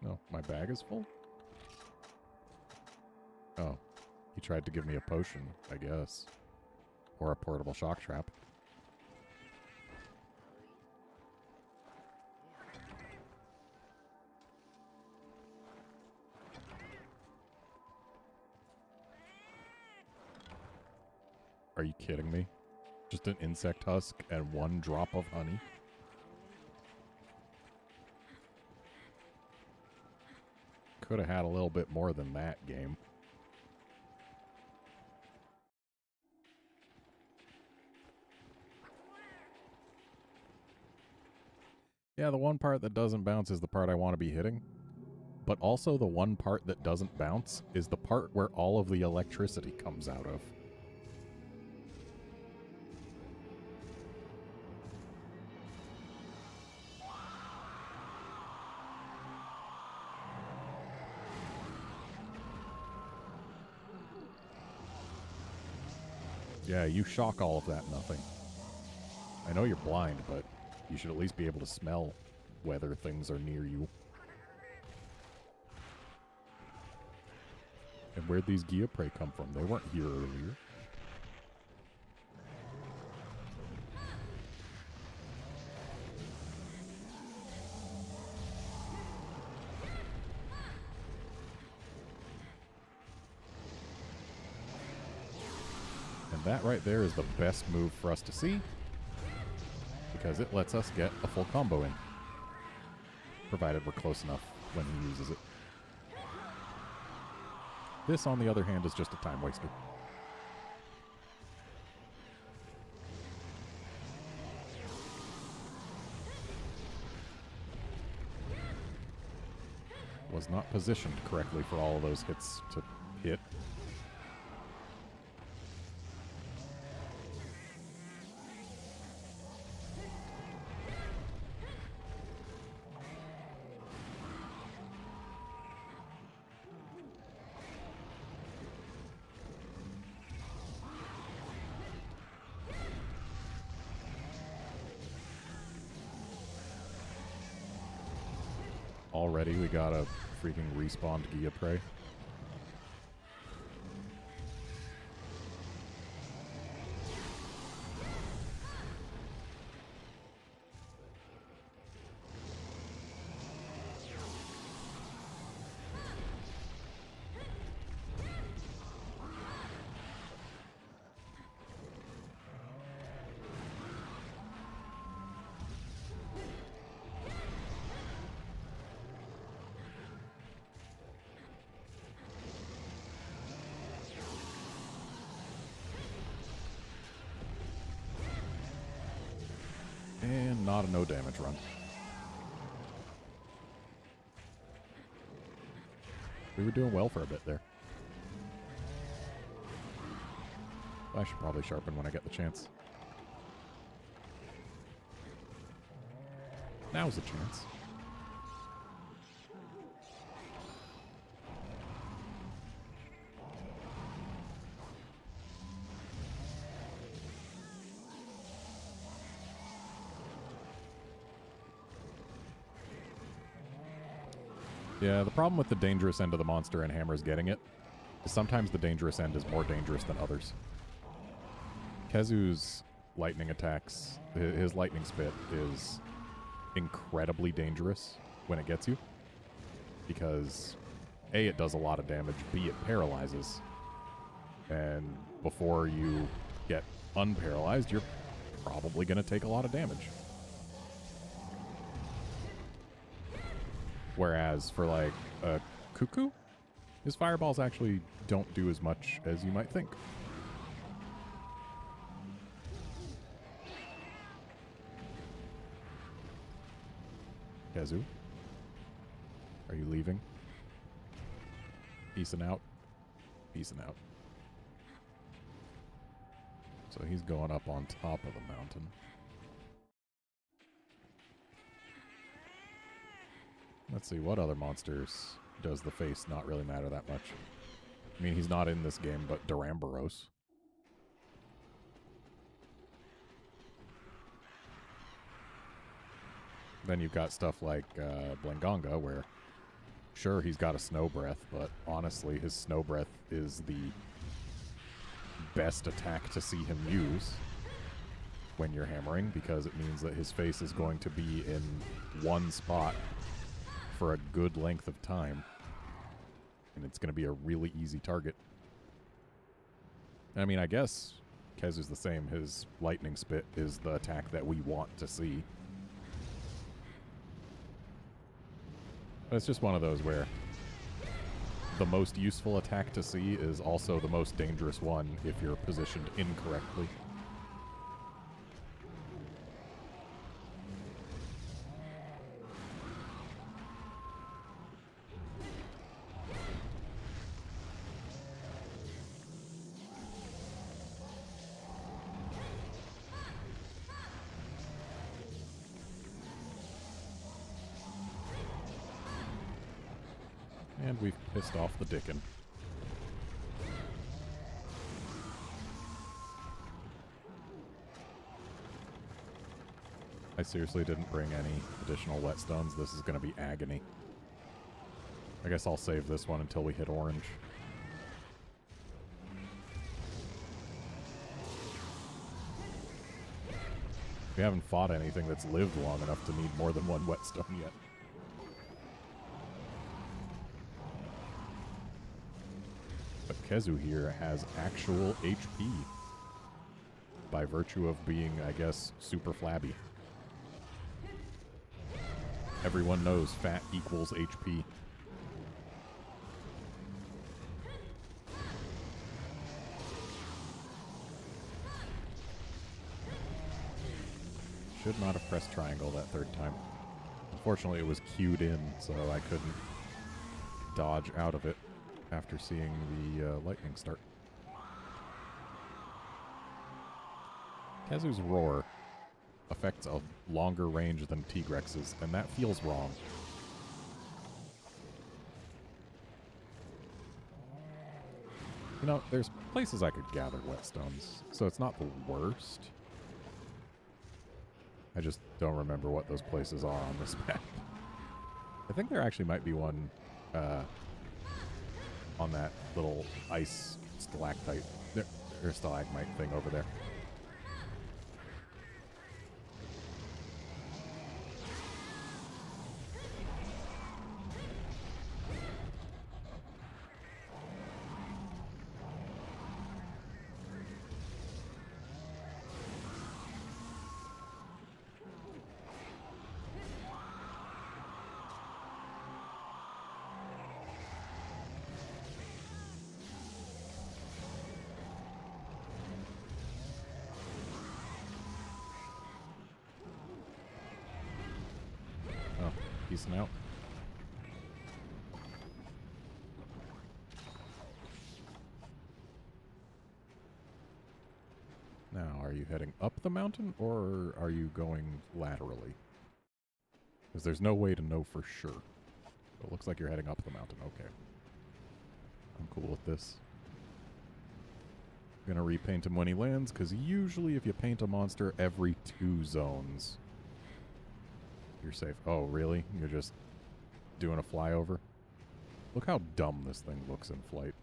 No, my bag is full? Oh, he tried to give me a potion, I guess. Or a portable shock trap. Are you kidding me? Just an insect husk and one drop of honey? Could have had a little bit more than that, game. Yeah, the one part that doesn't bounce is the part I want to be hitting. But also the one part that doesn't bounce is the part where all of the electricity comes out of. Yeah, you shock all of that nothing. I know you're blind, but you should at least be able to smell whether things are near you. And where'd these Geoprey come from? They weren't here earlier. And that right there is the best move for us to see, because it lets us get a full combo in, provided we're close enough when he uses it. This, on the other hand, is just a time waster. Was not positioned correctly for all of those hits to hit. Already we got a freaking respawned Gia Prey. And not a no damage run. We were doing well for a bit there. I should probably sharpen when I get the chance. Now's the chance. Yeah, the problem with the dangerous end of the monster and hammers getting it is sometimes the dangerous end is more dangerous than others. Kezu's lightning attacks, his lightning spit is incredibly dangerous when it gets you. Because A, it does a lot of damage, B, it paralyzes. And before you get unparalyzed, you're probably going to take a lot of damage. Whereas for like a Cuckoo, his fireballs actually don't do as much as you might think. Kezu, are you leaving? Peacing out? Peacing out. So he's going up on top of the mountain. Let's see, what other monsters does the face not really matter that much? I mean, he's not in this game, but Duramboros. Then you've got stuff like Blangonga, where, sure, he's got a snow breath, but honestly, his snow breath is the best attack to see him use when you're hammering, because it means that his face is going to be in one spot for a good length of time, and it's going to be a really easy target. I mean, I guess Kezu's the same. His lightning spit is the attack that we want to see. But it's just one of those where the most useful attack to see is also the most dangerous one if you're positioned incorrectly. And we've pissed off the Dickin. I seriously didn't bring any additional whetstones. This is going to be agony. I guess I'll save this one until we hit orange. We haven't fought anything that's lived long enough to need more than one whetstone yet. But Kezu here has actual HP by virtue of being, I guess, super flabby. Everyone knows fat equals HP. Should not have pressed triangle that third time. Unfortunately, it was queued in, so I couldn't dodge out of it after seeing the lightning start. Kezu's roar affects a longer range than Tigrex's, and that feels wrong. You know, there's places I could gather whetstones, so it's not the worst. I just don't remember what those places are on this map. I think there actually might be one on that little ice stalactite or stalagmite thing over there. Peacing out. Now, are you heading up the mountain or are you going laterally? Because there's no way to know for sure. So it looks like you're heading up the mountain. Okay. I'm cool with this. I'm gonna repaint him when he lands, because usually if you paint a monster every 2 zones, you're safe. Oh, really? You're just doing a flyover? Look how dumb this thing looks in flight.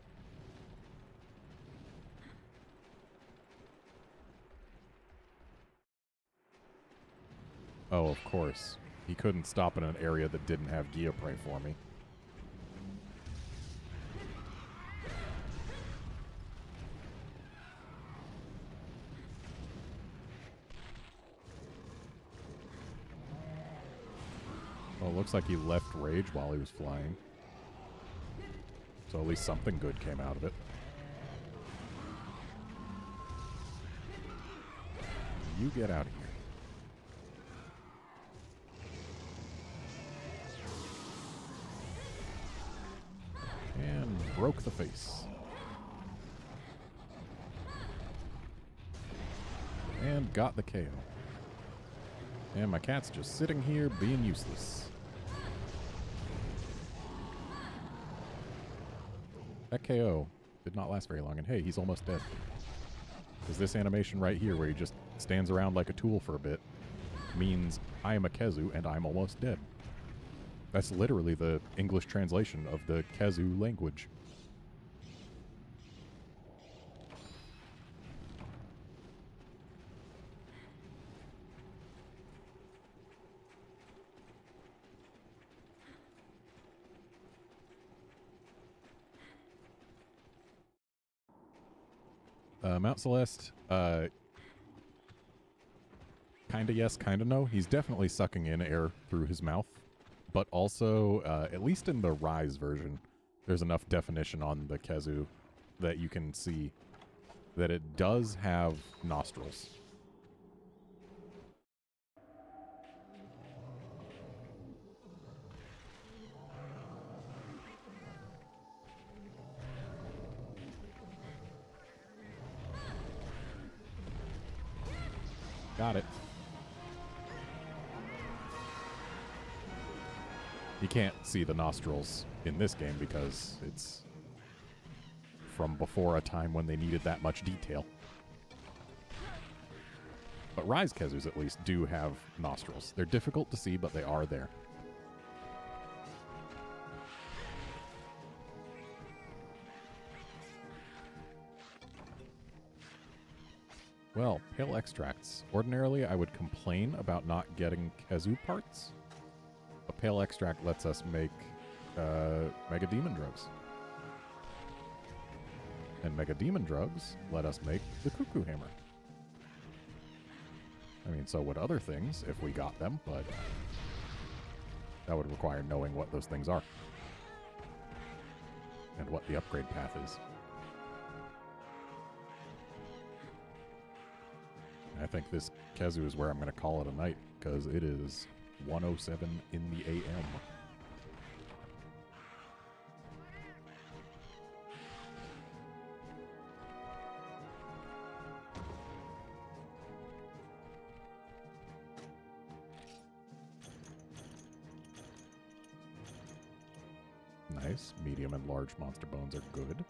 Oh, of course. He couldn't stop in an area that didn't have Geoprey for me. Well, it looks like he left Rage while he was flying. So at least something good came out of it. You get out of here. And broke the face. And got the KO. And my cat's just sitting here being useless. That KO did not last very long, and hey, he's almost dead. Because this animation right here, where he just stands around like a tool for a bit, means I am a Kezu and I'm almost dead. That's literally the English translation of the Kezu language. Mount Celeste, kinda yes, kinda no. He's definitely sucking in air through his mouth, but also, at least in the Rise version, there's enough definition on the Kezu that you can see that it does have nostrils. Got it. You can't see the nostrils in this game because it's from before a time when they needed that much detail. But Rise Kezus at least do have nostrils. They're difficult to see, but they are there. Well, pale extracts. Ordinarily, I would complain about not getting Kezu parts. A pale extract lets us make Mega Demon drugs. And Mega Demon drugs let us make the Cuckoo Hammer. I mean, so would other things if we got them, but that would require knowing what those things are. And what the upgrade path is. I think this Kezu is where I'm going to call it a night, because it is 1:07 in the AM. Nice. Medium and large monster bones are good.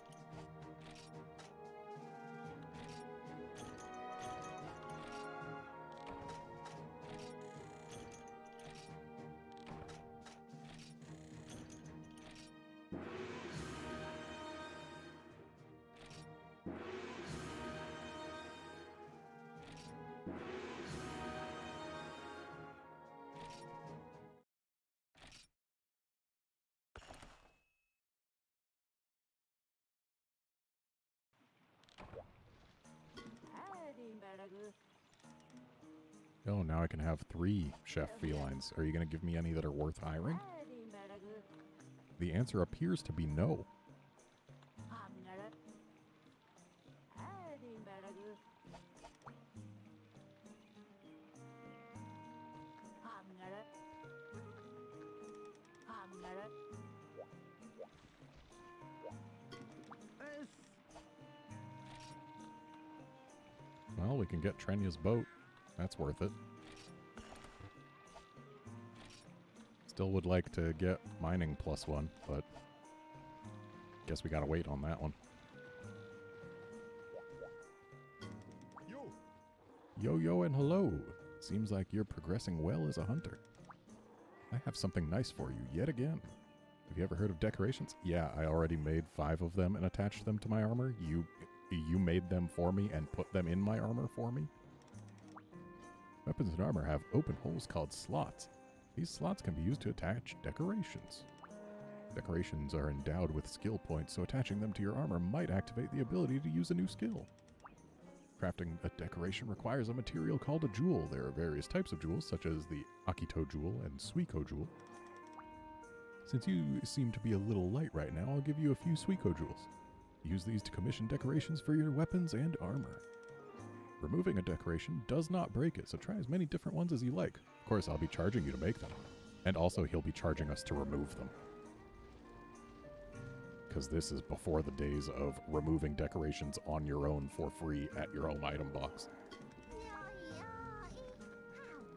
Oh, now I can have 3 chef felines. Are you going to give me any that are worth hiring? The answer appears to be no. Well, we can get Trenya's boat. That's worth it. Still would like to get mining +1, but guess we gotta wait on that one. Yo, and hello. Seems like you're progressing well as a hunter. I have something nice for you yet again. Have you ever heard of decorations? Yeah, I already made 5 of them and attached them to my armor. You made them for me and put them in my armor for me? Weapons and armor have open holes called slots. These slots can be used to attach decorations. Decorations are endowed with skill points, so attaching them to your armor might activate the ability to use a new skill. Crafting a decoration requires a material called a jewel. There are various types of jewels, such as the Akito jewel and Suiko jewel. Since you seem to be a little light right now, I'll give you a few Suiko jewels. Use these to commission decorations for your weapons and armor. Removing a decoration does not break it, so try as many different ones as you like. Of course, I'll be charging you to make them. And also, he'll be charging us to remove them. Because this is before the days of removing decorations on your own for free at your own item box.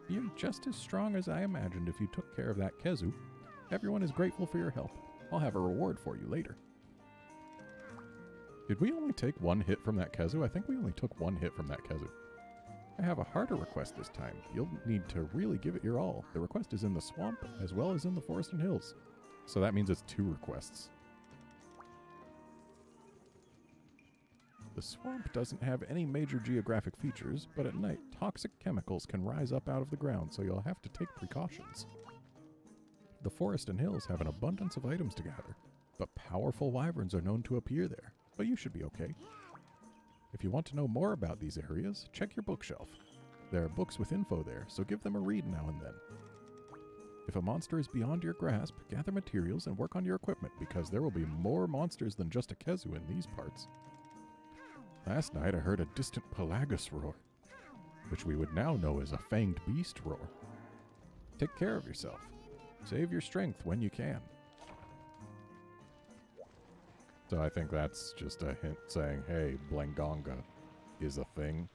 You're just as strong as I imagined if you took care of that Kezu. Everyone is grateful for your help. I'll have a reward for you later. Did we only take 1 hit from that Kezu? I think we only took 1 hit from that Kezu. I have a harder request this time. You'll need to really give it your all. The request is in the swamp as well as in the forest and hills. So that means it's 2 requests. The swamp doesn't have any major geographic features, but at night, toxic chemicals can rise up out of the ground, so you'll have to take precautions. The forest and hills have an abundance of items to gather, but powerful wyverns are known to appear there, but you should be okay. If you want to know more about these areas, check your bookshelf. There are books with info there, so give them a read now and then. If a monster is beyond your grasp, gather materials and work on your equipment, because there will be more monsters than just a Kezu in these parts. Last night I heard a distant Pelagus roar, which we would now know as a fanged beast roar. Take care of yourself. Save your strength when you can. So I think that's just a hint saying, hey, Blangonga is a thing.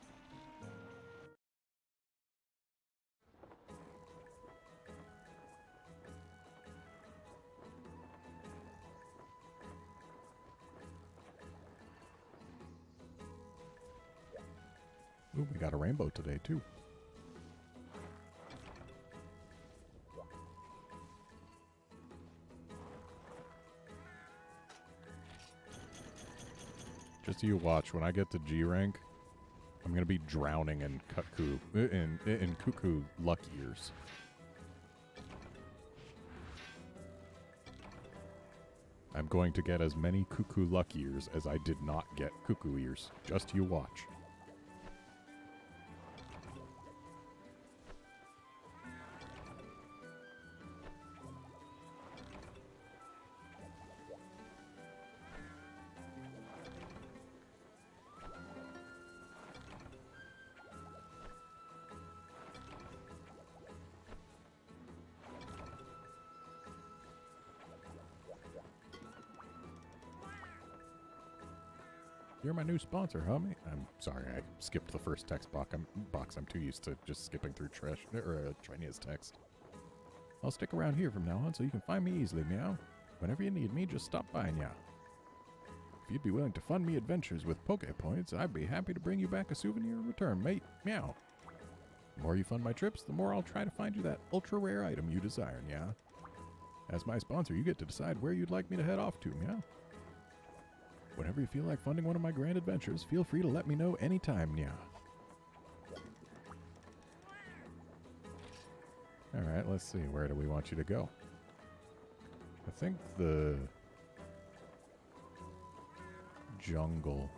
Ooh, we got a rainbow today, too. Just so you watch, when I get to G rank, I'm going to be drowning in cuckoo luck ears. I'm going to get as many cuckoo luck ears as I did not get cuckoo ears. Just you watch. You're my new sponsor, homie. I'm sorry, I skipped the first text box. I'm too used to just skipping through Trenya's text. I'll stick around here from now on so you can find me easily, meow. Whenever you need me, just stop by, meow. If you'd be willing to fund me adventures with Poke Points, I'd be happy to bring you back a souvenir in return, mate. Meow. The more you fund my trips, the more I'll try to find you that ultra-rare item you desire, meow. As my sponsor, you get to decide where you'd like me to head off to, meow. Whenever you feel like funding one of my grand adventures, feel free to let me know anytime, meow. Alright, let's see. Where do we want you to go? I think the jungle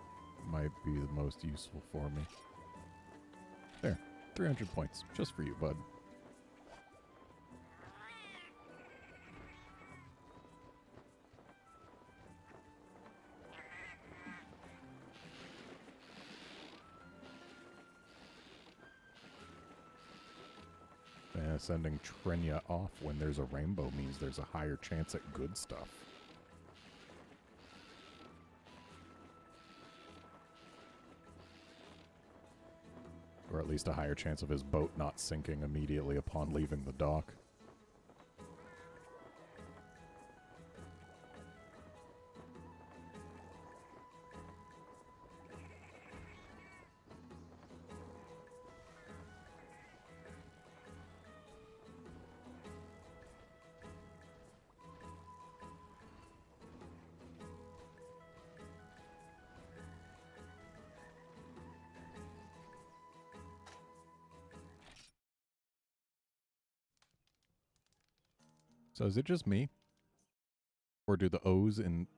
might be the most useful for me. 300 points, just for you, bud. Sending Trenya off when there's a rainbow means there's a higher chance at good stuff. Or at least a higher chance of his boat not sinking immediately upon leaving the dock. So is it just me? Or do the O's in...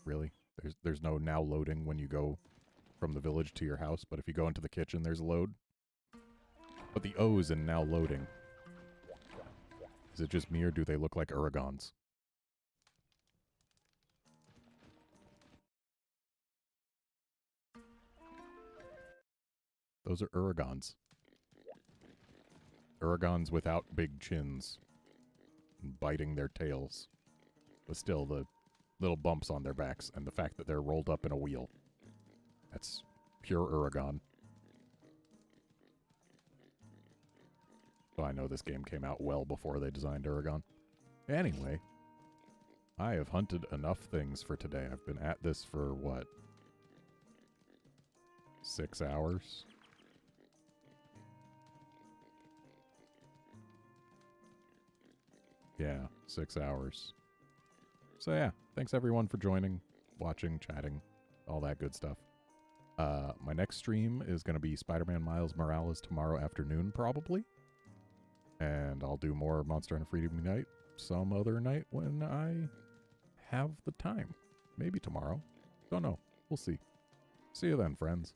Really? There's no now loading when you go from the village to your house, but if you go into the kitchen, there's a load? But the O's in now loading. Is it just me, or do they look like Uragons? Those are Uragons. Uragons without big chins. Biting their tails. But still, the little bumps on their backs and the fact that they're rolled up in a wheel. That's pure Uragon. So I know this game came out well before they designed Uragon. Anyway, I have hunted enough things for today. I've been at this for, what? 6 hours? Yeah, 6 hours. So yeah, thanks everyone for joining, watching, chatting, all that good stuff. My next stream is going to be Spider-Man Miles Morales tomorrow afternoon, probably. And I'll do more Monster Hunter Freedom Unite some other night when I have the time. Maybe tomorrow. Don't know. We'll see. See you then, friends.